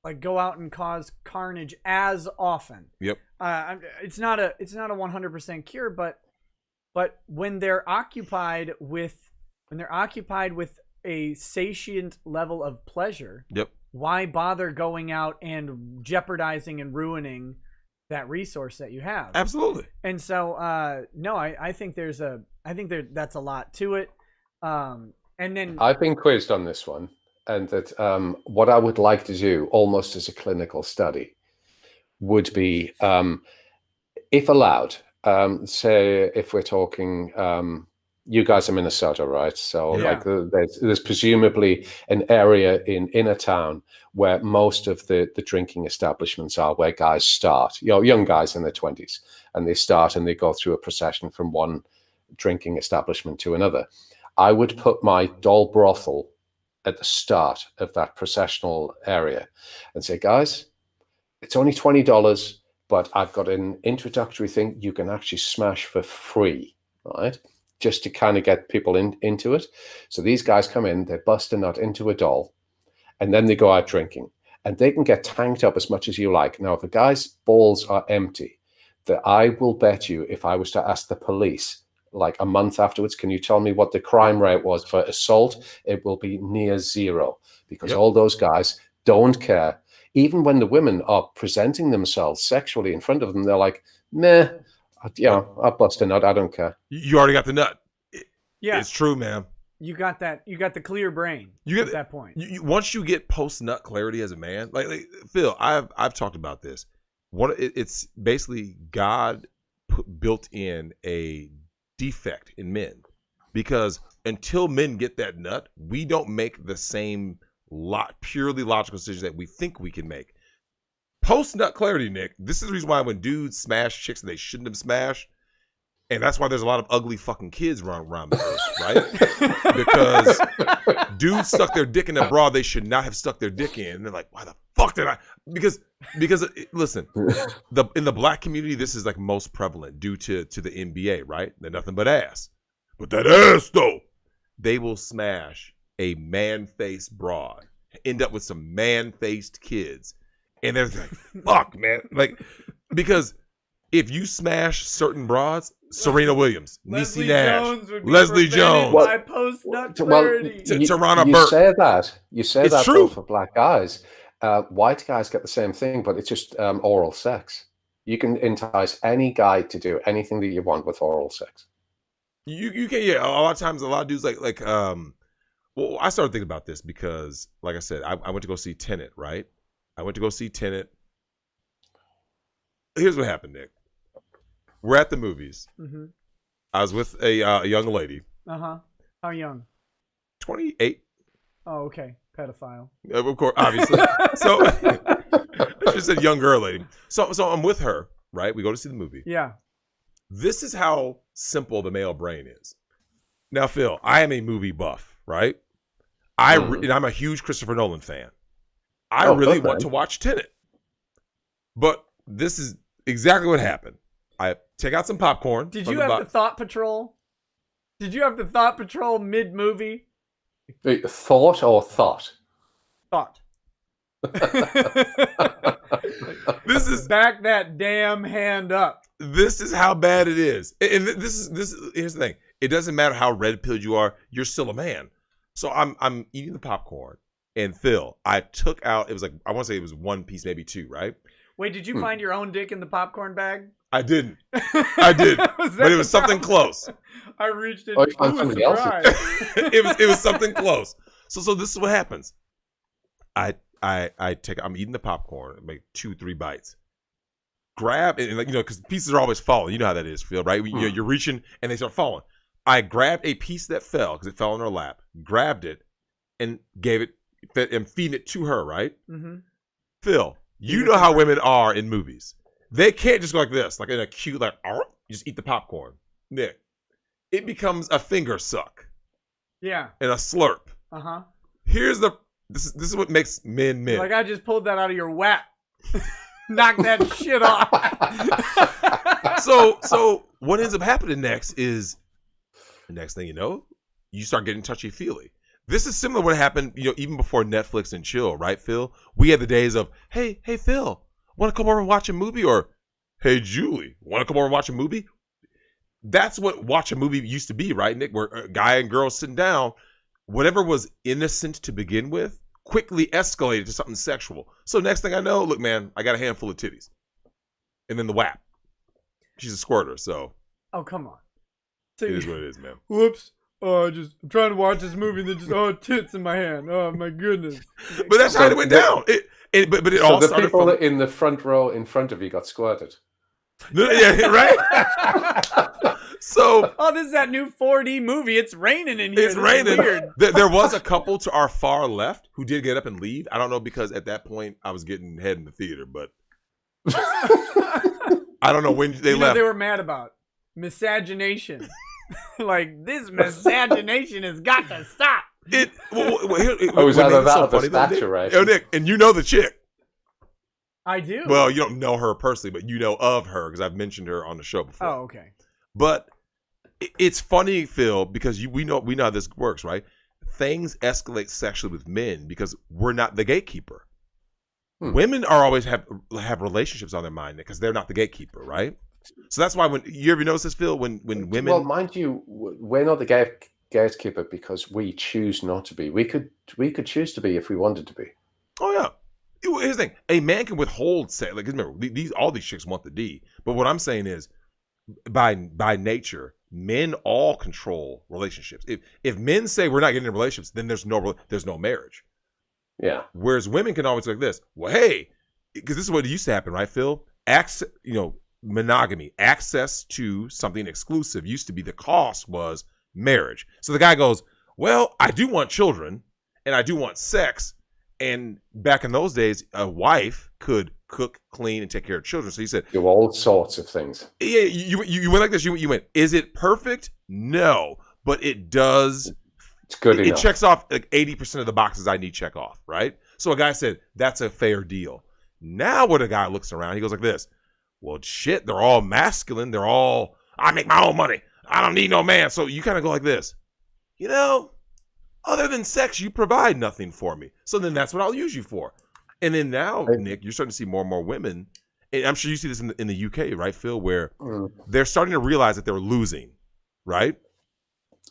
like go out and cause carnage as often. Yep. It's not a 100% cure, but when they're occupied with a satiant level of pleasure, yep, why bother going out and jeopardizing and ruining that resource that you have? Absolutely. And so no, I think that's a lot to it. And then I've been quizzed on this one, and that what I would like to do almost as a clinical study would be, if allowed, say if we're talking, you guys are Minnesota, right? So like there's presumably an area in inner town where most of the drinking establishments are, where guys start, young guys in their 20s, and they start and they go through a procession from one drinking establishment to another. I would put my doll brothel at the start of that processional area and say, guys, it's only $20, but I've got an introductory thing you can actually smash for free, right? Just to kind of get people into it. So these guys come in, they bust a nut into a doll, and then they go out drinking. And they can get tanked up as much as you like. Now, if a guy's balls are empty, that I will bet you, if I was to ask the police, like a month afterwards, can you tell me what the crime rate was for assault? It will be near zero, because all those guys don't care. Even when the women are presenting themselves sexually in front of them, they're like, meh, I'll bust a nut. I don't care. You already got the nut. It's true, man. You got that. You got the clear brain at that point. Once you get post-nut clarity as a man, like Phil, I've talked about this. It's basically God built in a defect in men, because until men get that nut, we don't make the same purely logical decisions that we think we can make. Post-nut clarity, Nick, this is the reason why when dudes smash chicks that they shouldn't have smashed, and that's why there's a lot of ugly fucking kids around the earth, right? Because dudes stuck their dick in a bra they should not have stuck their dick in, and they're like, why the fuck did I? Because listen, in the black community, this is like most prevalent due to the NBA, right? They're nothing but ass. But that ass, though, they will smash a man-faced broad, end up with some man-faced kids. And they're like, fuck, man. Like, because if you smash certain broads, Serena Williams, Niecy Nash, Leslie Jones, by post-nut clarity. Tarana Burke. You say that though, for black guys. White guys get the same thing, but it's just oral sex. You can entice any guy to do anything that you want with oral sex. You can, a lot of times, a lot of dudes well, I started thinking about this because, like I said, I went to go see Tenet, right? I went to go see Tenet. Here's what happened, Nick. We're at the movies. Mm-hmm. I was with a young lady. Uh-huh. How young? 28. Oh, okay. Pedophile. Of course, obviously. So, I just said young girl lady. So I'm with her, right? We go to see the movie. Yeah. This is how simple the male brain is. Now, Phil, I am a movie buff, right? And I'm a huge Christopher Nolan fan. I really want to watch Tenet. But this is exactly what happened. I take out some popcorn. Did you have the Thought Patrol? Did you have the Thought Patrol mid-movie? Thought or thought? Thought. This is back that damn hand up. This is how bad it is. And this here's the thing. It doesn't matter how red-pilled you are, you're still a man. So I'm eating the popcorn, and Phil, I took out, it was like, I want to say it was one piece, maybe two, right? Wait, did you find your own dick in the popcorn bag? I didn't. I did. But it was something close. I reached it. It was something close. So this is what happens. I'm eating the popcorn, make 2-3 bites. Grab, and because pieces are always falling. You know how that is, Phil, right? You're reaching, and they start falling. I grabbed a piece that fell, because it fell in her lap, grabbed it, and gave it, and feeding it to her, right? Mm-hmm. Phil, you know how women are in movies. They can't just go like this, like in a cute, like, you just eat the popcorn. Nick, it becomes a finger suck. Yeah. And a slurp. Uh-huh. This is what makes men men. Like, I just pulled that out of your whap. Knock that shit off. So what ends up happening next is, the next thing you know, you start getting touchy-feely. This is similar to what happened, even before Netflix and chill, right, Phil? We had the days of, hey, Phil, want to come over and watch a movie? Or, hey, Julie, want to come over and watch a movie? That's what watch a movie used to be, right, Nick? Where a guy and girl sitting down, whatever was innocent to begin with, quickly escalated to something sexual. So next thing I know, look, man, I got a handful of titties. And then the WAP. She's a squirter, so. Oh, come on. It is what it is, man. Whoops. I'm trying to watch this movie and then just, tits in my hand. Oh, my goodness. But that's how it went down. But it all the started people from... in the front row in front of you got squirted. Yeah, right. So, oh, this is that new 4D movie. It's raining in here. It's raining. Weird. There was a couple to our far left who did get up and leave. I don't know, because at that point I was getting head in the theater, but I don't know when they left. They were mad about miscegenation. Like, this miscegenation has got to stop. Was that about the stature, right? Oh, Nick, and you know the chick. I do. Well, you don't know her personally, but you know of her because I've mentioned her on the show before. Oh, okay. But it's funny, Phil, because we know how this works, right? Things escalate sexually with men because we're not the gatekeeper. Women are always have relationships on their mind because they're not the gatekeeper, right? So that's why when you ever notice this, Phil, when women, well, mind you, we're not the gatekeeper because we choose not to be. We could choose to be if we wanted to be. Oh yeah. Here's the thing: a man can withhold sex. Like, remember, all these chicks want the D. But what I'm saying is, by nature, men all control relationships. If men say we're not getting in relationships, then there's no marriage. Yeah. Whereas women can always like this. Well, hey, because this is what used to happen, right, Phil? Monogamy, access to something exclusive used to be the cost was marriage. So the guy goes, well, I do want children and I do want sex. And back in those days, a wife could cook, clean, and take care of children. So he said, do all sorts of things. Yeah, you went like this. You went, is it perfect? No, but it does. It's good enough. It checks off like 80% of the boxes I need check off, right? So a guy said, that's a fair deal. Now when a guy looks around, he goes like this. Well, shit, they're all masculine. They're all, I make my own money. I don't need no man. So you kind of go like this. Other than sex, you provide nothing for me. So then that's what I'll use you for. And then now, Nick, you're starting to see more and more women. And I'm sure you see this in the UK, right, Phil, where they're starting to realize that they're losing, right?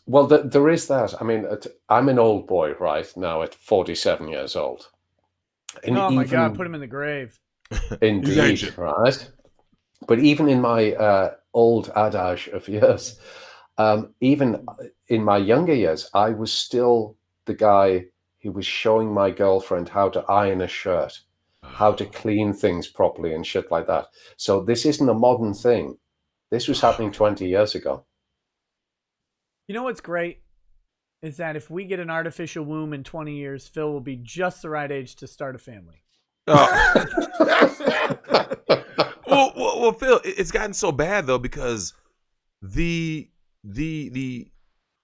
Well, there is that. I mean, I'm an old boy right now at 47 years old. And oh, my God, put him in the grave. Indeed, right? But even in my old adage of years, even in my younger years, I was still the guy who was showing my girlfriend how to iron a shirt, how to clean things properly and shit like that. So this isn't a modern thing. This was happening 20 years ago. You know what's great is that if we get an artificial womb in 20 years, Phil will be just the right age to start a family. Well, Phil, it's gotten so bad though because the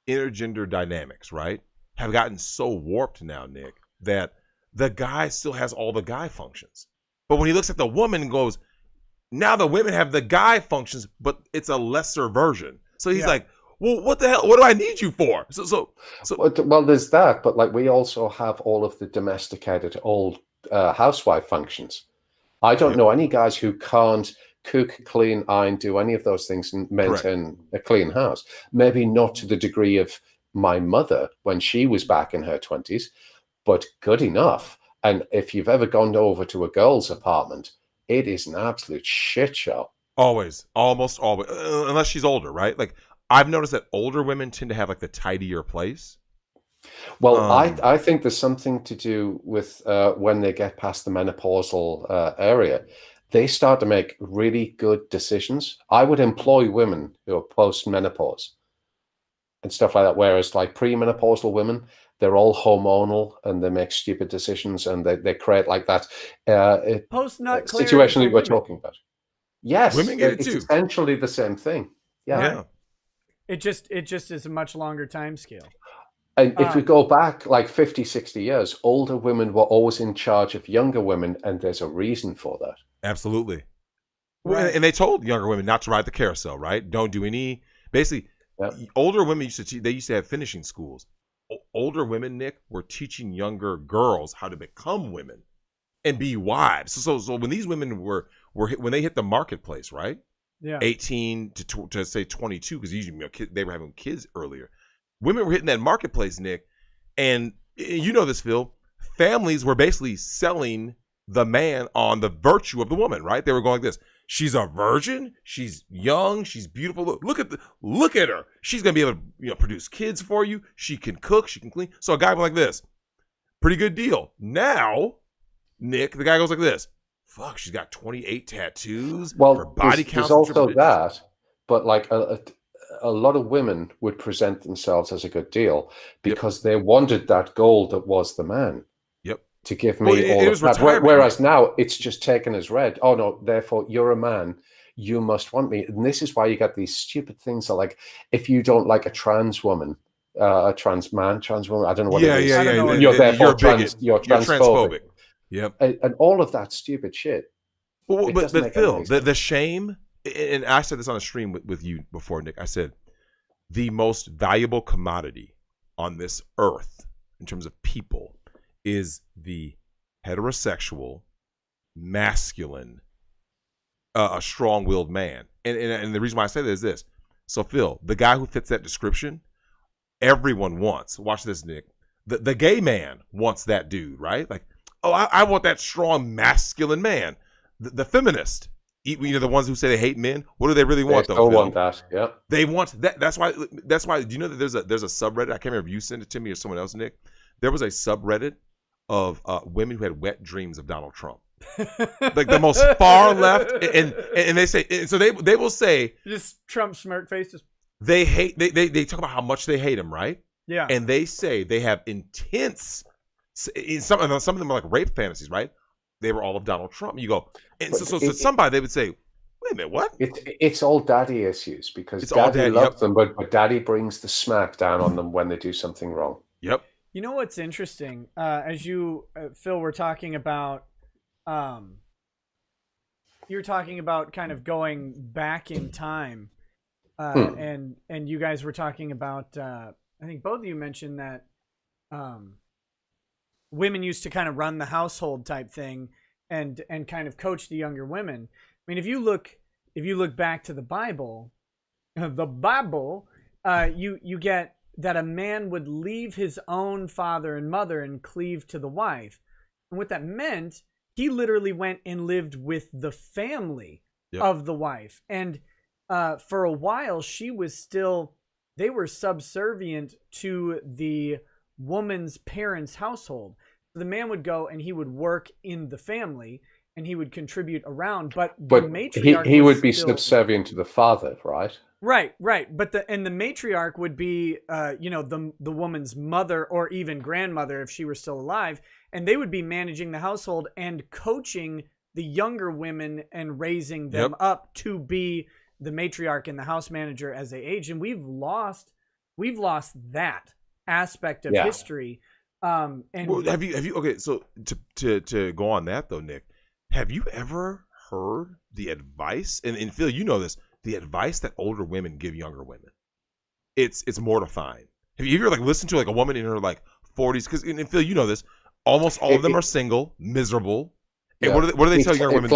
intergender dynamics, right, have gotten so warped now, Nick, that the guy still has all the guy functions. But when he looks at the woman and goes, now the women have the guy functions, but it's a lesser version. So he's like, well, what the hell? What do I need you for? So well, there's that, but like we also have all of the domesticated old housewife functions. I don't know any guys who can't cook, clean, iron, do any of those things and maintain a clean house. Maybe not to the degree of my mother when she was back in her 20s, but good enough. And if you've ever gone over to a girl's apartment, it is an absolute shit show. Always, almost always, unless she's older, right? Like I've noticed that older women tend to have like the tidier place. Well, I think there's something to do with when they get past the menopausal area, they start to make really good decisions. I would employ women who are post-menopause and stuff like that, whereas like premenopausal women, they're all hormonal and they make stupid decisions and they create like that post-nut situation that we're talking about. Yes, women get it too. It's essentially the same thing. Yeah. It just is a much longer time scale. And if we go back like 50, 60 years, older women were always in charge of younger women, and there's a reason for that. Absolutely. Right. And they told younger women not to ride the carousel, right? Don't do any. Basically, older women used to have finishing schools. Older women, Nick, were teaching younger girls how to become women and be wives. So when these women were when they hit the marketplace, right? Yeah. 18 to say 22, because usually they were having kids earlier. Women were hitting that marketplace, Nick, and you know this, Phil. Families were basically selling the man on the virtue of the woman, right? They were going like this: she's a virgin, she's young, she's beautiful. Look at her. She's gonna be able to produce kids for you. She can cook, she can clean. So a guy went like this, pretty good deal. Now, Nick, the guy goes like this: fuck, she's got 28 tattoos. Well, her body count's there's also triple-digits. that, but like a lot of women would present themselves as a good deal because they wanted that goal that was the man. Yep. To give me all of that. Whereas now it's just taken as read. Oh no, therefore you're a man. You must want me. And this is why you get these stupid things that, like, if you don't like a trans woman, a trans man, trans woman, I don't know what it is. Yeah. You're therefore you're transphobic. Yep. And all of that stupid shit. Well, but Phil, the shame, and I said this on a stream with you before, Nick. I said the most valuable commodity on this earth in terms of people is the heterosexual, masculine, a strong-willed man. And the reason why I say that is this. So, Phil, the guy who fits that description, everyone wants. Watch this, Nick. The gay man wants that dude, right? Like, oh, I want that strong, masculine man. The feminist, you know, the ones who say they hate men, what do they really want, though, Phil? They want that, yeah. They want that. That's why, do you know that there's a subreddit? I can't remember if you sent it to me or someone else, Nick. There was a subreddit of women who had wet dreams of Donald Trump. Like the most far left, and they say, and so they will say, just Trump smirk faces. They hate, they talk about how much they hate him, right? Yeah. And they say they have intense, some of them are like rape fantasies, right? They were all of Donald Trump. You go, and so somebody, they would say, wait a minute, what? It's all daddy issues because it's daddy loves them, but daddy brings the smack down on them when they do something wrong. Yep. You know what's interesting? As you, Phil, were talking about, you're talking about kind of going back in time, and you guys were talking about, I think both of you mentioned that women used to kind of run the household type thing and kind of coach the younger women. I mean, if you look back to the Bible, you get that a man would leave his own father and mother and cleave to the wife. And what that meant, he literally went and lived with the family of the wife. And for a while, they were subservient to the woman's parents' household. The man would go and he would work in the family and he would contribute around, but the matriarch he would be subservient to the father, right? Right. But the matriarch would be, the woman's mother or even grandmother if she were still alive, and they would be managing the household and coaching the younger women and raising them up to be the matriarch and the house manager as they age. And we've lost that aspect of history. And have you? Okay, so to go on that though, Nick, have you ever heard the advice? And Phil, you know this. The advice that older women give younger women, it's mortifying. Have you ever listened to a woman in her 40s? Because and Phil, you know this. Almost all of them are single, miserable. And what do they tell younger women?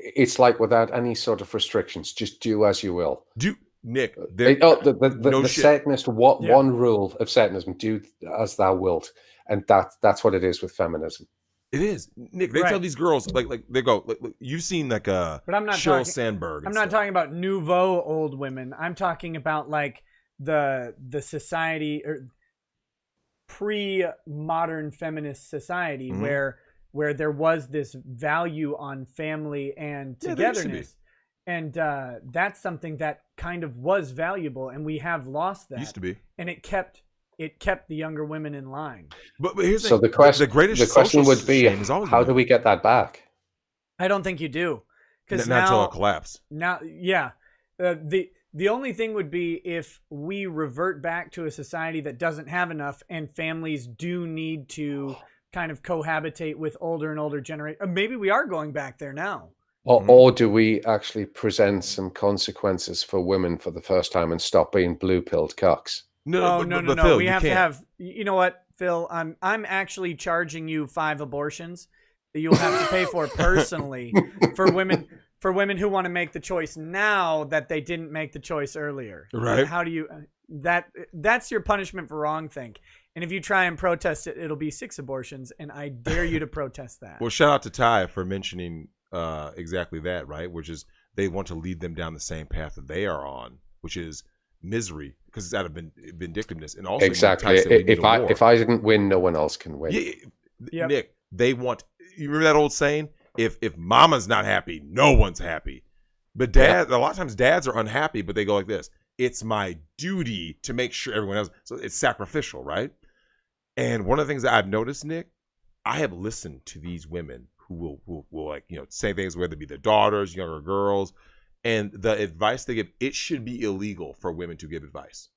It's like without any sort of restrictions, just do as you will. Nick, the Satanist. One rule of Satanism: do as thou wilt, and that's what it is with feminism. It is, Nick. They tell these girls they go. You've seen but I'm not Sheryl Sandberg. I'm not talking about nouveau old women. I'm talking about the society or pre-modern feminist society where there was this value on family and togetherness, and that's something that kind of was valuable, and we have lost that. Used to be, and it kept the younger women in line. But here's the question would be, how do we get that back? I don't think you do, because not until it collapsed. Now, the only thing would be if we revert back to a society that doesn't have enough, and families do need to kind of cohabitate with older and older generations. Maybe we are going back there now. Or do we actually present some consequences for women for the first time and stop being blue-pilled cocks? No. Phil, we have to have. You know what, Phil? I'm actually charging you 5 abortions that you'll have to pay for personally for women who want to make the choice now that they didn't make the choice earlier. Right? How do you? That's your punishment for wrongthink. And if you try and protest it, it'll be 6 abortions, and I dare you to protest that. Well, shout out to Ty for mentioning exactly that, right? Which is they want to lead them down the same path that they are on, which is misery, because it's out of vindictiveness, and also exactly. If I didn't win, no one else can win. Yeah. Nick, they want. You remember that old saying? If mama's not happy, no one's happy. But a lot of times dads are unhappy, but they go like this: it's my duty to make sure everyone else. So it's sacrificial, right? And one of the things that I've noticed, Nick, I have listened to these women who will like, say things, whether it be their daughters, younger girls, and the advice they give, it should be illegal for women to give advice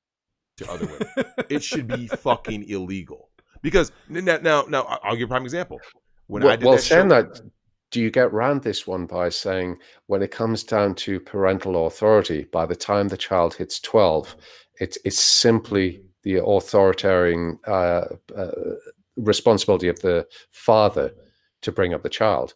to other women. It should be fucking illegal. Because now I'll give a prime example. When I did that, do you get around this one by saying when it comes down to parental authority, by the time the child hits 12, it's simply the authoritarian responsibility of the father to bring up the child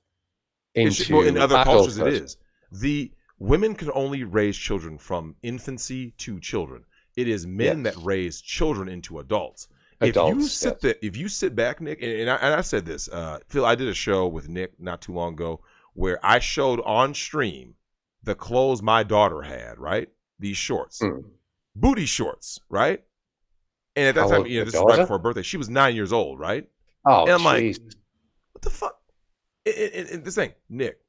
into in other cultures adulthood. It is. The women can only raise children from infancy to children. It is men that raise children into adults. If you sit back, Nick, and I said this, Phil, I did a show with Nick not too long ago where I showed on stream the clothes my daughter had, right? These shorts, booty shorts, right? And at that time, this is right before her birthday. She was 9 years old, right? Oh, and I'm like, what the fuck? And this thing, Nick,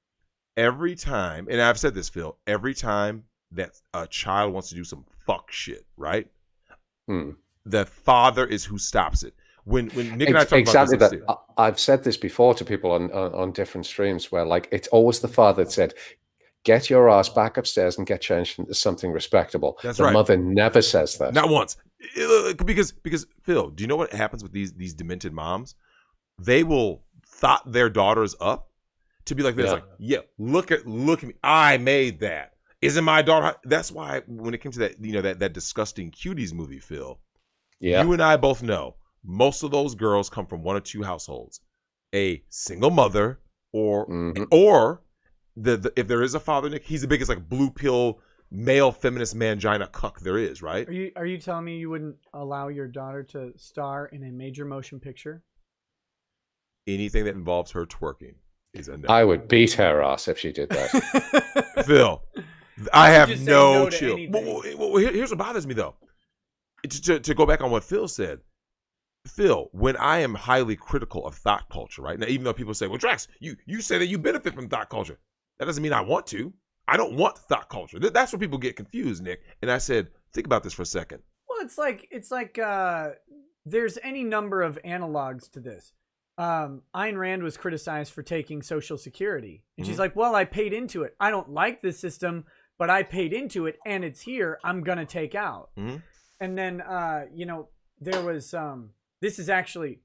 every time, and I've said this, Phil, every time that a child wants to do some fuck shit, right? The father is who stops it. When Nick and I talk about this, I've said this before to people on different streams where like it's always the father that said, "Get your ass back upstairs and get changed into something respectable." That's the right. mother never says that. Not once. Because Phil, do you know what happens with these demented moms? They will thought their daughters up to be like this, like, look at me. I made that. Isn't my daughter? That's why when it came to that, that disgusting Cuties movie, Phil, you and I both know most of those girls come from one or two households, a single mother or if there is a father, Nick, he's the biggest like blue pill male feminist mangina cuck there is, right? Are you telling me you wouldn't allow your daughter to star in a major motion picture? Anything that involves her twerking is a no. I would beat her ass if she did that. Phil, I have no chill. Well, here's what bothers me though. To go back on what Phil said. Phil, when I am highly critical of thought culture, right? Now, even though people say, well, Drex, you say that you benefit from thought culture. That doesn't mean I want to. I don't want thought culture. That's where people get confused, Nick. And I said, think about this for a second. Well, it's like there's any number of analogs to this. Ayn Rand was criticized for taking Social Security. And she's like, well, I paid into it. I don't like this system, but I paid into it and it's here. I'm going to take out. And then, there was, this is actually,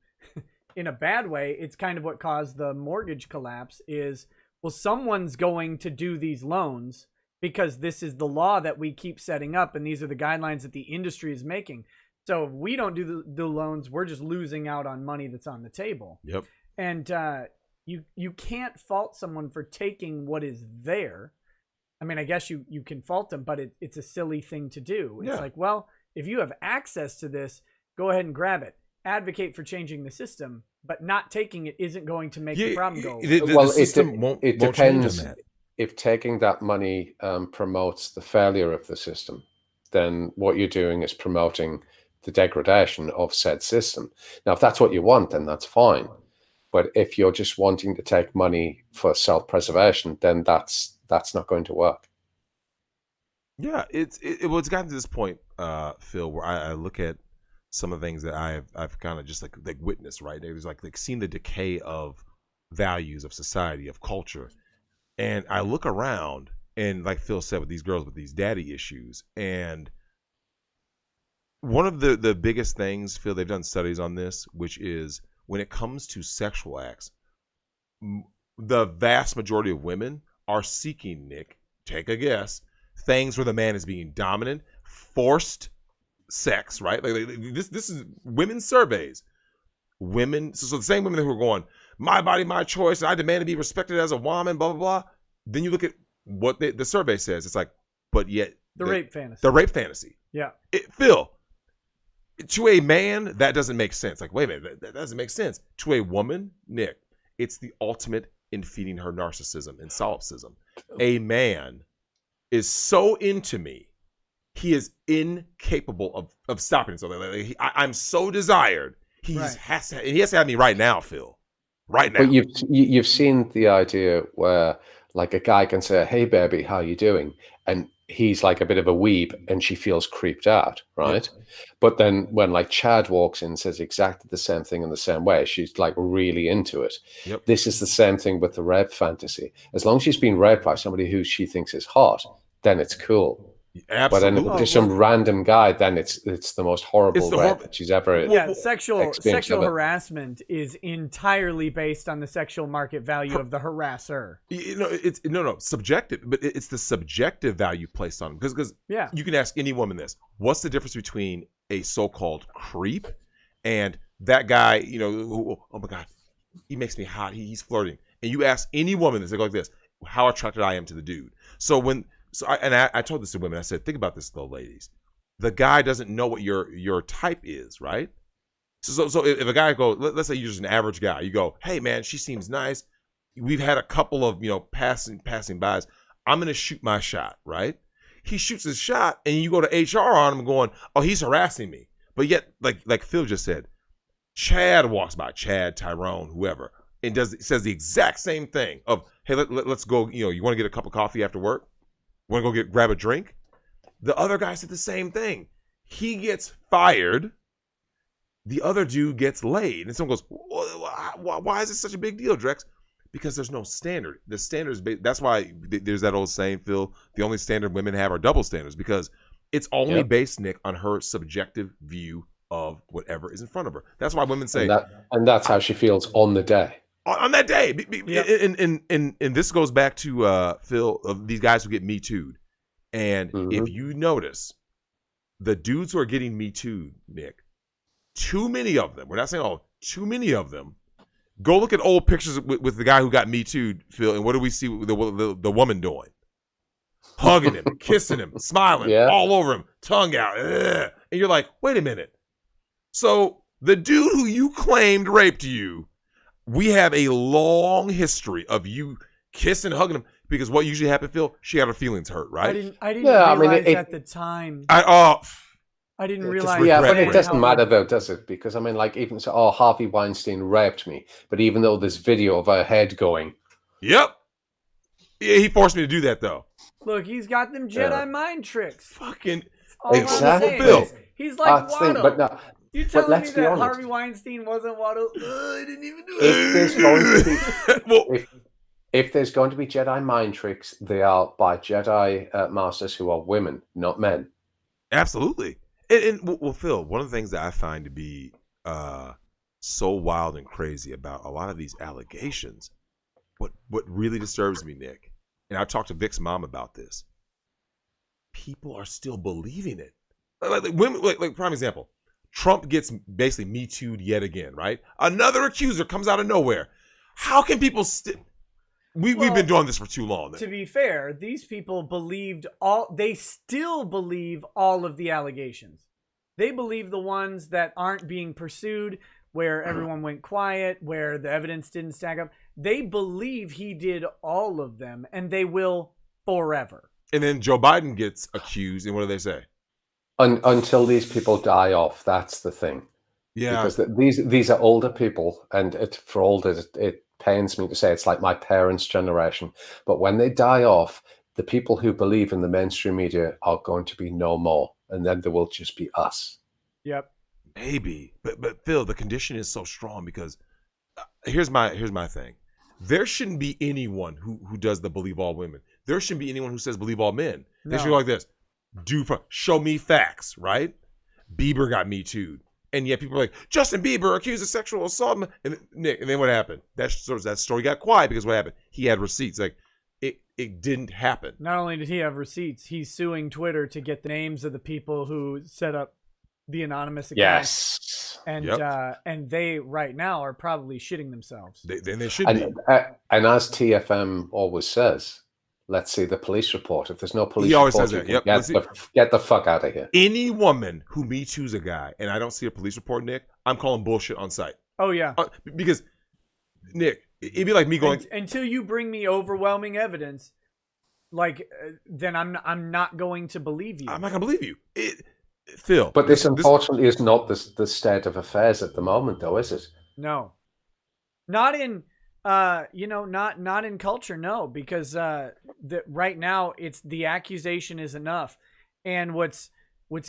in a bad way, it's kind of what caused the mortgage collapse is, well, someone's going to do these loans because this is the law that we keep setting up. And these are the guidelines that the industry is making. So if we don't do the loans, we're just losing out on money that's on the table. Yep. And you can't fault someone for taking what is there. I mean, I guess you can fault them, but it's a silly thing to do. It's like, well, if you have access to this, go ahead and grab it. Advocate for changing the system, but not taking it isn't going to make the problem go away. The system won't depends. change on that. If taking that money promotes the failure of the system, then what you're doing is promoting the degradation of said system. Now, if that's what you want, then that's fine. But if you're just wanting to take money for self-preservation, then that's not going to work. Yeah, it's gotten to this point, Phil, where I look at some of the things that I've kind of just like witnessed, right? There's like seen the decay of values of society, of culture, and I look around and like Phil said with these girls with these daddy issues, and one of the biggest things, Phil, they've done studies on this, which is when it comes to sexual acts, the vast majority of women are seeking, Nick, take a guess, things where the man is being dominant, forced sex, right? Like this is women's surveys. Women, so the same women who are going, my body, my choice, and I demand to be respected as a woman, blah, blah, blah. Then you look at what the survey says. It's like, but yet. The rape fantasy. The rape fantasy. Yeah. Phil, to a man, that doesn't make sense. Like, wait a minute, that doesn't make sense. To a woman, Nick, it's the ultimate in feeding her narcissism and solipsism. A man is so into me, he is incapable of stopping. So I'm so desired. He has to have me right now, Phil. right now. But you've seen the idea where like a guy can say, "Hey, baby, how you doing?" and he's like a bit of a weeb, and she feels creeped out, right? Yep. But then when like Chad walks in and says exactly the same thing in the same way, she's like really into it. Yep. This is the same thing with the rape fantasy. As long as she's been raped by somebody who she thinks is hot, then it's cool. But then Absolutely. if there's some random guy, then it's the most horrible rape that she's ever Yeah, sexual experienced. harassment is entirely based on the sexual market value of the harasser. It's no subjective, but it's the subjective value placed on them. Because Yeah. you can ask any woman this: what's the difference between a so-called creep and that guy? You know, who, oh my God, he makes me hot. He's flirting. And you ask any woman this, they go like this: how attracted I am to the dude. I told this to women. I said, think about this, though, ladies. The guy doesn't know what your type is, right? So if a guy goes, let's say you're just an average guy, you go, hey man, she seems nice. We've had a couple of passing bys. I'm gonna shoot my shot, right? He shoots his shot, and you go to HR on him, going, oh, he's harassing me. But yet, like Phil just said, Chad walks by, Chad, Tyrone, whoever, and says the exact same thing of, hey, let's go. You want to get a cup of coffee after work? Want to go grab a drink? The other guy said the same thing. He gets fired. The other dude gets laid. And someone goes, why is this such a big deal, Drex? Because there's no standard. The standard is that's why there's that old saying, Phil, the only standard women have are double standards, because it's only based, Nick, on her subjective view of whatever is in front of her. That's why women say... And that's how she feels on the day. On that day. And this goes back to, Phil, of these guys who get Me Too'd. And if you notice, the dudes who are getting Me Too'd, Nick, too many of them, we're not saying all, too many of them, go look at old pictures with the guy who got Me Too'd, Phil, and what do we see the woman doing? Hugging him, kissing him, smiling, all over him, tongue out. Ugh. And you're like, wait a minute. So the dude who you claimed raped you, we have a long history of you kissing, hugging him, because what usually happened, Phil, she had her feelings hurt, right? I didn't realize at the time. I didn't realize. Yeah, but it doesn't matter though, does it? Because I mean, like even so, oh, Harvey Weinstein raped me, but even though there's video of her head going, yep, yeah, he forced me to do that though. Look, he's got them Jedi mind tricks. Fucking exactly. Phil. He's like Watto. But no. You telling me that Harvey Weinstein wasn't Watto? I didn't even do it. If there's going to be Jedi mind tricks, they are by Jedi masters who are women, not men. Absolutely. And well, Phil, one of the things that I find to be so wild and crazy about a lot of these allegations, what really disturbs me, Nick, and I've talked to Vic's mom about this, people are still believing it. Like women, like prime example, Trump gets basically Me Too'd yet again, right? Another accuser comes out of nowhere. How can people still... We've been doing this for too long. Then. To be fair, these people they still believe all of the allegations. They believe the ones that aren't being pursued, where everyone went quiet, where the evidence didn't stack up. They believe he did all of them, and they will forever. And then Joe Biden gets accused, and what do they say? Until these people die off, that's the thing. Yeah. Because these are older people, and it pains me to say it's like my parents' generation. But when they die off, the people who believe in the mainstream media are going to be no more, and then there will just be us. Yep. Maybe, but Phil, the condition is so strong because here's my thing. There shouldn't be anyone who does the believe all women. There shouldn't be anyone who says believe all men. They should go like this: show me facts, right? Bieber got Me Too'd. And yet people are like, Justin Bieber accused of sexual assault. And Nick, and then what happened? That story got quiet because what happened? He had receipts. Like, it didn't happen. Not only did he have receipts, he's suing Twitter to get the names of the people who set up the anonymous accounts. Yes. And they right now are probably shitting themselves. They should be. And as TFM always says, let's see the police report. If there's no police report, says that. Yep. Get the fuck out of here. Any woman who Me Too's a guy and I don't see a police report, Nick, I'm calling bullshit on site. Oh, yeah. Because, Nick, it'd be like me going... Until you bring me overwhelming evidence, then I'm not going to believe you. I'm not going to believe you. Phil. But this unfortunately is not the state of affairs at the moment, though, is it? No. Not in not in culture, no, because right now it's the accusation is enough. And what's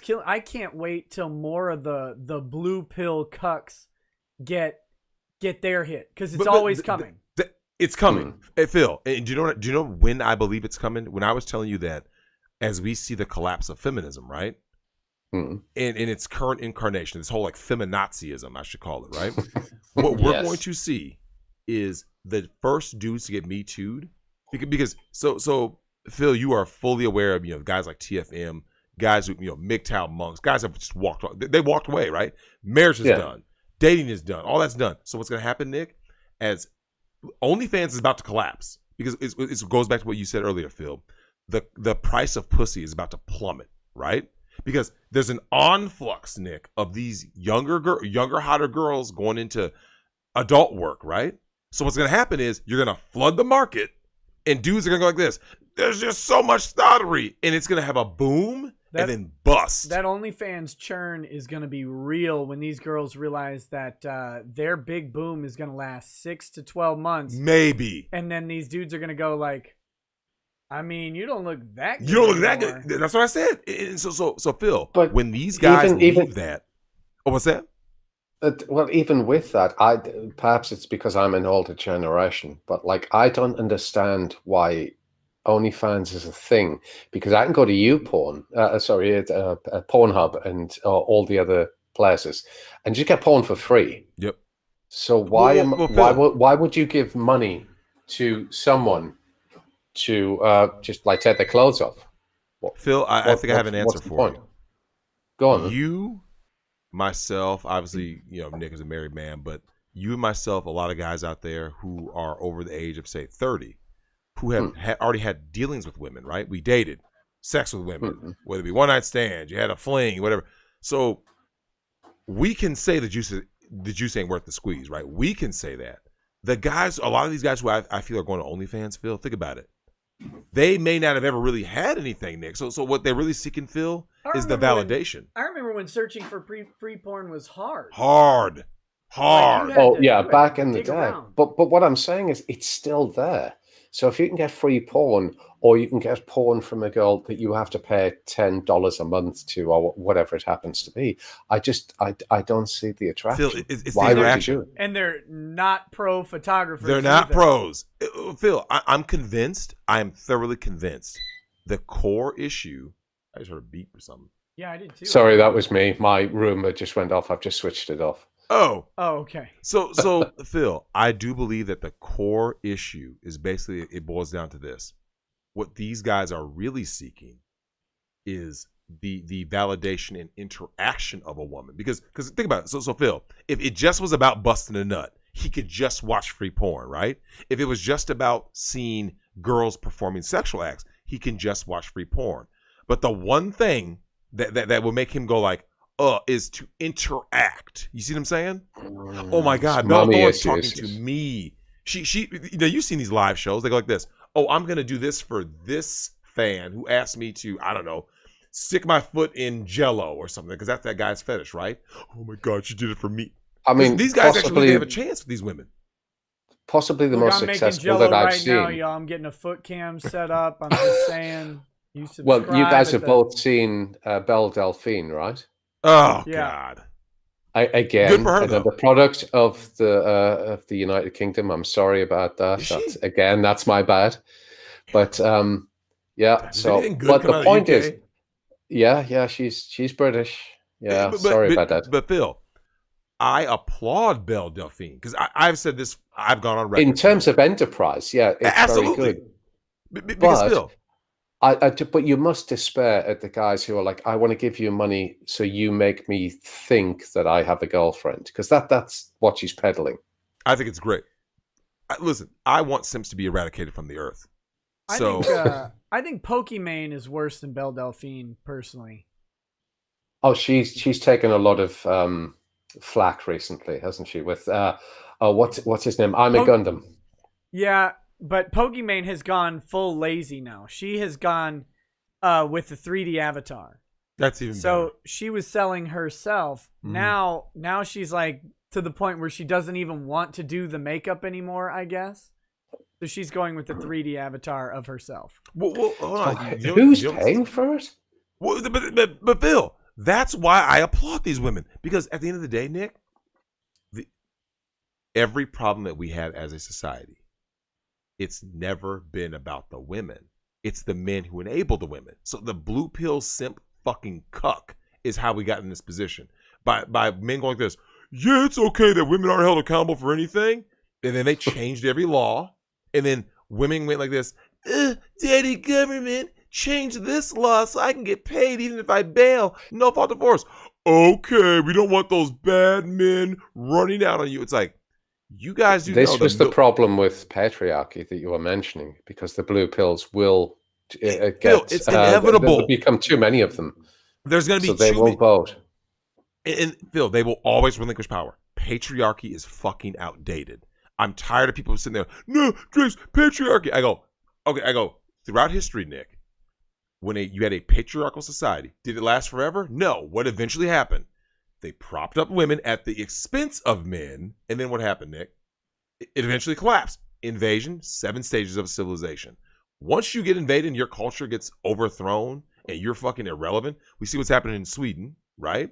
killing, I can't wait till more of the blue pill cucks get their hit, because it's always coming. It's coming. Hey, Phil, do you know when I believe it's coming? When I was telling you that as we see the collapse of feminism, right? In its current incarnation, this whole like feminazism, I should call it, right? What we're going to see is the first dudes to get Me Too'd, because so Phil, you are fully aware of guys like TFM, guys who MGTOW monks, guys have just walked away, right? Marriage is done, dating is done, all that's done. So what's going to happen, Nick, as OnlyFans is about to collapse, because it goes back to what you said earlier, Phil. The price of pussy is about to plummet, right? Because there's an influx, Nick, of these younger, hotter girls going into adult work, right? So what's going to happen is you're going to flood the market, and dudes are going to go like this. There's just so much thottery, and it's going to have a boom and then bust. That OnlyFans churn is going to be real when these girls realize that their big boom is going to last 6 to 12 months. Maybe. And then these dudes are going to go like, I mean, you don't look that good. You don't look that good. That's what I said. And so Phil, but when these guys leave that, what's that? Well, even with that, perhaps it's because I'm an older generation, but like I don't understand why OnlyFans is a thing, because I can go to YouPorn, Pornhub, and all the other places, and just get porn for free. Yep. So why would you give money to someone to just like take their clothes off? Phil, I think I have an answer for you. Go on. You, myself, obviously, Nick is a married man, but you and myself, a lot of guys out there who are over the age of, say, 30, who have already had dealings with women, right? We dated, sex with women, whether it be one night stands, you had a fling, whatever. So we can say the juice ain't worth the squeeze, right? We can say that. A lot of these guys who I feel are going to OnlyFans, Phil, think about it. They may not have ever really had anything, Nick. So what they're really seeking, Phil, is the validation. I remember when searching for free porn was hard. Hard. Like back in the day. But what I'm saying is it's still there. So if you can get free porn, or you can get porn from a girl that you have to pay $10 a month to, or whatever it happens to be, I don't see the attraction. Phil, it's why the would you do it? And they're not pro photographers. They're not pros. Phil, I'm convinced. I am thoroughly convinced. The core issue. I just heard a beep or something. Yeah, I did too. Sorry, that was me. My room just went off. I've just switched it off. Oh, okay. So Phil, I do believe that the core issue is basically, it boils down to this. What these guys are really seeking is the validation and interaction of a woman. Because think about it. So Phil, if it just was about busting a nut, he could just watch free porn, right? If it was just about seeing girls performing sexual acts, he can just watch free porn. But the one thing that will make him go like, is to interact. You see what I'm saying? Oh my God, Bella Thorne's talking to me. She you've seen these live shows. They go like this. Oh, I'm gonna do this for this fan who asked me to, I don't know, stick my foot in Jello or something, because that's that guy's fetish, right? Oh my God, she did it for me. I mean, these guys actually have a chance with these women. Possibly the most successful that I've seen. Now, y'all. I'm getting a foot cam set up. I'm just saying. Well, you guys have both seen Belle Delphine, right? Oh God! Again, the product of the United Kingdom. I'm sorry about that. That's my bad. But yeah. So, but the point is, she's British. Yeah, sorry about that. But Phil, I applaud Belle Delphine, because I've said this. I've gone on record in terms of enterprise. Yeah, it's absolutely very good. Because Phil. But you must despair at the guys who are like, I want to give you money so you make me think that I have a girlfriend, because that's what she's peddling. I think it's great. Listen, I want simps to be eradicated from the earth. I think Pokimane is worse than Belle Delphine, personally. Oh, she's taken a lot of flack recently, hasn't she? With what's his name? I'm a Gundam. Yeah. But Pokimane has gone full lazy now. She has gone with the 3D avatar. That's even better. So she was selling herself. Now she's like, to the point where she doesn't even want to do the makeup anymore, I guess. So she's going with the 3D avatar of herself. Well, hold on. Who's paying for it? Well, but Bill, that's why I applaud these women. Because at the end of the day, Nick, every problem that we have as a society, it's never been about the women. It's the men who enable the women. So the blue pill simp fucking cuck is how we got in this position. By men going like this, yeah, it's okay that women aren't held accountable for anything. And then they changed every law. And then women went like this, daddy government, change this law so I can get paid even if I bail. No fault divorce. Okay, we don't want those bad men running out on you. It's like, you guys do this know was the problem with patriarchy that you were mentioning, because the blue pills will it's inevitable. There'll become too many of them. There's going to be so they won't vote. And Phil, they will always relinquish power. Patriarchy is fucking outdated. I'm tired of people sitting there, no, Drex, patriarchy. I go, throughout history, Nick, when you had a patriarchal society, did it last forever? No. What eventually happened? They propped up women at the expense of men. And then what happened, Nick? It eventually collapsed. Invasion, 7 stages of a civilization. Once you get invaded and your culture gets overthrown and you're fucking irrelevant, we see what's happening in Sweden, right?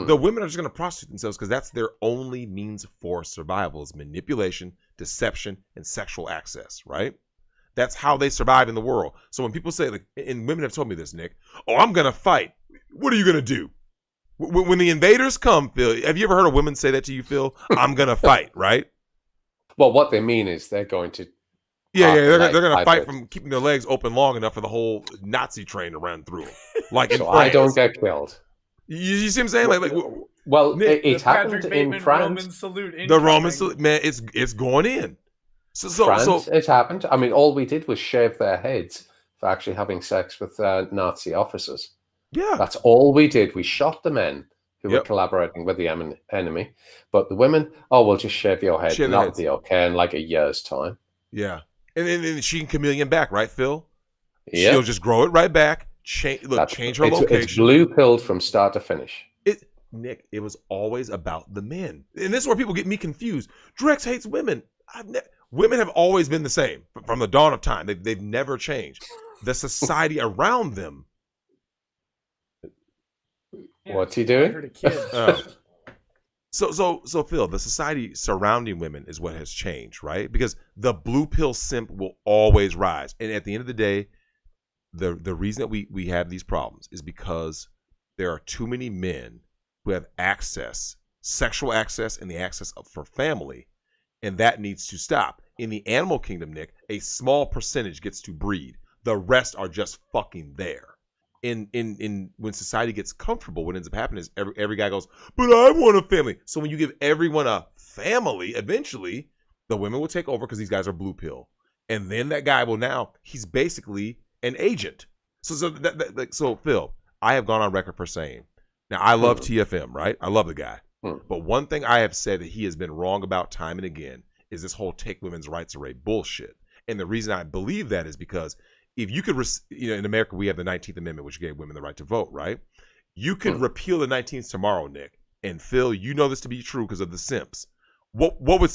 The women are just going to prostitute themselves because that's their only means for survival is manipulation, deception, and sexual access, right? That's how they survive in the world. So when people say, like, and women have told me this, Nick, I'm going to fight. What are you going to do? When the invaders come, Phil, have you ever heard a woman say that to you, Phil? I'm going to fight, right? Well, what they mean is they're going to... they're going to fight from keeping their legs open long enough for the whole Nazi train to run through them. Like in France. I don't get killed. You see what I'm saying? Nick, it happened in France. Roman salute the Roman salute, man, it's going in. France, it happened. I mean, all we did was shave their heads for actually having sex with Nazi officers. Yeah. That's all we did. We shot the men who were collaborating with the enemy. But the women, we'll just shave your head. And that'll be okay in like a year's time. Yeah. And then she can chameleon back, right, Phil? Yeah. She'll just grow it right back. Change her location. It's blue-pilled from start to finish. Nick, it was always about the men. And this is where people get me confused. Drex hates women. Women have always been the same from the dawn of time. They've never changed. The society around them. What's he doing? So Phil, the society surrounding women is what has changed, right? Because the blue pill simp will always rise. And at the end of the day, the reason that we have these problems is because there are too many men who have access, sexual access, and the access for family, and that needs to stop. In the animal kingdom, Nick, a small percentage gets to breed. The rest are just fucking there. In when society gets comfortable, what ends up happening is every guy goes, but I want a family. So when you give everyone a family, eventually the women will take over because these guys are blue pill, and then that guy he's basically an agent. So Phil, I have gone on record for saying, now I love TFM, right? I love the guy. But one thing I have said that he has been wrong about time and again is this whole take women's rights away bullshit. And the reason I believe that is because if you could, in America, we have the 19th Amendment, which gave women the right to vote, right? You could repeal the 19th tomorrow, Nick. And Phil, you know this to be true because of the simps. What would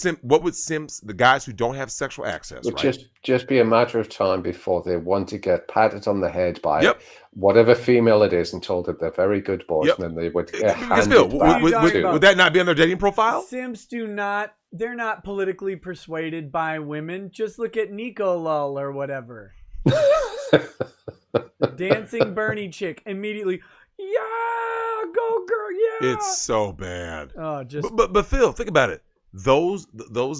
simps, the guys who don't have sexual access, it would right? just be a matter of time before they want to get patted on the head by whatever female it is and told that they're very good boys, and then they would get handed Phil, back. would that not be on their dating profile? Simps they're not politically persuaded by women. Just look at Nico Lull or whatever. Dancing Bernie chick immediately. Yeah, go girl, yeah. It's so bad. Oh, but Phil, think about it. Those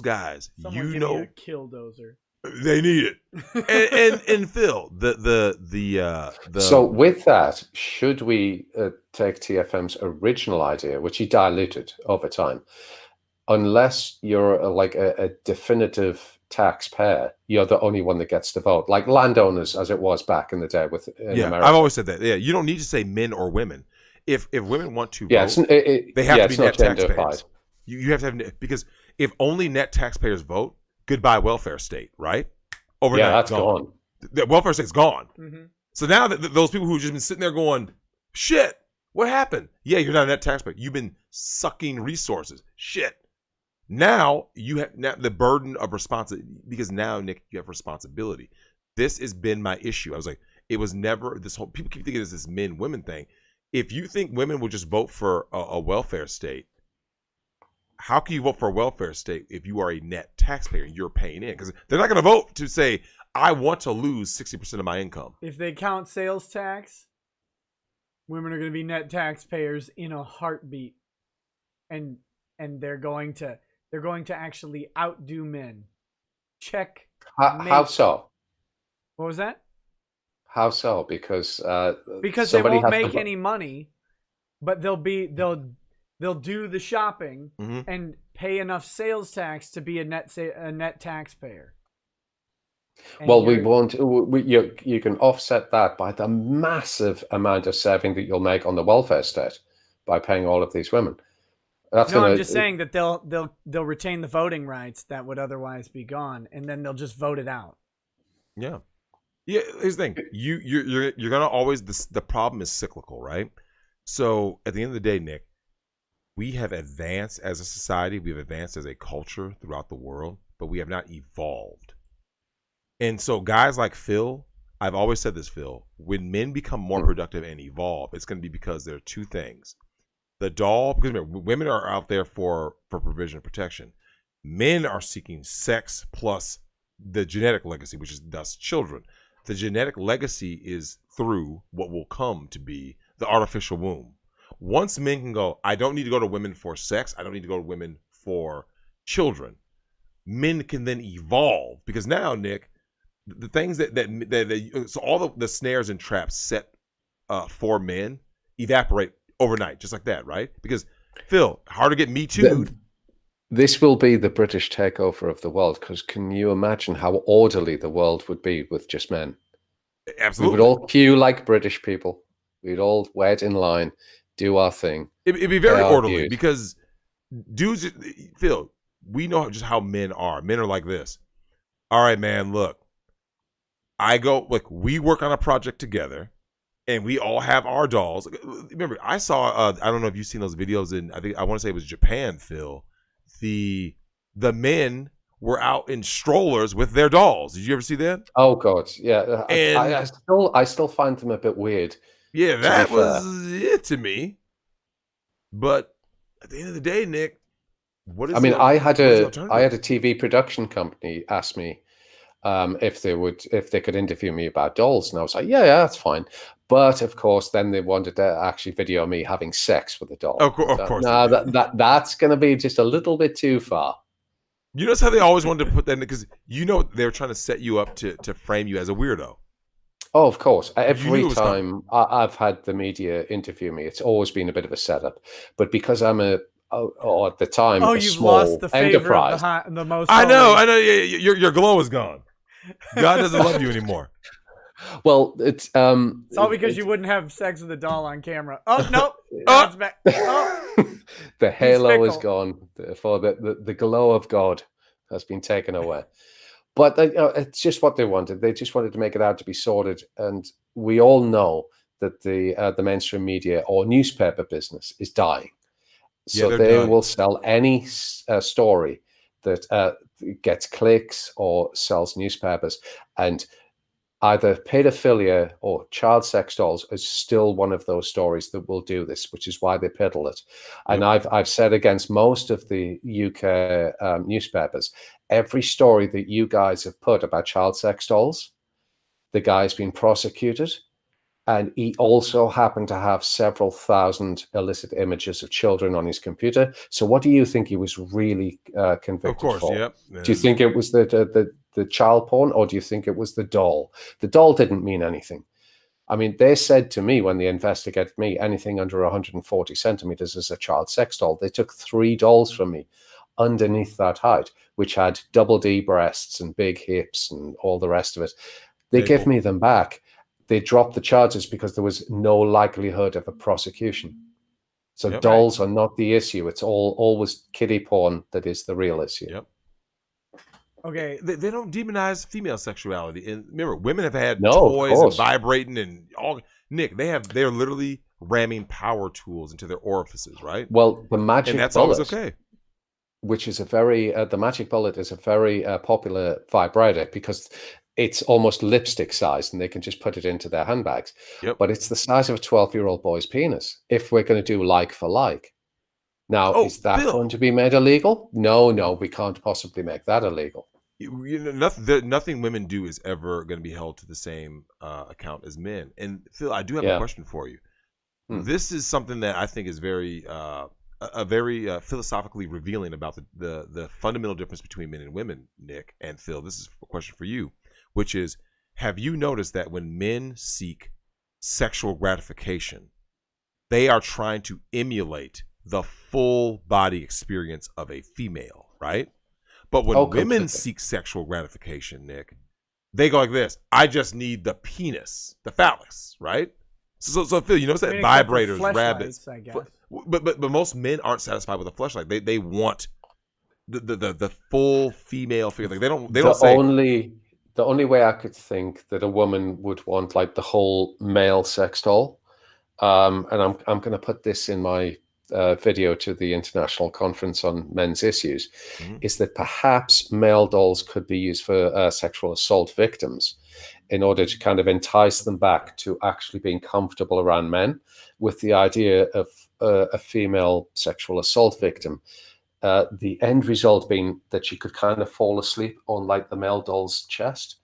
guys, someone give me a killdozer. They need it. and Phil, the So with that, should we take TFM's original idea, which he diluted over time? Unless you're a definitive taxpayer, you're the only one that gets to vote, like landowners, as it was back in the day in America. I've always said that. Yeah, you don't need to say men or women. If women want to vote, they have to be net taxpayers. You have to have, because if only net taxpayers vote, goodbye welfare state, right? Overnight, that's gone. The welfare state's gone. Mm-hmm. So now that those people who've just been sitting there going, shit, what happened? Yeah, you're not a net taxpayer. You've been sucking resources. Shit. Now you have the burden of responsibility, because now, Nick, you have responsibility. This has been my issue. I was like, it was never this whole, people keep thinking it's this men-women thing. If you think women will just vote for a welfare state, how can you vote for a welfare state if you are a net taxpayer and you're paying in? Because they're not going to vote to say, I want to lose 60% of my income. If they count sales tax, women are going to be net taxpayers in a heartbeat, and they're going to actually outdo men. Check. How so? What was that? How so? Because they won't make any money, but they'll do the shopping and pay enough sales tax to be a net taxpayer. And well, we won't. You can offset that by the massive amount of saving that you'll make on the welfare state by paying all of these women. I'm just saying that they'll retain the voting rights that would otherwise be gone, and then they'll just vote it out. Yeah. Here's the thing: you're gonna always, the problem is cyclical, right? So at the end of the day, Nick, we have advanced as a society, we've advanced as a culture throughout the world, but we have not evolved. And so guys like Phil, I've always said this, Phil, when men become more productive and evolve, it's going to be because there are two things. The doll, because remember, women are out there for provision and protection. Men are seeking sex plus the genetic legacy, which is thus children. The genetic legacy is through what will come to be the artificial womb. Once men can go, I don't need to go to women for sex, I don't need to go to women for children, men can then evolve, because now, Nick, the things that so all the snares and traps set for men evaporate overnight, just like that, right? Because Phil, hard to get Me Too. This will be the British takeover of the world, because can you imagine how orderly the world would be with just men? Absolutely. We would all queue like British people. We'd all wait in line, do our thing. It'd be very orderly, because dudes, Phil, we know just how men are. Men are like this. All right, man, look, we work on a project together, and we all have our dolls. Remember, I saw, I don't know if you've seen those videos I want to say it was Japan, Phil. The men were out in strollers with their dolls. Did you ever see that? Oh God, yeah. And I still find them a bit weird. Yeah, that was it to me. But at the end of the day, Nick, what is? I had a TV production company ask me if they could interview me about dolls, and I was like, yeah, that's fine. But of course, then they wanted to actually video me having sex with a doll. Of course. No, that's going to be just a little bit too far. You notice how they always wanted to put that in, because they're trying to set you up to frame you as a weirdo. Oh, of course. Every time I've had the media interview me, it's always been a bit of a setup. But because I'm at the time, a you've small lost the enterprise. favor of the most. I know. Yeah, your glow is gone. God doesn't love you anymore. Well, it's all because you wouldn't have sex with a doll on camera. Oh nope, it's back. Oh. The halo is gone. For the glow of God has been taken away. But it's just what they wanted. They just wanted to make it out to be sorted, and we all know that the mainstream media or newspaper business is dying. So they will sell any story that gets clicks or sells newspapers, and either pedophilia or child sex dolls is still one of those stories that will do this, which is why they peddle it. And I've said against most of the UK newspapers, every story that you guys have put about child sex dolls, the guy's been prosecuted, and he also happened to have several thousand illicit images of children on his computer. So what do you think he was really convicted for? Of course, yep. Do you think it was the child porn, or do you think it was the doll? The doll didn't mean anything. I mean, they said to me when they investigated me, anything under 140 centimeters is a child sex doll. They took 3 dolls from me underneath that height, which had double D breasts and big hips and all the rest of it. They gave me them back. They dropped the charges because there was no likelihood of a prosecution. So dolls are not the issue. It's always kiddie porn that is the real issue. Yep. Okay. They don't demonize female sexuality. And remember, women have had toys and vibrating and all. Nick, they're literally ramming power tools into their orifices, right? Well, the magic and that's bullet, always okay. which is a very the Magic Bullet is a very popular vibrator because it's almost lipstick size and they can just put it into their handbags. Yep. But it's the size of a 12-year-old boy's penis if we're going to do like for like. Now, is that Phil, going to be made illegal? No, we can't possibly make that illegal. Nothing women do is ever going to be held to the same account as men. And Phil, I do have a question for you. This is something that I think is very philosophically revealing about the fundamental difference between men and women, Nick and Phil. This is a question for you, which is, have you noticed that when men seek sexual gratification, they are trying to emulate the full body experience of a female, right? But when women seek sexual gratification, Nick, they go like this: I just need the penis, the phallus, right? So Phil, you notice that vibrators, rabbits, I guess. But most men aren't satisfied with a fleshlight. They want the full female figure. Like they don't say. The only way I could think that a woman would want like the whole male sex doll, and I'm going to put this in my video to the International Conference on Men's Issues, is that perhaps male dolls could be used for sexual assault victims in order to kind of entice them back to actually being comfortable around men, with the idea of a female sexual assault victim, the end result being that she could kind of fall asleep on like the male doll's chest,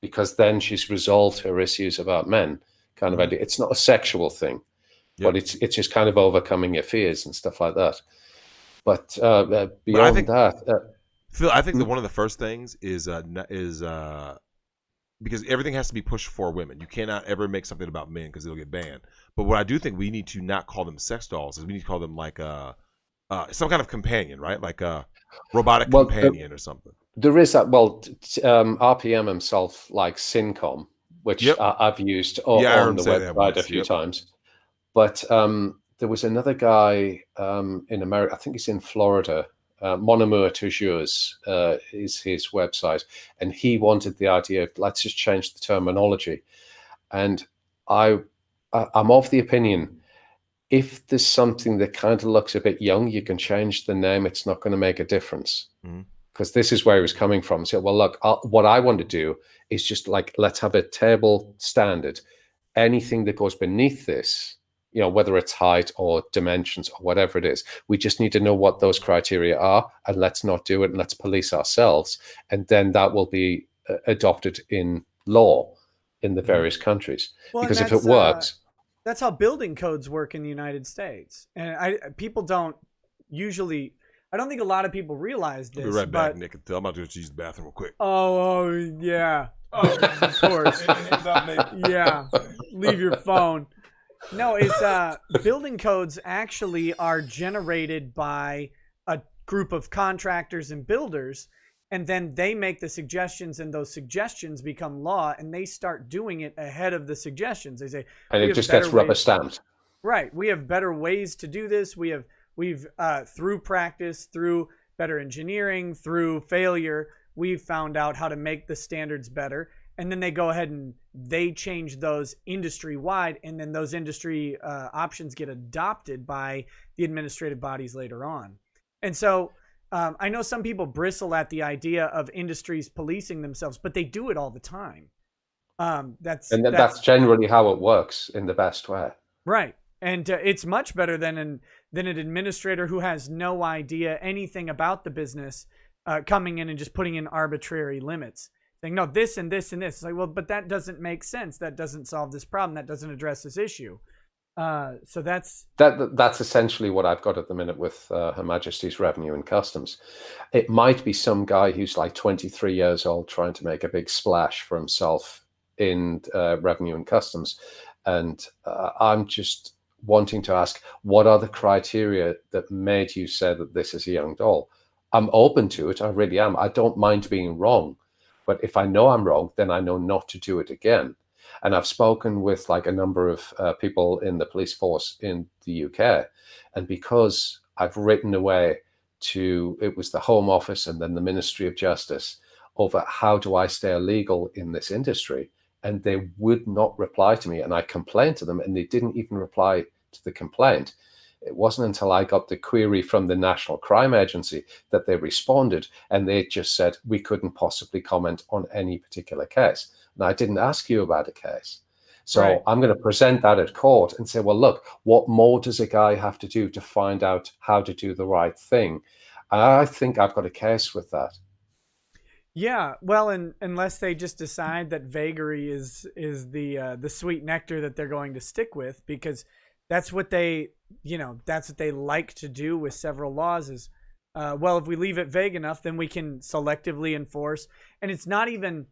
because then she's resolved her issues about men kind of idea. It's not a sexual thing. But it's just kind of overcoming your fears and stuff like that. But beyond that, Phil, I think that one of the first things is because everything has to be pushed for women. You cannot ever make something about men because it'll get banned. But what I do think we need to not call them sex dolls is we need to call them like some kind of companion, right? Like a robotic companion or something. There is that. Well, RPM himself likes Syncom, which I've used on the website a few times. But there was another guy in America, I think he's in Florida, Mon Amour Toujours is his website. And he wanted the idea of, let's just change the terminology. And I'm of the opinion, if there's something that kind of looks a bit young, you can change the name. It's not going to make a difference. Because this is where he was coming from. So, well, look, what I want to do is just like, let's have a table standard. Anything that goes beneath this, you know, whether it's height or dimensions or whatever it is, we just need to know what those criteria are, and let's not do it, and let's police ourselves. And then that will be adopted in law in the various countries. Well, because if it works... that's how building codes work in the United States. And people don't usually... I don't think a lot of people realize this. We'll be right back, Nick. I'm about to use the bathroom real quick. Oh yeah. Oh, of course. Yeah. Leave your phone. No, it's building codes actually are generated by a group of contractors and builders, and then they make the suggestions, and those suggestions become law, and they start doing it ahead of the suggestions. They say, and it just gets rubber stamped. Right. We have better ways to do this. We've through practice, through better engineering, through failure, we've found out how to make the standards better. And then they go ahead and they change those industry-wide, and then those industry options get adopted by the administrative bodies later on. And so I know some people bristle at the idea of industries policing themselves, but they do it all the time. That's generally how it works in the best way. Right. And it's much better than an administrator who has no idea anything about the business coming in and just putting in arbitrary limits. Saying, no, this and this and this. It's like, well, but that doesn't make sense. That doesn't solve this problem. That doesn't address this issue. So that's essentially what I've got at the minute with Her Majesty's Revenue and Customs. It might be some guy who's like 23 years old trying to make a big splash for himself in Revenue and Customs. And I'm just wanting to ask, what are the criteria that made you say that this is a young doll? I'm open to it. I really am. I don't mind being wrong. But if I know I'm wrong, then I know not to do it again. And I've spoken with like a number of people in the police force in the UK. And because I've written away it was the Home Office and then the Ministry of Justice over how do I stay legal in this industry, and they would not reply to me. And I complained to them, and they didn't even reply to the complaint It wasn't until I got the query from the National Crime Agency that they responded, and they just said we couldn't possibly comment on any particular case. And I didn't ask you about a case. So Right. I'm going to present that at court and say, well, look, what more does a guy have to do to find out how to do the right thing? And I think I've got a case with that. Yeah, well, and unless they just decide that vagary is the sweet nectar that they're going to stick with, because that's what they that's what they like to do with several laws is, well, if we leave it vague enough, then we can selectively enforce, and it's not even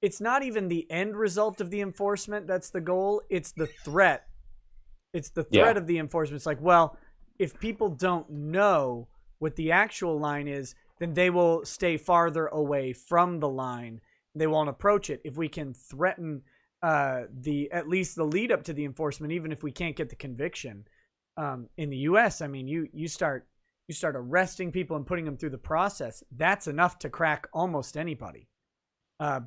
the end result of the enforcement that's the goal. It's the threat. It's the threat of the enforcement. It's like, well, if people don't know what the actual line is, then they will stay farther away from the line. They won't approach it. If we can threaten at least the lead up to the enforcement, even if we can't get the conviction, in the U.S., I mean, you start arresting people and putting them through the process. That's enough to crack almost anybody,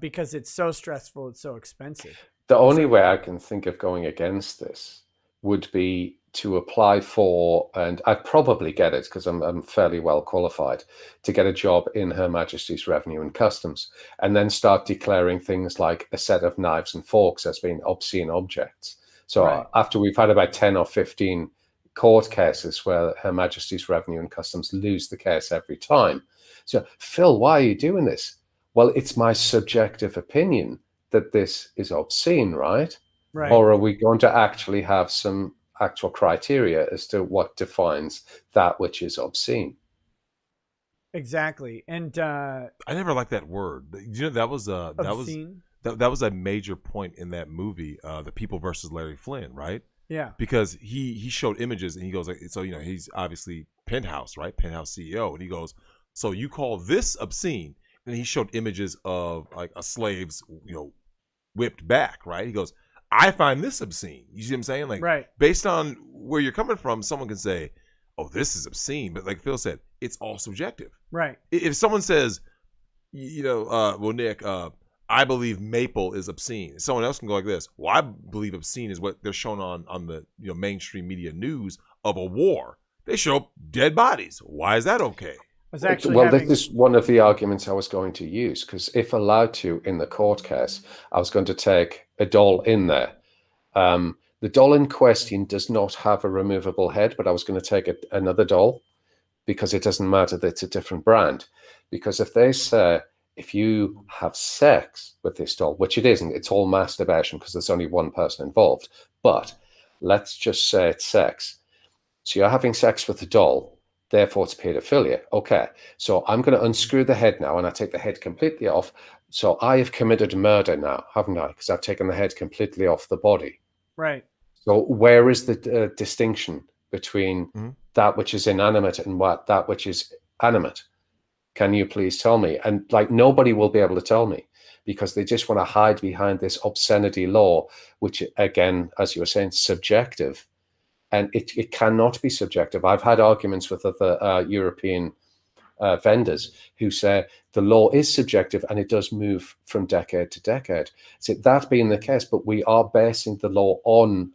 because it's so stressful. It's so expensive. The only way I can think of going against this would be to apply for, and I'd probably get it because I'm fairly well qualified, to get a job in Her Majesty's Revenue and Customs, and then start declaring things like a set of knives and forks as being obscene objects. So after we've had about 10 or 15 court cases where Her Majesty's Revenue and Customs lose the case every time. So, Phil, why are you doing this? Well, it's my subjective opinion that this is obscene, right? Right. Or are we going to actually have some actual criteria as to what defines that which is obscene? Exactly. And I never liked that word. You know, that was obscene? that was a major point in that movie, The People versus Larry Flynn, right? Yeah. Because he showed images and he goes like, so he's obviously Penthouse, right? Penthouse CEO, and he goes, so you call this obscene? And he showed images of like a slave's whipped back, right? He goes, I find this obscene. You see what I'm saying? Like, right. Based on where you're coming from, someone can say, oh, this is obscene. But like Phil said, it's all subjective. Right. If someone says, well, Nick, I believe maple is obscene. Someone else can go like this. Well, I believe obscene is what they're shown on the mainstream media news of a war. They show dead bodies. Why is that okay? This is one of the arguments I was going to use, because if allowed to in the court case, I was going to take a doll in there. The doll in question does not have a removable head, but I was going to take another doll because it doesn't matter that it's a different brand. Because if they say, if you have sex with this doll, which it isn't, it's all masturbation because there's only one person involved. But let's just say it's sex. So you're having sex with the doll. Therefore, it's pedophilia. Okay, so I'm going to unscrew the head now, and I take the head completely off. So I have committed murder now, haven't I? Because I've taken the head completely off the body. Right. So where is the distinction between that which is inanimate and that which is animate? Can you please tell me? And like nobody will be able to tell me because they just want to hide behind this obscenity law, which again, as you were saying, subjective. And it cannot be subjective. I've had arguments with other European vendors who say the law is subjective and it does move from decade to decade. So that being the case, but we are basing the law on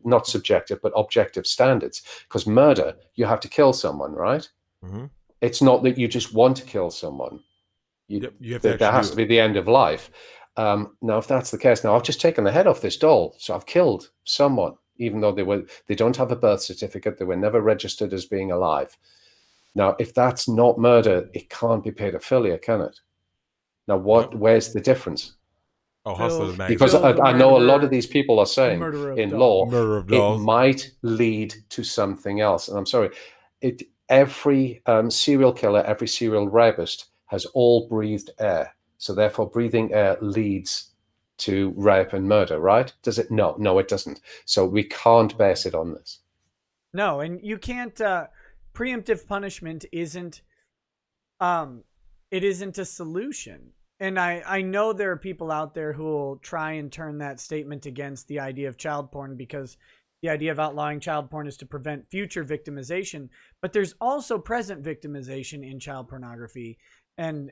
not subjective, but objective standards. Because murder, you have to kill someone, right? Mm-hmm. It's not that you just want to kill somemen. You have to there has to be the end of life. Now, if that's the case, now I've just taken the head off this doll, so I've killed someone. Even though they don't have a birth certificate, they were never registered as being alive. Now, if that's not murder, it can't be pedophilia, can it? Now, where's the difference? Oh, because I know a lot of these people are saying in law, it might lead to something else. And I'm sorry, every serial killer, every serial rapist has all breathed air. So therefore, breathing air leads to rape and murder, right? Does it? No, it doesn't. So we can't base it on this. No, and you can't. Preemptive punishment isn't. It isn't a solution. And I know there are people out there who will try and turn that statement against the idea of child porn because the idea of outlawing child porn is to prevent future victimization. But there's also present victimization in child pornography, and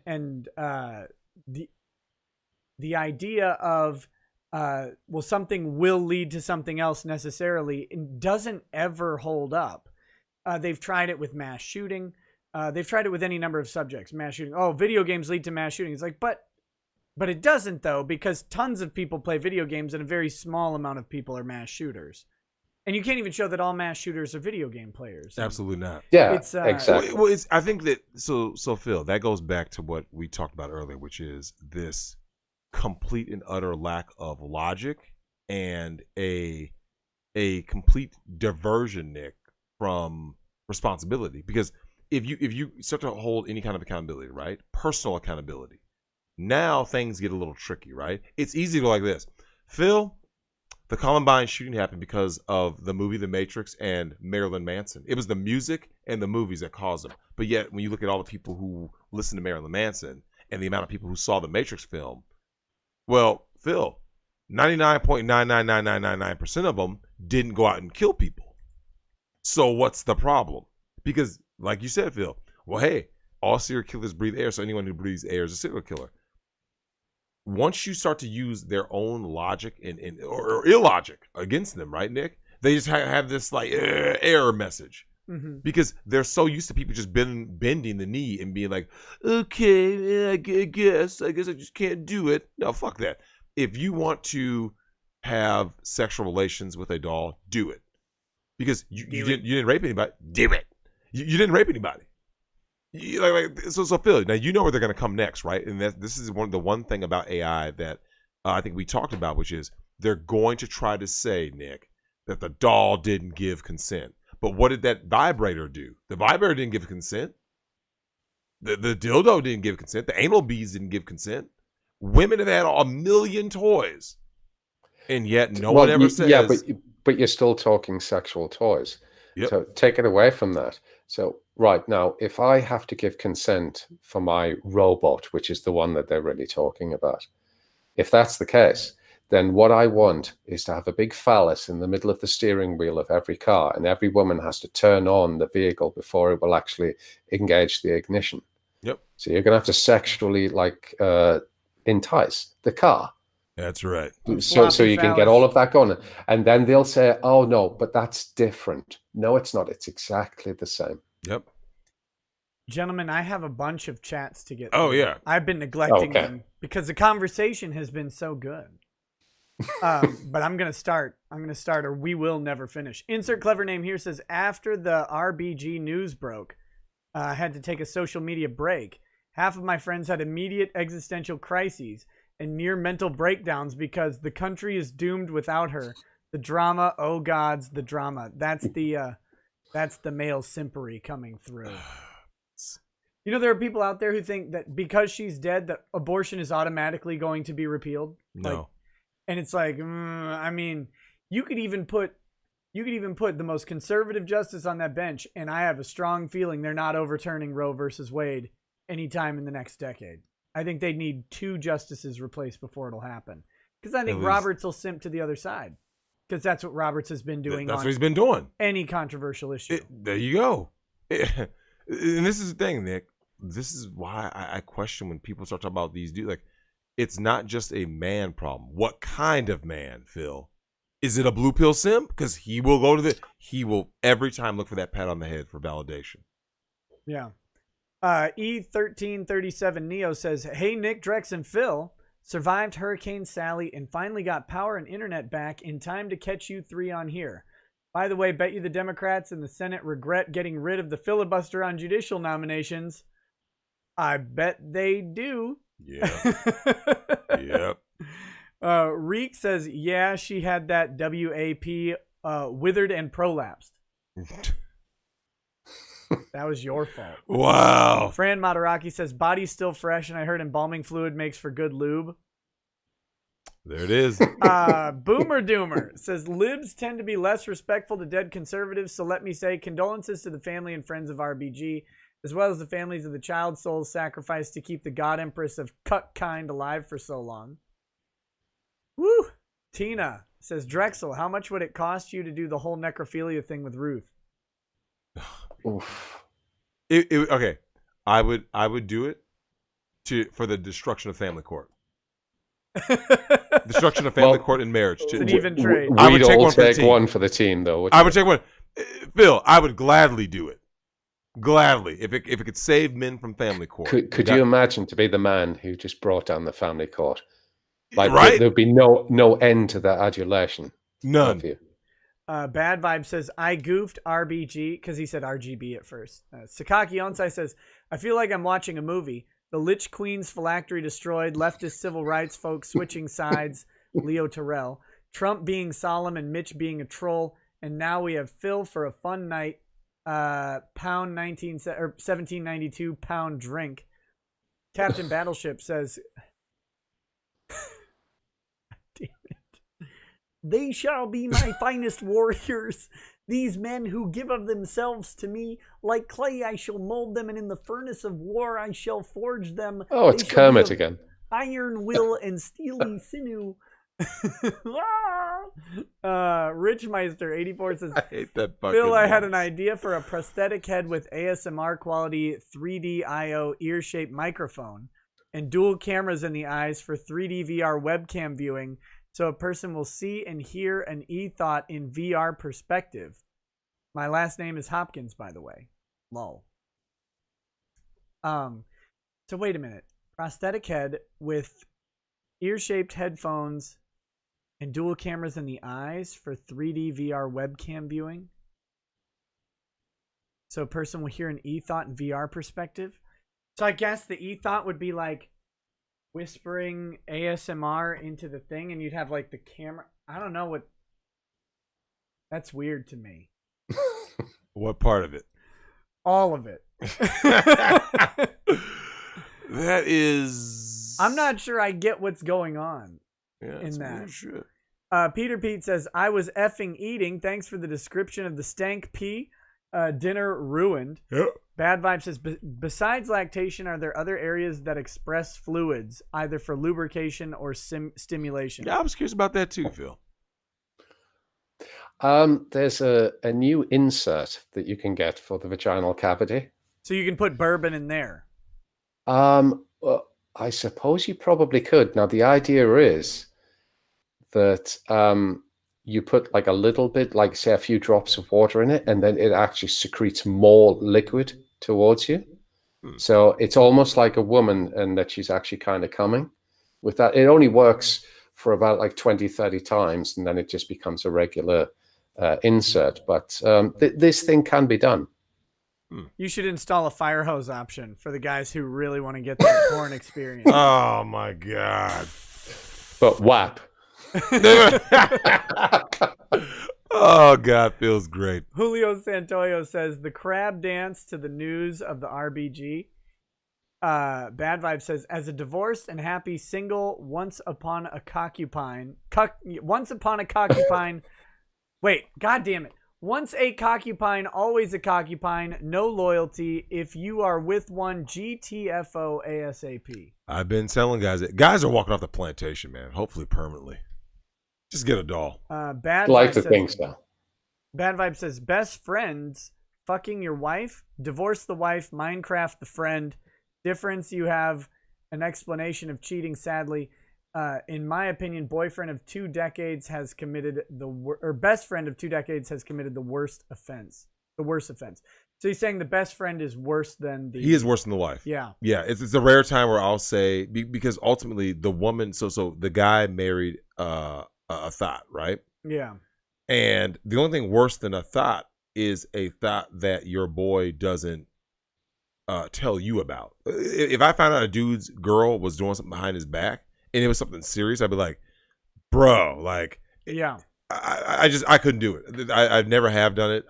the idea of well, something will lead to something else necessarily, and doesn't ever hold up. They've tried it with mass shooting. They've tried it with any number of subjects. Mass shooting. Oh, video games lead to mass shooting. It's like, but it doesn't, though, because tons of people play video games and a very small amount of people are mass shooters. And you can't even show that all mass shooters are video game players. Absolutely not. Yeah, It's, exactly. Well, I think that so Phil, that goes back to what we talked about earlier, which is this complete and utter lack of logic and a complete diversion, Nick, from responsibility. Because if you start to hold any kind of accountability, right, personal accountability, now things get a little tricky, right? It's easy to go like this, Phil. The Columbine shooting happened because of the movie The Matrix and Marilyn Manson. It was the music and the movies that caused them. But yet, when you look at all the people who listened to Marilyn Manson and the amount of people who saw the Matrix film, well, Phil, 99.99999% of them didn't go out and kill people. So what's the problem? Because, like you said, Phil, well, hey, all serial killers breathe air, so anyone who breathes air is a serial killer. Once you start to use their own logic or illogic against them, right, Nick? They just have this like error message because they're so used to people just bending the knee and being like, okay, I guess I just can't do it. No, fuck that. If you want to have sexual relations with a doll, do it because you didn't rape anybody. Do it. You didn't rape anybody. So Phil, now you know where they're going to come next, right? And this is the one thing about AI that I think we talked about, which is they're going to try to say, Nick, that the doll didn't give consent. But what did that vibrator do? The vibrator didn't give consent. The dildo didn't give consent. The anal beads didn't give consent. Women have had a million toys, and yet no one ever says. Yeah, but you're still talking sexual toys. Yep. So take it away from that. So right now, if I have to give consent for my robot, which is the one that they're really talking about, if that's the case, then what I want is to have a big phallus in the middle of the steering wheel of every car, and every woman has to turn on the vehicle before it will actually engage the ignition. Yep. So you're going to have to sexually entice the car. That's right. So you can get all of that going. And then they'll say, oh, no, but that's different. No, it's not. It's exactly the same. Yep. Gentlemen, I have a bunch of chats to get through. Oh, yeah. I've been neglecting them because the conversation has been so good. But I'm going to start, or we will never finish. Insert clever name here says, after the RBG news broke, I had to take a social media break. Half of my friends had immediate existential crises and near mental breakdowns because the country is doomed without her. The drama, oh gods, the drama. That's the male simpery coming through. You know, there are people out there who think that because she's dead, that abortion is automatically going to be repealed. No. And it's like, I mean, you could even put the most conservative justice on that bench, and I have a strong feeling they're not overturning Roe versus Wade anytime in the next decade. I think they need 2 justices replaced before it'll happen. Because I think Roberts will simp to the other side. Because that's what Roberts has been doing. That's what he's been doing. Any controversial issue. There you go. And this is the thing, Nick. This is why I question when people start talking about these dudes. Like, it's not just a man problem. What kind of man, Phil? Is it a blue pill simp? Because he will every time look for that pat on the head for validation. Yeah. E1337 Neo says, hey, Nick, Drex, and Phil survived Hurricane Sally and finally got power and internet back in time to catch you 3 on here. By the way, bet you the Democrats in the Senate regret getting rid of the filibuster on judicial nominations. I bet they do. Yeah. Yep. Reek says, yeah, she had that WAP withered and prolapsed. That was your fault. Wow. Fran Mataraki says, body's still fresh, and I heard embalming fluid makes for good lube. There it is. Boomer Doomer says, libs tend to be less respectful to dead conservatives, so let me say condolences to the family and friends of RBG, as well as the families of the child souls sacrificed to keep the God Empress of Cuck kind alive for so long. Woo! Tina says, Drexel, how much would it cost you to do the whole necrophilia thing with Ruth? Oof. Okay, I would do it for the destruction of family court. Destruction of family, court, and marriage. It's an even trade. I would We'd take all one for the take team. one for the team, though. I would take one. Phil, I would gladly do it. Gladly, if it could save men from family court. Could you imagine to be the man who just brought down the family court? Like, right? There'd be no end to that adulation. None. Of you. Bad Vibe says, I goofed RBG because he said RGB at first. Sakaki Onsai says, I feel like I'm watching a movie. The Lich Queen's phylactery destroyed, leftist civil rights folks switching sides, Leo Terrell, Trump being solemn and Mitch being a troll, and now we have Phil for a fun night, pound 1792 pound drink. Captain Battleship says, damn it. They shall be my finest warriors. These men who give of themselves to me, like clay I shall mold them, and in the furnace of war I shall forge them. Oh, it's Kermit again. Iron will and steely sinew. Richmeister 84 says, I hate that fucking Phil, I had noise. an idea for a prosthetic head with ASMR quality 3D IO ear-shaped microphone and dual cameras in the eyes for 3D VR webcam viewing, so a person will see and hear an e-thought in VR perspective. My last name is Hopkins, by the way. Lol. So wait a minute. Prosthetic head with ear-shaped headphones and dual cameras in the eyes for 3D VR webcam viewing. So a person will hear an e-thought in VR perspective. So I guess the e-thought would be like whispering ASMR into the thing, and you'd have like the camera. I don't know what. That's weird to me. What part of it? All of it. That is. I'm not sure I get what's going on. Yeah, in that. weird shit. Peter Pete says, I was effing eating. Thanks for the description of the stank pee. Dinner ruined. Yep. Bad Vibe says, besides lactation, are there other areas that express fluids, either for lubrication or stimulation? Yeah, I was curious about that too, Phil. There's a new insert that you can get for the vaginal cavity. So you can put bourbon in there. Well, I suppose you probably could. Now, the idea is that you put like a little bit, like say a few drops of water in it, and then it actually secretes more liquid towards you. So it's almost like a woman, and that she's actually kind of coming with that. It only works for about like 20, 30 times, and then it just becomes a regular insert. But this thing can be done. You should install a fire hose option for the guys who really want to get that porn experience. Oh my god. But WAP. Oh god, feels great. Julio Santoyo says, the crab dance to the news of the RBG. Bad Vibe says, as a divorced and happy single, once upon a cockupine. Wait, god damn it. Once a cockupine, always a cockupine, no loyalty. If you are with one, GTFO ASAP. I've been telling guys that guys are walking off the plantation, man. Hopefully permanently. Just get a doll. Bad Like Vibe to says, think so. Bad Vibe says, best friends, fucking your wife, divorce the wife, Minecraft the friend. Difference, you have an explanation of cheating, sadly. In my opinion, boyfriend of 2 decades has committed best friend of 2 decades has committed the worst offense. The worst offense. So he's saying the best friend is worse than the. He is worse than the wife. Yeah. Yeah. It's a rare time where I'll say because ultimately the woman. So the guy married a thought, right? Yeah. And the only thing worse than a thought is a thought that your boy doesn't tell you about. If I found out a dude's girl was doing something behind his back, and it was something serious, I'd be like, bro, like, yeah, I couldn't do it. I never have done it.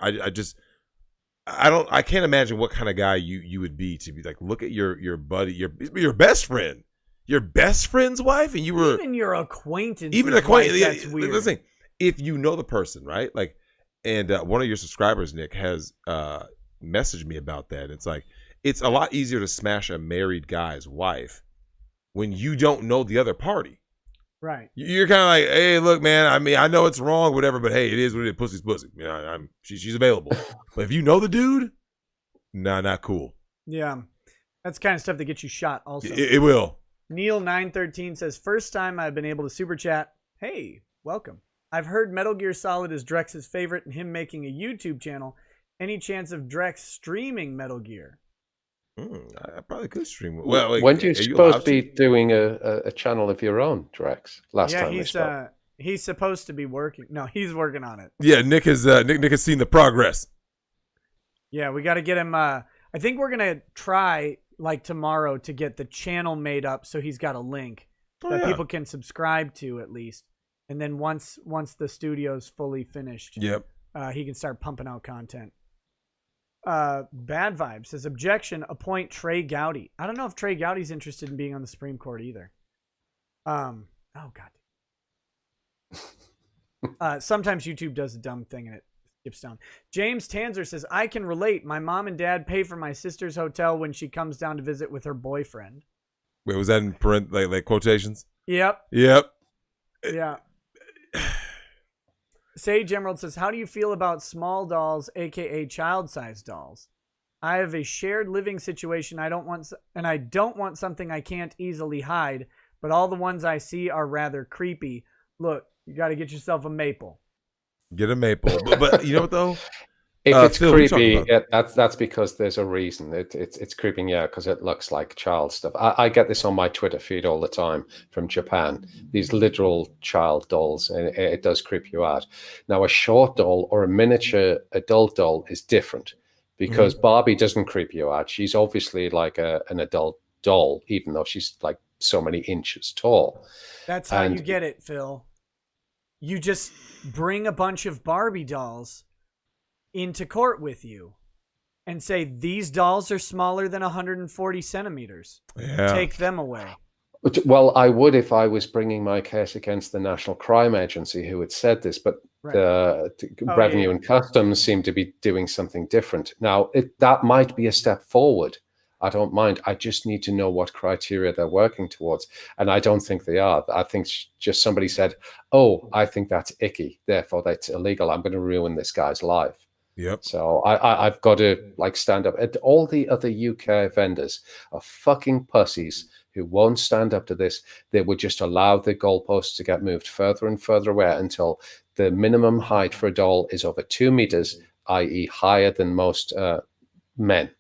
I can't imagine what kind of guy you would be to be like, look at your buddy, your best friend's wife, and you were even your acquaintance. That's weird. Listen, if you know the person, right? Like, and one of your subscribers, Nick, has messaged me about that. It's like, it's a lot easier to smash a married guy's wife when you don't know the other party. Right. You're kind of like, hey, look, man, I mean, I know it's wrong, whatever, but hey, it is what it is. Pussy's pussy. You know, she's available. But if you know the dude, nah, not cool. Yeah. That's the kind of stuff that gets you shot also. It will. Neil913 says, first time I've been able to super chat. Hey, welcome. I've heard Metal Gear Solid is Drex's favorite and him making a YouTube channel. Any chance of Drex streaming Metal Gear? I probably could stream. Well, when do you supposed to be doing a channel of your own, Drex? Last time we spoke. He's supposed to be working. No, he's working on it. Yeah, Nick has seen the progress. Yeah, we got to get him. I think we're gonna try like tomorrow to get the channel made up so he's got a link that people can subscribe to at least. And then once the studio's fully finished, he can start pumping out content. Bad Vibe says, objection, appoint Trey Gowdy. I don't know if Trey Gowdy's interested in being on the Supreme Court either. Oh God. Sometimes YouTube does a dumb thing and it skips down. James Tanzer says, I can relate. My mom and dad pay for my sister's hotel when she comes down to visit with her boyfriend. Wait, was that in like quotations? Yep. Yeah. Sage Emerald says, how do you feel about small dolls, aka child-sized dolls? I have a shared living situation I don't want something I can't easily hide, but all the ones I see are rather creepy. Look, you got to get yourself a maple. Get a maple. But you know what, though? If it's Phil, creepy, that's because there's a reason. It's creeping out because it looks like child stuff. I get this on my Twitter feed all the time from Japan. These literal child dolls, and it does creep you out. Now, a short doll or a miniature adult doll is different because Barbie doesn't creep you out. She's obviously like an adult doll, even though she's like so many inches tall. That's how you get it, Phil. You just bring a bunch of Barbie dolls into court with you and say, these dolls are smaller than 140 centimeters. Yeah. Take them away. Well, I would if I was bringing my case against the National Crime Agency who had said this, but Revenue and Customs seem to be doing something different. Now, that might be a step forward. I don't mind. I just need to know what criteria they're working towards. And I don't think they are. I think just somebody said, oh, I think that's icky, therefore that's illegal. I'm going to ruin this guy's life. Yep. So I've got to like stand up. And all the other UK vendors are fucking pussies who won't stand up to this. They would just allow the goalposts to get moved further and further away until the minimum height for a doll is over 2 meters, i.e. higher than most men.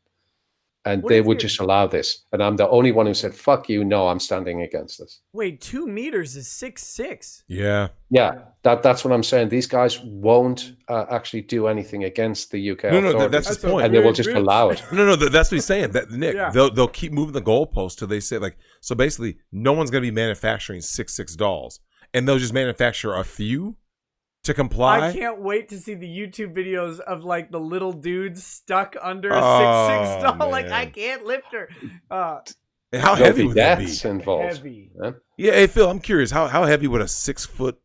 And they would just allow this. And I'm the only one who said, fuck you, no, I'm standing against this. Wait, 2 meters is 6'6". Yeah. Yeah, that's what I'm saying. These guys won't actually do anything against the UK authorities. No, that's the point. And they will just allow it. No, that's what he's saying. That Nick, they'll keep moving the goalposts till they say, like, so basically, no one's going to be manufacturing 6'6" dolls. And they'll just manufacture a few to comply. I can't wait to see the YouTube videos of like the little dudes stuck under a 6'6" doll. Man. Like, I can't lift her. And how heavy would that be? Involved. Heavy. Yeah, hey Phil, I'm curious. How heavy would a 6'6",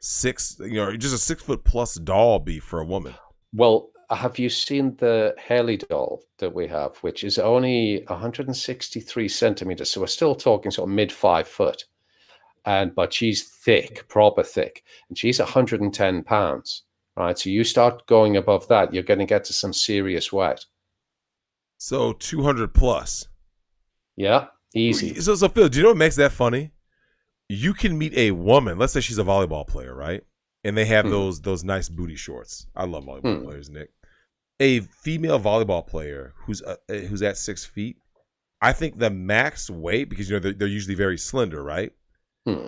just a 6 foot plus doll be for a woman? Well, have you seen the Haley doll that we have, which is only 163 centimeters? So we're still talking sort of mid 5 foot. But she's thick, proper thick, and she's 110 pounds, right? So you start going above that, you're going to get to some serious weight. So 200 plus. Yeah, easy. So Phil, do you know what makes that funny? You can meet a woman, let's say she's a volleyball player, right? And they have those nice booty shorts. I love volleyball players, Nick. A female volleyball player who's at 6 feet, I think the max weight, because they're usually very slender, right?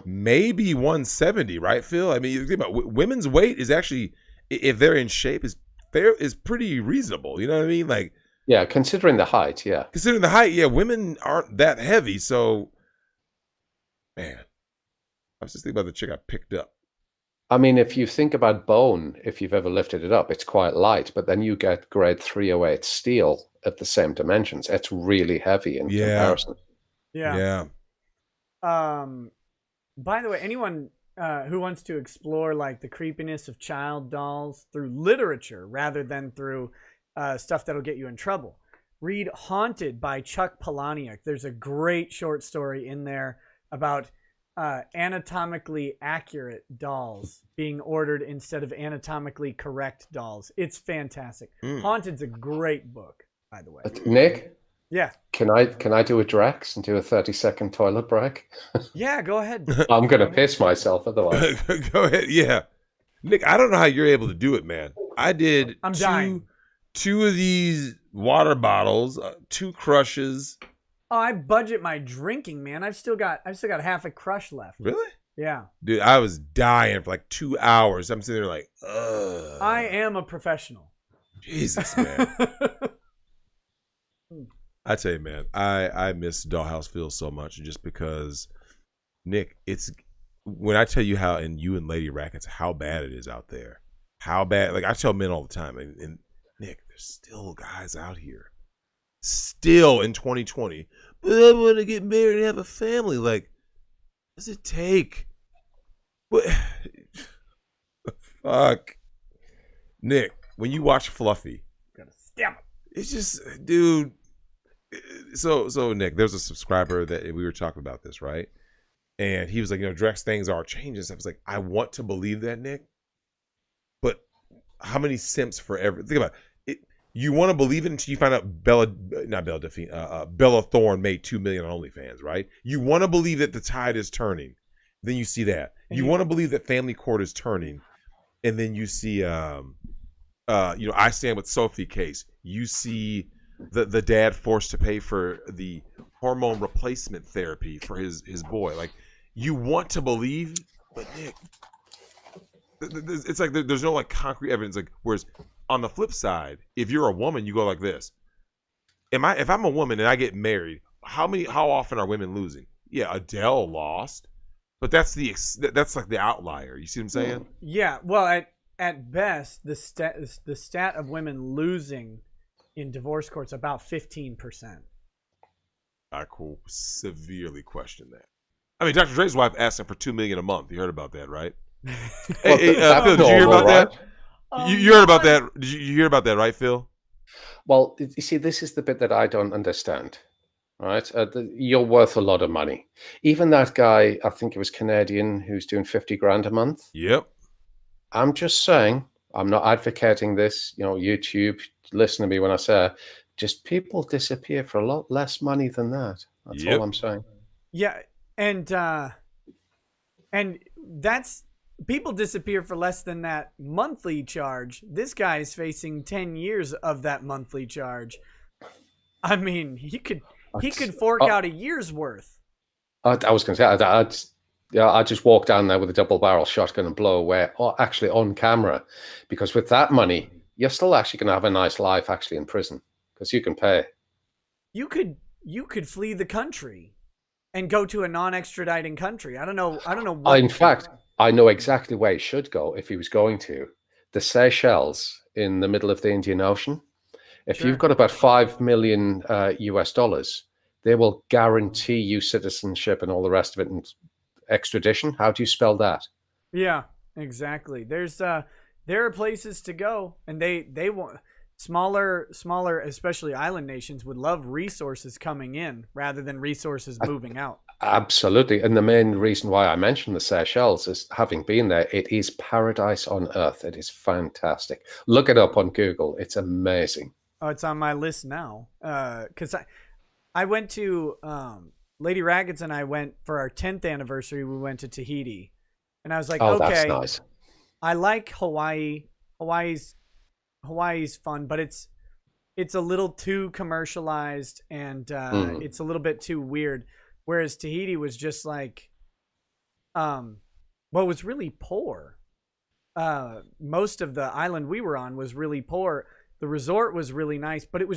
Maybe 170, right, Phil? I mean, you think about women's weight is actually, if they're in shape, is pretty reasonable. You know what I mean? Like, yeah, considering the height, yeah. Considering the height, yeah, women aren't that heavy. So, man, I was just thinking about the chick I picked up. I mean, if you think about bone, if you've ever lifted it up, it's quite light, but then you get grade 308 steel at the same dimensions. It's really heavy in comparison. Yeah. By the way, anyone who wants to explore like the creepiness of child dolls through literature rather than through stuff that'll get you in trouble, read Haunted by Chuck Palahniuk. There's a great short story in there about anatomically accurate dolls being ordered instead of anatomically correct dolls. It's fantastic. Haunted's a great book, by the way. Nick? Yeah. Can I do a Drex and do a 30-second toilet break? Yeah, go ahead. I'm gonna piss myself otherwise. Go ahead. Yeah. Nick, I don't know how you're able to do it, man. I did I'm dying. two of these water bottles, 2 crushes. Oh, I budget my drinking, man. I've still got half a crush left. Really? Yeah. Dude, I was dying for like 2 hours. I'm sitting there like, ugh. I am a professional. Jesus, man. I tell you, man, I miss Dollhouse Phil so much just because, Nick, it's when I tell you how, and you and Lady Rackets, how bad it is out there. How bad, like I tell men all the time, and Nick, there's still guys out here, still in 2020, but I want to get married and have a family. Like, what does it take? What? Fuck. Nick, when you watch Fluffy, Gotta stamp it. it's just, dude. So Nick, there's a subscriber that we were talking about this, right? And he was like, Drex, things are changing. I was like, I want to believe that, Nick. But how many simps forever? Think about it. You want to believe it until you find out Bella Thorne made $2 million on OnlyFans, right? You want to believe that the tide is turning. Then you see that. You want to believe that Family Court is turning. And then you see, I Stand With Sophie case. You see the dad forced to pay for the hormone replacement therapy for his boy. Like, you want to believe, but Nick, it's like there's no like concrete evidence. Like, whereas on the flip side, if you're a woman, you go like this: if I'm a woman and I get married, how often are women losing? Yeah, Adele lost, but that's like the outlier. You see what I'm saying? Yeah. Well, at best, the stat of women losing in divorce courts about 15%. I could severely question that. I mean, Dr. Dre's wife asked him for $2 million a month. You heard about that, right? Phil, did you hear about that? You heard about that? Did you hear about that, right, Phil? Well, you see, this is the bit that I don't understand. Right, you're worth a lot of money. Even that guy, I think it was Canadian, who's doing 50 grand a month. Yep. I'm just saying, I'm not advocating this. YouTube, listen to me when I say, just people disappear for a lot less money than that. That's all I'm saying. Yeah, and that's people disappear for less than that monthly charge. This guy is facing 10 years of that monthly charge. I mean, he could fork out a year's worth. I was going to say, I just walk down there with a double barrel shotgun and blow away, actually on camera, because with that money, you're still actually going to have a nice life actually in prison because you can pay. You could flee the country and go to a non-extraditing country. I don't know what. In fact, I know exactly where he should go if he was going to. The Seychelles in the middle of the Indian Ocean. If you've got about $5 million US, they will guarantee you citizenship and all the rest of it and extradition. How do you spell that? Yeah, exactly. There are places to go, and they want smaller, especially island nations would love resources coming in rather than resources moving out. Absolutely. And the main reason why I mentioned the Seychelles is, having been there, it is paradise on earth. It is fantastic. Look it up on Google. It's amazing. Oh, it's on my list now. Because I went to Lady Rackets and I went for our 10th anniversary. We went to Tahiti, and I was like, okay, that's nice. I like Hawaii. Hawaii's fun, but it's a little too commercialized and it's a little bit too weird. Whereas Tahiti was just like, it was really poor. Most of the island we were on was really poor. The resort was really nice, but it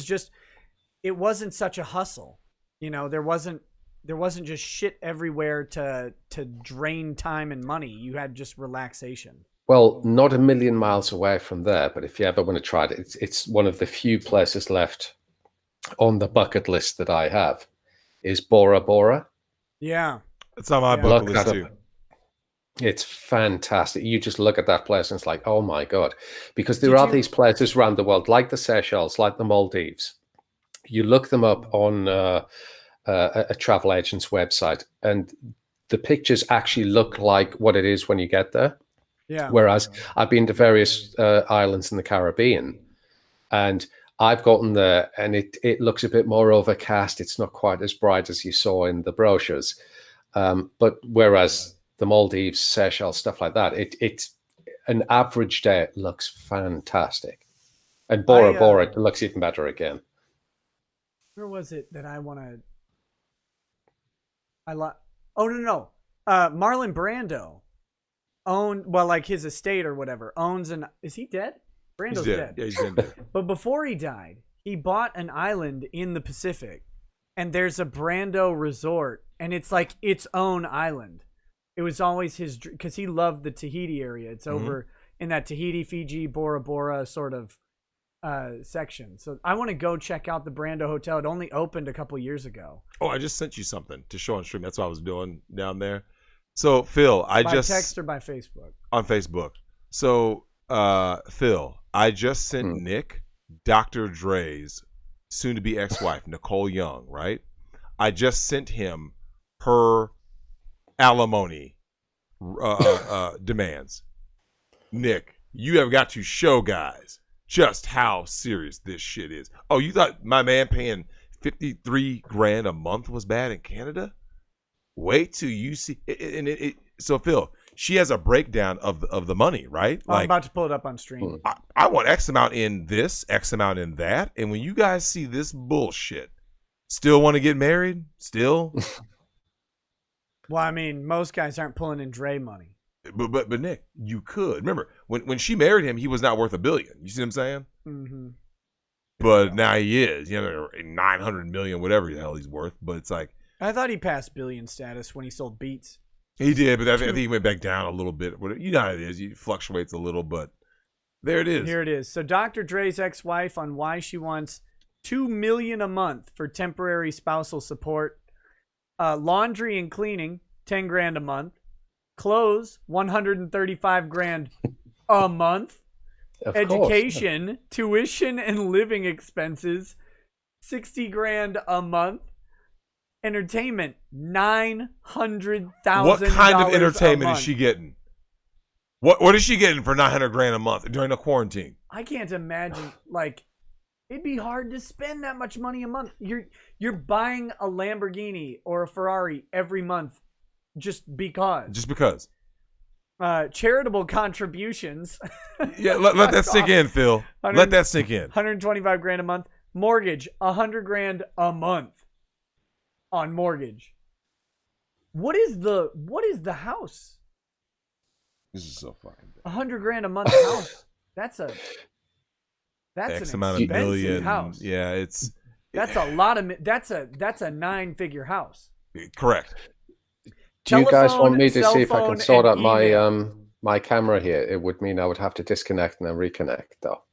wasn't such a hustle. There wasn't just shit everywhere to drain time and money. You had just relaxation. Well, not a million miles away from there, but if you ever want to try it, it's one of the few places left on the bucket list that I have, is Bora Bora. Yeah. It's on my bucket list too. It's fantastic. You just look at that place and it's like, oh my God. Because there are these places around the world, like the Seychelles, like the Maldives. You look them up on a travel agent's website, and the pictures actually look like what it is when you get there. Yeah. Whereas I've been to various islands in the Caribbean, and I've gotten there, and it looks a bit more overcast. It's not quite as bright as you saw in the brochures. But whereas the Maldives, Seychelles, stuff like that, it's an average day. It looks fantastic. And Bora Bora looks even better again. Where was it that I want to... Oh, no. Marlon Brando like his estate or whatever, owns an... Is he dead? Brando's dead. Yeah, he's dead. But before he died, he bought an island in the Pacific, and there's a Brando resort, and it's like its own island. It was always his... Because he loved the Tahiti area. It's over in that Tahiti, Fiji, Bora Bora sort of section. So I want to go check out the Brando Hotel. It only opened a couple years ago. Oh, I just sent you something to show on stream. That's what I was doing down there. So Phil, By text or by Facebook? On Facebook. So Phil, I just sent Nick Dr. Dre's soon-to-be ex-wife, Nicole Young, right? I just sent him her alimony demands. Nick, you have got to show guys just how serious this shit is. Oh, you thought my man paying $53,000 a month was bad in Canada? Wait till you see. So Phil, she has a breakdown of the money, right? I'm about to pull it up on stream. I want X amount in this, X amount in that, and when you guys see this bullshit, still want to get married? Still? Well, I mean, most guys aren't pulling in Dre money. But Nick, you could. Remember, when she married him, he was not worth $1 billion. You see what I'm saying? Mm-hmm. But now he is. 900 million, whatever the hell he's worth. But it's like, I thought he passed billion status when he sold Beats. He did, but I think he went back down a little bit. You know how it is. It fluctuates a little, but there it is. Here it is. So Dr. Dre's ex-wife on why she wants $2 million a month for temporary spousal support. Laundry and cleaning, $10,000 a month. Clothes, $135,000 a month. Of Education, course. tuition and living expenses, $60,000 a month. Entertainment, $900,000. What kind of entertainment is she getting? What is she getting for $900,000 a month during the quarantine? I can't imagine. Like, it'd be hard to spend that much money a month. You're buying a Lamborghini or a Ferrari every month just because. Just because. Charitable contributions. Yeah, let that sink in, Phil. Let that sink in. $125,000 a month. Mortgage, $100,000 a month on mortgage. What is the house? This is so fucking bad. $100,000 a month house. That's X an amount of expensive million house. Yeah, that's a lot of. That's a 9-figure house. Correct. Do you guys want me to Telephone, see if I can cell sort phone, out and my my camera here? It would mean I would have to disconnect and then reconnect, though.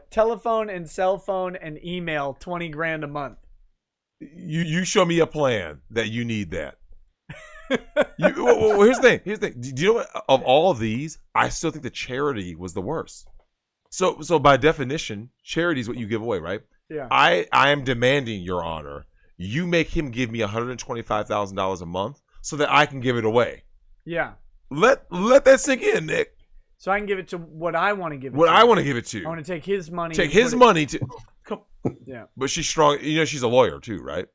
Telephone and cell phone and email, $20,000 a month. You show me a plan that you need that. Here's the thing. Do you know what? Of all of these, I still think the charity was the worst. So by definition, charity is what you give away, right? Yeah. I am demanding, Your Honor, you make him give me $125,000 a month so that I can give it away. Yeah. Let that sink in, Nick. So I can give it to what I want to give it to. What I want to give it to. I want to take his money. Take his money to. Come. Yeah. But she's strong. She's a lawyer too, right?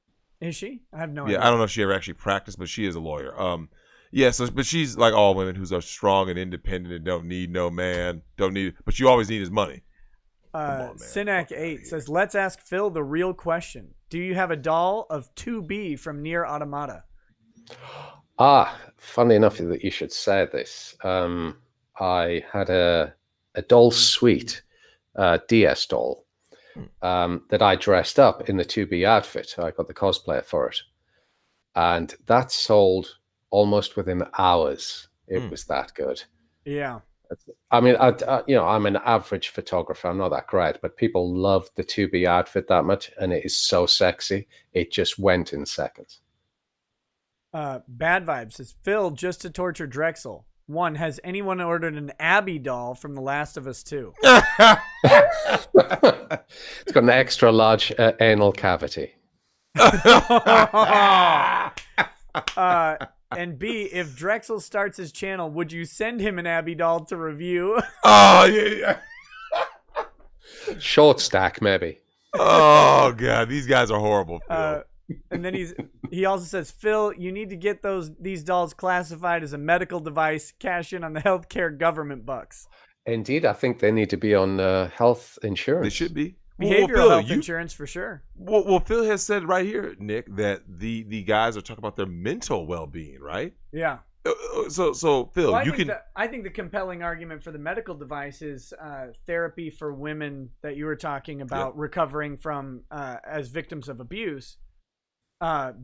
Is she? I have no idea. Yeah, I don't know if she ever actually practiced, but she is a lawyer. Yeah. So, but she's like all women who's are strong and independent and don't need no man. But you always need his money. Sinak8 says, "Let's ask Phil the real question. Do you have a doll of 2B from Nier Automata?" Funny enough that you should say this. I had a doll suite, DS doll, that I dressed up in the 2B outfit. I got the cosplayer for it. And that sold almost within hours. It was that good. Yeah. I mean, I'm an average photographer. I'm not that great, but people loved the 2B outfit that much, and it is so sexy. It just went in seconds. Bad Vibes says, Phil, just to torture Drexel. 1, has anyone ordered an Abby doll from The Last of Us 2? It's got an extra large anal cavity. And B, if Drexel starts his channel, would you send him an Abby doll to review? Oh, yeah. Short stack, maybe. Oh god, these guys are horrible. Phil. And then he also says, Phil, you need to get these dolls classified as a medical device. Cash in on the healthcare government bucks. Indeed, I think they need to be on health insurance. They should be. Behavioral health insurance for sure. Well, Phil has said right here, Nick, that the guys are talking about their mental well-being, right? Yeah. So Phil, I think the compelling argument for the medical device is therapy for women that you were talking about, recovering from as victims of abuse.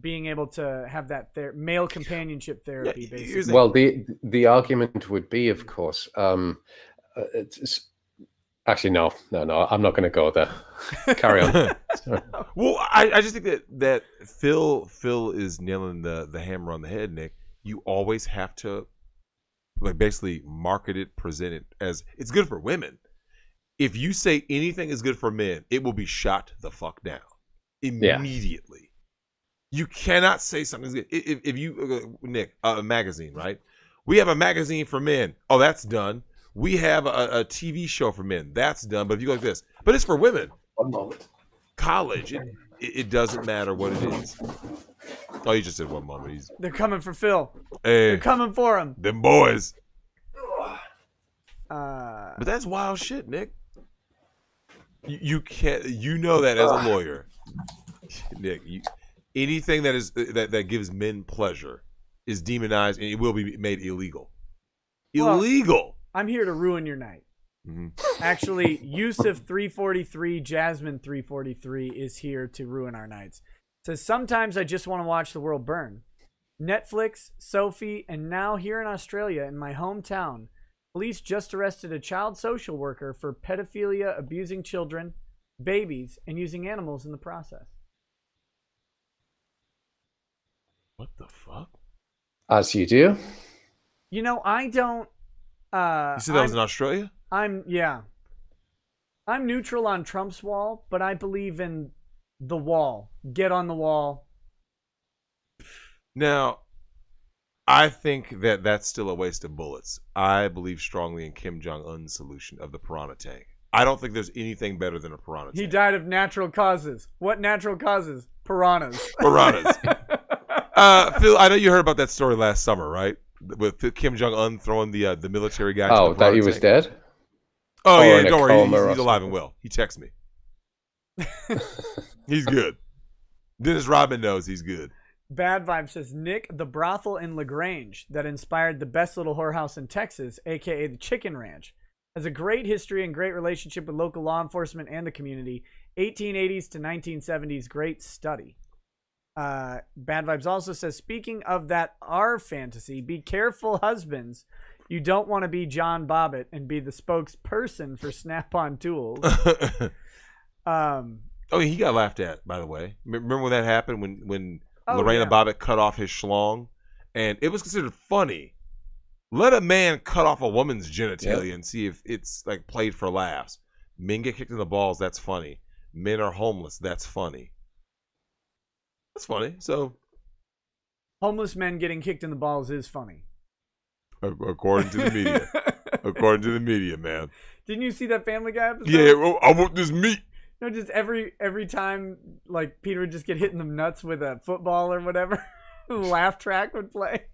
Being able to have that male companionship therapy, basically. Well, the argument would be, of course, actually, no, I'm not going to go there. Carry on. Well, I just think that Phil is nailing the hammer on the head, Nick. You always have to basically market it, present it as it's good for women. If you say anything is good for men, it will be shot the fuck down immediately. Yeah. You cannot say something's good. If you, Nick, a magazine, right? We have a magazine for men. Oh, that's done. We have a TV show for men. That's done. But if you go like this, but it's for women. One moment. College, it doesn't matter what it is. Oh, you just said one moment. They're coming for Phil. Hey, they're coming for him. Them boys. But that's wild shit, Nick. You can't. You know that as a lawyer, Nick. Anything that gives men pleasure is demonized and it will be made illegal. Illegal. I'm here to ruin your night. Mm-hmm. Actually, Yusuf 343, Jasmine 343 is here to ruin our nights. Says, sometimes I just want to watch the world burn. Netflix, Sophie, and now here in Australia, in my hometown, police just arrested a child social worker for pedophilia, abusing children, babies, and using animals in the process. What the fuck? As you do. You know, I don't... you said that was in Australia? I'm neutral on Trump's wall, but I believe in the wall. Get on the wall. Now, I think that's still a waste of bullets. I believe strongly in Kim Jong-un's solution of the piranha tank. I don't think there's anything better than a piranha tank. He died of natural causes. What natural causes? Piranhas. Piranhas. Phil, I know you heard about that story last summer, right? With Kim Jong-un throwing the military guy. Oh, that he was dead? Oh, yeah, don't worry. He's alive and well. He texts me. He's good. Dennis Rodman knows he's good. Bad Vibe says, Nick, the brothel in LaGrange that inspired the best little whorehouse in Texas, a.k.a. the Chicken Ranch, has a great history and great relationship with local law enforcement and the community. 1880s to 1970s, great study. Bad Vibes also says, speaking of that R fantasy, be careful, husbands. You don't want to be John Bobbitt and be the spokesperson for Snap-on Tools. Oh, he got laughed at, by the way. Remember when that happened when Lorena Bobbitt cut off his schlong? And it was considered funny. Let a man cut off a woman's genitalia and see if it's like played for laughs. Men get kicked in the balls, that's funny. Men are homeless, that's funny. That's funny. So, homeless men getting kicked in the balls is funny. According to the media. According to the media, man. Didn't you see that Family Guy episode? Yeah, I want this meat. You know, just every time, like, Peter would just get hit in the nuts with a football or whatever, the laugh track would play.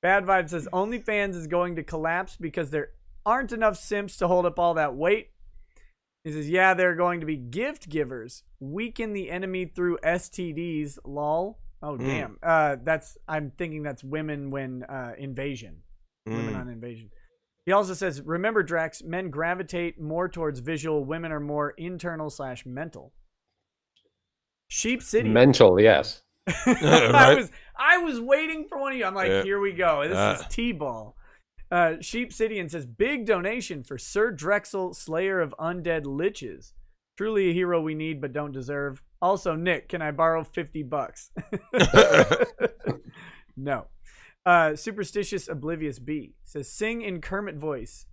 Bad Vibe says, OnlyFans is going to collapse because there aren't enough simps to hold up all that weight. He says, yeah, they're going to be gift givers. Weaken the enemy through STDs, lol. Oh, damn. I'm thinking that's women when invasion. Women on invasion. He also says, remember, Drex, men gravitate more towards visual. Women are more internal/mental. Sheep City. Mental, yes. Right? I was waiting for one of you. I'm like, here we go. This is T-ball. Sheep City says, big donation for Sir Drexel, Slayer of Undead Liches. Truly a hero we need but don't deserve. Also, Nick, can I borrow $50? No. Superstitious Oblivious B says, sing in Kermit voice.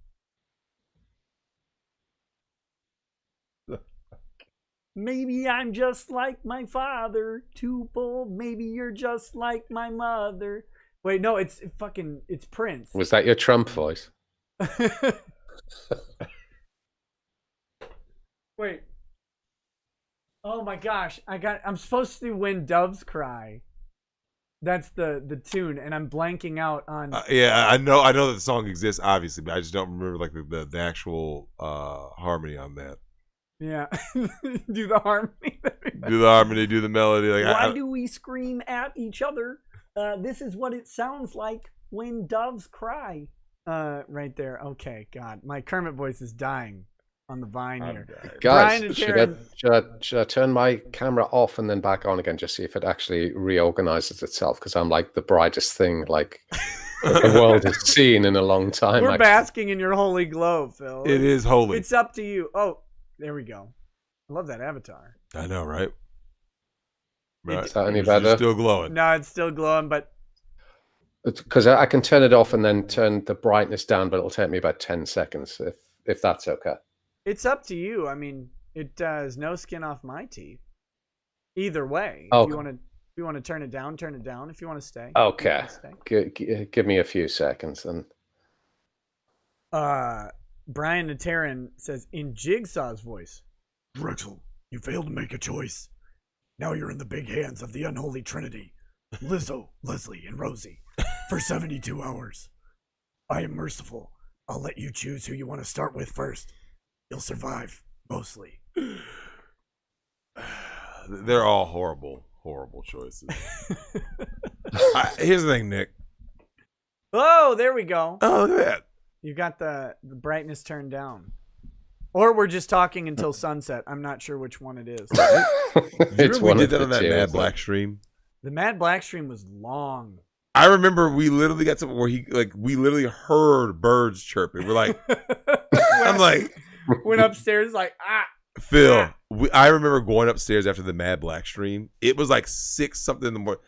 Maybe I'm just like my father, too bold. Maybe you're just like my mother. Wait, no, it's Prince. Was that your Trump voice? Wait. Oh my gosh. I'm supposed to When Doves Cry. That's the tune, and I'm blanking out on. Yeah, I know that the song exists, obviously, but I just don't remember like the actual harmony on that. Yeah, do the harmony. Do the harmony, do the melody. Like, why do we scream at each other? This is what it sounds like when doves cry. Right there. Okay, God, my Kermit voice is dying on the vine here. Guys, should I turn my camera off and then back on again, just see if it actually reorganizes itself? Because I'm like the brightest thing like the world has seen in a long time. We're basking in your holy glow, Phil. It is holy. It's up to you. Oh, there we go. I love that avatar. I know, right? Is that any better? It's still glowing. No, it's still glowing, but because I can turn it off and then turn the brightness down, but it'll take me about 10 seconds if that's okay. It's up to you. I mean, it does no skin off my teeth. Either way, okay. If you want to turn it down, turn it down. If you want to stay, okay. Give me a few seconds and. Brian Nateran says in Jigsaw's voice, Drexel, you failed to make a choice. Now you're in the big hands of the unholy trinity, Lizzo, Leslie, and Rosie, for 72 hours. I am merciful. I'll let you choose who you want to start with first. You'll survive, mostly. They're all horrible choices. Here's the thing, Nick. Oh, there we go. Oh, look at that. You got the brightness turned down. Or we're just talking until sunset. I'm not sure which one it is. Remember we did that on that Mad Black stream? The Mad Black stream was long. I remember we literally got something where we literally heard birds chirping. We're like, I'm like, went upstairs like, Phil, I remember going upstairs after the Mad Black stream. It was like 6 something in the morning.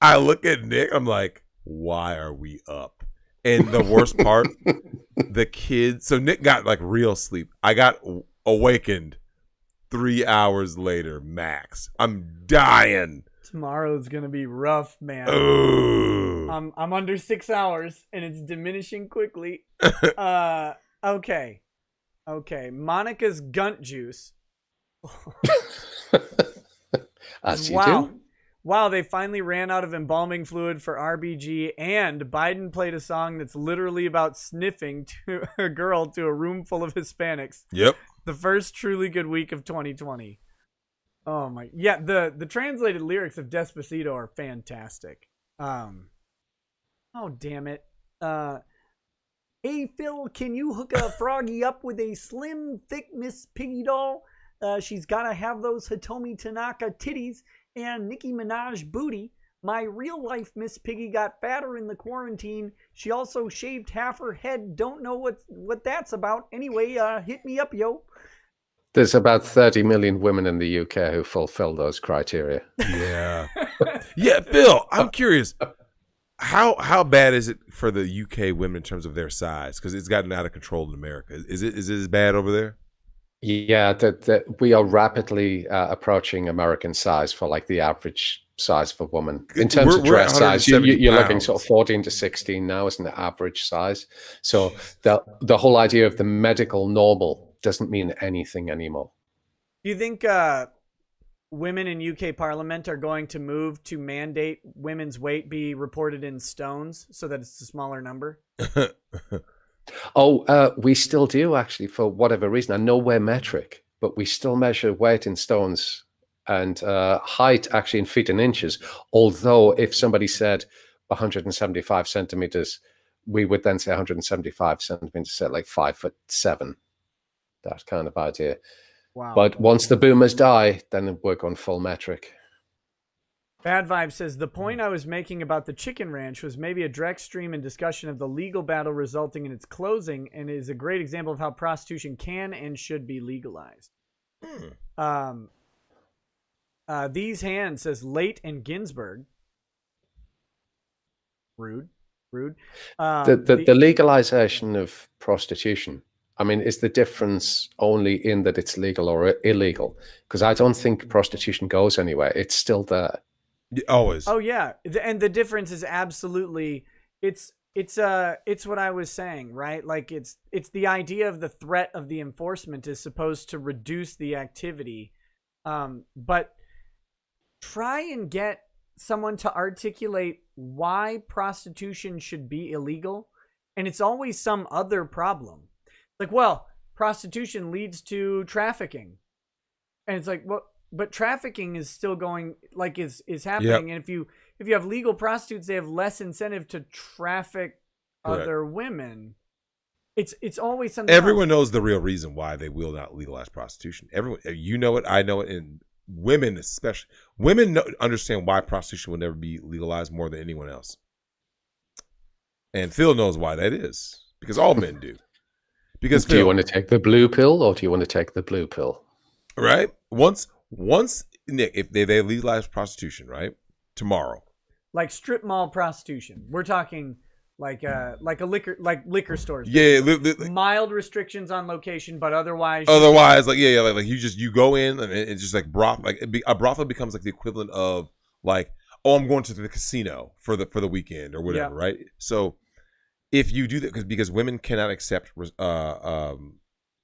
I look at Nick. I'm like, why are we up? And the worst part, the kids. So Nick got like real sleep. I got awakened 3 hours later, max. I'm dying. Tomorrow's gonna be rough, man. Ooh. I'm under 6 hours, and it's diminishing quickly. Okay. Monica's Gunt Juice. As you do. Wow, they finally ran out of embalming fluid for RBG, and Biden played a song that's literally about sniffing to a girl to a room full of Hispanics. Yep. The first truly good week of 2020. Oh my, yeah, the translated lyrics of Despacito are fantastic. Oh damn it. Hey Phil, can you hook a Froggy up with a slim, thick Miss Piggy doll? She's gotta have those Hitomi Tanaka titties and Nicki Minaj booty. My real life Miss Piggy got fatter in the quarantine. She also shaved half her head. Don't know what that's about. Anyway, hit me up, yo. There's about 30 million women in the UK who fulfill those criteria. Yeah. Yeah, Phil, I'm curious. How bad is it for the UK women in terms of their size? Because it's gotten out of control in America. Is it as bad over there? Yeah, we are rapidly approaching American size for like the average size for women. In terms of dress size, you're looking sort of 14 to 16 now as an average size. So the whole idea of the medical normal doesn't mean anything anymore. Do you think women in UK Parliament are going to move to mandate women's weight be reported in stones so that it's a smaller number? We still do, actually, for whatever reason. I know we're metric, but we still measure weight in stones and height actually in feet and inches. Although if somebody said 175 centimeters, we would then say 175 centimeters, say like 5'7", that kind of idea. Wow. But once the boomers die, then we're going full metric. Bad Vibe says, the point I was making about the chicken ranch was maybe a Drex stream and discussion of the legal battle resulting in its closing, and is a great example of how prostitution can and should be legalized. These Hands says, Late and Ginsburg. Rude. The legalization of prostitution, I mean, is the difference only in that it's legal or illegal? Because I don't think prostitution goes anywhere. It's still there. Always. Oh yeah, and the difference is absolutely it's It's what I was saying, right? Like it's the idea of the threat of the enforcement is supposed to reduce the activity. But try and get someone to articulate why prostitution should be illegal, and it's always some other problem. Like, well, prostitution leads to trafficking. And it's like, well, but trafficking is still going, like is happening. Yep. And if you have legal prostitutes, they have less incentive to traffic other women. It's always something. Everyone knows the real reason why they will not legalize prostitution. Everyone, you know it, I know it, and women especially. Women understand why prostitution will never be legalized more than anyone else. And Phil knows why that is, because all men do. Because do you want to take the blue pill or do you want to take the blue pill? Right. Once Nick, if they legalize prostitution, right, tomorrow, like strip mall prostitution, we're talking like a liquor stores. Yeah, mild restrictions on location, but otherwise, like you go in and it's just like broth. Like a brothel becomes like the equivalent of like, oh, I'm going to the casino for the weekend or whatever, right? So if you do that, because women cannot accept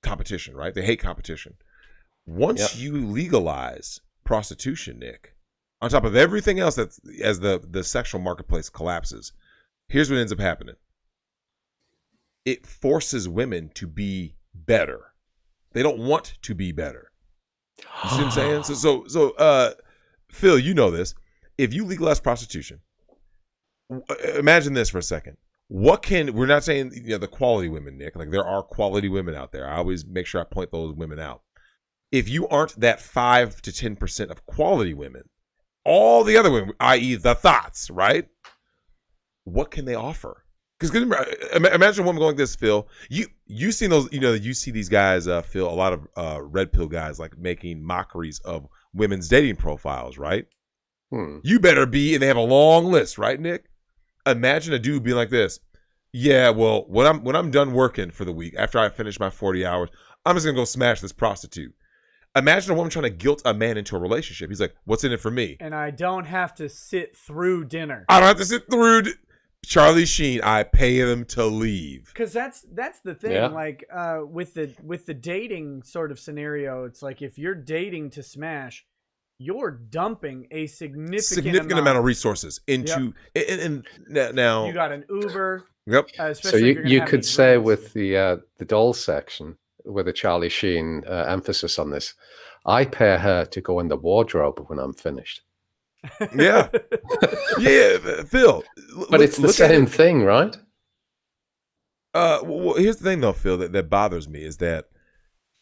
competition, right? They hate competition. Once you legalize prostitution, Nick, on top of everything else that's as the sexual marketplace collapses, here's what ends up happening. It forces women to be better. They don't want to be better. You see what I'm saying? So Phil, you know this. If you legalize prostitution, imagine this for a second. We're not saying the quality women, Nick. Like there are quality women out there. I always make sure I point those women out. If you aren't that 5 to 10% of quality women, all the other women, i.e. the thoughts, right? What can they offer? Because imagine a woman going like this, Phil. You seen those, you see these guys, Phil, a lot of red pill guys like making mockeries of women's dating profiles, right? You better be, and they have a long list, right, Nick? Imagine a dude being like this. Yeah, well, when I'm done working for the week, after I finish my 40 hours, I'm just gonna go smash this prostitute. Imagine a woman trying to guilt a man into a relationship. He's like, what's in it for me? And I don't have to sit through dinner. I don't have to sit through Charlie Sheen. I pay them to leave. Because that's the thing. Yeah. Like with the dating sort of scenario, it's like if you're dating to smash, you're dumping a significant amount of resources into and now you got an Uber. Yep. So you could say with the doll section, with a Charlie Sheen emphasis on this, I pay her to go in the wardrobe when I'm finished. Yeah. Yeah, Phil. But it's the same thing, right? Well, here's the thing though, Phil, that bothers me is that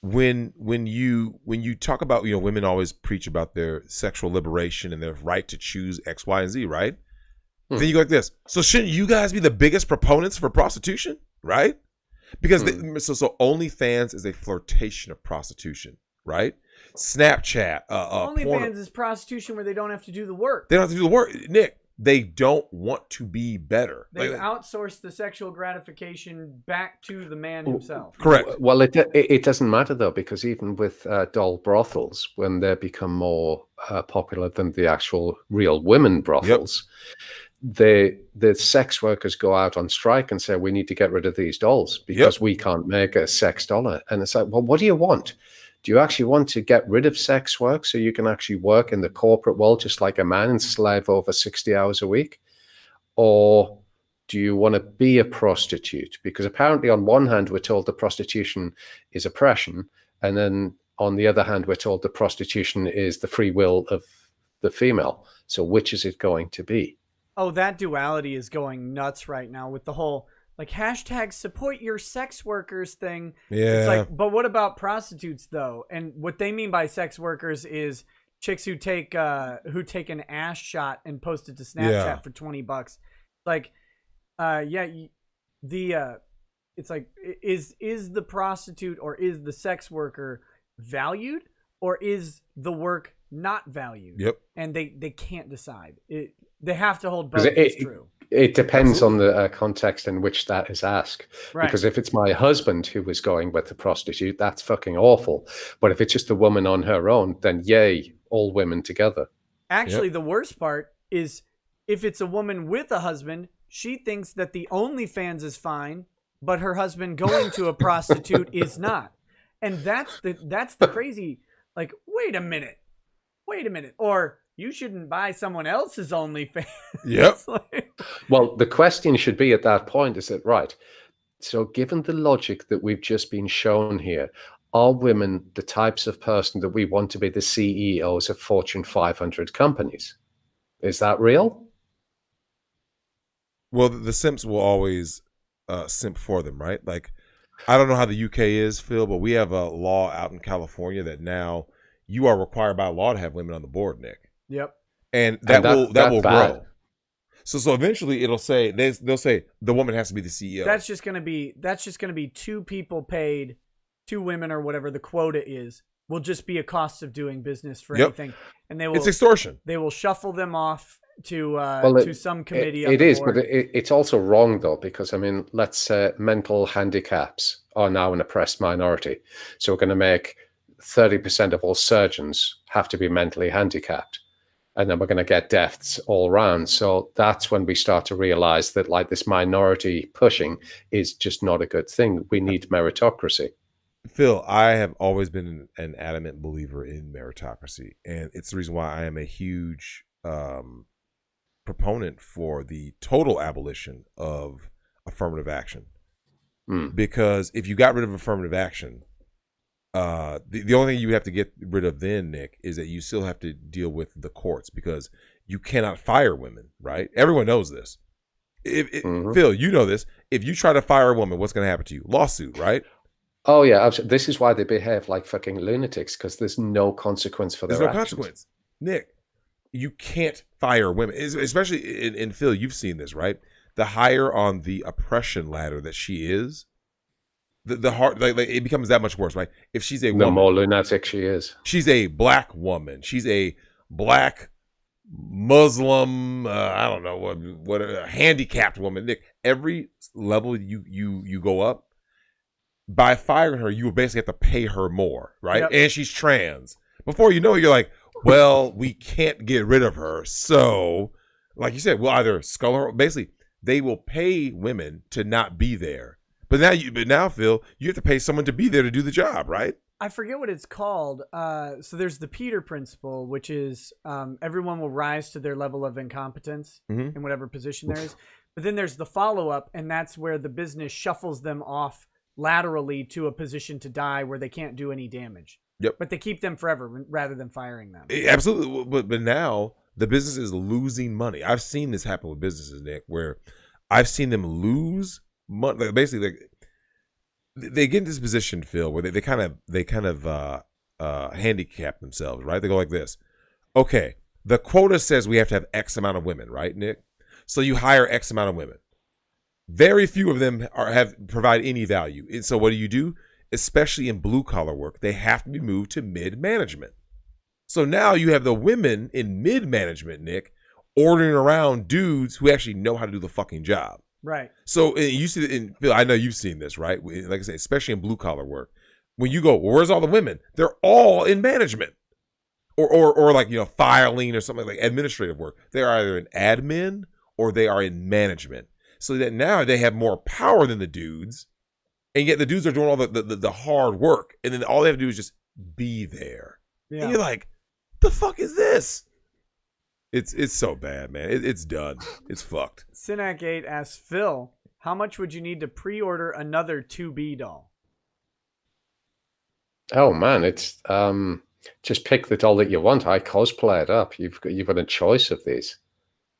when you talk about, women always preach about their sexual liberation and their right to choose X, Y, and Z, right? Then you go like this. So shouldn't you guys be the biggest proponents for prostitution, right? Because so OnlyFans is a flirtation of prostitution, right? Snapchat, OnlyFans is prostitution where they don't have to do the work. They don't have to do the work, Nick. They don't want to be better. They outsource the sexual gratification back to the man himself. Correct. Well, it doesn't matter though, because even with doll brothels, when they become more popular than the actual real women brothels, the sex workers go out on strike and say, we need to get rid of these dolls because we can't make a sex dollar. And it's like, well, what do you want? Do you actually want to get rid of sex work so you can actually work in the corporate world just like a man and slave over 60 hours a week? Or do you want to be a prostitute? Because apparently on one hand, we're told the prostitution is oppression. And then on the other hand, we're told the prostitution is the free will of the female. So which is it going to be? Oh, that duality is going nuts right now with the whole like hashtag support your sex workers thing. Yeah. It's like, but what about prostitutes though? And what they mean by sex workers is chicks who take an ass shot and post it to Snapchat for $20. Like, it's like, is the prostitute or is the sex worker valued or is the work not valued? Yep. And they can't decide. They have to hold both as true. It depends on the context in which that is asked. Right. Because if it's my husband who was going with the prostitute, that's fucking awful. But if it's just a woman on her own, then yay, all women together. Actually, the worst part is if it's a woman with a husband, she thinks that the OnlyFans is fine, but her husband going to a prostitute is not. And that's the crazy, like, wait a minute. Or you shouldn't buy someone else's OnlyFans. Yep. Well, the question should be at that point, is it right? So given the logic that we've just been shown here, are women the types of person that we want to be the CEOs of Fortune 500 companies? Is that real? Well, the simps will always simp for them, right? Like, I don't know how the UK is, Phil, but we have a law out in California that now you are required by law to have women on the board, Nick. Yep. And that will bad. grow. So eventually it'll say they'll say the woman has to be the CEO. That's just gonna be two people paid, 2 women or whatever the quota is. Will just be a cost of doing business for anything, and it's extortion. They will shuffle them off to some committee. It is, but it's also wrong though, because I mean, let's say mental handicaps are now an oppressed minority, so we're going to make 30% of all surgeons have to be mentally handicapped, and then we're going to get deaths all around. So that's when we start to realize that like this minority pushing is just not a good thing. We need meritocracy. Phil, I have always been an adamant believer in meritocracy, and it's the reason why I am a huge proponent for the total abolition of affirmative action. Because if you got rid of affirmative action, the only thing you have to get rid of then, Nick, is that you still have to deal with the courts, because you cannot fire women, right? Everyone knows this. Phil, you know this. If you try to fire a woman, what's going to happen to you? Lawsuit, right? Oh, yeah. Absolutely. This is why they behave like fucking lunatics, because there's no consequence for their actions. Consequence. Nick, you can't fire women, especially in Phil, you've seen this, right? The higher on the oppression ladder that she is, the hard, like it becomes that much worse, right? If she's a woman, the more lunatic she is. She's a black woman. She's a black Muslim, I don't know what a handicapped woman. Nick, every level you go up, by firing her, you will basically have to pay her more, right? Yep. And she's trans. Before you know it, you're like, well, we can't get rid of her. So, like you said, we'll either skull her. Basically, they will pay women to not be there. But now, Phil, you have to pay someone to be there to do the job, right? I forget what it's called. So there's the Peter principle, which is everyone will rise to their level of incompetence in whatever position there is. But then there's the follow-up, and that's where the business shuffles them off laterally to a position to die where they can't do any damage. Yep. But they keep them forever rather than firing them. Absolutely. But now the business is losing money. I've seen this happen with businesses, Nick, where I've seen them lose money. Basically, they get in this position, Phil, where they kind of handicap themselves, right? They go like this. Okay, the quota says we have to have X amount of women, right, Nick? So you hire X amount of women. Very few of them provide any value. And so what do? Especially in blue collar work, they have to be moved to mid management. So now you have the women in mid management, Nick, ordering around dudes who actually know how to do the fucking job. Right. So you see, Phil, I know you've seen this, right? Like I say, especially in blue collar work, when you go, well, where's all the women? They're all in management, or like filing or something like administrative work. They're either in admin or they are in management. So that now they have more power than the dudes, and yet the dudes are doing all the hard work, and then all they have to do is just be there. Yeah. And you're like, the fuck is this? It's so bad, man. It's done. It's fucked. Synac8 asks, Phil, how much would you need to pre-order another 2B doll? Oh man, it's just pick the doll that you want. I cosplay it up. You've got a choice of these.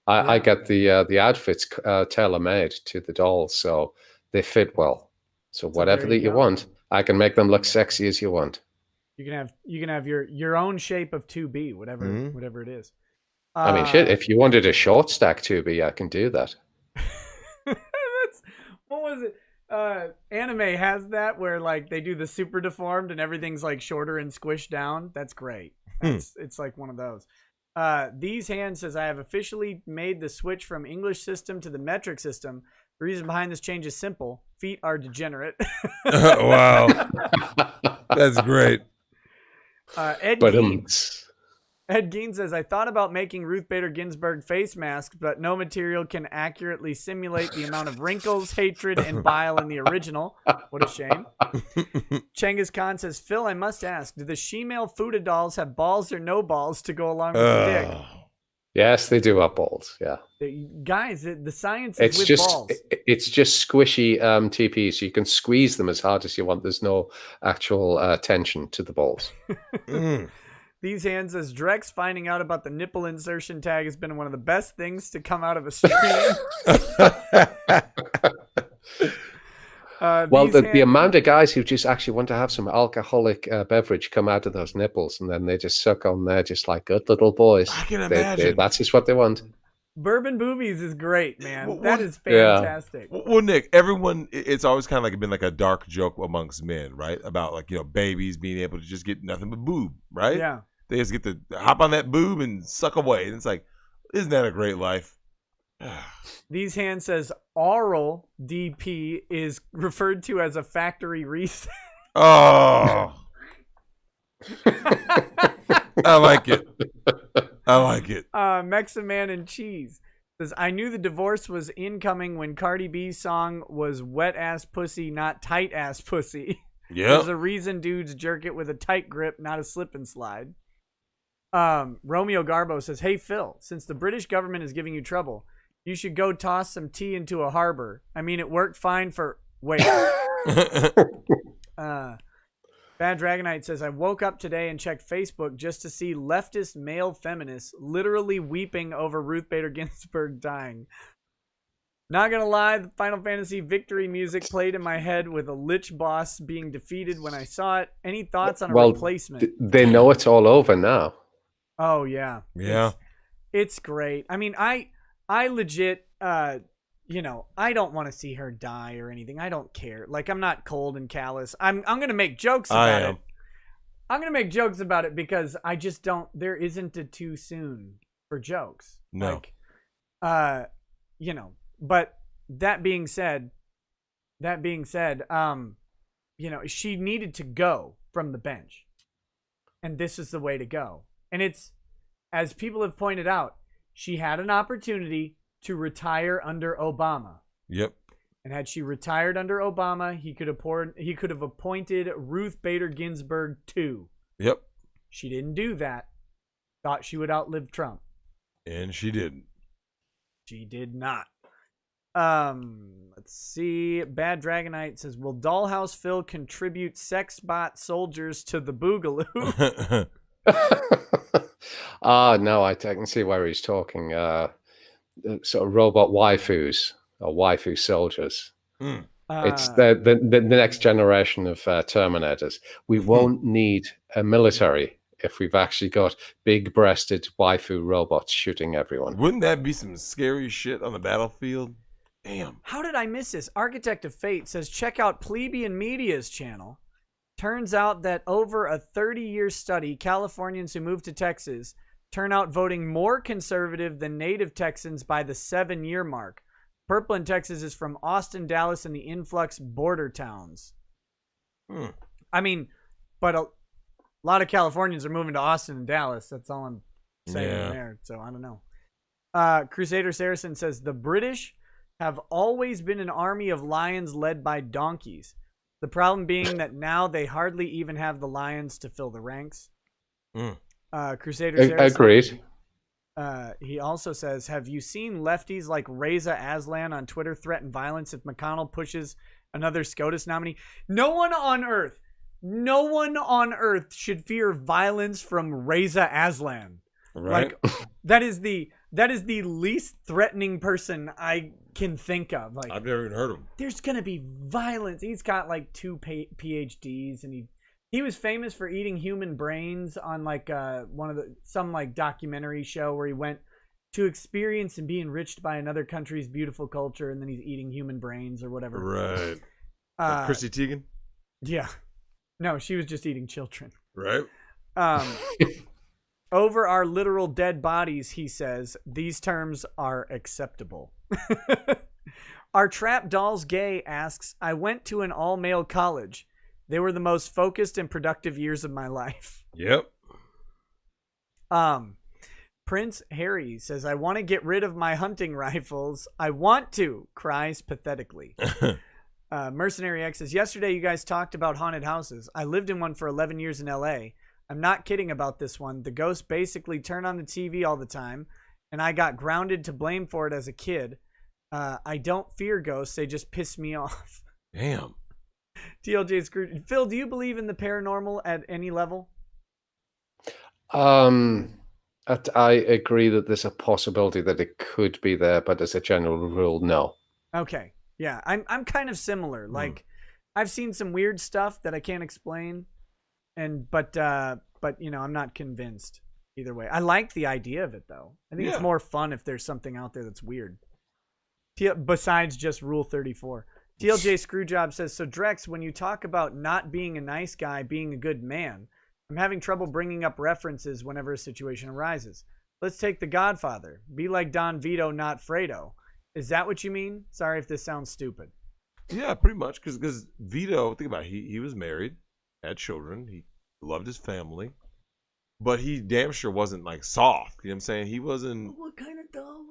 I get the outfits tailor-made to the dolls, so they fit well. So whatever that you want, I can make them look sexy as you want. You can have your own shape of 2B, whatever it is. I mean, shit, if you wanted a short stack 2B, I can do that. What was it? Anime has that where like they do the super deformed and everything's like shorter and squished down. That's great. It's like one of those. These Hands says, I have officially made the switch from English system to the metric system. The reason behind this change is simple. Feet are degenerate. Wow. That's great. Ed but Keith, Ed Gein says, I thought about making Ruth Bader Ginsburg face masks, but no material can accurately simulate the amount of wrinkles, hatred, and bile in the original. What a shame. Chengiz Khan says, Phil, I must ask, do the she-male Fuda dolls have balls or no balls to go along with the dick? Yes, they do have balls. Yeah. Guys, the science is with balls. It's just squishy TP, so you can squeeze them as hard as you want. There's no actual tension to the balls. These hands says, Drex finding out about the nipple insertion tag has been one of the best things to come out of a stream. Well, the amount of guys who just actually want to have some alcoholic beverage come out of those nipples, and then they just suck on there just like good little boys. I can imagine. That's just what they want. Bourbon boobies is great, man. That is fantastic. Yeah. Well, Nick, everyone, it's always kind of like been like a dark joke amongst men, right? About like, babies being able to just get nothing but boob, right? Yeah. They just get to hop on that boob and suck away. And it's like, isn't that a great life? These hands says oral DP is referred to as a factory reset. Oh. I like it. Meximan and Cheese says, I knew the divorce was incoming when Cardi B's song was wet ass pussy, not tight ass pussy. Yeah. There's a reason dudes jerk it with a tight grip, not a slip and slide. Romeo Garbo says, hey, Phil, since the British government is giving you trouble, you should go toss some tea into a harbor. I mean, it worked fine for... Wait. Bad Dragonite says, I woke up today and checked Facebook just to see leftist male feminists literally weeping over Ruth Bader Ginsburg dying. Not gonna lie, the Final Fantasy victory music played in my head with a lich boss being defeated when I saw it. Any thoughts on a replacement? They know it's all over now. Oh, yeah. Yeah. It's great. I mean, I legit, I don't want to see her die or anything. I don't care. Like, I'm not cold and callous. I'm going to make jokes about it. I'm going to make jokes about it because I just don't, there isn't a too soon for jokes. No. Like, but that being said, she needed to go from the bench. And this is the way to go. And it's, as people have pointed out, she had an opportunity to retire under Obama. Yep. And had she retired under Obama, he could have appointed Ruth Bader Ginsburg II. Yep. She didn't do that. Thought she would outlive Trump. And she didn't. She did not. Let's see. Bad Dragonite says, will Dollhouse Phil contribute sex bot soldiers to the Boogaloo? No, I can see where he's talking. Sort of robot waifus or waifu soldiers. It's the next generation of Terminators. We won't need a military if we've actually got big-breasted waifu robots shooting everyone. Wouldn't that be some scary shit on the battlefield? Damn. How did I miss this? Architect of Fate says, check out Plebeian Media's channel. Turns out that over a 30-year study, Californians who moved to Texas turn out voting more conservative than native Texans by the 7-year mark. Purple in Texas is from Austin, Dallas, and the influx border towns. I mean, but a lot of Californians are moving to Austin and Dallas. That's all I'm saying there. So I don't know. Crusader Saracen says, the British have always been an army of lions led by donkeys. The problem being that now they hardly even have the lions to fill the ranks. Crusader Saracen, agreed. He also says, have you seen lefties like Reza Aslan on Twitter threaten violence if McConnell pushes another SCOTUS nominee? No one on earth should fear violence from Reza Aslan. Right. Like, that is the least threatening person I can think of. Like, I've never even heard of him. There's gonna be violence. He's got like 2 PhDs, and he was famous for eating human brains on like some documentary show where he went to experience and be enriched by another country's beautiful culture, and then he's eating human brains or whatever. Right. Like Chrissy Teigen? Yeah. No, she was just eating children. Right. Over our literal dead bodies, he says, these terms are acceptable. Our Trap Dolls Gay asks, I went to an all-male college. They were the most focused and productive years of my life. Yep. Prince Harry says, I want to get rid of my hunting rifles. I want to, cries pathetically. Mercenary X says, yesterday you guys talked about haunted houses. I lived in one for 11 years in LA. I'm not kidding about this one. The ghosts basically turn on the TV all the time, and I got grounded to blame for it as a kid. I don't fear ghosts. They just piss me off. Damn. TLJ Scrooge. Phil, do you believe in the paranormal at any level? I agree that there's a possibility that it could be there, but as a general rule, no. Okay. Yeah, I'm kind of similar. Like, I've seen some weird stuff that I can't explain, but you know, I'm not convinced either way. I like the idea of it though. I think it's more fun if there's something out there that's weird. Besides just Rule 34. TLJ Screwjob says, so Drex, when you talk about not being a nice guy, being a good man, I'm having trouble bringing up references whenever a situation arises. Let's take The Godfather. Be like Don Vito, not Fredo. Is that what you mean? Sorry if this sounds stupid. Yeah, pretty much. Because Vito, think about it, he was married, had children, he loved his family, but he damn sure wasn't like soft. You know what I'm saying? He wasn't. What kind of dog?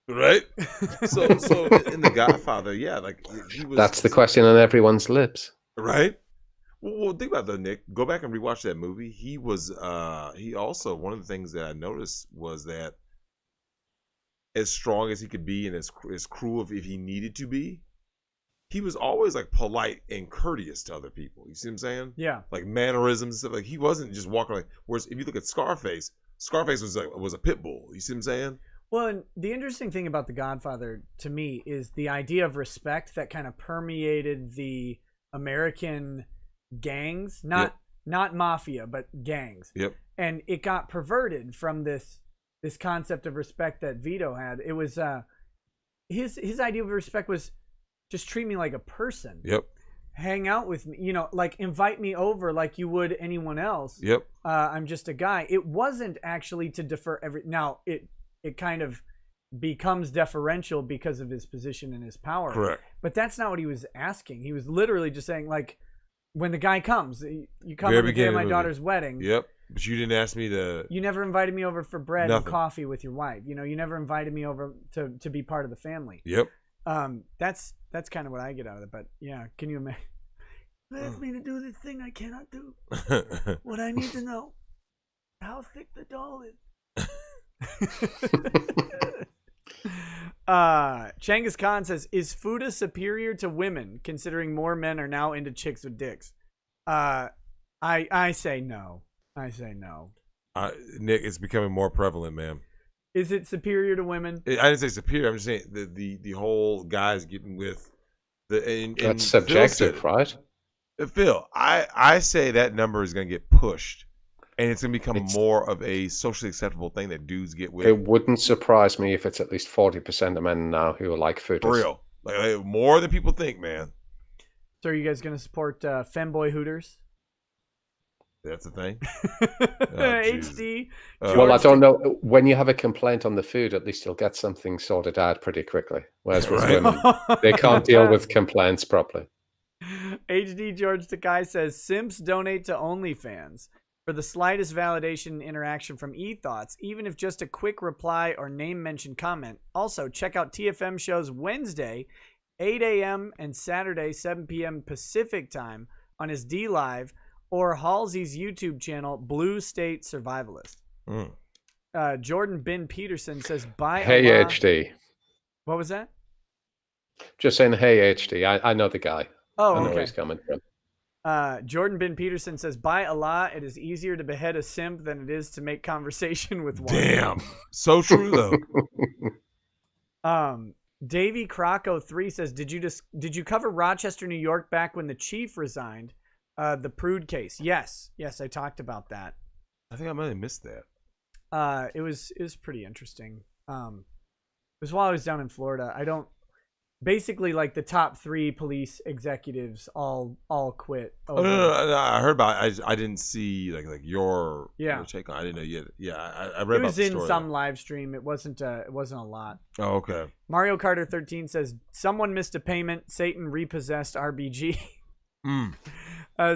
Right? So in The Godfather, yeah, like he was. That's the question on everyone's lips. Right? Well, think about that, Nick. Go back and rewatch that movie. He was, he also, one of the things that I noticed was that as strong as he could be and as cruel if he needed to be, he was always like polite and courteous to other people. You see what I'm saying? Yeah. Like mannerisms and stuff. Like he wasn't just walking like, whereas if you look at Scarface was a pit bull. You see what I'm saying? Well, and the interesting thing about The Godfather to me is the idea of respect that kind of permeated the American gangs, not mafia, but gangs. Yep. And it got perverted from this concept of respect that Vito had. It was his idea of respect was just treat me like a person. Yep. Hang out with me, you know, like invite me over like you would anyone else. Yep. I'm just a guy. It wasn't actually to defer now it kind of becomes deferential because of his position and his power. Correct. But that's not what he was asking. He was literally just saying, like, when the guy comes, you come Very on the day of my beginning of the daughter's wedding. Yep. But you didn't ask me to. You never invited me over for bread Nothing. and coffee with your wife. You know, you never invited me over to be part of the family. Yep. That's kind of what I get out of it. But yeah, can you imagine? Ask me to do this thing I cannot do. What I need to know, how thick the doll is. Changus Khan says, is Fuda superior to women considering more men are now into chicks with dicks? I say no. Nick, it's becoming more prevalent, man. Is it superior to women? I didn't say superior. I'm just saying the whole guys getting with the. That's subjective, right? Phil, I say that number is going to get pushed. And it's going to become more of a socially acceptable thing that dudes get with. It wouldn't surprise me if it's at least 40% of men now who are like footers. For real. Like, more than people think, man. So are you guys going to support femboy hooters? That's the thing. HD. Well, I don't know. When you have a complaint on the food, at least you'll get something sorted out pretty quickly. Whereas with women, they can't deal with complaints properly. HD George Takai says, Simps donate to OnlyFans for the slightest validation interaction from eThoughts, even if just a quick reply or name mention comment. Also, check out TFM shows Wednesday, 8 a.m. and Saturday, 7 p.m. Pacific time on his D Live or Halsey's YouTube channel, Blue State Survivalist. Jordan Ben Peterson says, bye. Hey, HD. What was that? Just saying, hey, HD. I know the guy. Oh, I know okay. where he's coming from. Jordan Ben Peterson says, by Allah, it is easier to behead a simp than it is to make conversation with one. Damn. So true, though. Davey Croco 3 says, did you cover Rochester, New York back when the chief resigned? The Prude case. Yes, I talked about that. I think I might have missed that. It was pretty interesting. It was while I was down in Florida. Basically, like the top 3 police executives all quit. Oh, no, I heard about it. I didn't see like your take on it. I didn't know yet. Yeah, I read about the story. It was in some live stream. It wasn't a lot. Oh, okay. Mario Carter 13 says, someone missed a payment. Satan repossessed RBG.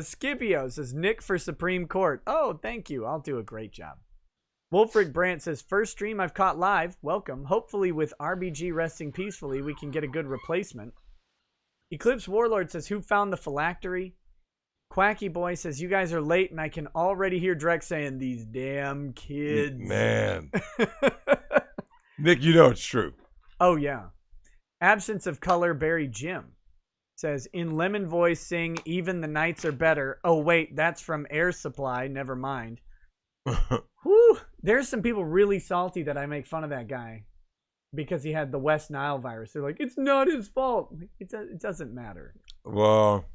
Scipio says, Nick for Supreme Court. Oh, thank you. I'll do a great job. Wolfric Brandt says, first stream I've caught live. Welcome. Hopefully with RBG resting peacefully, we can get a good replacement. Eclipse Warlord says, who found the phylactery? Quacky Boy says, you guys are late and I can already hear Drex saying, these damn kids. Man. Nick, you know it's true. Oh, yeah. Absence of Color Barry Jim says, in Lemon Voice sing, even the nights are better. Oh, wait, that's from Air Supply. Never mind. Whew. There's some people really salty that I make fun of that guy because he had the West Nile virus. They're like, it's not his fault. It doesn't matter. Well,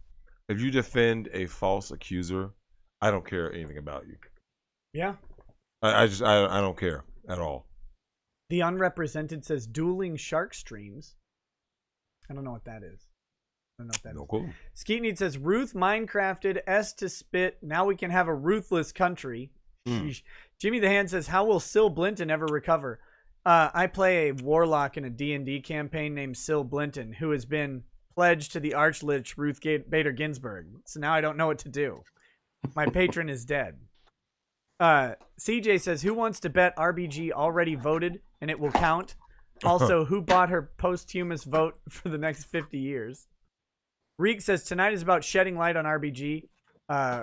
if you defend a false accuser, I don't care anything about you. Yeah. I don't care at all. The Unrepresented says dueling shark streams. I don't know what that is. No clue. Skeetneed says Ruth Minecrafted S to spit. Now we can have a ruthless country. Jimmy the Hand says, how will Syl Blinton ever recover? I play a warlock in a D&D campaign named Syl Blinton, who has been pledged to the Archlich Ruth Bader Ginsburg. So now I don't know what to do. My patron is dead. CJ says, who wants to bet RBG already voted and it will count? Also, who bought her posthumous vote for the next 50 years? Reek says, tonight is about shedding light on RBG.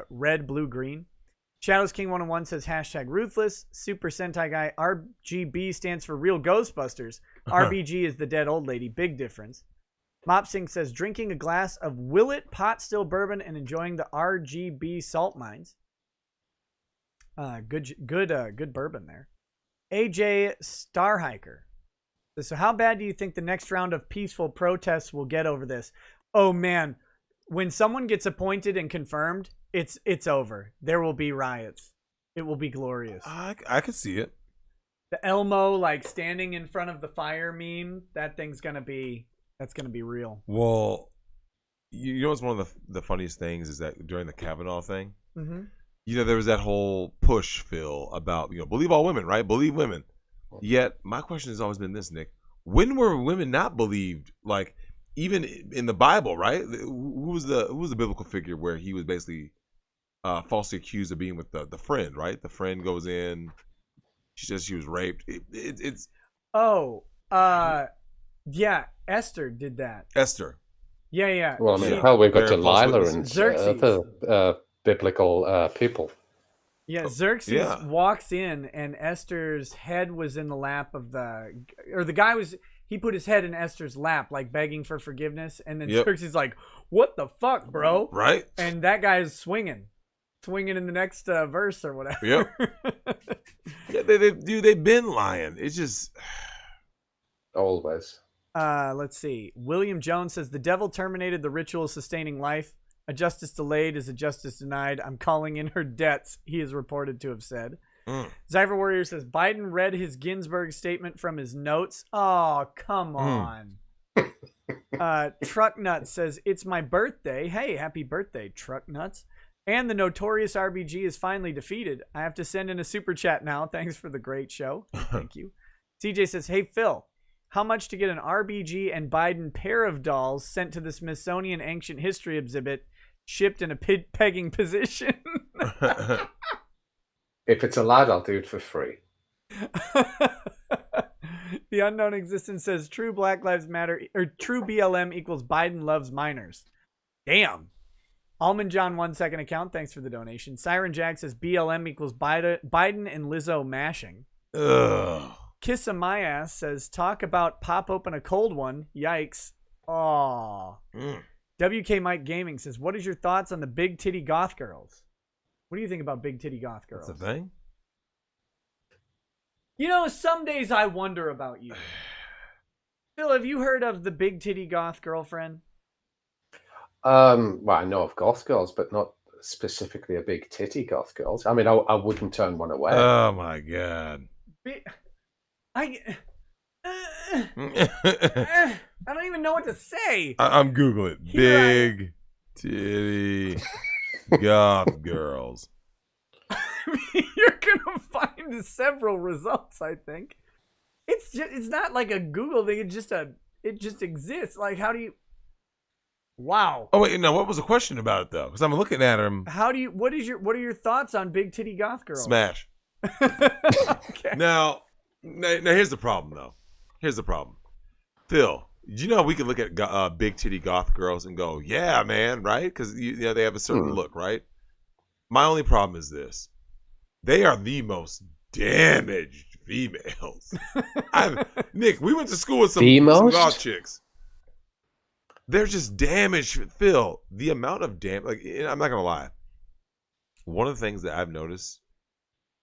Red, blue, green. Shadows King 101 says hashtag ruthless. Super Sentai Guy, RGB stands for real Ghostbusters. RBG is the dead old lady. Big difference. Mopsing says drinking a glass of Willet pot still bourbon and enjoying the RGB salt mines. Good bourbon there. AJ Starhiker. So how bad do you think the next round of peaceful protests will get over this? Oh man, when someone gets appointed and confirmed, it's over. There will be riots. It will be glorious. I could see it. The Elmo like standing in front of the fire meme, that's gonna be real. Well, you know what's one of the funniest things is that during the Kavanaugh thing, there was that whole push, Phil, about believe all women, right? Believe women. Yet my question has always been this, Nick: when were women not believed? Like even in the Bible, right? Who was the biblical figure where he was basically falsely accused of being with the friend, right? The friend goes in, she says she was raped. Yeah, Esther did that. Esther. Yeah. Well, I mean, hell, we've got Very Delilah false and Xerxes. other biblical people. Yeah, Xerxes walks in and Esther's head was in the lap of the guy he put his head in Esther's lap, like begging for forgiveness. And then Xerxes is like, what the fuck, bro? Right. And that guy is swinging in the next verse or whatever. Yep. Yeah, they've been lying. It's just always. Let's see. William Jones says the devil terminated the ritual sustaining life. A justice delayed is a justice denied. I'm calling in her debts, he is reported to have said. Zyver Warrior says Biden read his Ginsburg statement from his notes. Oh, come on. Truck Nuts says it's my birthday. Hey, happy birthday, Truck Nuts. And the notorious RBG is finally defeated. I have to send in a super chat now. Thanks for the great show. Thank you. CJ says, hey, Phil, how much to get an RBG and Biden pair of dolls sent to the Smithsonian Ancient History exhibit shipped in a pegging position? If it's a lad, I'll do it for free. The Unknown Existence says true Black Lives Matter or true BLM equals Biden loves minors. Damn. Almond John 1 second account. Thanks for the donation. Siren Jack says BLM equals Biden and Lizzo mashing. Ugh. Kiss of My Ass says talk about pop open a cold one. Yikes. Aw. WK Mike Gaming says what is your thoughts on the big titty goth girls? What do you think about big titty goth girls? That's a thing? Some days I wonder about you. Phil, have you heard of the big titty goth girlfriend? Well, I know of goth girls, but not specifically a big titty goth girls. I mean, I wouldn't turn one away. Oh my god! I don't even know what to say. I'm googling big titty goth girls. You're gonna find several results. I think it's not like a Google thing. It just exists. Like, how do you? Wow. Oh wait, no. What was the question about it though? Because I'm looking at them. What are your thoughts on big titty goth girls? Smash. Okay. Now, here's the problem, though. Here's the problem. Phil, you know we can look at big titty goth girls and go, yeah, man, right? Because they have a certain look, right? My only problem is this. They are the most damaged females. Nick, we went to school with some goth chicks. They're just damaged. Phil, the amount of damage, like, I'm not going to lie. One of the things that I've noticed,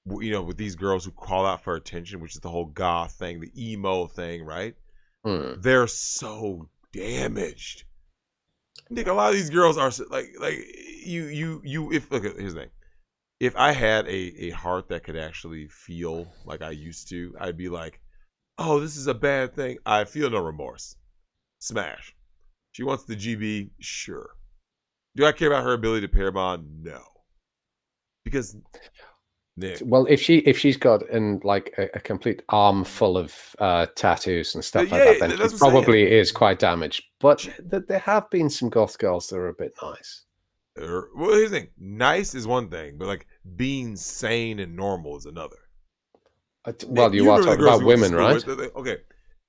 with these girls who call out for attention, which is the whole goth thing, the emo thing, right? They're so damaged. Nick, a lot of these girls are like if look at here's the thing. If I had a heart that could actually feel like I used to, I'd be like, oh, this is a bad thing. I feel no remorse. Smash. She wants the GB, sure. Do I care about her ability to pair bond? No. Because Nick. Well, if she's got a complete arm full of tattoos and stuff like that, then she probably is quite damaged. But there have been some goth girls that are a bit nice. Well, here's the thing: nice is one thing, but like being sane and normal is another. Well, you are talking about women, right? Okay,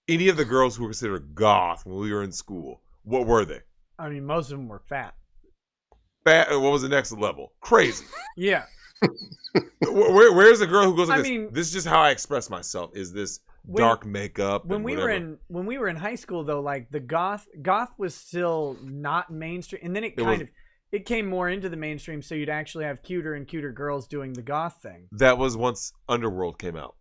any of the girls who were considered goth when we were in school, what were they? I mean, most of them were fat. Fat. What was the next level? Crazy. Yeah. Where's the girl who goes like this? This is just how I express myself. Is this dark makeup? When we were in high school, though, like the goth was still not mainstream, and then it came more into the mainstream. So you'd actually have cuter and cuter girls doing the goth thing. That was once Underworld came out.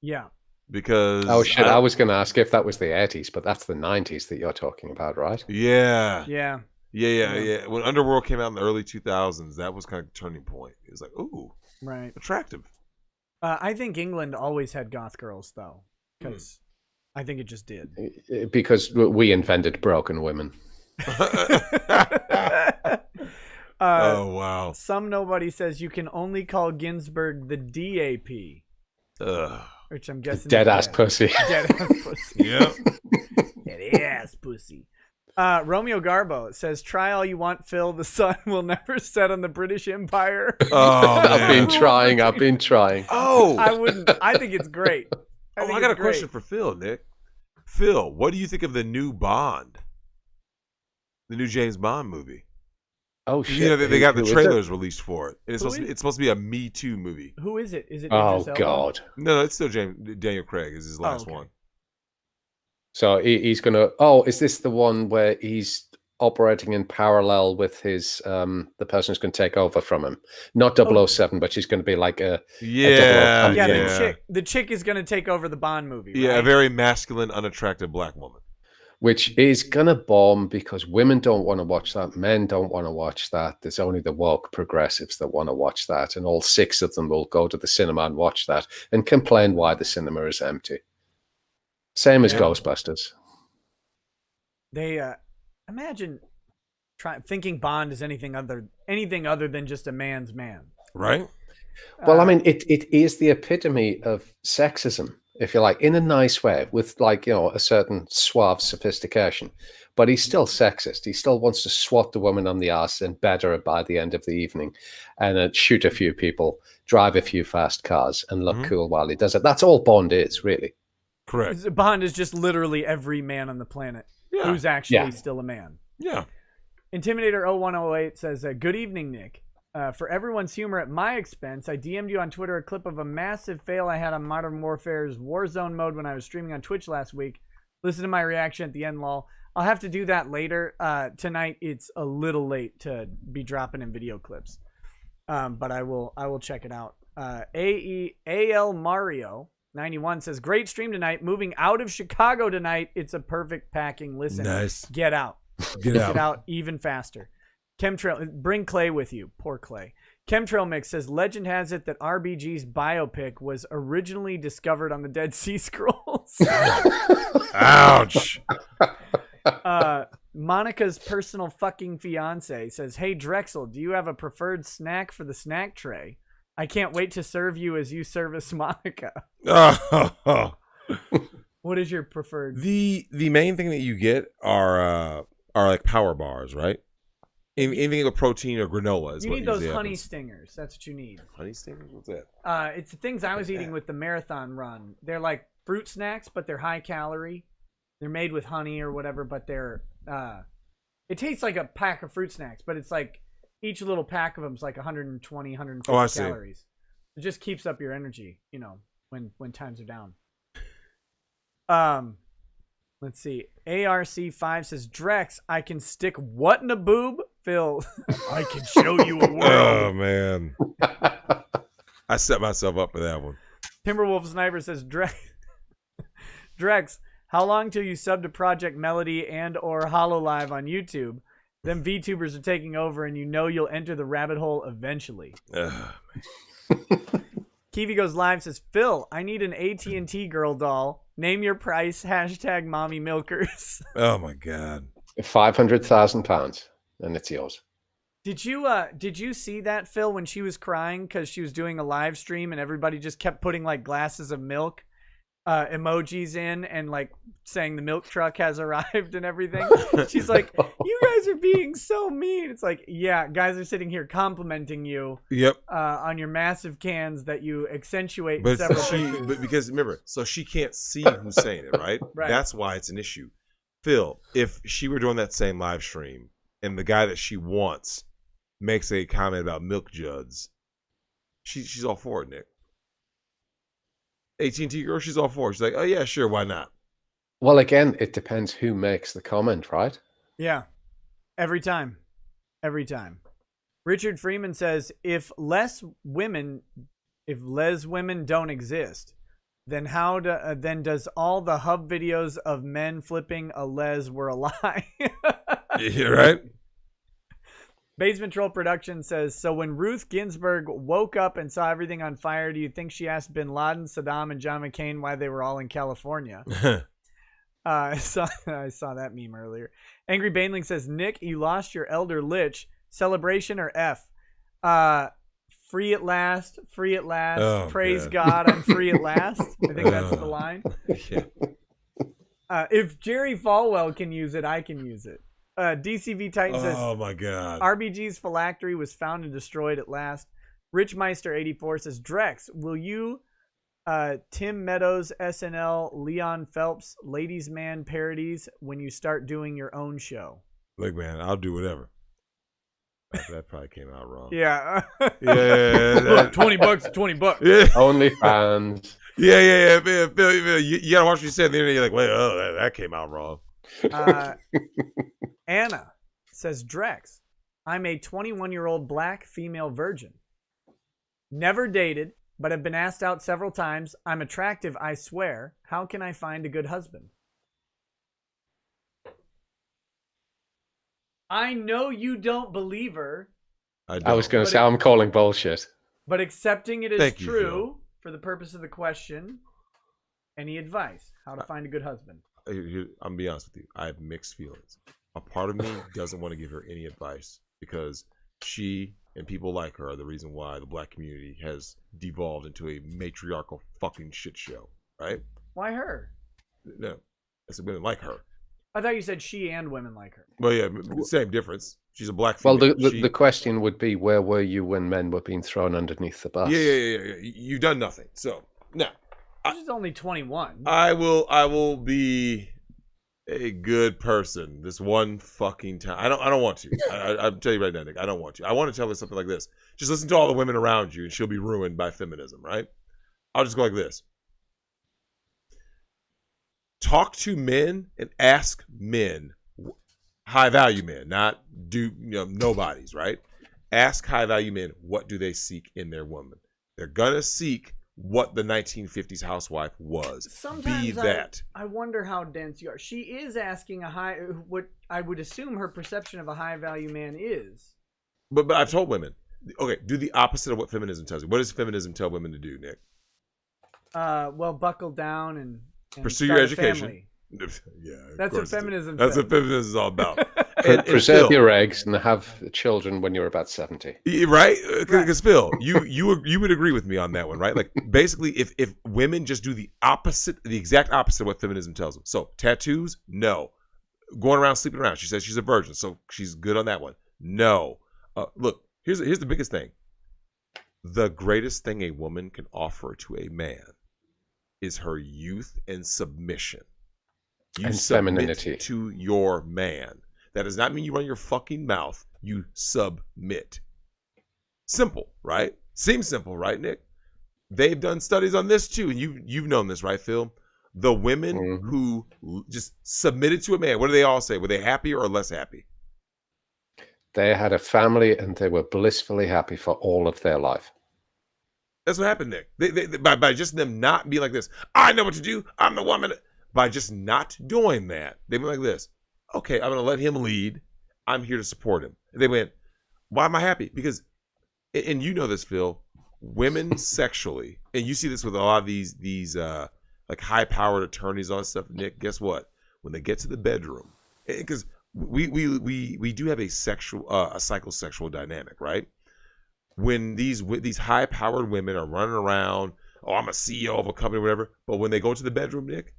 Yeah. Because I was going to ask if that was the 80s, but that's the 90s that you're talking about, right? Yeah. Yeah. Yeah. When Underworld came out in the early 2000s, that was kind of a turning point. It was like, ooh, right, attractive. I think England always had goth girls, though, because I think it just did. Because we invented broken women. Oh, wow. Some nobody says you can only call Ginsburg the DAP. Which I'm guessing dead ass pussy. Dead ass pussy. Yep. Dead ass pussy. Romeo Garbo says, try all you want, Phil. The sun will never set on the British Empire. Oh, I've been trying. Oh. I wouldn't. I think it's great. I got a question for Phil, Nick. Phil, what do you think of the new Bond? The new James Bond movie? Oh, shit. They got the trailers released for it. It's supposed to be a Me Too movie. Who is it? Is it Oh, God. No, it's still Daniel Craig is his last one. So he's going to... Oh, is this the one where he's operating in parallel with his... the person who's going to take over from him? Not 007, but she's going to be like a... The chick is going to take over the Bond movie, right? Yeah, a very masculine, unattractive black woman. Which is going to bomb because women don't want to watch that. Men don't want to watch that. There's only the woke progressives that want to watch that. And all 6 of them will go to the cinema and watch that and complain why the cinema is empty. Same as Ghostbusters. They imagine thinking Bond is anything other than just a man's man. Right? Well, I mean, it is the epitome of sexism, if you like, in a nice way, with a certain suave sophistication. But he's still sexist. He still wants to swat the woman on the ass and better her by the end of the evening and shoot a few people, drive a few fast cars and look cool while he does it. That's all Bond is, really. Correct. Bond is just literally every man on the planet who's actually still a man. Yeah. Intimidator 0108 says, good evening, Nick. For everyone's humor at my expense, I DM'd you on Twitter a clip of a massive fail I had on Modern Warfare's Warzone mode when I was streaming on Twitch last week. Listen to my reaction at the end, lol. I'll have to do that later. Tonight, it's a little late to be dropping in video clips. But I will check it out. AL Mario 91 says, great stream tonight. Moving out of Chicago tonight. It's a perfect packing. Listen, nice. Get out. Get out even faster. Chemtrail, bring Clay with you. Poor Clay. Chemtrail Mix says, legend has it that RBG's biopic was originally discovered on the Dead Sea Scrolls. Ouch. Monica's personal fucking fiance says, hey, Drexel, do you have a preferred snack for the snack tray? I can't wait to serve you as you service Monica. What is your preferred? The main thing that you get are like power bars, right? Anything with protein or granola is you what need those usually honey happens. stingers. That's what you need. Honey stingers? What's that? It's the things I was eating with the marathon run. They're like fruit snacks, but they're high calorie. They're made with honey or whatever, but they're it tastes like a pack of fruit snacks, but it's like each little pack of them is like 120, 150 calories. It just keeps up your energy, you know, when times are down. Let's see. ARC5 says, Drex, I can stick what in a boob? Phil, I can show you a world. Oh, man. I set myself up for that one. Timberwolf Sniper says, Drex, how long till you sub to Project Melody and or HoloLive on YouTube? Them VTubers are taking over and you know you'll enter the rabbit hole eventually. Kiwi Goes Live says, Phil, I need an AT&T girl doll. Name your price. # mommy milkers. Oh my God. £500,000 and it's yours. Did you see that, Phil, when she was crying because she was doing a live stream and everybody just kept putting like glasses of milk emojis in and like saying the milk truck has arrived and everything? She's like, you guys are being so mean. It's like, yeah, guys are sitting here complimenting you. Yep. On your massive cans that you accentuate in But several pictures. but because remember, so she can't see who's saying it, right? Right. That's why it's an issue. Phil, if she were doing that same live stream and the guy that she wants makes a comment about milk juds, she's all for it, Nick. AT&T girl, she's all for it. She's like, oh yeah, sure, why not? Well, again, it depends who makes the comment, right? Yeah. Every time. Richard Freeman says, if les women don't exist, then then does all the hub videos of men flipping a les were a lie? Yeah, right? Basement Troll Production says, so when Ruth Ginsburg woke up and saw everything on fire, do you think she asked Bin Laden, Saddam, and John McCain why they were all in California? I saw that meme earlier. Angry Baneling says, Nick, you lost your elder lich. Celebration or F? Free at last. Oh, Praise God. God, I'm free at last. I think that's the line. Yeah. If Jerry Falwell can use it, I can use it. DCV Titan says, oh my God. RBG's phylactery was found and destroyed at last. Richmeister84 says, Drex, will you Tim Meadows, SNL, Leon Phelps, Ladies Man parodies when you start doing your own show? Look, man, I'll do whatever. That probably came out wrong. Yeah. Yeah. $20. Yeah. Only fans. Yeah. Man, Phil, you gotta watch what you said. And then you're like, wait, oh, that came out wrong. Anna says, Drex, I'm a 21-year-old black female virgin. Never dated, but have been asked out several times. I'm attractive, I swear. How can I find a good husband? I know you don't believe her. I was going to say, I'm calling bullshit. But accepting it as Thank you, true Phil. for the purpose of the question, any advice? How to find a good husband? I'm gonna be honest with you. I have mixed feelings. A part of me doesn't want to give her any advice because she and people like her are the reason why the black community has devolved into a matriarchal fucking shit show, right? Why her? No, I said women like her. I thought you said she and women like her. Well, yeah, same difference. She's a black female. Well, the question would be, where were you when men were being thrown underneath the bus? Yeah. You've done nothing. So now, She's only 21. I will be a good person this one fucking time. I don't want to. I'll tell you right now, Nick. I don't want to. I want to tell her something like this. Just listen to all the women around you, and she'll be ruined by feminism, right? I'll just go like this. Talk to men and ask men, high value men, not nobodies, right? Ask high value men, what do they seek in their woman? They're gonna seek what the 1950s housewife was. Sometimes be that. I wonder how dense you are. She is asking what I would assume her perception of a high value man is. But I've told women, okay, do the opposite of what feminism tells you. What does feminism tell women to do, Nick? Well, buckle down and pursue your education. Family. Yeah, that's what feminism. That's what feminism is all about. Preserve your eggs and have children when you're about 70. Right? Because Phil, you would agree with me on that one, right? Like basically, if women just do the exact opposite of what feminism tells them. So tattoos, no. Going around sleeping around. She says she's a virgin, so she's good on that one. No. Look, here's the biggest thing. The greatest thing a woman can offer to a man is her youth and submission. You and submit femininity to your man. That does not mean you run your fucking mouth. You submit. Simple, right? Seems simple, right, Nick? They've done studies on this too, and you've known this, right, Phil? The women who just submitted to a man, what do they all say? Were they happier or less happy? They had a family and they were blissfully happy for all of their life. That's what happened, Nick. They by just them not being like this, I know what to do, I'm the woman. By just not doing that, they went like this. Okay, I'm going to let him lead. I'm here to support him. And they went, why am I happy? Because, and you know this, Phil, women sexually, and you see this with a lot of these like high-powered attorneys on stuff, Nick, guess what? When they get to the bedroom, because we do have a psychosexual dynamic, right? When these high-powered women are running around, oh, I'm a CEO of a company or whatever, but when they go to the bedroom, Nick,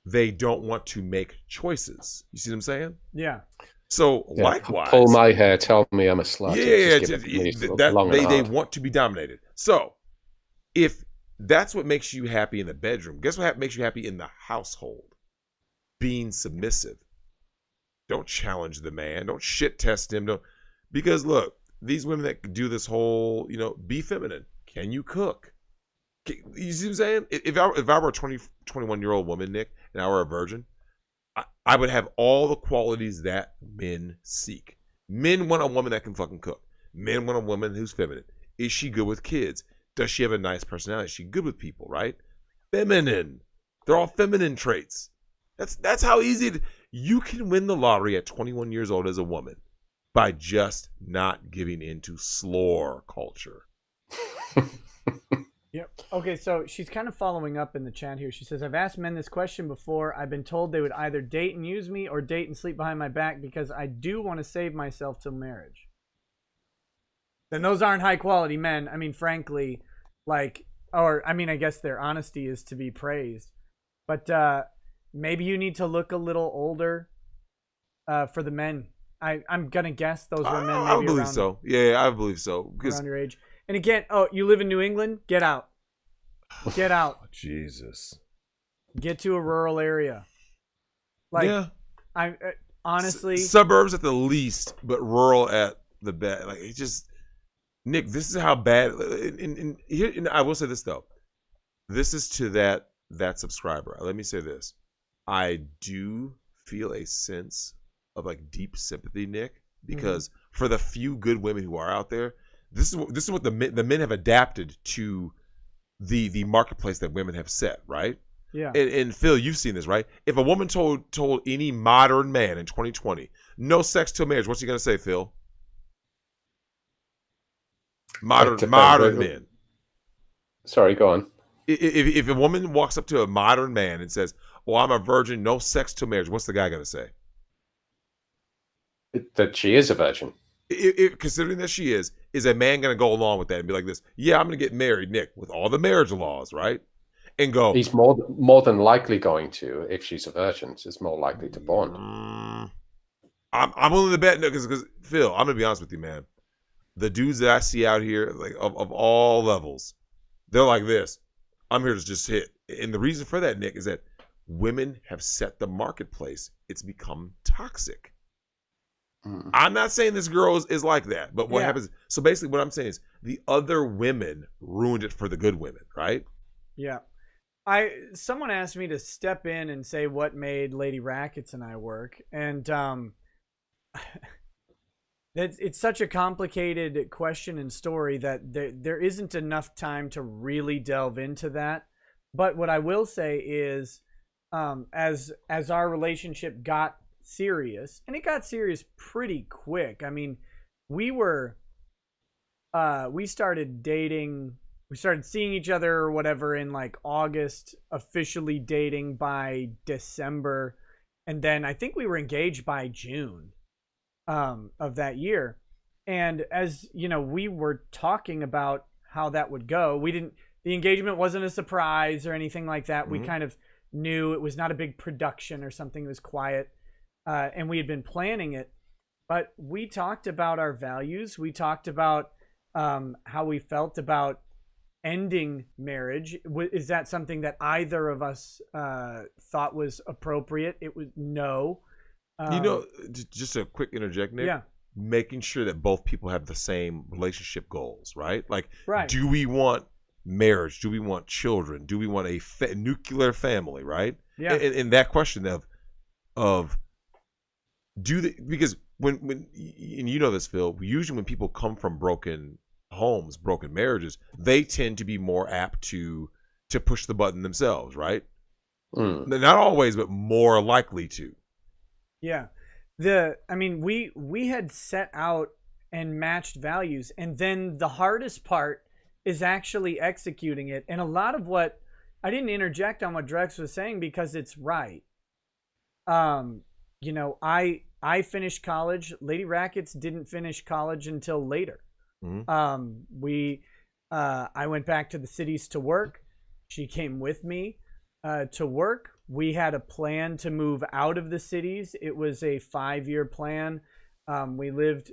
they don't want to make choices. You see what I'm saying? Yeah. So likewise, pull my hair, tell me I'm a slut. They want to be dominated. So if that's what makes you happy in the bedroom, guess what makes you happy in the household? Being submissive. Don't challenge the man. Don't shit test him. Because look, these women that do this whole, be feminine. Can you cook? You see what I'm saying? If I were a 21-year-old woman, Nick, and I were a virgin, I would have all the qualities that men seek. Men want a woman that can fucking cook. Men want a woman who's feminine. Is she good with kids? Does she have a nice personality? Is she good with people, right? Feminine. They're all feminine traits. That's how easy you can win the lottery at 21 years old as a woman by just not giving into slore culture. Yep. Okay, so she's kind of following up in the chat here. She says, I've asked men this question before. I've been told they would either date and use me or date and sleep behind my back because I do want to save myself till marriage. Then those aren't high quality men. I mean, frankly, I guess their honesty is to be praised. But maybe you need to look a little older for the men. I'm going to guess those were men. I believe so. Yeah, I believe so. Around your age. And again, you live in New England? Get out. Get out. Oh, Jesus. Get to a rural area. Yeah. I honestly... Suburbs at the least, but rural at the best. Like, it just... Nick, this is how bad... And I will say this, though. This is to that subscriber. Let me say this. I do feel a sense of, deep sympathy, Nick, because for the few good women who are out there, this is what the men have adapted to the marketplace that women have set, right? Yeah. And Phil, you've seen this, right? If a woman told any modern man in 2020, no sex till marriage, what's he gonna say, Phil? Modern men. Sorry, go on. If a woman walks up to a modern man and says, "Well, I'm a virgin, no sex till marriage," what's the guy gonna say? That she is a virgin. Considering that she is a man going to go along with that and be like this? Yeah, I'm going to get married, Nick, with all the marriage laws, right? And go. He's more than likely going to, if she's a virgin, she's more likely to bond. I'm willing to bet, no, because Phil, I'm going to be honest with you, man. The dudes that I see out here, of all levels, they're like this. I'm here to just hit. And the reason for that, Nick, is that women have set the marketplace. It's become toxic. I'm not saying this girl is like that, but what happens? So basically, what I'm saying is the other women ruined it for the good women, right? Yeah. Someone asked me to step in and say what made Lady Rackets and I work, and it's such a complicated question and story that there isn't enough time to really delve into that. But what I will say is, as our relationship got serious, and it got serious pretty quick. I mean, we started dating, we started seeing each other or whatever in August, officially dating by December, and then I think we were engaged by June of that year. And as we were talking about how that would go, the engagement wasn't a surprise or anything like that. We kind of knew it was not a big production or something. It was quiet. And we had been planning it. But we talked about our values. We talked about how we felt about ending marriage. Is that something that either of us thought was appropriate? It was no. Just a quick interject, Nick. Yeah. Making sure that both people have the same relationship goals, right? Like, right. Do we want marriage? Do we want children? Do we want a nuclear family, right? Yeah. And that question of because when and you know this, Phil, usually when people come from broken homes, broken marriages, they tend to be more apt to push the button themselves, right? Not always, but more likely to. Yeah. We had set out and matched values, and then the hardest part is actually executing it. And a lot of what I didn't interject on what Drex was saying because it's right. I finished college. Lady Rackets didn't finish college until later. Mm-hmm. I went back to the cities to work. She came with me to work. We had a plan to move out of the cities. It was a 5-year plan. We lived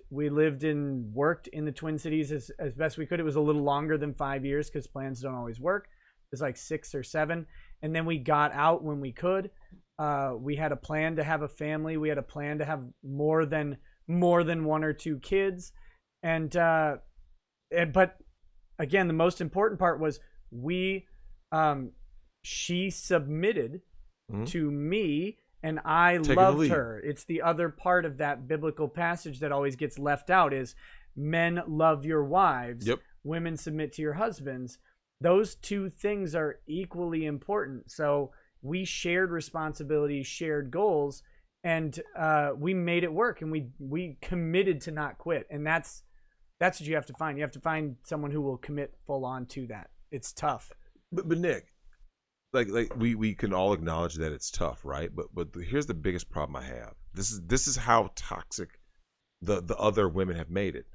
and worked in the Twin Cities as best we could. It was a little longer than 5 years because plans don't always work. It was like 6 or 7. And then we got out when we could. We had a plan to have a family. We had a plan to have more than 1 or 2 kids. But again, the most important part was she submitted to me, and I loved her. It's the other part of that biblical passage that always gets left out is men love your wives, women submit to your husbands. Those 2 things are equally important. So we shared responsibilities, shared goals, and we made it work, and we committed to not quit. And that's what you have to find. You have to find someone who will commit full on to that. It's tough. But Nick, like we can all acknowledge that it's tough, right? But here's the biggest problem I have. This is how toxic the other women have made it.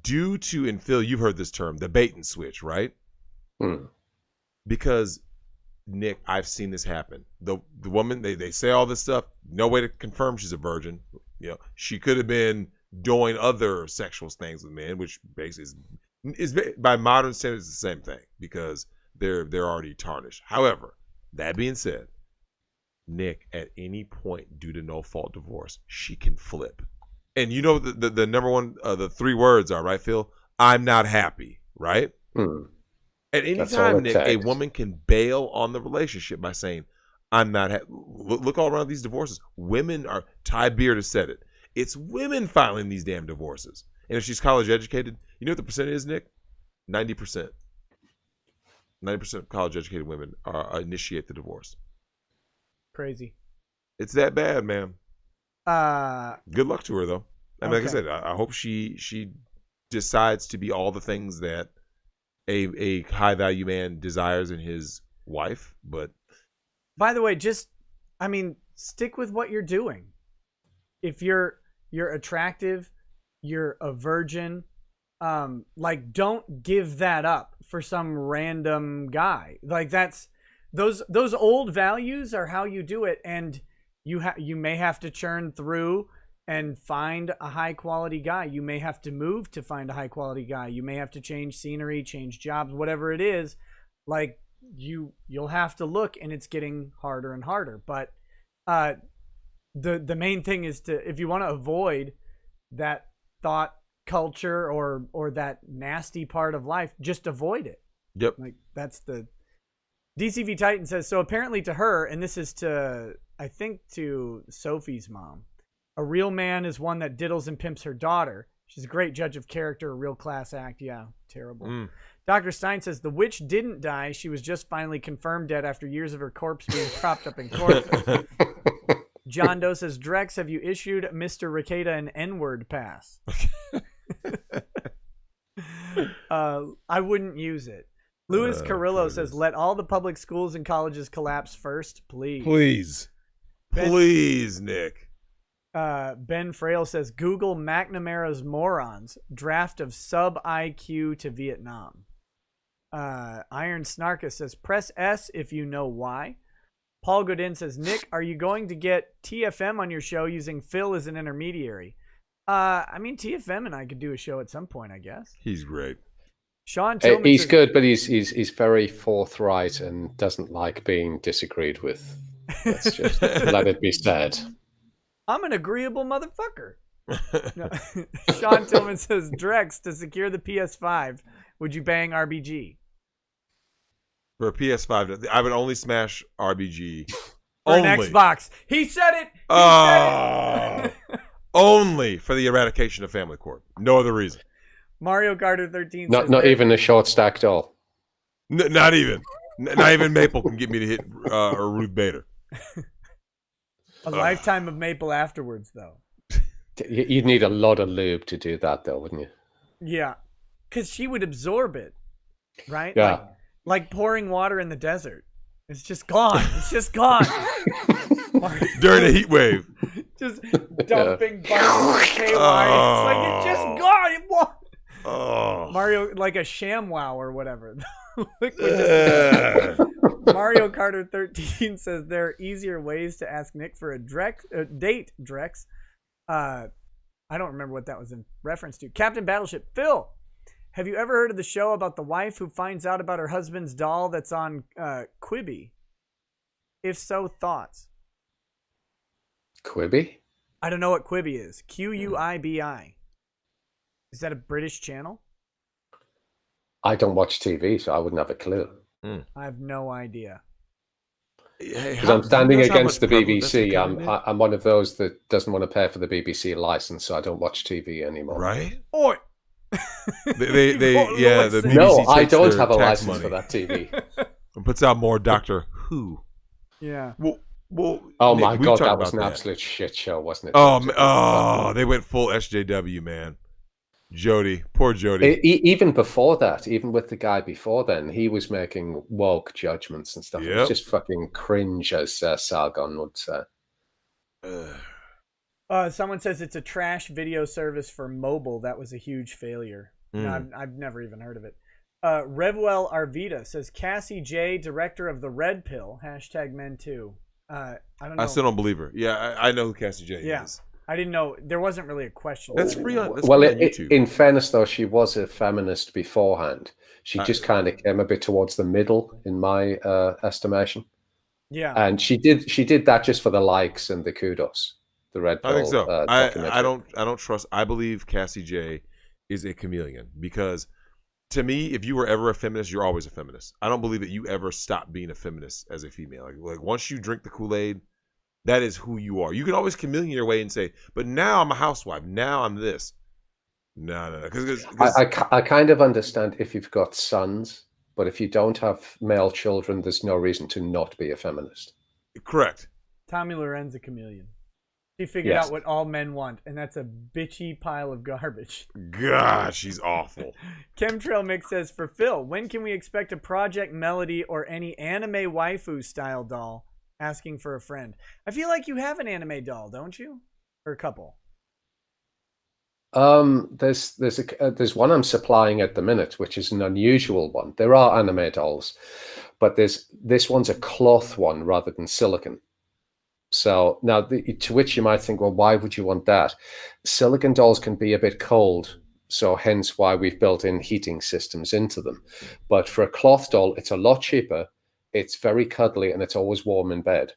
Due to, and Phil, you've heard this term, the bait and switch, right? Because Nick, I've seen this happen. The woman, they say all this stuff, no way to confirm she's a virgin. She could have been doing other sexual things with men, which basically is by modern standards the same thing because they're already tarnished. However, that being said, Nick, at any point due to no fault divorce, she can flip. And the number one, the 3 words are, right, Phil? I'm not happy, right? At any time, Nick, a woman can bail on the relationship by saying, I'm not happy. Look all around these divorces. Women are, Ty Beard has said it. It's women filing these damn divorces. And if she's college educated, you know what the percentage is, Nick? 90%. 90% of college educated women initiate the divorce. Crazy. It's that bad, man. Good luck to her, though. I mean, like I said, I hope she decides to be all the things that a high value man desires in his wife. But by the way, stick with what you're doing. If you're attractive, you're a virgin, don't give that up for some random guy. Like those old values are how you do it, and you may have to churn through and find a high quality guy. You may have to move to find a high quality guy. You may have to change scenery, change jobs, whatever it is. Like you'll have to look, and it's getting harder and harder. But the main thing is if you want to avoid that thought culture or that nasty part of life, just avoid it. Yep. Like that's the DCV Titan says, so apparently to her, and this is to Sophie's mom, a real man is one that diddles and pimps her daughter. She's a great judge of character, a real class act. Yeah, terrible. Dr. Stein says the witch didn't die. She was just finally confirmed dead after years of her corpse being propped up in court. John Doe says, Drex, have you issued Mr. Rekieta an N-word pass? I wouldn't use it. Louis Carrillo says, let all the public schools and colleges collapse first, please. Please, Nick. Ben Frail says, Google McNamara's morons, draft of sub-IQ to Vietnam. Iron Snarka says, press S if you know why. Paul Godin says, Nick, are you going to get TFM on your show using Phil as an intermediary? I mean, TFM and I could do a show at some point, I guess. He's great. Sean Tillman he's good, but he's very forthright and doesn't like being disagreed with. Let's just let it be said. I'm an agreeable motherfucker. No. Sean Tillman says, Drex, to secure the PS5, would you bang RBG? For a PS5, I would only smash RBG. For an Xbox. He said it! Said it! Only for the eradication of family court. No other reason. Mario Kart 13 says... Not even a short stack doll. Not even. Not even Maple can get me to hit or Ruth Bader. A lifetime of Maple afterwards, though. You'd need a lot of lube to do that, though, wouldn't you? Yeah. Because she would absorb it, right? Yeah. Like pouring water in the desert. It's just gone. It's just gone. During a heat wave. Just dumping buttons of KY. It's like, it's just gone. It won't. Mario, like a ShamWow or whatever. Mario Kart 13 says there are easier ways to ask Nick for a date, Drex. I don't remember what that was in reference to. Captain Battleship. Phil, have you ever heard of the show about the wife who finds out about her husband's doll that's on Quibi? If so, thoughts? Quibi? I don't know what Quibi is. Quibi. Is that a British channel? I don't watch TV, so I wouldn't have a clue. I have no idea. Because I'm standing against the BBC. I'm one of those that doesn't want to pay for the BBC license, so I don't watch TV anymore. Right? Oi! The BBC no, I don't have a license money for that TV. And puts out more Doctor Who. Yeah. Well, oh Nick, my God, that was an that. absolute shit show, wasn't it? They went full SJW, man. Jody, poor Jody. Even before that, even with the guy before then, he was making woke judgments and stuff. It was just fucking cringe, as Sargon would say. Someone says it's a trash video service for mobile. That was a huge failure. No, I've never even heard of it. Revwell Arvita says Cassie J, director of the Red Pill. #Men2. I don't know. I still don't believe her. Yeah, I know who Cassie J is. I didn't know. There wasn't really a question. That's free on YouTube. In fairness, though, she was a feminist beforehand. She just kind of came a bit towards the middle, in my estimation. Yeah. And she did that just for the likes and the kudos. The Red Pill. I think so. I don't trust. I believe Cassie J is a chameleon because, to me, if you were ever a feminist, you're always a feminist. I don't believe that you ever stop being a feminist as a female. Like once you drink the Kool-Aid, that is who you are. You can always chameleon your way and say, but now I'm a housewife. Now I'm this. No. I kind of understand if you've got sons, but if you don't have male children, there's no reason to not be a feminist. Correct. Tommy Loren's a chameleon. She figured out what all men want, and that's a bitchy pile of garbage. God, she's awful. Chemtrail Mix says, for Phil, when can we expect a Project Melody or any anime waifu style doll? Asking for a friend. I feel like you have an anime doll, don't you? Or a couple. There's one I'm supplying at the minute, which is an unusual one. There are anime dolls, but this one's a cloth one rather than silicon. So now, to which you might think, well, why would you want that? Silicon dolls can be a bit cold, so hence why we've built in heating systems into them. But for a cloth doll, it's a lot cheaper. It's very cuddly and it's always warm in bed.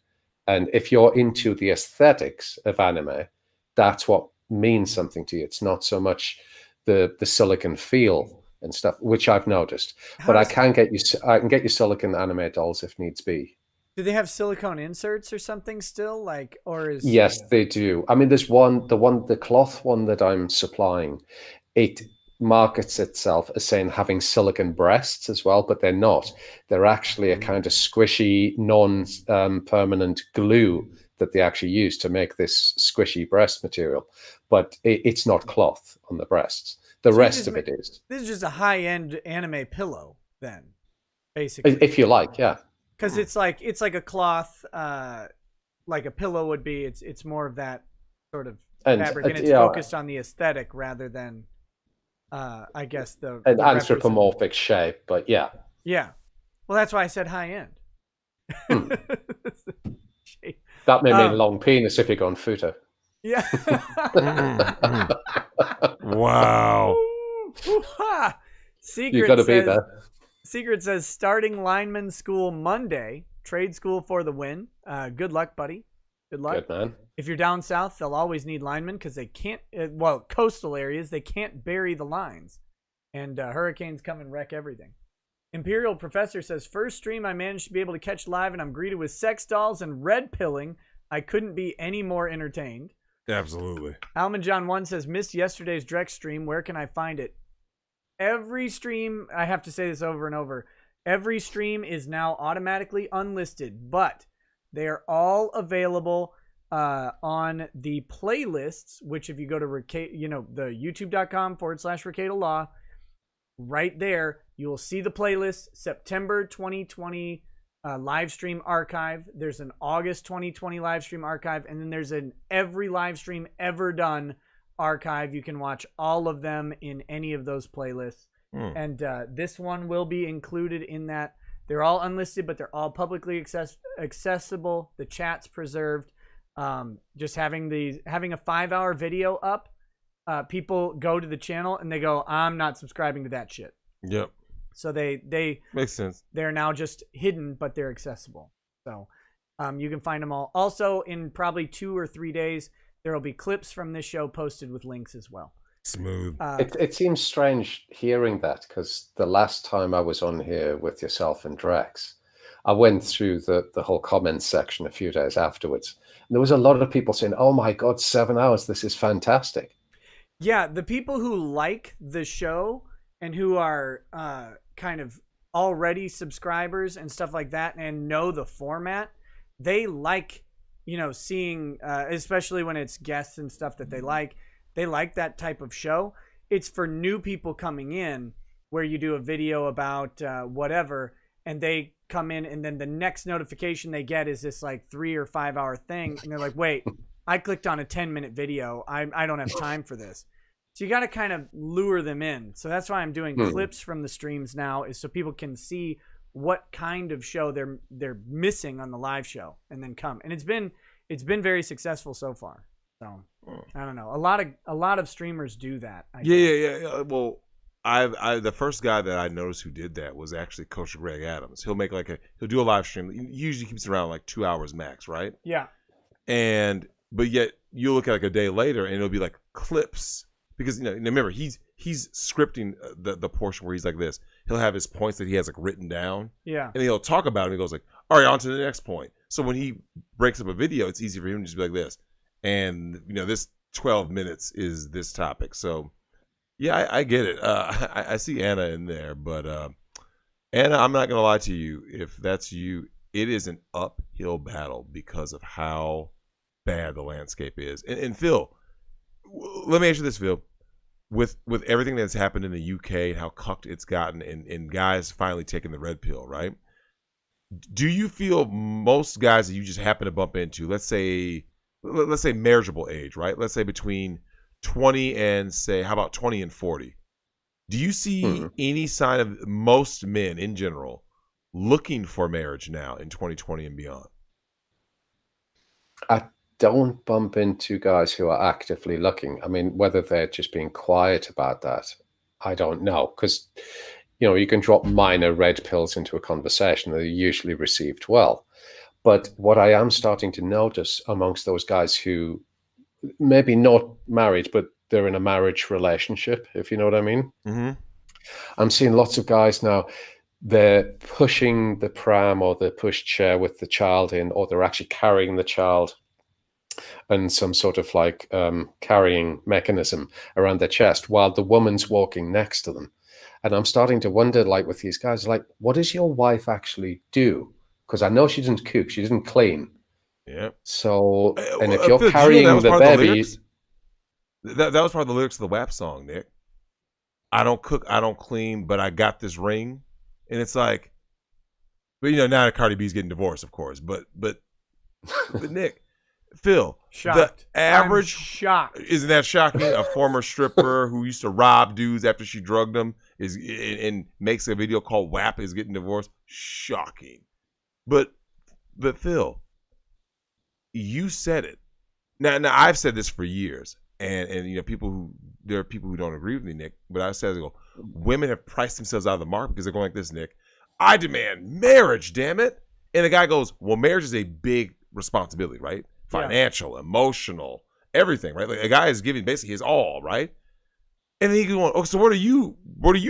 And if you're into the aesthetics of anime, that's what means something to you. It's not so much the silicon feel and stuff, which I've noticed. But I can get you silicon anime dolls if needs be. Do they have silicone inserts or something still? Yes, they do. I mean, there's the cloth one that I'm supplying. It markets itself as saying having silicon breasts as well, but they're not. They're actually a kind of squishy, non-permanent glue that they actually use to make this squishy breast material. But it's not cloth on the breasts. The rest of it is. This is just a high-end anime pillow, then, basically. If you like, yeah. Because it's like a cloth, like a pillow would be. It's more of that sort of fabric, and it's focused on the aesthetic rather than. I guess the anthropomorphic shape, but yeah. Well, that's why I said high end. That may mean long penis if you're going footer. Yeah. Wow. You got to be there. Secret says starting lineman school Monday. Trade school for the win. Good luck, buddy. Good luck. Good, man. If you're down south, they'll always need linemen because they can't. Coastal areas they can't bury the lines, and hurricanes come and wreck everything. Imperial Professor says first stream I managed to be able to catch live, and I'm greeted with sex dolls and red pilling. I couldn't be any more entertained. Absolutely. Alman John 1 says missed yesterday's Drex stream. Where can I find it? Every stream, I have to say this over and over, every stream is now automatically unlisted, but they are all available on the playlists, which if you go to the youtube.com/Rekieta Law, right there, you will see the playlist, September 2020 live stream archive. There's an August 2020 live stream archive, and then there's an every live stream ever done archive. You can watch all of them in any of those playlists. And this one will be included in that. They're all unlisted, but they're all publicly accessible. The chat's preserved. Just having a 5-hour video up, people go to the channel and they go, I'm not subscribing to that shit. Yep. So they makes sense. They're now just hidden, but they're accessible. So you can find them all. Also, in probably 2 or 3 days, there will be clips from this show posted with links as well. Smooth. It seems strange hearing that, because the last time I was on here with yourself and Drex, I went through the whole comments section a few days afterwards. And there was a lot of people saying, oh my God, 7 hours, this is fantastic. Yeah, the people who like the show and who are kind of already subscribers and stuff like that and know the format, they like, seeing, especially when it's guests and stuff that they like that type of show. It's for new people coming in where you do a video about whatever, and they come in, and then the next notification they get is this like 3 or 5 hour thing, and they're like, wait, I clicked on a 10-minute video. I don't have time for this. So you got to kind of lure them in. So that's why I'm doing clips from the streams now, is so people can see what kind of show they're missing on the live show, and then come. And it's been very successful so far. So I don't know. A lot of streamers do that. Yeah. Well, I the first guy that I noticed who did that was actually Coach Greg Adams. He'll make he'll do a live stream. He usually keeps it around like 2 hours max, right? Yeah. But yet you look at like a day later and it'll be like clips, because remember he's scripting the portion where he's like this. He'll have his points that he has like written down. Yeah. And he'll talk about it. He goes like, all right, on to the next point. So when he breaks up a video, it's easy for him to just be like this. And this 12 minutes is this topic. So yeah, I get it. I see Anna in there, but Anna, I'm not gonna lie to you. If that's you, it is an uphill battle because of how bad the landscape is. And Phil, let me ask you this, Phil. With everything that's happened in the UK and how cucked it's gotten, and guys finally taking the red pill, right? Do you feel most guys that you just happen to bump into, let's say marriageable age, right? Let's say between 20 and how about 20 and 40? Do you see any sign of most men in general looking for marriage now in 2020 and beyond? I don't bump into guys who are actively looking. I mean, whether they're just being quiet about that, I don't know. Because, you can drop minor red pills into a conversation. They're usually received well. But what I am starting to notice amongst those guys who maybe not married, but they're in a marriage relationship, if you know what I mean. Mm-hmm. I'm seeing lots of guys now, they're pushing the pram or the push chair with the child in, or they're actually carrying the child and some sort of like carrying mechanism around their chest while the woman's walking next to them. And I'm starting to wonder, like with these guys, like, what does your wife actually do? Because I know she didn't cook, she didn't clean. Yeah. So, and if you're carrying the baby, that was part of the lyrics of the WAP song, Nick. I don't cook, I don't clean, but I got this ring, and it's like, but now that Cardi B's getting divorced, of course, but Nick, Phil, shocked. The average, I'm shocked. Isn't that shocking? A former stripper who used to rob dudes after she drugged them and makes a video called WAP is getting divorced. Shocking. But Phil, you said it. Now I've said this for years, and there are people who don't agree with me, Nick. But I said, women have priced themselves out of the market because they're going like this, Nick. I demand marriage, damn it. And the guy goes, well, marriage is a big responsibility, right? Financial, emotional, everything, right? Like a guy is giving basically his all, right? And then he goes, oh, so what are you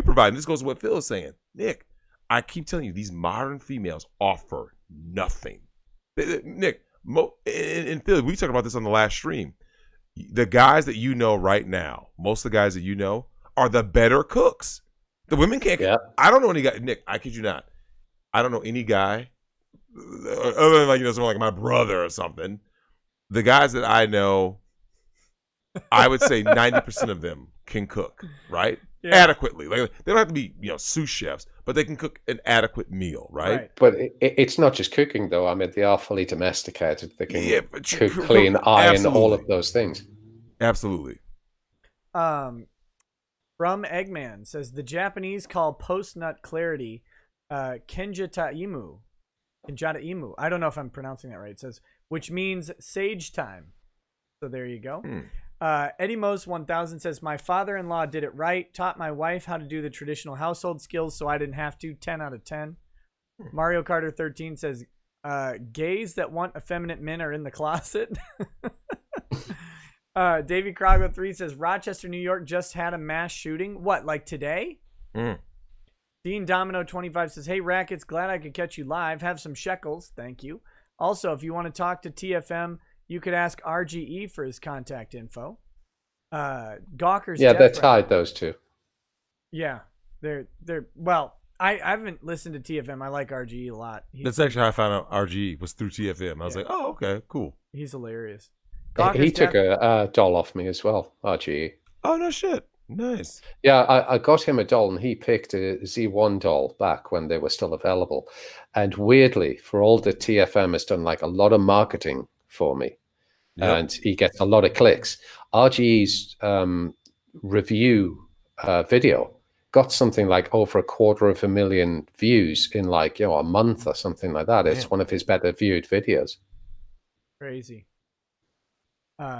providing? This goes to what Phil is saying. Nick, I keep telling you, these modern females offer nothing. Nick, and Phil, we talked about this on the last stream. The guys that you know right now, most of the guys that you know, are the better cooks. The women can't. Yeah. I don't know any guy, Nick, I kid you not. I don't know any guy, other than someone like my brother or something. The guys that I know, I would say 90% of them can cook, right? Yeah. Adequately. Like they don't have to be, sous chefs, but they can cook an adequate meal, right? But it's not just cooking, though. I mean, they are fully domesticated. They can cook, clean, iron, absolutely. All of those things. Absolutely. From Eggman says the Japanese call post-nut clarity kenjata imu. I don't know if I'm pronouncing that right. It says, which means sage time. So there you go. Eddie Mose 1000 says, my father-in-law did it right, taught my wife how to do the traditional household skills so I didn't have to. 10 out of 10. Mario Carter 13 says, gays that want effeminate men are in the closet. Davey Croggo 3 says, Rochester, New York just had a mass shooting. What, like today? Dean Domino 25 says, hey, Rackets, glad I could catch you live. Have some shekels. Thank you. Also, if you want to talk to TFM, you could ask RGE for his contact info. Gawker's they're tied, those two. Yeah, they're well. I haven't listened to TFM. I like RGE a lot. That's actually how I found out RGE was through TFM. I was like, oh, okay, cool. He's hilarious. He took a doll off me as well, RGE. Oh, no shit. Nice. Yeah, I got him a doll, and he picked a Z1 doll back when they were still available. And weirdly, for all that TFM has done, like a lot of marketing for me, and he gets a lot of clicks. RGE's review video got something like over 250,000 views in a month or something like that. It's one of his better viewed videos. Crazy.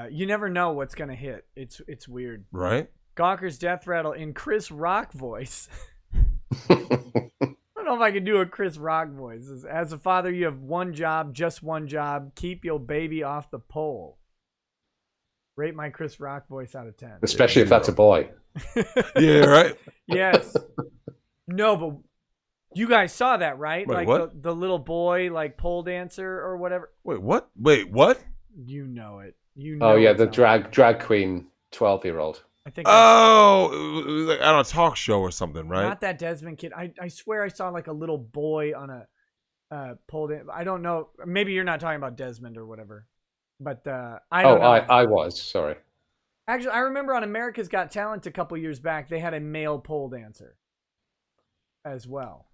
You never know what's gonna hit. It's weird, right? Gawker's Death Rattle in Chris Rock voice. I don't know if I can do a Chris Rock voice. As a father, you have one job, just one job. Keep your baby off the pole. Rate my Chris Rock voice out of 10. Especially if that's a boy. Yeah, right? Yes. No, but you guys saw that, right? Wait, like what? The little boy, like pole dancer or whatever. Wait, what? Wait, what? You know it. You know. Oh yeah, the drag queen 12-year-old. I think. It was like on a talk show or something, right? Not that Desmond kid. I swear I saw like a little boy on a pole dance. I don't know. Maybe you're not talking about Desmond or whatever. But I don't know. I was sorry. Actually, I remember on America's Got Talent a couple years back, they had a male pole dancer as well.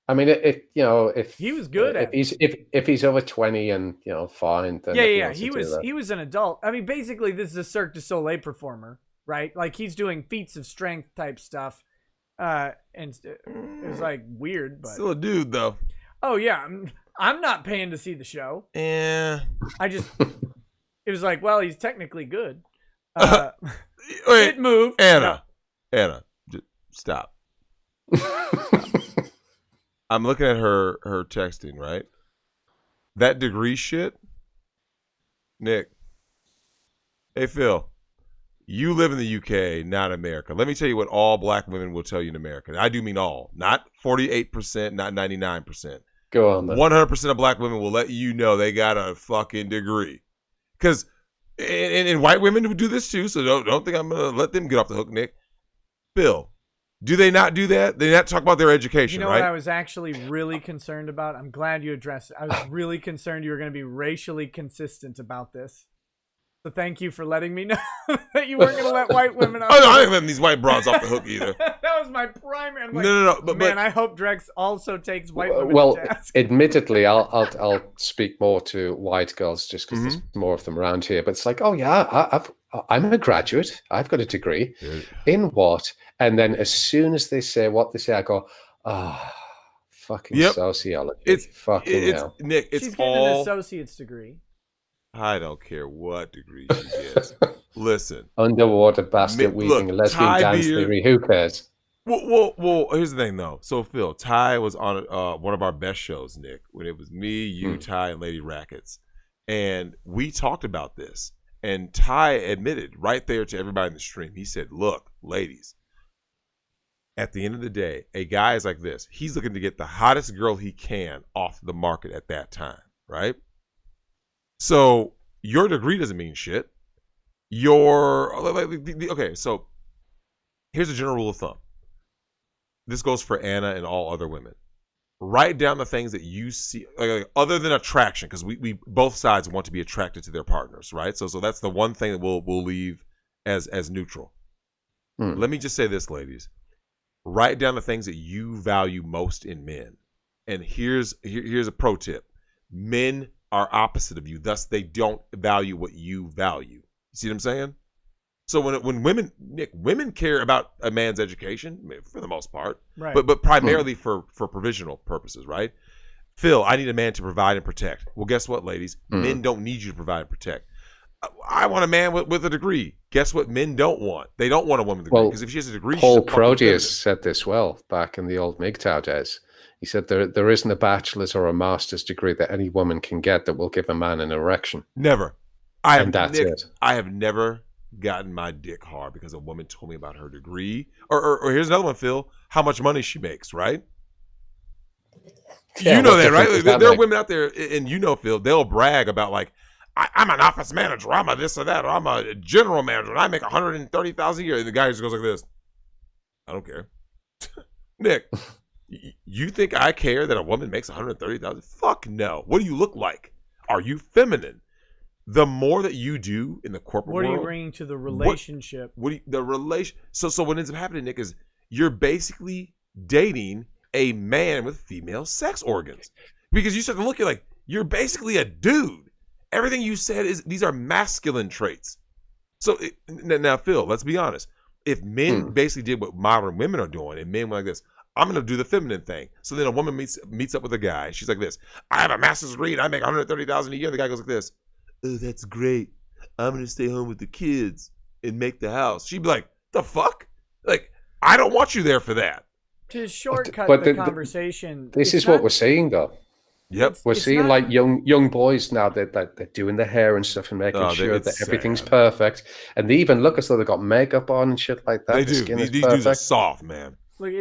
I mean, if he was good if he's over 20 and fine, then yeah, he was an adult. I mean, basically, this is a Cirque du Soleil performer, right? Like he's doing feats of strength type stuff, and it was like weird, but still a dude though. Oh yeah, I'm not paying to see the show. Yeah, it was like, well, he's technically good. Wait, it moved. Anna, just stop. I'm looking at her texting, right? That degree shit. Nick. Hey, Phil. You live in the UK, not America. Let me tell you what all black women will tell you in America. And I do mean all. Not 48%, not 99%. Go on, then. 100% of black women will let you know they got a fucking degree. Because, and white women do this too, so don't think I'm going to let them get off the hook, Nick. Phil, do they not do that? They not talk about their education, right? Right? What I was actually really concerned about? I'm glad you addressed it. I was really concerned you were going to be racially consistent about this. So thank you for letting me know that you weren't going to let white women off. Oh, no, I ain't letting these white broads off the hook either. That was my primary. I'm like, no. But I hope Drex also takes white women well, to task. Admittedly, I'll speak more to white girls just because there's more of them around here. But it's like, oh yeah, I'm a graduate. I've got a degree. In what? And then as soon as they say what they say, I go, fucking sociology. It's fucking hell. Nick, it's She's getting an associate's degree. I don't care what degree she gets. Listen. Underwater basket weaving, lesbian dance theory, who cares? Well, here's the thing, though. So, Phil, Ty was on one of our best shows, Nick, when it was me, you, Ty, and Lady Rackets. And we talked about this. And Ty admitted right there to everybody in the stream, he said, look, ladies, at the end of the day, a guy is like this. He's looking to get the hottest girl he can off the market at that time, right? So your degree doesn't mean shit. Okay, so here's a general rule of thumb. This goes for Anna and all other women. Write down the things that you see, like other than attraction, because we both sides want to be attracted to their partners, right? So that's the one thing that we'll leave as neutral. Let me just say this, ladies. Write down the things that you value most in men. And here's a pro tip. Men are opposite of you, thus they don't value what you value. You see what I'm saying? So when women, Nick, women care about a man's education for the most part, right? But primarily for provisional purposes, right? Phil, I need a man to provide and protect. Well, guess what, ladies? Men don't need you to provide and protect. I want a man with a degree. Guess what? Men don't want. They don't want a woman with a degree because if she has a degree, Paul Proteus said this well back in the old MGTOW days. He said there isn't a bachelor's or a master's degree that any woman can get that will give a man an erection. Never. I have never gotten my dick hard because a woman told me about her degree. Or here's another one, Phil. How much money she makes, right? Yeah, you know that, right? There are women out there, and you know, Phil, they'll brag about like, I'm an office manager, I'm a this or that, or I'm a general manager, and I make $130,000 a year. And the guy just goes like this. I don't care. Nick, you think I care that a woman makes $130,000? Fuck no. What do you look like? Are you feminine? The more that you do in the corporate world, what are you bringing to the relationship? So what ends up happening, Nick, is you're basically dating a man with female sex organs because you start to look at like you're basically a dude. Everything you said is these are masculine traits. So now, Phil, let's be honest. If men basically did what modern women are doing, and men were like this, I'm going to do the feminine thing. So then a woman meets up with a guy. She's like this. I have a master's degree and I make $130,000 a year. The guy goes like this. Oh, that's great. I'm going to stay home with the kids and make the house. She'd be like, the fuck? Like, I don't want you there for that. To shortcut the conversation. This is what we're seeing, though. Yep. We're seeing like young boys now that they're doing their hair and stuff and making sure that everything's perfect. And they even look as though they've got makeup on and shit like that. They do. These dudes are soft, man. Look,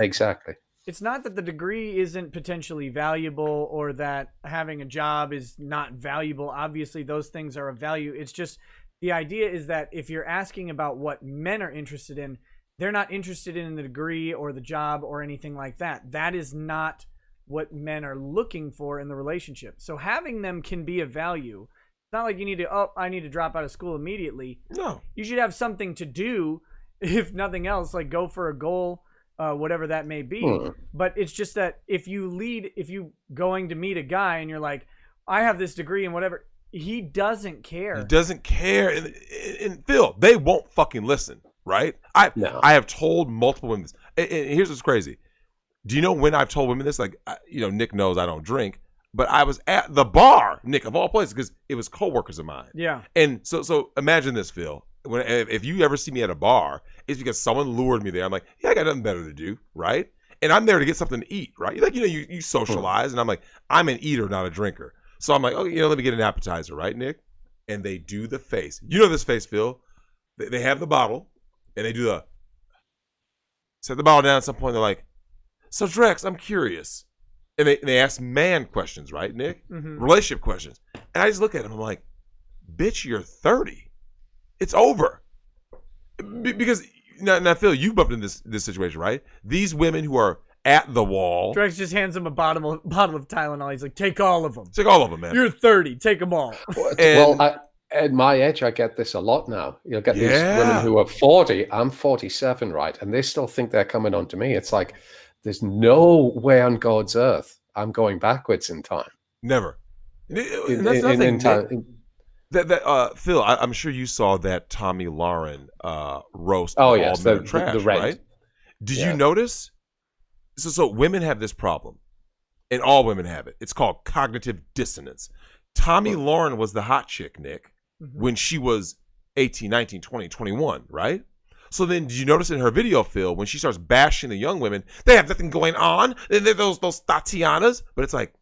exactly. It's not that the degree isn't potentially valuable or that having a job is not valuable. Obviously, those things are of value. It's just the idea is that if you're asking about what men are interested in, they're not interested in the degree or the job or anything like that. That is not what men are looking for in the relationship. So having them can be of value. It's not like you need to, I need to drop out of school immediately. No. You should have something to do, if nothing else, like go for a goal, whatever that may be. But it's just that if you going to meet a guy and you're like, I have this degree and whatever, he doesn't care. He doesn't care. And Phil, they won't fucking listen, right? I have told multiple women this. And here's what's crazy. Do you know when I've told women this? Like, Nick knows I don't drink, but I was at the bar, Nick, of all places, because it was coworkers of mine. Yeah. And so imagine this, Phil. If you ever see me at a bar, it's because someone lured me there. I'm like, yeah, I got nothing better to do, right? And I'm there to get something to eat, right? Like, you socialize, and I'm like, I'm an eater, not a drinker. So I'm like, oh, let me get an appetizer, right, Nick? And they do the face. You know this face, Phil. They have the bottle, and they do set the bottle down at some point. They're like, so Drex, I'm curious. And they ask man questions, right, Nick? Mm-hmm. Relationship questions. And I just look at them, I'm like, bitch, you're 30. It's over. Because now Phil, you bumped in this situation, right? These women who are at the wall. Drex just hands him a bottle of Tylenol. He's like, take all of them. Take all of them, man. You're 30. Take them all. At my age, I get this a lot now. You'll get these women who are 40. I'm 47, right? And they still think they're coming on to me. It's like, there's no way on God's earth I'm going backwards in time. Never. That's nothing. Phil, I'm sure you saw that Tommy Lauren roast. Oh yes, the trash, red. Right? Did you notice? So women have this problem, and all women have it. It's called cognitive dissonance. Tommy Lauren was the hot chick, Nick, when she was 18, 19, 20, 21, right? So then did you notice in her video, Phil, when she starts bashing the young women, they have nothing going on, and they're those Tatianas, but it's like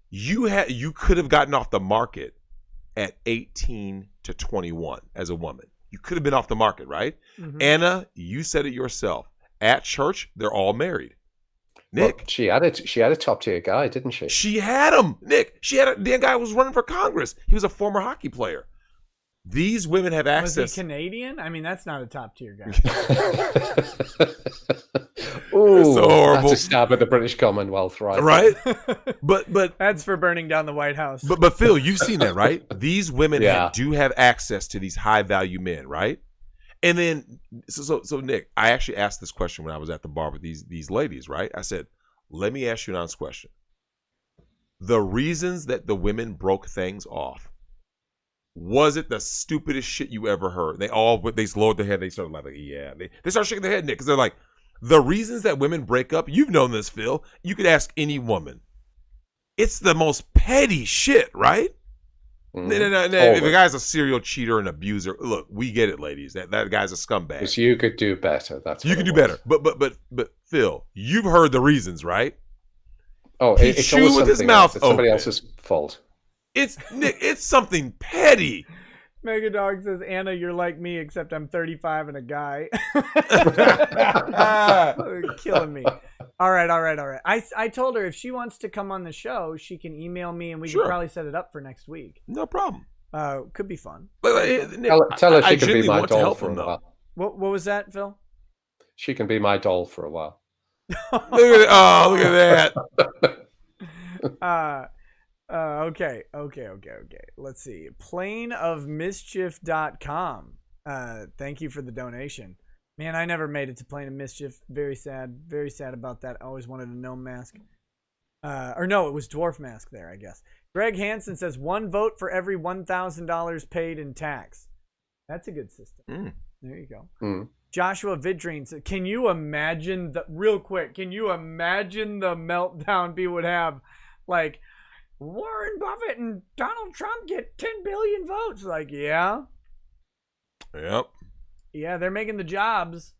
you could have gotten off the market at 18 to 21 as a woman. You could have been off the market, right? Anna, you said it yourself. At church, they're all married. Nick, well, she had a top tier guy, didn't she? She had him, Nick. The guy was running for Congress. He was a former hockey player. These women have access. Was he Canadian? I mean, that's not a top tier guy. Ooh, so horrible. That's a stab at the British Commonwealth, right? But that's for burning down the White House. But Phil, you've seen that, right? These women do have access to these high value men, right? And then so Nick, I actually asked this question when I was at the bar with these ladies, right? I said, let me ask you an honest question. The reasons that the women broke things off, was it the stupidest shit you ever heard? They lowered their head. They started laughing. Yeah. They start shaking their head, Nick, because they're like, the reasons that women break up, you've known this, Phil. You could ask any woman. It's the most petty shit, right? No. If a guy's a serial cheater and abuser, look, we get it, ladies. That guy's a scumbag. Because you could do better. That's you could do better. But Phil, you've heard the reasons, right? Oh, it's chewing with his mouth open. Somebody else's fault. It's Nick. It's something petty. Megadog says, Anna, you're like me, except I'm 35 and a guy. Killing me. All right. I told her if she wants to come on the show, she can email me and we can probably set it up for next week. No problem. Could be fun. Nick, tell her she can be my doll for a while. What was that, Phil? She can be my doll for a while. Look at that. Okay. Let's see. Planeofmischief.com. Thank you for the donation. Man, I never made it to Plane of Mischief. Very sad about that. I always wanted a gnome mask. Or no, it was dwarf mask there, I guess. Greg Hansen says 1 vote for every $1,000 paid in tax. That's a good system. There you go. Joshua Vidrine says, can you imagine the meltdown people would have? Like, Warren Buffett and Donald Trump get 10 billion votes. Like, yeah. Yep. Yeah, they're making the jobs.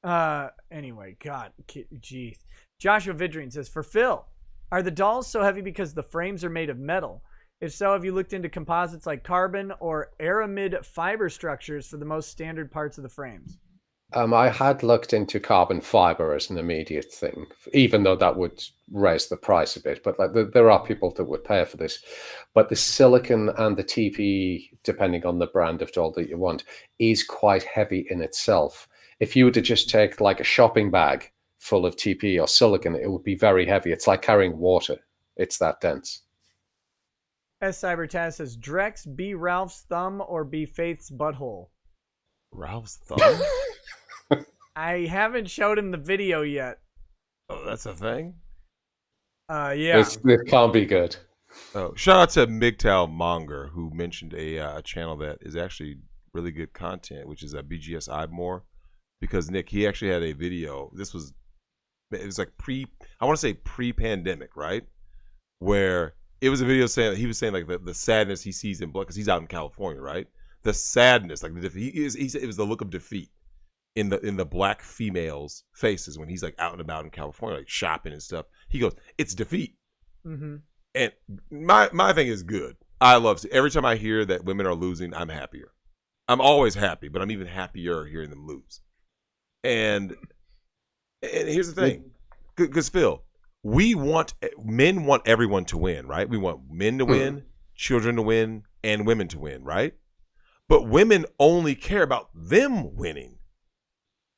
Anyway, God, jeez. Joshua Vidrine says, for Phil, are the dolls so heavy because the frames are made of metal? If so, have you looked into composites like carbon or aramid fiber structures for the most standard parts of the frames? I had looked into carbon fiber as an immediate thing, even though that would raise the price a bit. But like, there are people that would pay for this. But the silicon and the TPE, depending on the brand of doll that you want, is quite heavy in itself. If you were to just take like a shopping bag full of TPE or silicon, it would be very heavy. It's like carrying water. It's that dense. S. Cybertaz says, Drex, be Ralph's thumb or be Faith's butthole? Ralph's thumb? I haven't showed him the video yet. Oh, that's a thing? Yeah. It can't be good. Oh, shout out to MGTOW Monger, who mentioned a channel that is actually really good content, which is a BGS Idmore. Because Nick, he actually had a video. It was like pre-pandemic, right? Where it was a video saying, he was saying like the sadness he sees in blood, because he's out in California, right? The sadness, like the defeat. He said it was the look of defeat in the black females' faces when he's like out and about in California, like shopping and stuff. He goes, "It's defeat." Mm-hmm. And my thing is good. I love it. Every time I hear that women are losing, I'm happier. I'm always happy, but I'm even happier hearing them lose. And here's the thing, because Phil, men want everyone to win, right? We want men to win, children to win, and women to win, right? But women only care about them winning.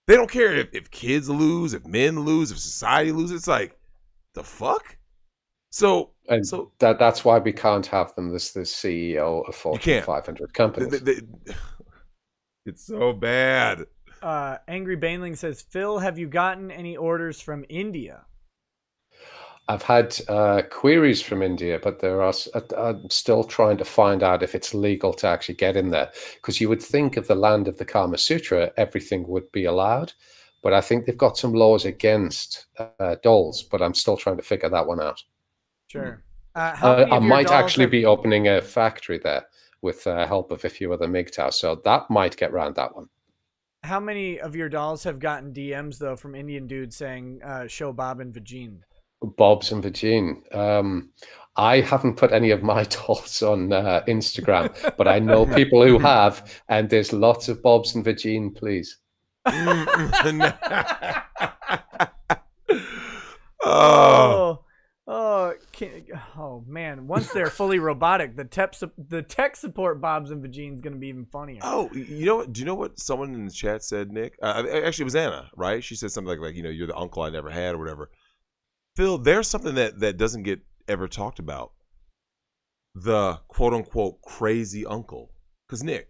They don't care if kids lose, if men lose, if society loses. It's like, the fuck? So that's why we can't have them as the CEO of Fortune 500 companies. It's so bad. Angry Baneling says, Phil, have you gotten any orders from India? I've had queries from India, but I'm still trying to find out if it's legal to actually get in there. Because you would think of the land of the Kama Sutra, everything would be allowed. But I think they've got some laws against dolls, but I'm still trying to figure that one out. Sure. How many I of your might dolls actually have- be opening a factory there with help of a few other MGTOWs, so that might get round that one. How many of your dolls have gotten DMs though from Indian dudes saying "show Bob and Vagine"? Bob's and Vagine. I haven't put any of my dolls on Instagram, but I know people who have, and there's lots of Bob's and Vagine, please. Oh man! Once they're fully robotic, the tech support Bob's and Vagine is gonna be even funnier. Oh, you know what? Do you know what someone in the chat said, Nick? Actually, it was Anna, right? She said something like you're the uncle I never had or whatever. Phil, there's something that doesn't get ever talked about. The quote unquote crazy uncle. Because Nick,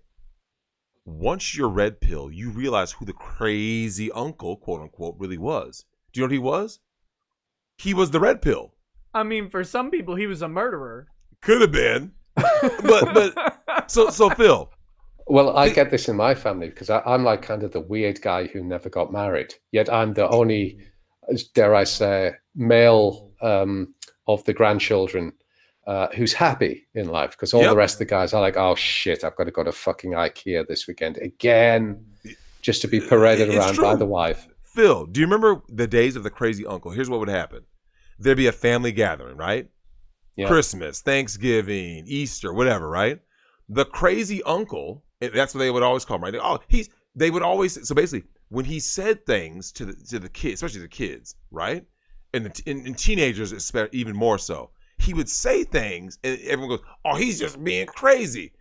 once you're red pill, you realize who the crazy uncle, quote unquote, really was. Do you know what he was? He was the red pill. I mean, for some people, he was a murderer. Could have been. but so Phil. Well, I get this in my family because I'm like kind of the weird guy who never got married. Yet I'm the only, dare I say, male of the grandchildren who's happy in life, because all the rest of the guys are like, oh shit, I've got to go to fucking IKEA this weekend again just to be paraded around by the wife. Phil, do you remember the days of the crazy uncle? Here's what would happen. There'd be a family gathering, right? Yeah. Christmas, Thanksgiving, Easter, whatever, right? The crazy uncle, that's what they would always call him, right? Oh, they would always, so basically, when he said things to the kids, especially the kids, right? And teenagers, even more so, he would say things and everyone goes, oh, he's just being crazy.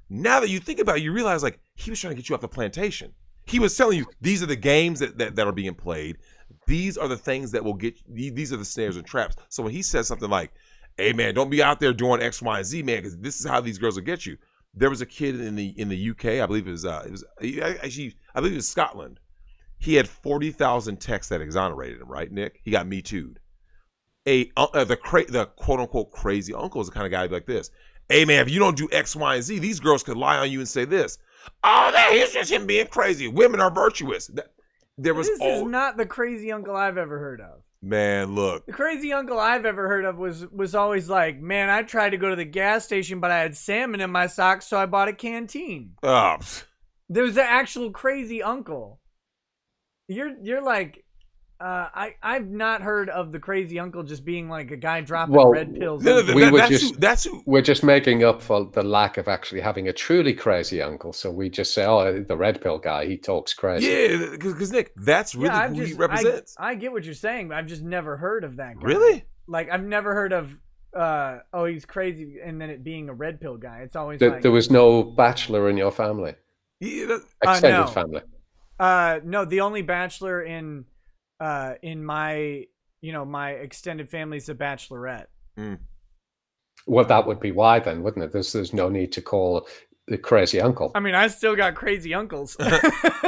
Now that you think about it, you realize like he was trying to get you off the plantation. He was telling you, these are the games that are being played. These are the things that will get you. These are the snares and traps. So when he says something like, hey, man, don't be out there doing X, Y, and Z, man, because this is how these girls will get you. There was a kid in the UK, I believe it was Scotland. He had 40,000 texts that exonerated him, right, Nick? He got Me Too'd. The quote-unquote crazy uncle is the kind of guy like this. Hey, man, if you don't do X, Y, and Z, these girls could lie on you and say this. Oh, he's just him being crazy. Women are virtuous. This is not the crazy uncle I've ever heard of. Man, look. The crazy uncle I've ever heard of was always like, man, I tried to go to the gas station, but I had salmon in my socks, so I bought a canteen. Oh. There's the actual crazy uncle. You're like, I've not heard of the crazy uncle just being like a guy dropping red pills. We're just making up for the lack of actually having a truly crazy uncle. So we just say, oh, the red pill guy, he talks crazy. Yeah, because Nick, that's really who he represents. I get what you're saying, but I've just never heard of that guy. Really? Like, I've never heard of, oh, he's crazy, and then it being a red pill guy. It's always there was no bachelor in your family? Yeah, extended family? No, the only bachelor in my my extended family is a bachelorette. Well, that would be why then, wouldn't it? There's no need to call the crazy uncle. I mean, I still got crazy uncles.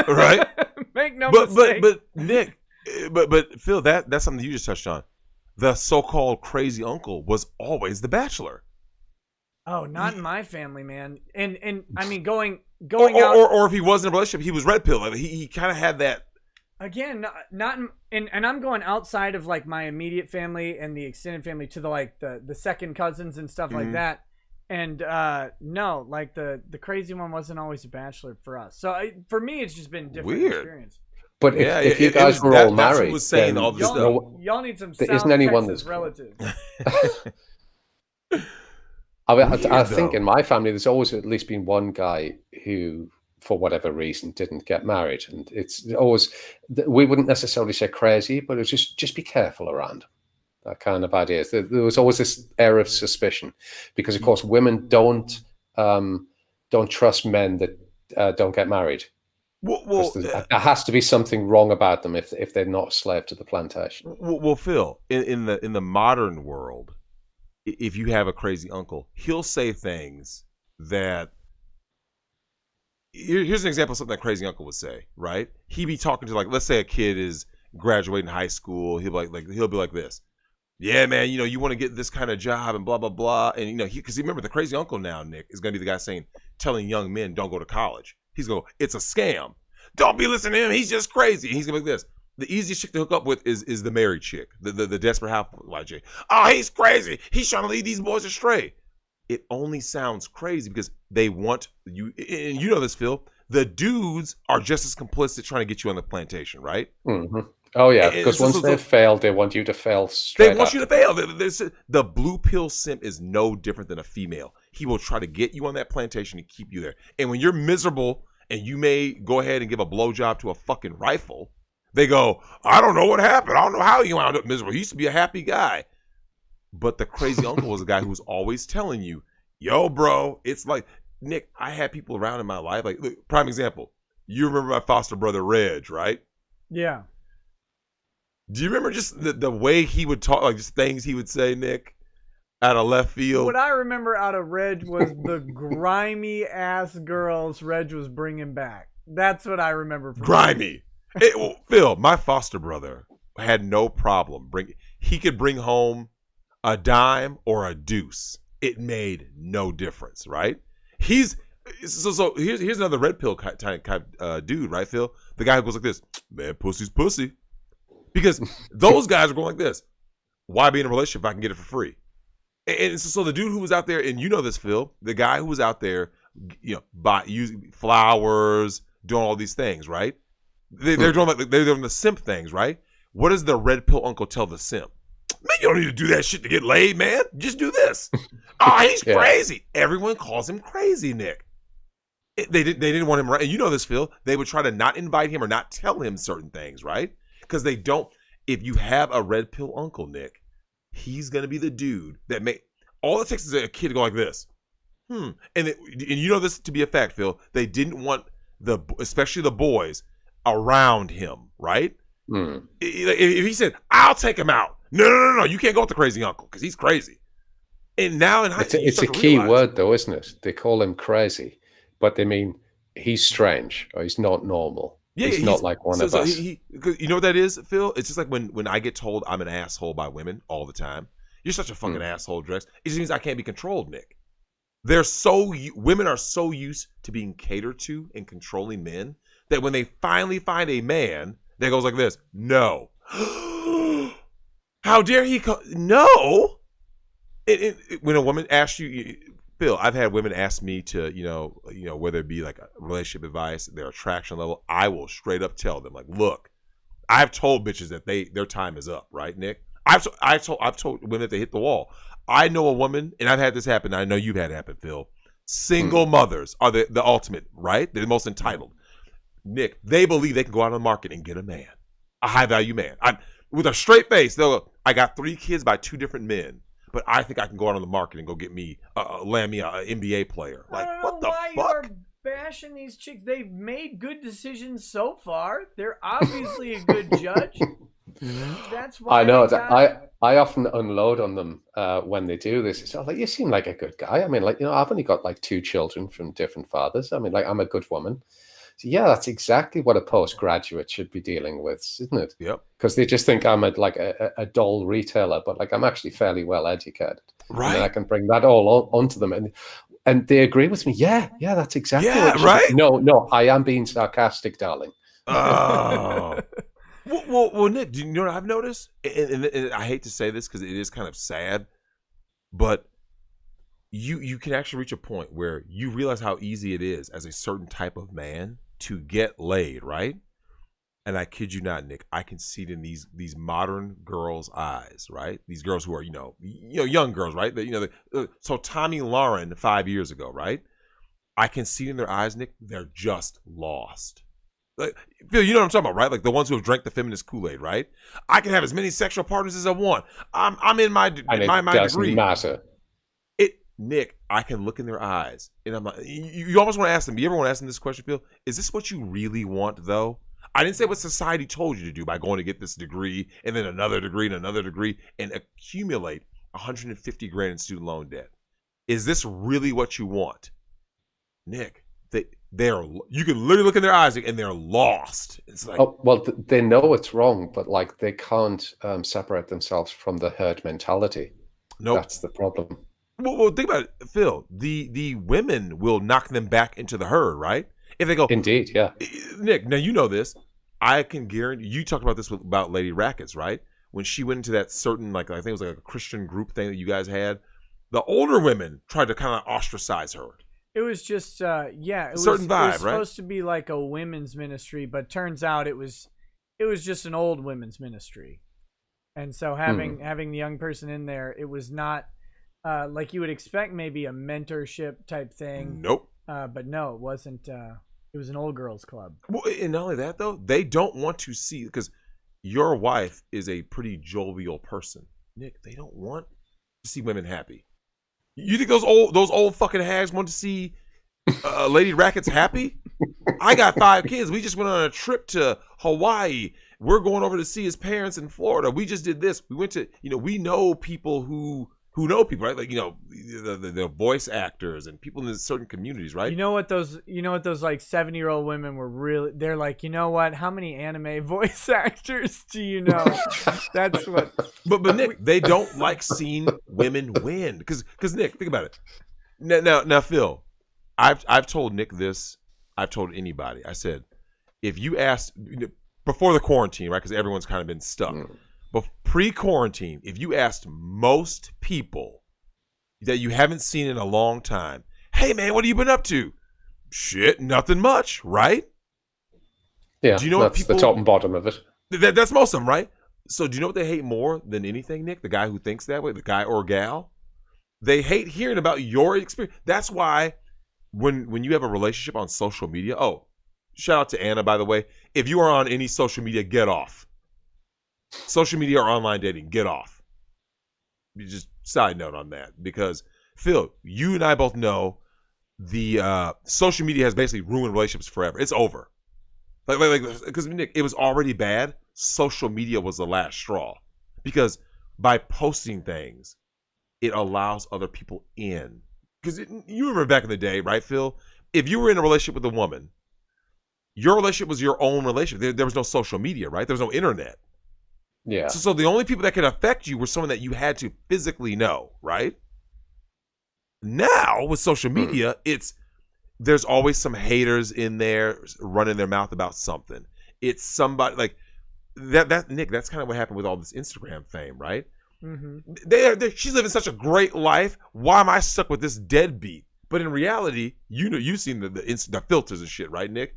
Right? Make no mistake. But Nick, but Phil, that's something you just touched on. The so-called crazy uncle was always the bachelor. Oh, not in my family, man. And I mean, going out, or if he wasn't in a relationship, he was red pill. He kind of had that. Again, not and I'm going outside of like my immediate family and the extended family to the second cousins and stuff like that. And no, like the crazy one wasn't always a bachelor for us. So for me, it's just been different experience. But if you guys were all married, was saying all this stuff. Y'all need some there South isn't anyone Texas relatives. I think in my family, there's always at least been one guy who, for whatever reason, didn't get married, and it's always, we wouldn't necessarily say crazy, but it was just be careful around that kind of idea. There was always this air of suspicion, because of course women don't trust men that don't get married. Well, there has to be something wrong about them if they're not a slave to the plantation. Well, Phil, in the modern world, if you have a crazy uncle, he'll say things that. Here's an example of something that crazy uncle would say, right? He'd be talking to, like, let's say a kid is graduating high school. He'll be like this. Yeah, man, you want to get this kind of job and blah, blah, blah. And, because remember, the crazy uncle now, Nick, is going to be the guy telling young men don't go to college. He's going, it's a scam. Don't be listening to him. He's just crazy. And he's going to be like this. The easiest chick to hook up with is the married chick, the desperate housewife chick. Oh, he's crazy. He's trying to lead these boys astray. It only sounds crazy because they want you, and you know this, Phil. The dudes are just as complicit trying to get you on the plantation, right? Mm-hmm. Oh yeah, because once they've failed, they want you to fail straight. They want you to fail. The blue pill simp is no different than a female. He will try to get you on that plantation and keep you there. And when you're miserable and you may go ahead and give a blowjob to a fucking rifle, they go, I don't know what happened. I don't know how you wound up miserable. He used to be a happy guy. But the crazy uncle was a guy who was always telling you, yo, bro, it's like, Nick, I had people around in my life. Like, look, prime example, you remember my foster brother, Reg, right? Yeah. Do you remember just the way he would talk, like just things he would say, Nick, out of left field? What I remember out of Reg was the grimy ass girls Reg was bringing back. That's what I remember. From grimy. Phil, my foster brother had no problem. He could bring home a dime or a deuce. It made no difference, right? Here's another red pill type dude, right, Phil? The guy who goes like this, man, pussy's pussy. Because those guys are going like this. Why be in a relationship if I can get it for free? And so the dude who was out there, and you know this, Phil, the guy who was out there, using flowers, doing all these things, right? They're doing the simp things, right? What does the red pill uncle tell the simp? Man, you don't need to do that shit to get laid, man. Just do this. Oh, he's crazy. Everyone calls him crazy, Nick. They didn't want him right. And you know this, Phil. They would try to not invite him or not tell him certain things, right? Because they don't. If you have a red pill uncle, Nick, he's gonna be the dude that all it takes is a kid to go like this, and you know this to be a fact, Phil. They didn't want especially the boys around him, right? If he said, "I'll take him out," no, you can't go with the crazy uncle because he's crazy. And now it's a key word though, isn't it? They call him crazy, but they mean he's strange or he's not normal. Yeah, he's not like one of us. You know what that is, Phil? It's just like when I get told I'm an asshole by women all the time. You're such a fucking asshole, Drex. It just means I can't be controlled, Nick. Women are so used to being catered to and controlling men that when they finally find a man that goes like this, no. How dare he no? When a woman asks you, Phil, I've had women ask me to, whether it be like a relationship advice, their attraction level, I will straight up tell them, like, look, I've told bitches that their time is up, right, Nick? I've told women that they hit the wall. I know a woman, and I've had this happen. I know you've had it happen, Phil. Single mothers are the ultimate, right? They're the most entitled. Nick, they believe they can go out on the market and get a man, a high value man. With a straight face, they'll go, I got 3 kids by 2 different men. But I think I can go out on the market and go get me, land me an NBA player. Like, what the fuck? You're bashing these chicks. They've made good decisions so far. They're obviously a good judge. That's why I know. I often unload on them when they do this. It's like, you seem like a good guy. I mean, like, I've only got like 2 children from different fathers. I mean, like, I'm a good woman. So yeah, that's exactly what a postgraduate should be dealing with, isn't it? Yep. Because they just think I'm a dull retailer, but like I'm actually fairly well educated. Right. And I can bring that all onto them, and they agree with me. Yeah, that's exactly what right. No, I am being sarcastic, darling. Oh. well, Nick, do you know what I've noticed? And I hate to say this because it is kind of sad, but you can actually reach a point where you realize how easy it is as a certain type of man to get laid, right? And I kid you not, Nick, I can see it in these modern girls' eyes, right? These girls who are, young girls, right? So Tommy Lauren 5 years ago, right? I can see it in their eyes, Nick, they're just lost. Like, Phil, you know what I'm talking about, right? Like the ones who have drank the feminist Kool-Aid, right? I can have as many sexual partners as I want. I'm in my degree. Doesn't matter. Nick, I can look in their eyes, and I'm like, you almost want to ask them. You ever want to ask them this question, Phil? Is this what you really want, though? I didn't say what society told you to do by going to get this degree and then another degree and another degree and accumulate 150 grand in student loan debt. Is this really what you want, Nick? You can literally look in their eyes and they're lost. It's like, oh, well, they know it's wrong, but like they can't separate themselves from the herd mentality. Nope. That's the problem. Well, think about it, Phil. The women will knock them back into the herd, right? If they go, indeed, yeah. Nick, now you know this. I can guarantee you talked about this about Lady Rackets, right? When she went into that certain, like, I think it was like a Christian group thing that you guys had, the older women tried to kind of ostracize her. It was just, yeah, it certain vibe, it was right? supposed to be like a women's ministry, but turns out it was just an old women's ministry. And so having the young person in there, it was not like you would expect, maybe a mentorship type thing. Nope. But no, it wasn't. It was an old girls club. Well, and not only that, though, they don't want to see, because your wife is a pretty jovial person, Nick. They don't want to see women happy. You think those old fucking hags want to see Lady Rackets happy? I got 5 kids. We just went on a trip to Hawaii. We're going over to see his parents in Florida. We just did this. We went to, we know people who know people, right? Like, the voice actors and people in certain communities, right? You know what those like 70-year-old women were really, they're like, you know what? How many anime voice actors do you know? That's what. But Nick, they don't like seeing women win. Because Nick, think about it. Now Phil, I've told Nick this. I've told anybody. I said, if you asked before the quarantine, right? Because everyone's kind of been stuck. But pre-quarantine, if you asked most people that you haven't seen in a long time, hey man, what have you been up to? Shit, nothing much, right? Yeah, do you know that's the top and bottom of it. That's most of them, right? So do you know what they hate more than anything, Nick? The guy who thinks that way, the guy or gal? They hate hearing about your experience. That's why when you have a relationship on social media, shout out to Anna, by the way. If you are on any social media, get off. Social media or online dating, get off. Just side note on that, because Phil, you and I both know the social media has basically ruined relationships forever. It's over. Like because Nick, it was already bad. Social media was the last straw, because by posting things, it allows other people in. Because you remember back in the day, right, Phil? If you were in a relationship with a woman, your relationship was your own relationship. There was no social media, right? There was no internet. Yeah. So the only people that could affect you were someone that you had to physically know, right? Now with social media, there's always some haters in there running their mouth about something. It's somebody like that. Nick, that's kind of what happened with all this Instagram fame, right? Mm-hmm. She's living such a great life. Why am I stuck with this deadbeat? But in reality, you've seen the filters and shit, right, Nick?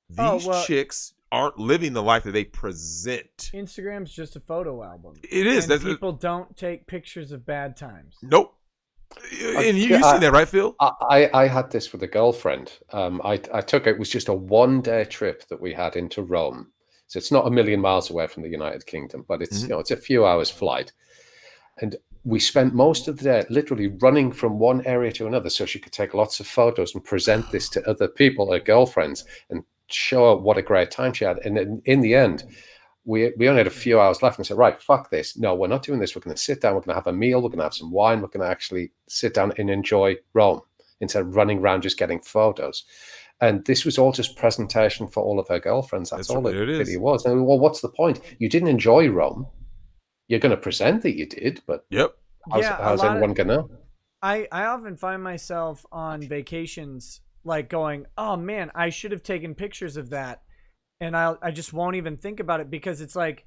These chicks aren't living the life that they present. Instagram's just a photo album. It is. And people don't take pictures of bad times. Nope. And you've seen that, right, Phil? I had this with a girlfriend. I took it was just a 1-day trip that we had into Rome. So it's not a million miles away from the United Kingdom, but it's it's a few hours flight. And we spent most of the day literally running from one area to another so she could take lots of photos and present this to other people, her girlfriends, and show her what a great time she had. And in the end, we only had a few hours left and said, right, fuck this. No, we're not doing this. We're going to sit down. We're going to have a meal. We're going to have some wine. We're going to actually sit down and enjoy Rome instead of running around just getting photos. And this was all just presentation for all of her girlfriends. That's all it really was. And well, what's the point? You didn't enjoy Rome. You're going to present that you did, but how's anyone going to know? I often find myself on vacations like going, oh man, I should have taken pictures of that. And I just won't even think about it, because it's like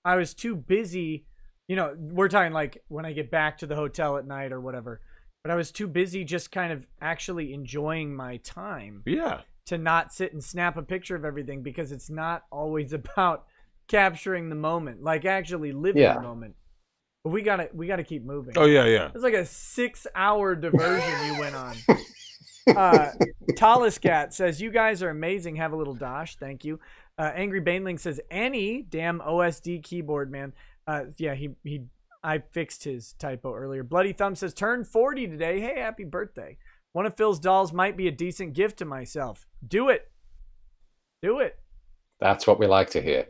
I was too busy. We're talking like when I get back to the hotel at night or whatever. But I was too busy just kind of actually enjoying my time. Yeah. To not sit and snap a picture of everything, because it's not always about capturing the moment, like actually living the moment. But we gotta keep moving. Oh yeah. It's like a 6-hour diversion you went on. Taliscat says, you guys are amazing. Have a little dosh. Thank you. Angry Baneling says, any damn OSD keyboard, man. I fixed his typo earlier. Bloody Thumb says, turn 40 today. Hey, happy birthday. One of Phil's dolls might be a decent gift to myself. Do it. That's what we like to hear.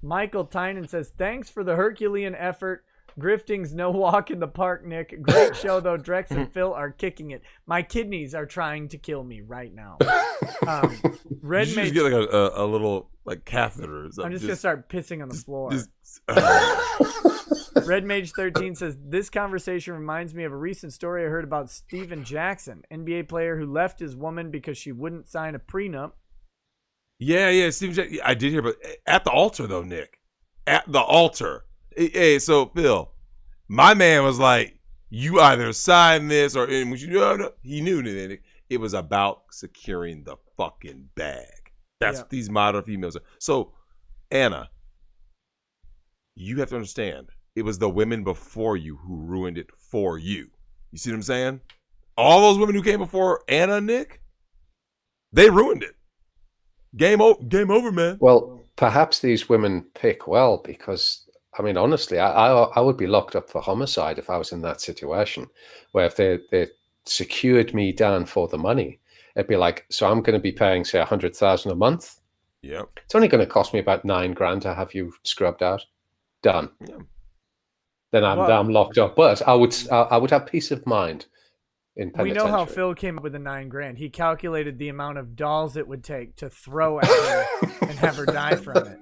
Michael Tynan says, thanks for the Herculean effort. Grifting's no walk in the park, Nick. Great show, though. Drex and Phil are kicking it. My kidneys are trying to kill me right now. Red you Mage, just get like a little like catheter. Or something. I'm just gonna start pissing on the floor. Red Mage 13 says, this conversation reminds me of a recent story I heard about Steven Jackson, NBA player who left his woman because she wouldn't sign a prenup. Yeah. Steve Jackson. I did hear, but at the altar though, Nick. At the altar. Hey, so Phil, my man was like, "You either sign this or," and you know, he knew that it was about securing the fucking bag. That's what these modern females are. So, Anna, you have to understand, it was the women before you who ruined it for you. You see what I'm saying? All those women who came before Anna, Nick, they ruined it. Game over, man. Well, perhaps these women pick well because, I mean, honestly, I would be locked up for homicide if I was in that situation, where if they secured me down for the money, it'd be like, so I'm going to be paying, say, 100,000 a month. Yep. It's only going to cost me about $9,000 to have you scrubbed out. Done. Yeah. Then I'm locked up. But I would have peace of mind. We know how Phil came up with the $9,000. He calculated the amount of dolls it would take to throw at her and have her die from it.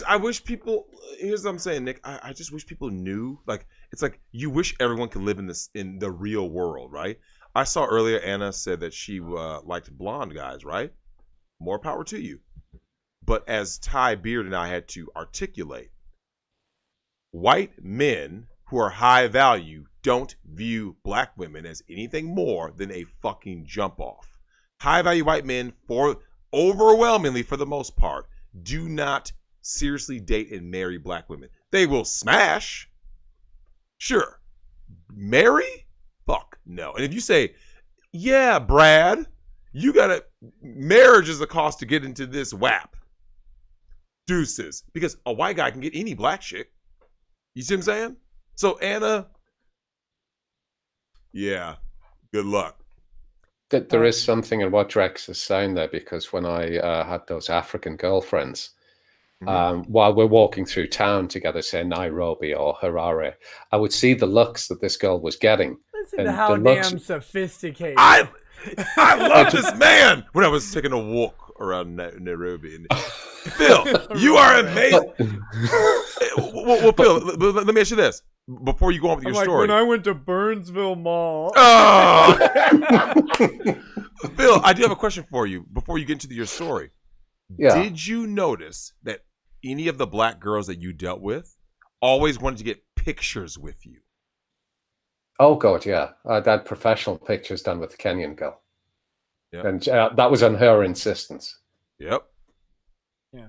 I wish people. Here's what I'm saying, Nick. I just wish people knew. Like, it's like you wish everyone could live in the real world, right? I saw earlier Anna said that she liked blonde guys, right? More power to you. But as Ty Beard and I had to articulate, white men who are high value don't view black women as anything more than a fucking jump off. High value white men, overwhelmingly for the most part, do not seriously date and marry black women. They will smash. Sure. Marry? Fuck no. And if you say, yeah, Brad, marriage is the cost to get into this WAP. Deuces. Because a white guy can get any black chick. You see what I'm saying? So Anna, yeah, good luck. There is something in what Drex is saying there, because when I had those African girlfriends, while we're walking through town together, say Nairobi or Harare, I would see the looks that this girl was getting. Listen to how damn sophisticated. I love this man. When I was taking a walk around Nairobi. Phil, you are amazing. Well, Phil, let me ask you this. Before you go on with your story. When I went to Burnsville Mall. Oh! Phil, I do have a question for you before you get into your story. Yeah. Did you notice that any of the black girls that you dealt with always wanted to get pictures with you? Oh, God, yeah. I had professional pictures done with the Kenyan girl. Yep. And that was on her insistence. Yep. Yeah.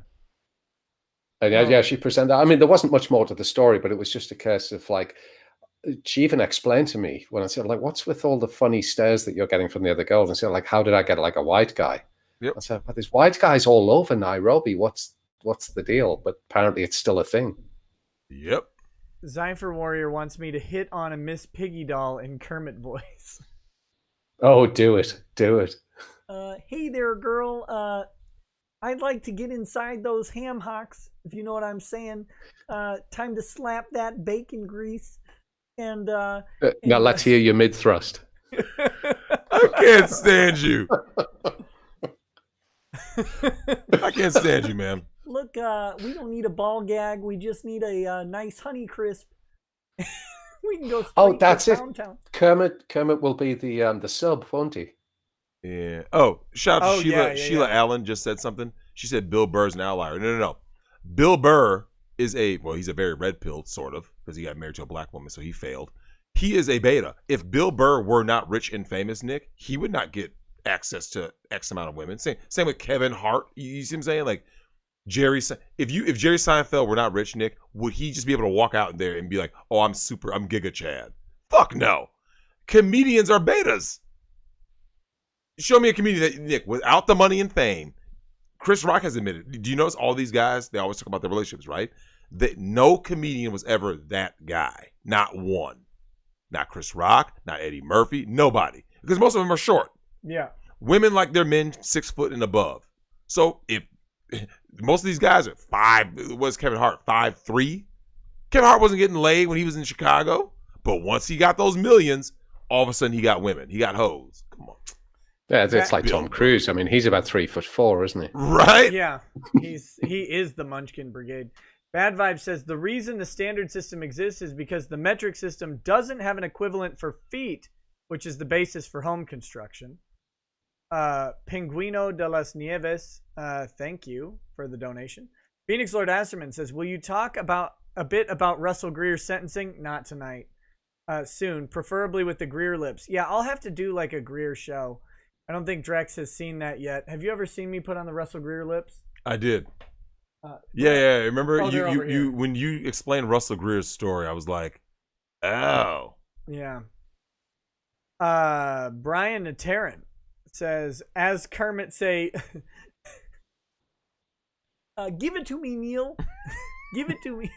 And yeah, she presented. I mean, there wasn't much more to the story, but it was just a case of like, she even explained to me when I said, like, what's with all the funny stares that you're getting from the other girls? And said, like, how did I get like a white guy? Yep. I said, well, there's white guys all over Nairobi. What's the deal? But apparently it's still a thing. Yep. Zypher Warrior wants me to hit on a Miss Piggy doll in Kermit voice. Oh, do it. Do it. Hey there, girl. I'd like to get inside those ham hocks, if you know what I'm saying. Time to slap that bacon grease. And now let's hear your mid thrust. I can't stand you. I can't stand you, man. Look, we don't need a ball gag. We just need a nice Honey Crisp. We can go straight that's to it. downtown. Kermit will be the sub, won't he? Yeah. Oh, shout out to Sheila Allen just said something. She said Bill Burr's an outlier. No. Bill Burr is he's a very red pill, sort of, because he got married to a black woman, so he failed. He is a beta. If Bill Burr were not rich and famous, Nick, he would not get access to X amount of women. Same with Kevin Hart. You see what I'm saying? Like if Jerry Seinfeld were not rich, Nick, would he just be able to walk out there and be like, oh, I'm Giga Chad? Fuck no. Comedians are betas. Show me a comedian that, Nick, without the money and fame. Chris Rock has admitted. Do you notice all these guys, they always talk about their relationships, right? That no comedian was ever that guy. Not one. Not Chris Rock, not Eddie Murphy, nobody. Because most of them are short. Yeah. Women like their men 6 foot and above. So if most of these guys are 5, what's Kevin Hart, 5'3"? Kevin Hart wasn't getting laid when he was in Chicago. But once he got those millions, all of a sudden he got women. He got hoes. Come on. Yeah, it's like Tom Cruise. I mean, he's about 3'4", isn't he? Right? Yeah. He is the Munchkin Brigade. Bad Vibe says the reason the standard system exists is because the metric system doesn't have an equivalent for feet, which is the basis for home construction. Pinguino de las Nieves, thank you for the donation. Phoenix Lord Asterman says, will you talk a bit about Russell Greer's sentencing? Not tonight. Soon, preferably with the Greer lips. Yeah, I'll have to do like a Greer show. I don't think Drex has seen that yet. Have you ever seen me put on the Russell Greer lips? I did. Yeah. Remember you when you explained Russell Greer's story, I was like, oh. Yeah. Brian Nateran says, as Kermit say, give it to me, Neil. Give it to me.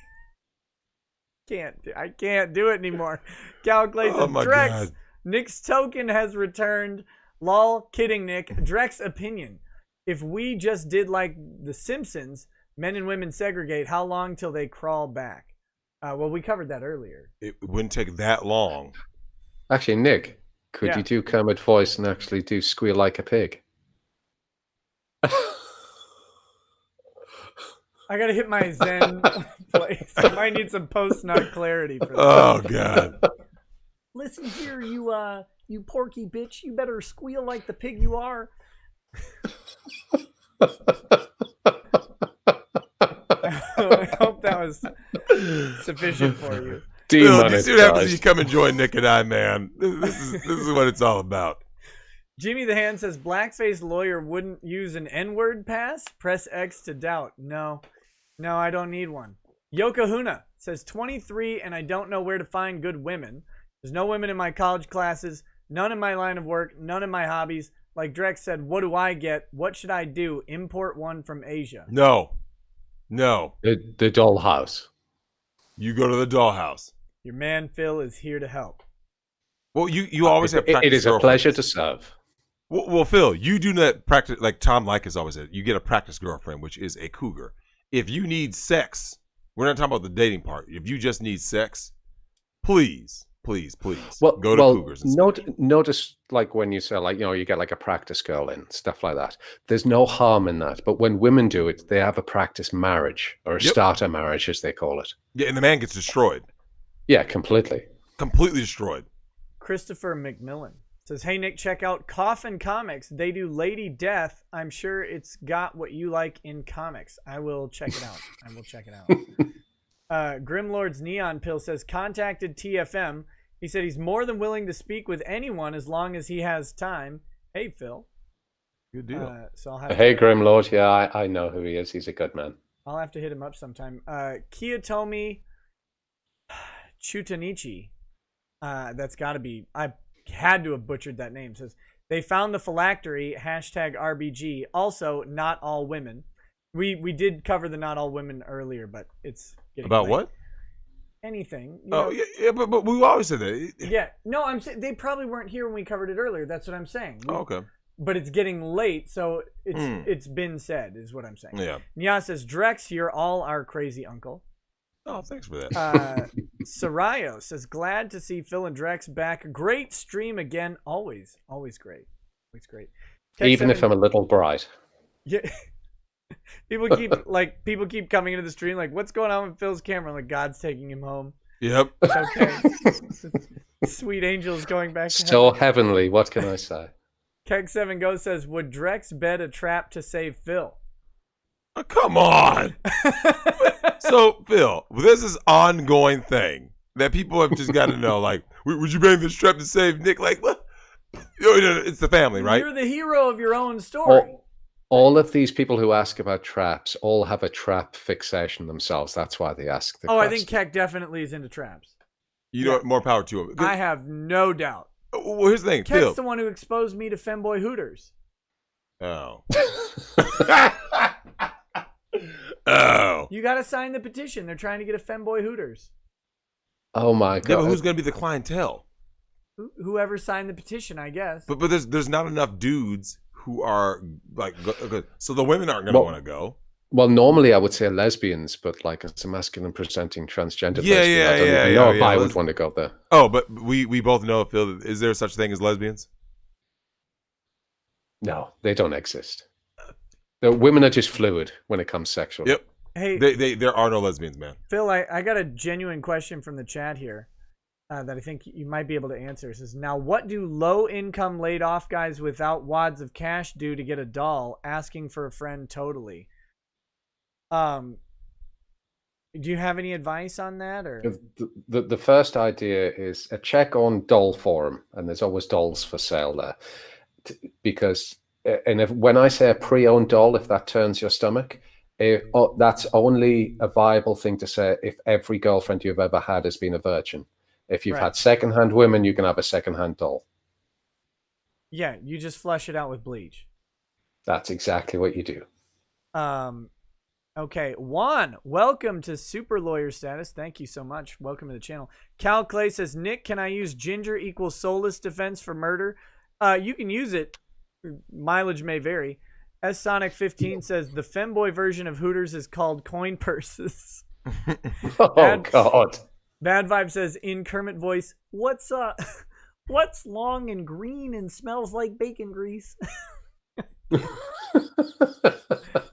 I can't do it anymore. Cal Clay says, Drex, God. Nick's token has returned. Lol, kidding, Nick. Drex opinion. If we just did like The Simpsons, men and women segregate, how long till they crawl back? Well, we covered that earlier. It wouldn't take that long. Actually, Nick, could you do Kermit voice and actually do squeal like a pig? I gotta hit my Zen place. I might need some post-nut clarity for that. Oh God! Listen here, you porky bitch. You better squeal like the pig you are. I hope that was sufficient for you. Phil, you see what happens if you come and join Nick and I, man. This is what it's all about. Jimmy the Hand says, blackface lawyer wouldn't use an N-word pass? Press X to doubt. No, I don't need one. Yokohuna says, 23 and I don't know where to find good women. There's no women in my college classes, none in my line of work, none in my hobbies. Like Drex said, what do I get? What should I do? Import one from Asia. No. The dollhouse. You go to the dollhouse. Your man Phil is here to help. Well, you always have practice. It is a pleasure to serve. Well, Phil, you do not practice, like Tom Likas always said, you get a practice girlfriend, which is a cougar. If you need sex, we're not talking about the dating part. If you just need sex, please, go to Cougars. Notice, like, when you say, like, you get like a practice girl in, stuff like that. There's no harm in that. But when women do it, they have a practice marriage or a starter marriage, as they call it. Yeah, and the man gets destroyed. Yeah, completely destroyed. Christopher McMillan says, hey, Nick, check out Coffin Comics. They do Lady Death. I'm sure it's got what you like in comics. I will check it out. Grimlord's Neon Pill says, contacted TFM. He said he's more than willing to speak with anyone as long as he has time. Hey, Phil. Good deal. Hey, Grimlord. Yeah, I know who he is. He's a good man. I'll have to hit him up sometime. Kiyotomi Chutanichi. That's got to be... I had to have butchered that name. Says, they found the phylactery, #RBG. Also, not all women. We did cover the not all women earlier, but it's getting about late. What? Anything. Yeah, but we always said that. Yeah, no, I'm saying they probably weren't here when we covered it earlier. That's what I'm saying. Okay. But it's getting late, so it's been said, is what I'm saying. Yeah. Nya says, Drex, you're all our crazy uncle. Oh, thanks for that. Sarayo says, glad to see Phil and Drex back. Great stream again. Always great. Always great. Even if I'm a little bright. Yeah. People keep coming into the stream like, what's going on with Phil's camera? Like, God's taking him home. Yep. It's okay. Sweet angels going back to so heavenly. What can I say? Keg7 Go says, would Drex bet a trap to save Phil? Oh, come on. So, Phil, this is ongoing thing that people have just got to know. Like, would you bring this trap to save Nick? Like, what? It's the family, right? You're the hero of your own story. All of these people who ask about traps all have a trap fixation themselves. That's why they ask the question. I think Keck definitely is into traps. You know what? More power to him. I have no doubt. Well, here's the thing. Keck's Phil. the one who exposed me to femboy hooters. Oh. Oh. You got to sign the petition. They're trying to get a femboy hooters. Oh my God. Yeah, but who's going to be the clientele? Whoever signed the petition, I guess. But there's not enough dudes who are like good. So the women aren't going to want to go. Well, normally I would say lesbians, but like as a masculine presenting transgender lesbian, I don't know if I would want to go there. Oh, but we both know, Phil, is there such thing as lesbians? No, they don't exist. The women are just fluid when it comes sexual. Yep. Hey, there are no lesbians, man. Phil, I got a genuine question from the chat here. that I think you might be able to answer. It says, now what do low-income laid-off guys without wads of cash do to get a doll? Asking for a friend totally. Do you have any advice on that? Or the first idea is a check on doll forum, and there's always dolls for sale there. Because, and when I say a pre-owned doll, if that turns your stomach, that's only a viable thing to say if every girlfriend you've ever had has been a virgin. If you've had secondhand women, you can have a secondhand doll. Yeah, you just flush it out with bleach. That's exactly what you do. Okay, Juan, welcome to Super Lawyer status. Thank you so much. Welcome to the channel. Cal Clay says, Nick, can I use ginger equals soulless defense for murder? You can use it. Mileage may vary. S Sonic 15 says, the femboy version of Hooters is called coin purses. God. Bad Vibe says, in Kermit voice, what's long and green and smells like bacon grease?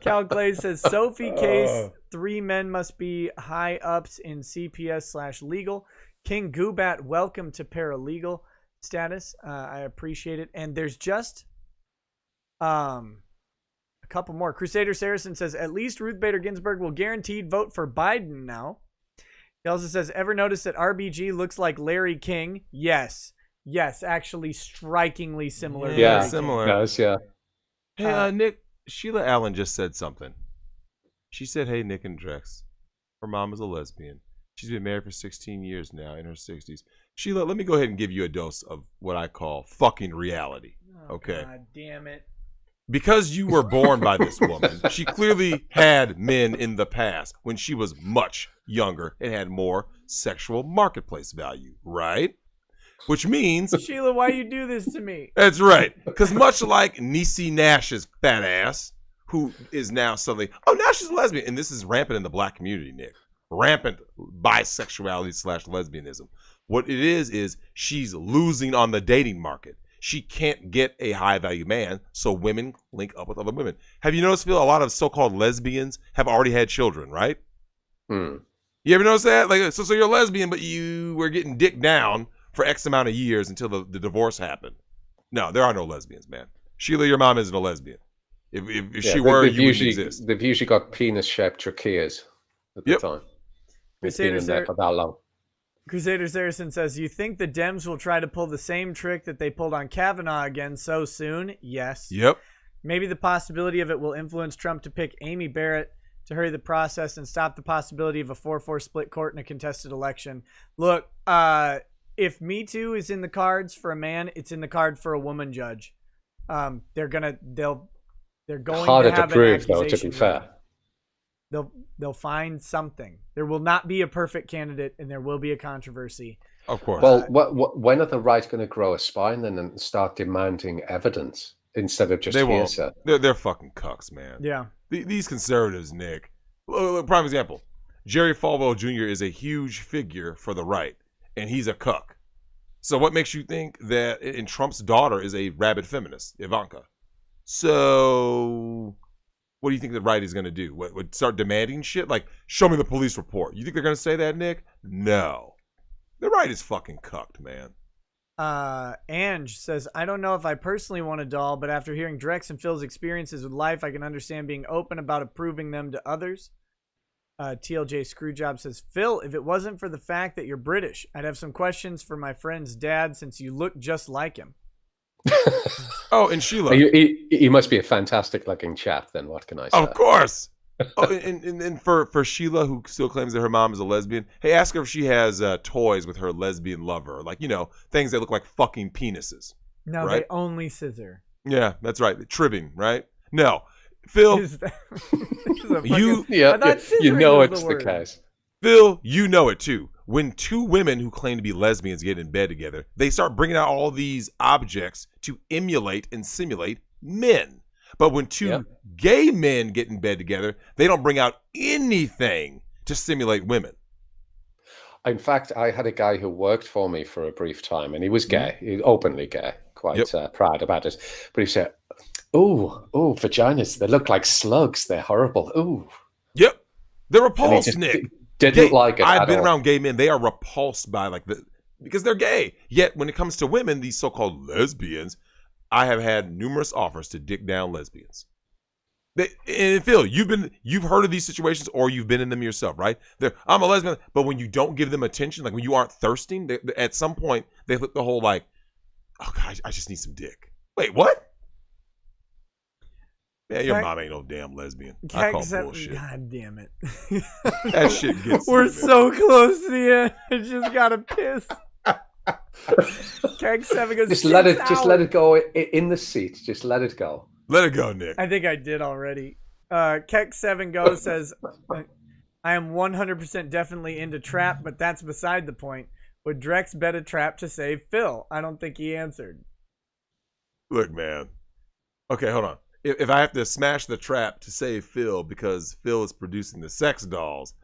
Cal Clay says, Sophie case, 3 men must be high ups in CPS/legal. King Goobat, welcome to paralegal status. I appreciate it. And there's just a couple more. Crusader Saracen says, at least Ruth Bader Ginsburg will guaranteed vote for Biden now. He also says, ever notice that RBG looks like Larry King? Yes, actually strikingly similar. Yeah, similar. Yes, yeah. Hey, Nick, Sheila Allen just said something. She said, hey, Nick and Drex, her mom is a lesbian. She's been married for 16 years now, in her 60s. Sheila, let me go ahead and give you a dose of what I call fucking reality. Okay? God damn it. Because you were born by this woman, she clearly had men in the past when she was much younger and had more sexual marketplace value, right? Which means... Sheila, why you do this to me? That's right. Because much like Niecy Nash's fat ass, who is now suddenly, oh, now she's a lesbian. And this is rampant in the black community, Nick. Rampant bisexuality/lesbianism. What it is she's losing on the dating market. She can't get a high-value man, so women link up with other women. Have you noticed, Phil, a lot of so-called lesbians have already had children, right? You ever notice that? Like, so you're a lesbian, but you were getting dicked down for X amount of years until the divorce happened. No, there are no lesbians, man. Sheila, your mom isn't a lesbian. If she were, you wouldn't exist. They've usually got penis-shaped tracheas at the time. It's been in there for that long. Crusader Saracen says, you think the Dems will try to pull the same trick that they pulled on Kavanaugh again so soon? Yes. Yep. Maybe the possibility of it will influence Trump to pick Amy Barrett to hurry the process and stop the possibility of a 4-4 split court in a contested election. Look, if Me Too is in the cards for a man, it's in the card for a woman judge. They're going to harder have to prove, an though, to be fair. They'll find something. There will not be a perfect candidate, and there will be a controversy. Of course. Well, when are the right going to grow a spine then and start demanding evidence instead of just hearsay? They're fucking cucks, man. Yeah. These conservatives, Nick. Prime example. Jerry Falwell Jr. is a huge figure for the right, and he's a cuck. So what makes you think that and Trump's daughter is a rabid feminist, Ivanka? So what do you think the right is going to do? Would start demanding shit? Like, show me the police report. You think they're going to say that, Nick? No. The right is fucking cucked, man. Ange says, I don't know if I personally want a doll, but after hearing Drex and Phil's experiences with life, I can understand being open about approving them to others. TLJ Screwjob says, Phil, if it wasn't for the fact that you're British, I'd have some questions for my friend's dad since you look just like him. Oh, and Sheila. He must be a fantastic looking chap then, what can I say? Of course. Oh, and for Sheila, who still claims that her mom is a lesbian, hey, ask her if she has toys with her lesbian lover. Like, things that look like fucking penises. No, right? They only scissor. Yeah, that's right. Tribbing, right? No. Phil, you know it's the case. Phil, you know it too. When two women who claim to be lesbians get in bed together, they start bringing out all these objects to emulate and simulate men. But when two gay men get in bed together, they don't bring out anything to simulate women. In fact, I had a guy who worked for me for a brief time, and he was gay, he was openly gay, quite proud about it. But he said, oh, vaginas, they look like slugs. They're horrible. Ooh. Yep. They're repulsed, Nick. Didn't like it. I've been around gay men. They are repulsed by because they're gay. Yet when it comes to women, these so-called lesbians, I have had numerous offers to dick down lesbians. And Phil, you've heard of these situations, or you've been in them yourself, right? I'm a lesbian, but when you don't give them attention, like when you aren't thirsting, at some point they flip the whole like, oh God, I just need some dick. Wait, what? Man, your mom ain't no damn lesbian. I call bullshit. God damn it. That shit gets We're so close to the end. I just gotta piss. Keg 7 goes, just let it go in the seat. Just let it go. Let it go, Nick. I think I did already. Keck 7 Go says, I am 100% definitely into trap, but that's beside the point. Would Drex bet a trap to save Phil? I don't think he answered. Look, man. Okay, hold on. If I have to smash the trap to save Phil because Phil is producing the sex dolls,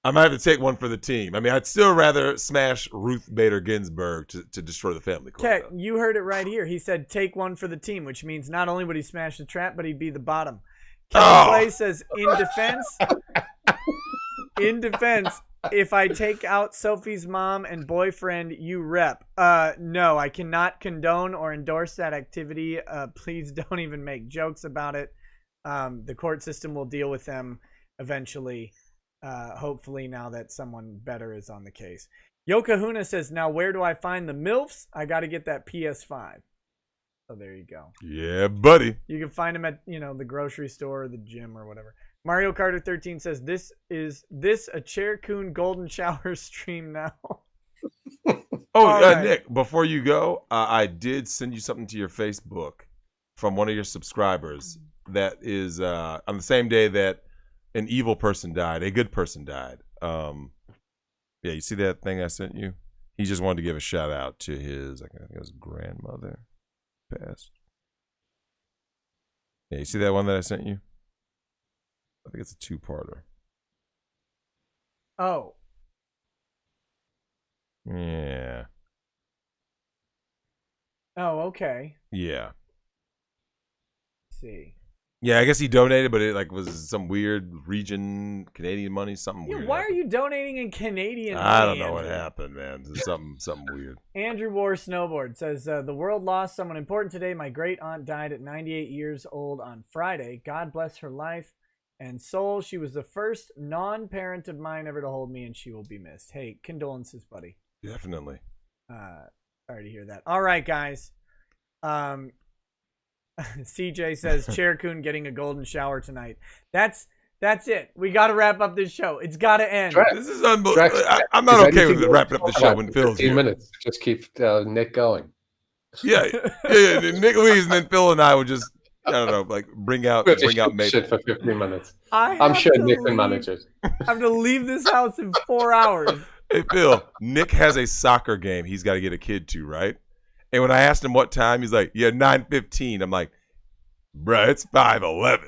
I might have to take one for the team. I mean, I'd still rather smash Ruth Bader Ginsburg to destroy the family court. Okay, you heard it right here. He said take one for the team, which means not only would he smash the trap, but he'd be the bottom. Kevin Clay says, in defense, if I take out Sophie's mom and boyfriend, you rep. No, I cannot condone or endorse that activity. Please don't even make jokes about it. The court system will deal with them eventually. Hopefully now that someone better is on the case. Yokahuna says, now where do I find the MILFs? I got to get that PS5. So there you go. Yeah, buddy. You can find them at, the grocery store or the gym or whatever. Mario Carter 13 says, is this a Chair Coon Golden Shower stream now? Right. Nick, before you go, I did send you something to your Facebook from one of your subscribers that is on the same day that an evil person died, a good person died. Yeah, you see that thing I sent you? He just wanted to give a shout out to his, I think it was grandmother passed. Yeah, you see that one that I sent you? I think it's a two-parter. Oh. Yeah. Oh, okay. Yeah. Let's see. Yeah, I guess he donated, but it was some weird region, Canadian money, something weird. Why are you donating in Canadian money? I don't know what happened, man. Something weird. Andrew War Snowboard says, the world lost someone important today. My great aunt died at 98 years old on Friday. God bless her life and soul. She was the first non-parent of mine ever to hold me, and she will be missed. Hey, condolences, buddy. Definitely. Sorry to hear that. All right, guys. CJ says, Chair Coon getting a golden shower tonight. That's it. We got to wrap up this show. It's got to end. This is unbelievable. I'm not okay with wrapping up the show when Phil's 15 here. Minutes. Just keep Nick going. Yeah. Nick leaves, and then Phil and I would just, I don't know, bring out Maple. Shit for 15 minutes. I'm sure Nick can manage it. I have to leave this house in 4 hours. Hey, Phil, Nick has a soccer game he's got to get a kid to, right? And when I asked him what time, he's like, yeah, 9:15. I'm like, bruh, it's 5:11.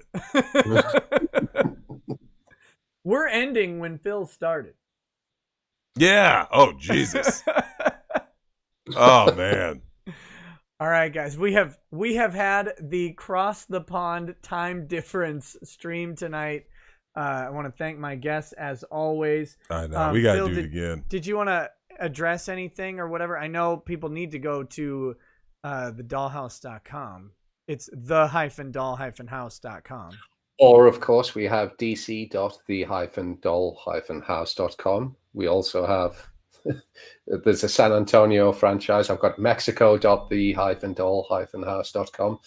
We're ending when Phil started. Yeah. Oh, Jesus. Oh, man. All right, guys. We have had the Cross the Pond time difference stream tonight. I want to thank my guests as always. I know. We got to do it again. Did you want to address anything or whatever? I know people need to go to the dollhouse.com. It's the-doll-house.com. Or, of course, we have dc.the-doll-house.com. We also have, there's a San Antonio franchise. I've got mexico.the-doll-house.com.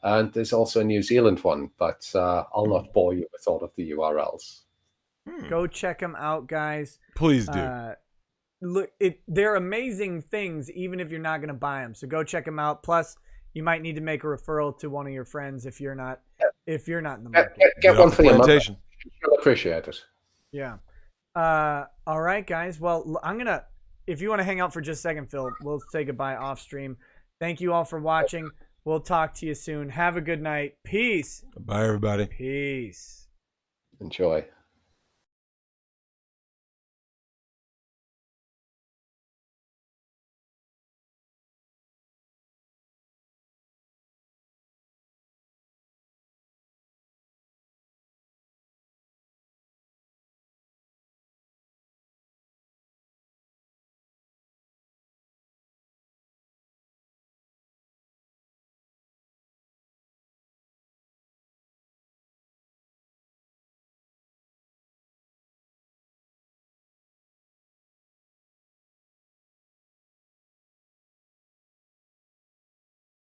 And there's also a New Zealand one, but I'll not bore you with all of the URLs. Go check them out, guys. Please do. Look, they're amazing things, even if you're not going to buy them. So go check them out. Plus, you might need to make a referral to one of your friends if you're not in the market. Get one for your mother. She'll appreciate it. Yeah. All right, guys. Well, if you want to hang out for just a second, Phil, we'll say goodbye off stream. Thank you all for watching. We'll talk to you soon. Have a good night. Peace. Bye, everybody. Peace. Enjoy.